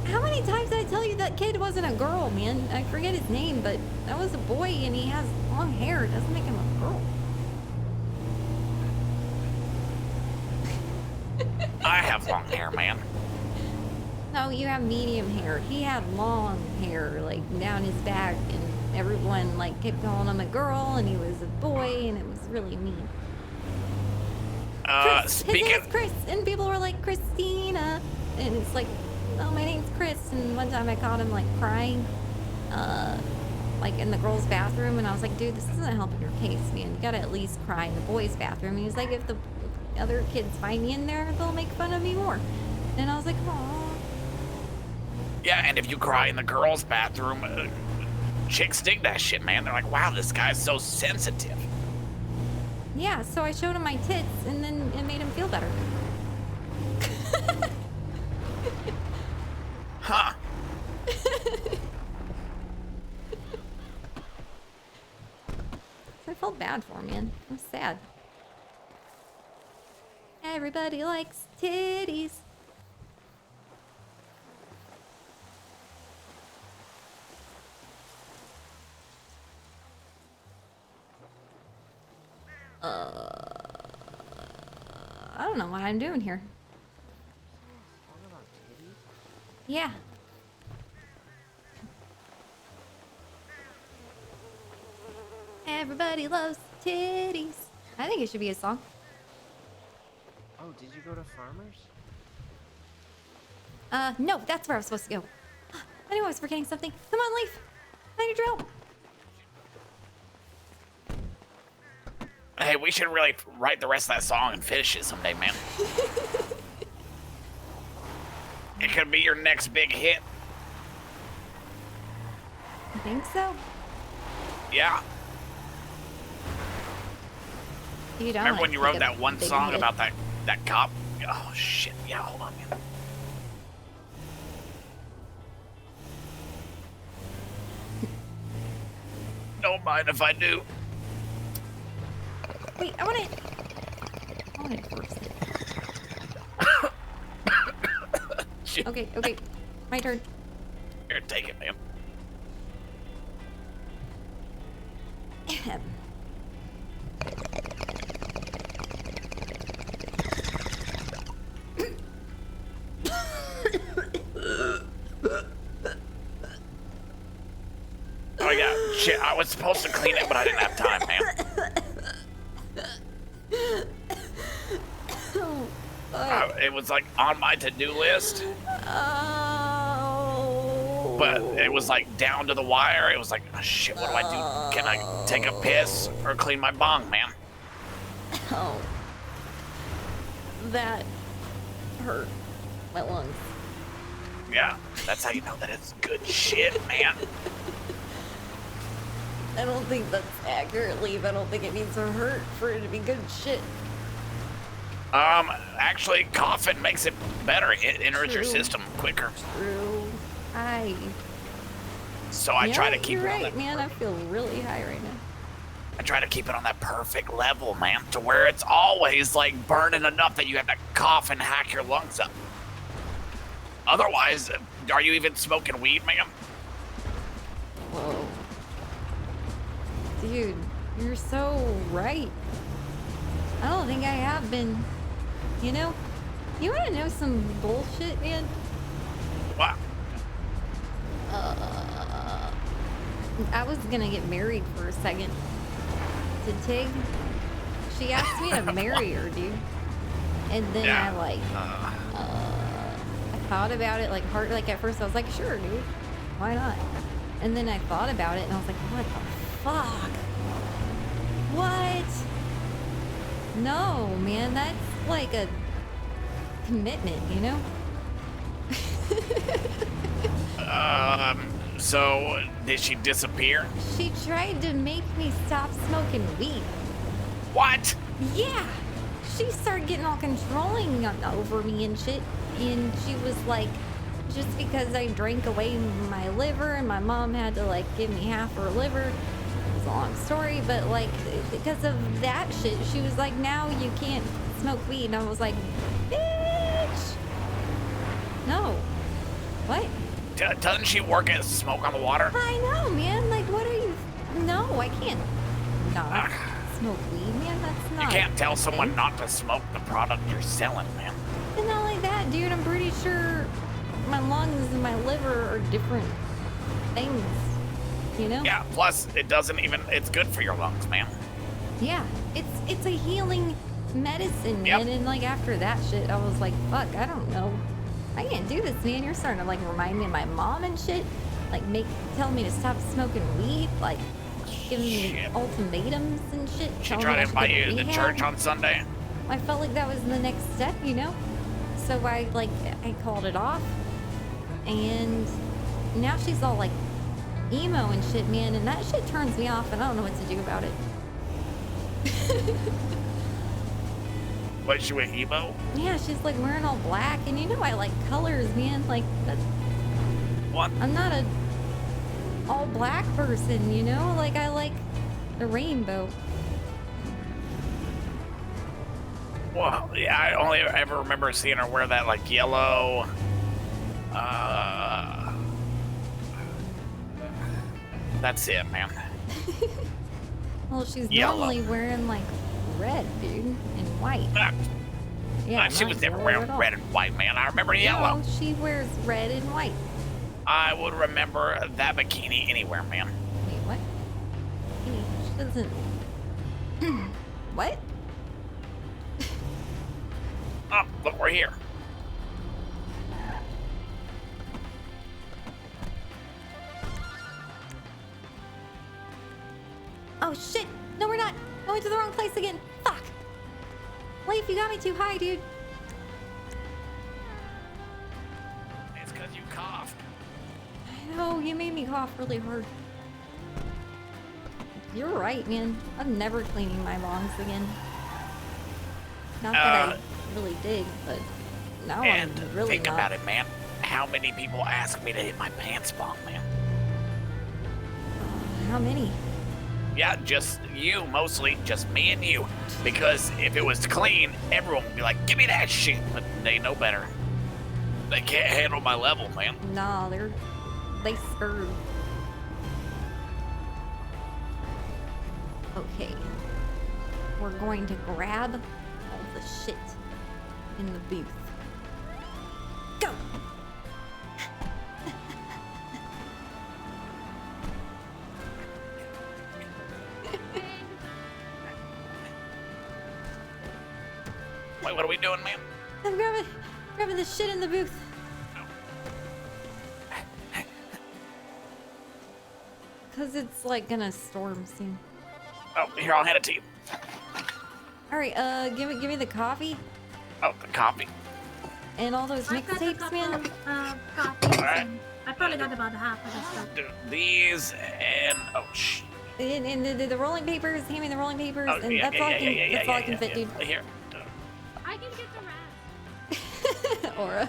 How many times did I tell you that kid wasn't a girl, man? I forget his name, but that was a boy and he has long hair. It doesn't make him a girl. I have long hair, man. No, you have medium hair. He had long hair, like down his back, and everyone like kept calling him a girl, and he was a boy, and it was really mean. His name is Chris, and people were like, Christina, and it's like, oh, my name's Chris. And one time I caught him like crying, like in the girls' bathroom, and I was like, dude, this isn't helping your case, man. You gotta at least cry in the boys' bathroom. And he was like, if the other kids find me in there, they'll make fun of me more. And I was like, oh. Yeah, and if you cry in the girls' bathroom, chicks dig that shit, man. They're like, wow, this guy's so sensitive. Yeah, so I showed him my tits, and then it made him feel better. Huh. I felt bad for him, man. I'm sad. Everybody likes titties. I don't know what I'm doing here. Yeah. Everybody loves titties. I think it should be a song. Oh, did you go to Farmers? No, that's where I was supposed to go. I knew I was forgetting something. Come on, Leaf. I need your help. Hey, we should really write the rest of that song and finish it someday, man. It could be your next big hit. You think so? Yeah. You don't. Remember when you wrote that one big song hit. about that cop? Oh, shit. Yeah, hold on, man. Don't mind if I do. Wait, I want it first. Okay, my turn. Here, take it, man. Oh yeah, shit, I was supposed to clean it, but I didn't have time, man. It was like on my to-do list. Oh. But it was like down to the wire. It was like, oh, shit, what do I do? Can I take a piss or clean my bong, man? Oh. That hurt my lungs. Yeah, that's how you know that it's good shit, man. I don't think that's accurate, Leave. I don't think it needs to hurt for it to be good shit. Actually, coughing makes it better. It enters your True. system quicker. True. So I try to keep you're it on right, that. man. I feel really high right now. I try to keep it on that perfect level, man, to where it's always like burning enough that you have to cough and hack your lungs up. Otherwise, are you even smoking weed, man? Whoa. Dude, you're so right. I don't think I have been. You know, you want to know some bullshit, man? What? I was gonna get married for a second to Tig. She asked me to marry her, dude. And then Yeah. I thought about it like hard. Like at first I was like, sure, dude, why not? And then I thought about it and I was like, what the fuck? What? No, man, that's like a commitment, you know? So did she disappear? She tried to make me stop smoking weed. What? Yeah. She started getting all controlling over me and shit. And she was like, just because I drank away my liver and my mom had to like give me half her liver. It's a long story, but like because of that shit, she was like, now you can't smoke weed. And I was like, bitch. No. What? Doesn't she work at Smoke on the Water? I know, man. Like, what are you? No, I can't not smoke weed, man. That's not. You can't tell someone not to smoke the product you're selling, man. And not like that, dude. I'm pretty sure my lungs and my liver are different things. You know? Yeah. Plus, it doesn't even. It's good for your lungs, man. Yeah. It's a healing medicine, man. And like after that shit, I was like, fuck, I don't know. I can't do this, man. You're starting to like remind me of my mom and shit. Like telling me to stop smoking weed. Like giving me ultimatums and shit. She tried to invite you to church on Sunday. I felt like that was the next step, you know? So I called it off. And now she's all like emo and shit, man. And that shit turns me off and I don't know what to do about it. What, she went emo? Yeah, she's like wearing all black. And you know I like colors, man. Like, that's... What? I'm not a all black person, you know? Like, I like the rainbow. Well, yeah, I only ever remember seeing her wear that like yellow. That's it, man. Well, she's Yellow. normally wearing like red, dude, and white. Yeah, She not was never yellow wearing at all. red and white, man. I remember yellow. No, she wears red and white. I would remember that bikini anywhere, man. Wait, what? She doesn't. What? Oh, look, we're here. Going to the wrong place again. Fuck. Leaf, you got me too high, dude. It's because you coughed. I know, you made me cough really hard. You're right, man. I'm never cleaning my lungs again. Not that I really did, but now And I'm really think not. about it, man. How many people ask me to hit my pants bong, man? How many? Yeah, just you, mostly. Just me and you. Because if it was clean, everyone would be like, give me that shit. But they know better. They can't handle my level, man. Nah, they screwed. Okay. We're going to grab all the shit in the booth. Go! Wait, what are we doing, man? I'm grabbing the shit in the booth. Cause it's like gonna storm soon. Oh, here, I'll hand it to you. All right, give me the coffee Oh, the coffee. and all those I got a mixtapes, couple man. copies. Alright. And I probably got about half of the stuff. Do these and oh shh. And the rolling papers. Hand me the rolling papers, Oh, and yeah, that's all I can. yeah, That's all I can fit, yeah. dude. Here. I can get the rest. Aura.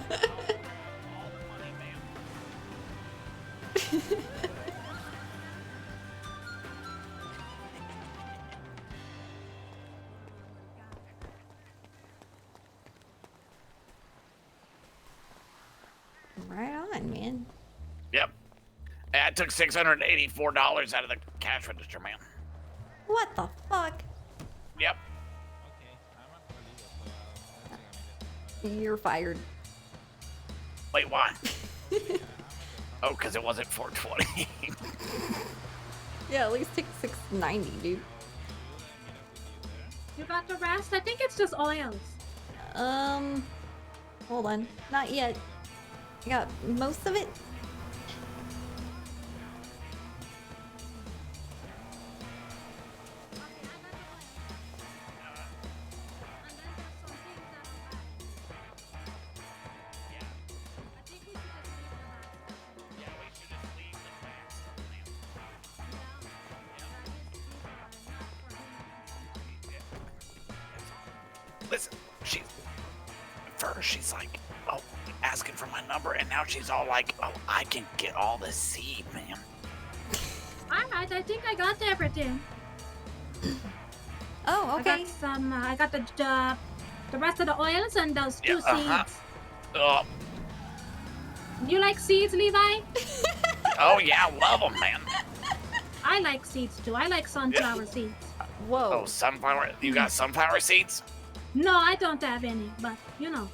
Right on, man. Yep. I took $684 out of the cash register, man. What the fuck? Yep. You're fired. Wait, why? Oh, because it wasn't 420. Yeah, at least take 690, dude. You got the rest? I think it's just oils. Hold on. Not yet. I got most of it. Listen, first she's like, oh, asking for my number, and now she's all like, oh, I can get all the seed, man. Alright, I think I got everything. Oh, okay. I got some. I got the rest of the oils and those two seeds. You like seeds, Levi? Oh yeah, love them, man. I like seeds too. I like sunflower seeds. Whoa. Oh, sunflower. You got sunflower seeds? No, I don't have any, but you know.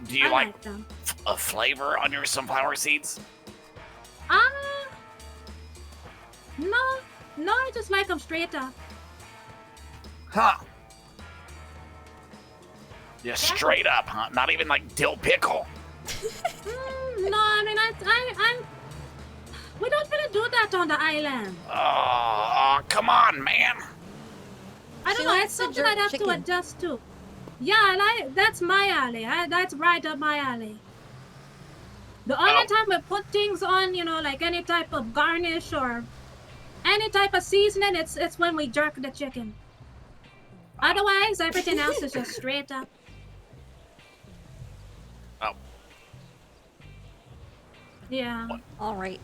Do you I like them. a flavor on your sunflower seeds? No, I just like them straight up. Huh. Yeah, straight up, huh? Not even like dill pickle. No, I mean, I'm. We don't really do that on the island. Oh, come on, man. I don't know. It's something I'd have to adjust to. Yeah, that's my alley. That's right up my alley. The only time we put things on, you know, like any type of garnish or any type of seasoning, it's when we jerk the chicken. Otherwise, everything else is just straight up. Oh. Yeah. All right.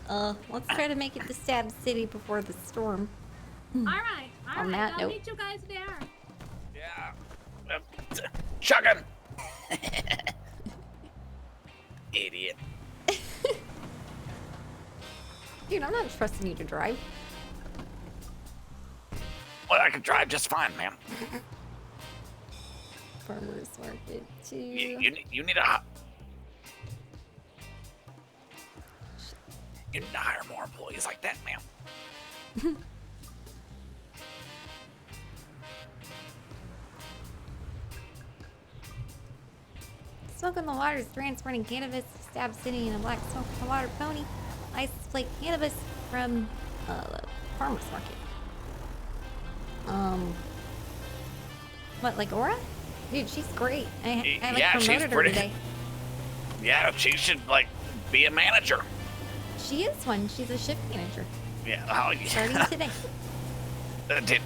Let's try to make it to Stab City before the storm. All right. On that I'll note. meet you guys there. Yeah. Chugging. Idiot. Dude, I'm not trusting you to drive. Well, I can drive just fine, man. Farmers market too. You need a. You need to hire more employees like that, man. Smoke in the water is transporting cannabis to Stab City in a black smoke in the water pony. License plate cannabis from the farmer's market. What, like Aura? Dude, she's great. I like Yeah, she's promoted her pretty. today. Yeah, she should like be a manager. She is one. She's a shift manager. Yeah. Starting today. Did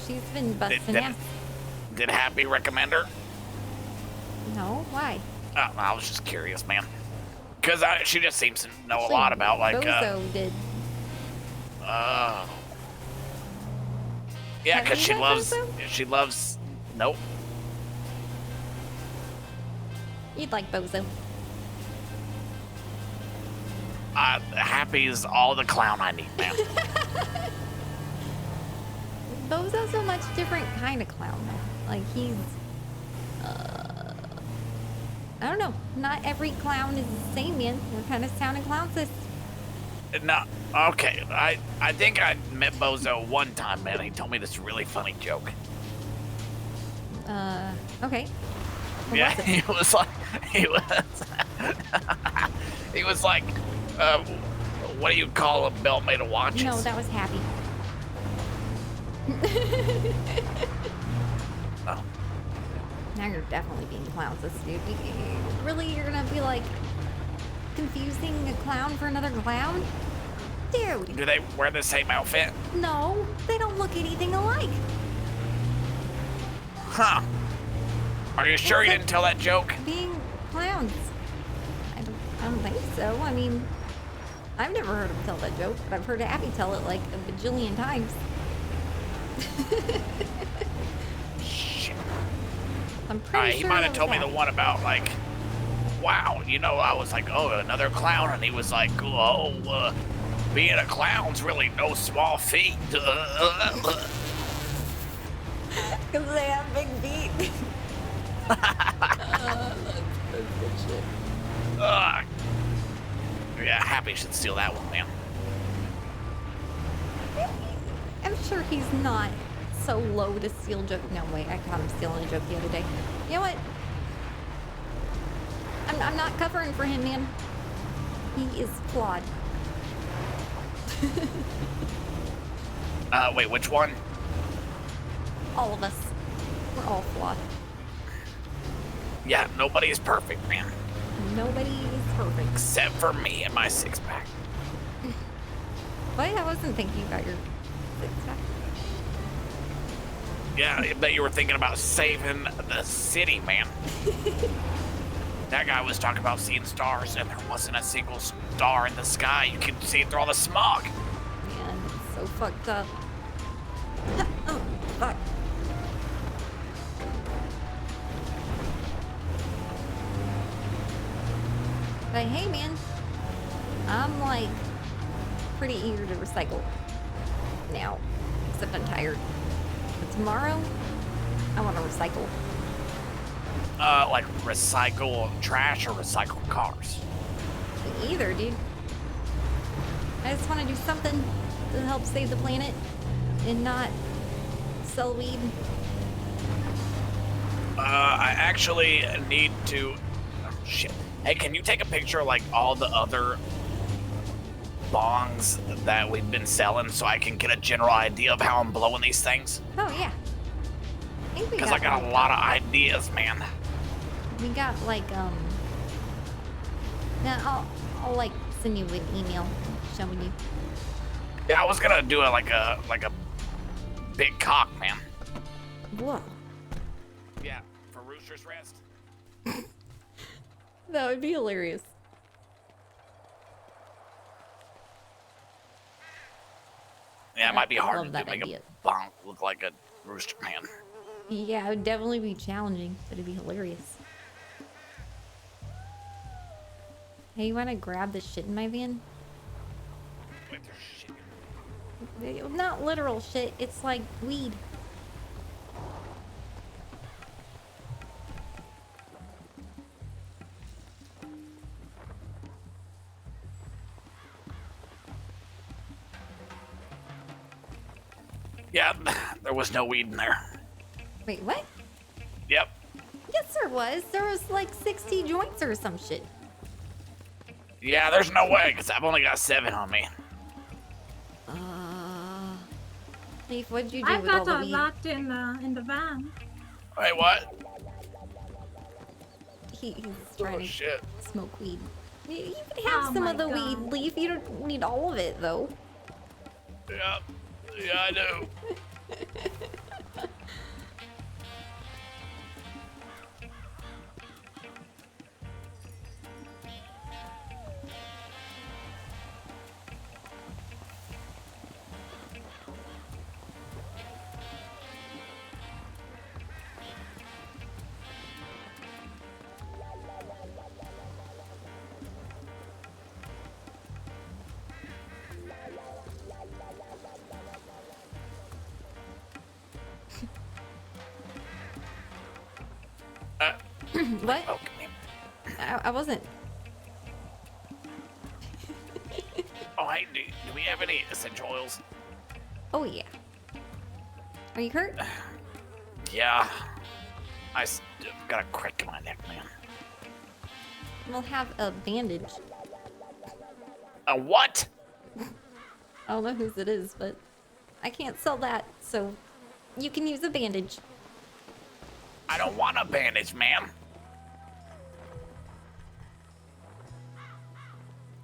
She's been busting ass. Did Happy recommend her? No, why? Oh, I was just curious, man. Because she just seems to know Actually, a lot about like. Bozo did. Yeah, Have because you met Bozo? she loves. Nope. You'd like Bozo. Happy's all the clown I need, man. Bozo's a much different kind of clown, though. Like, he's... I don't know. Not every clown is the same, man. We're kind of sounding clowns. No, okay. I think I met Bozo one time, man. He told me this really funny joke. Okay. What Yeah, was it? he was like, what do you call a belt made of watches? No, that was Happy. Oh. Now you're definitely being clownless, dude. Really, you're gonna be like confusing a clown for another clown? Dude. Do they wear the same outfit? No, they don't look anything alike. Huh. Are you sure you didn't tell that joke? Being clowns. I don't think so. I mean, I've never heard him tell that joke, but I've heard Abby tell it like a bajillion times. Shit. I'm pretty He sure might that have told was me the Abby. one about like, wow, you know, I was like, oh, another clown, and he was like, oh, being a clown's really no small feat. Because they have big feet. That's good shit. Yeah, Happy should steal that one, man. I'm sure he's not so low to steal joke. No, wait, I caught him stealing a joke the other day. You know what? I'm not covering for him, man. He is flawed. Wait, which one? All of us. We're all flawed. Yeah, nobody is perfect, man. Nobody is perfect. Except for me and my six-pack. Wait, I wasn't thinking about your six-pack. Yeah, I bet you were thinking about saving the city, man. That guy was talking about seeing stars, and there wasn't a single star in the sky. You could see it through all the smog. Man, it's so fucked up. Oh, fuck. But hey, man, I'm like pretty eager to recycle now, except I'm tired. But tomorrow, I want to recycle. Like recycle trash or recycle cars? Either, dude. I just want to do something to help save the planet and not sell weed. I actually need to... Oh, shit. Hey, can you take a picture of, like, all the other bongs that we've been selling so I can get a general idea of how I'm blowing these things? Oh, yeah. Because I got a lot of ideas, man. We got, like, Now, I'll like, send you an email showing you. Yeah, I was gonna do like a big cock, man. Whoa. Yeah, for Rooster's Rest. That would be hilarious. Yeah, it might be hard love to that make idea. a bonk look like a rooster man. Yeah, it would definitely be challenging, but it'd be hilarious. Hey, you wanna grab the shit in my van? Wait, there's shit. Not literal shit, it's like weed. Yeah, there was no weed in there. Wait, what? Yep. Yes, there was. There was like 60 joints or some shit. Yeah, there's no way, because I've only got 7 on me. Leaf, what'd you do I've with all got the a weed? lot in the van. Wait, what? He's trying to shit. smoke weed. You can have Oh some my of the God. weed, Leaf. You don't need all of it, though. Yeah, I do. What? Oh, I wasn't. Oh, hey, do we have any essential oils? Oh, yeah. Are you hurt? Yeah. Got a crick in my neck, man. We'll have a bandage. A what? I don't know whose it is, but I can't sell that, so you can use a bandage. I don't want a bandage, ma'am.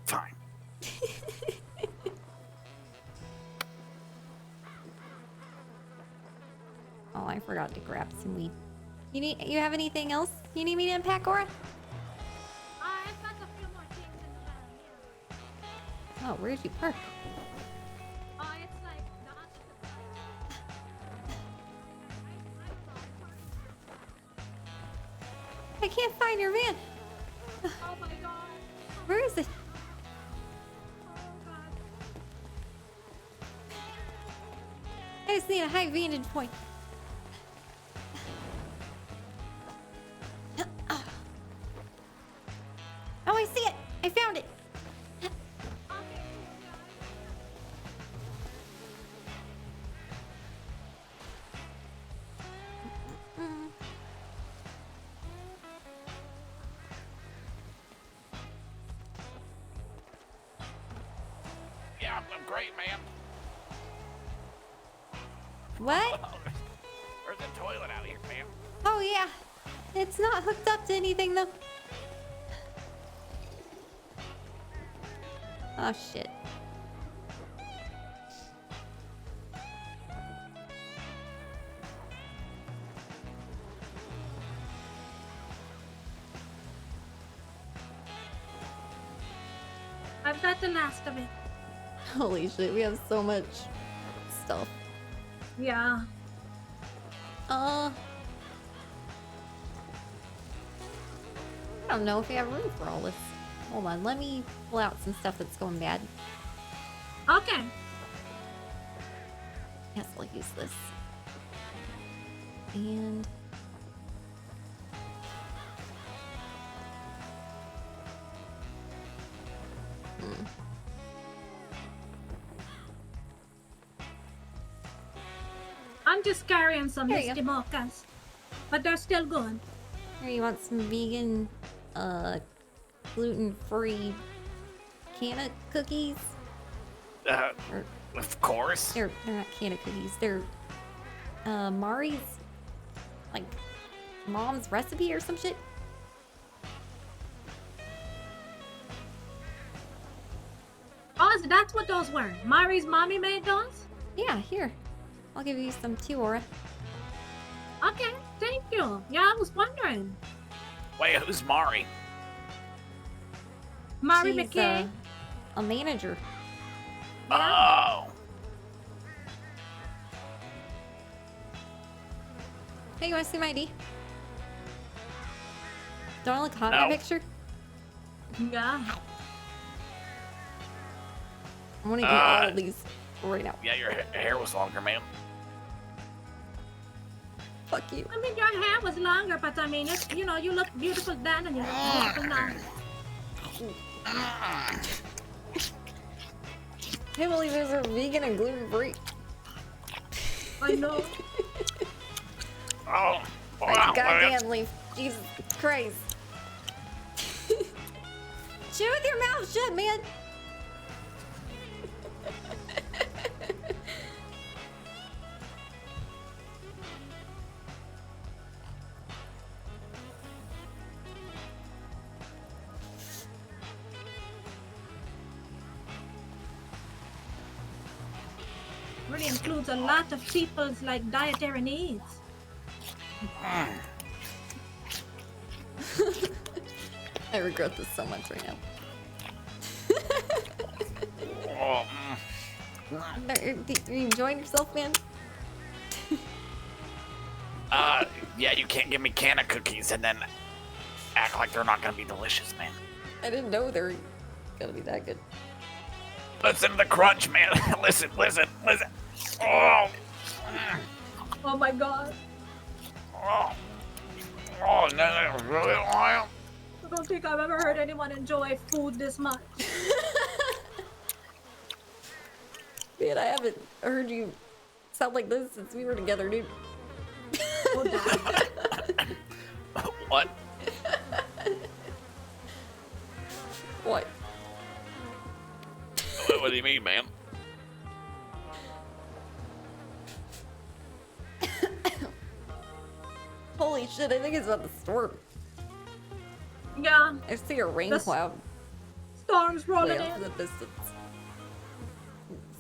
Fine. Oh, I forgot to grab some weed. You have anything else you need me to unpack, Aura? I've got a few more things in the van, yeah. Oh, where'd you park? Oh, it's like not. I can't find your van. Oh my God. Where is it? Oh God. I just need a high vantage point. Oh, I see it! I found it! Yeah, I'm great, ma'am. What? There's a toilet out here, ma'am. Oh, yeah. It's not hooked up to anything, though. Oh, shit. I've got the last of it. Holy shit, we have so much stuff. Yeah. I don't know if we have room for all this. Hold on, let me pull out some stuff that's going bad. Okay. Yes, I'll use this. And... I'm just carrying some There you Misty Mochas. But they're still good. Here, you want some vegan, gluten-free canna cookies? Or, Of course. they're not canna cookies. They're, Mari's, like, mom's recipe or some shit. Oh, so that's what those were. Mari's mommy made those? Yeah, here. I'll give you some too, Aura. Okay, thank you. Yeah, I was wondering. Wait, who's Mari? Mari She's, McKay. a manager. Oh. Hey, you want to see my ID? Don't I look hot in No. my picture? Yeah. I want to get all of these right now. Yeah, your hair was longer, ma'am. Fuck you. I mean, your hair was longer, but I mean, it's, you know, you look beautiful then and you look beautiful now. Can't believe those are vegan and gluten-free. I know. Oh. Like, goddamn leaf. Jesus Christ. Chew with your mouth shut, man. Really includes a lot of people's like dietary needs. I regret this so much right now. Are you enjoying yourself, man? Yeah, you can't give me can of cookies and then act like they're not gonna be delicious, man. I didn't know they were gonna be that good. Listen to the crunch, man. listen. Oh. Oh my god. Oh, no, really wild. I don't think I've ever heard anyone enjoy food this much. Man, I haven't heard you sound like this since we were together, dude. What? What? What do you mean, man? Holy shit, I think it's about the storm. Yeah. I see a rain cloud. Storm's rolling way off in. in the distance.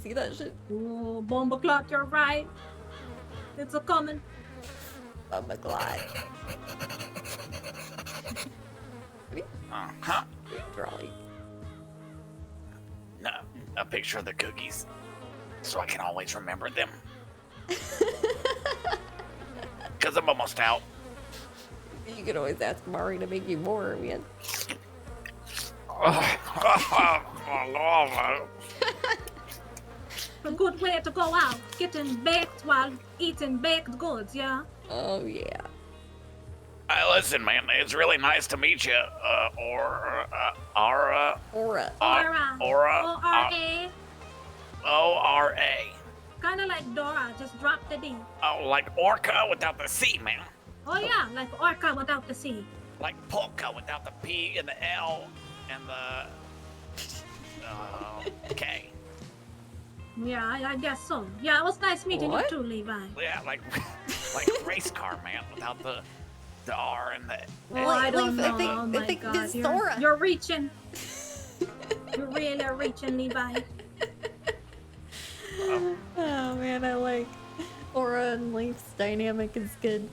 See that shit? Oh, bomba clock, you're right. It's a coming. Bomba clock. Uh-huh. Charlie. No, a picture of the cookies, so I can always remember them. Cause I'm almost out. You can always ask Mari to make you more, man. A good way to go out, getting baked while eating baked goods, yeah? Oh, yeah. Listen, man, it's really nice to meet you. Aura. Aura. O-R-A. O-R-A. Kinda like Dora, just drop the D. Oh, like orca without the C, man. Oh yeah, like orca without the C. Like polka without the P and the L and the K. Yeah, I guess so. Yeah, it was nice meeting What? you too, Levi. Yeah, like race car, man, without the R and the. Oh, I don't know. I think, oh my I think God, this is you're, Aura. you're reaching. You're really reaching, Levi. Oh man, I like Aura and Leaf's dynamic is good.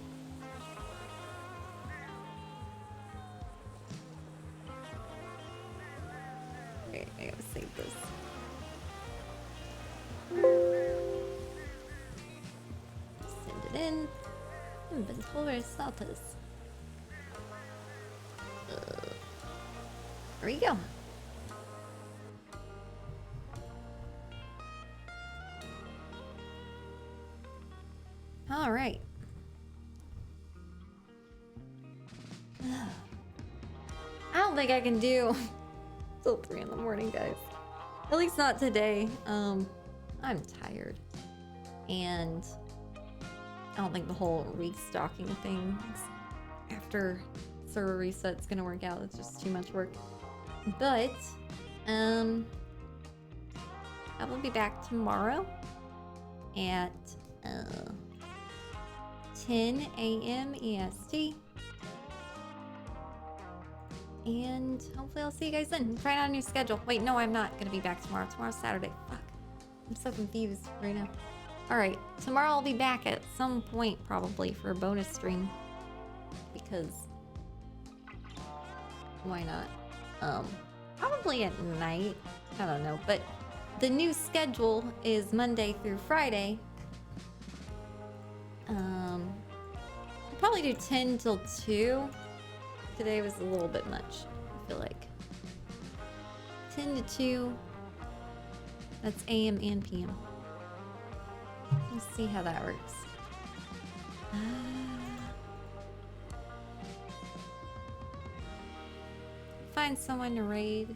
Okay, I gotta save this. Send it in. Invincible results. There we go. All right. I don't think I can do till 3 in the morning, guys. At least not today. I'm tired. And I don't think the whole restocking thing after server reset's gonna work out. It's just too much work. But I will be back tomorrow at 10 a.m. EST. And hopefully I'll see you guys then. Trying out a new schedule. Wait, no, I'm not gonna be back tomorrow. Tomorrow's Saturday. Fuck. I'm so confused right now. Alright, tomorrow I'll be back at some point probably for a bonus stream. Because why not? Probably at night. I don't know. But the new schedule is Monday through Friday. I'll probably do 10 till 2. Today was a little bit much, I feel like. 10 to 2. That's AM and PM. Let's see how that works. Find someone to raid.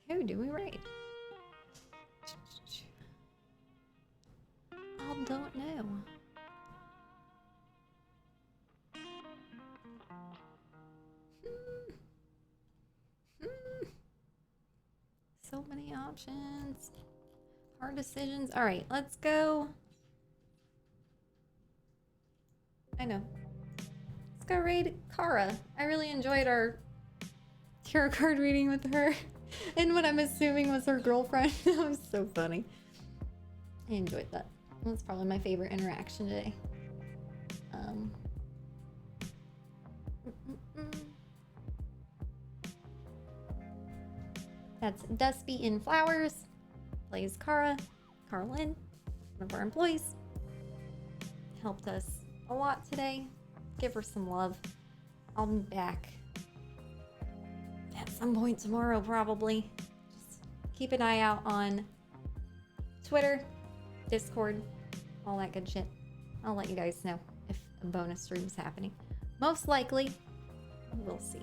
Who do we raid? I don't know. So many options. Hard decisions. All right, let's go. I know. Let's go raid Kara. I really enjoyed our tarot card reading with her and what I'm assuming was her girlfriend. That was so funny. I enjoyed that. That's probably my favorite interaction today. That's Dusty in Flowers. Plays Carlin, one of our employees. Helped us a lot today. Give her some love. I'll be back at some point tomorrow, probably. Just keep an eye out on Twitter, Discord, all that good shit. I'll let you guys know if a bonus stream is happening. Most likely, we'll see.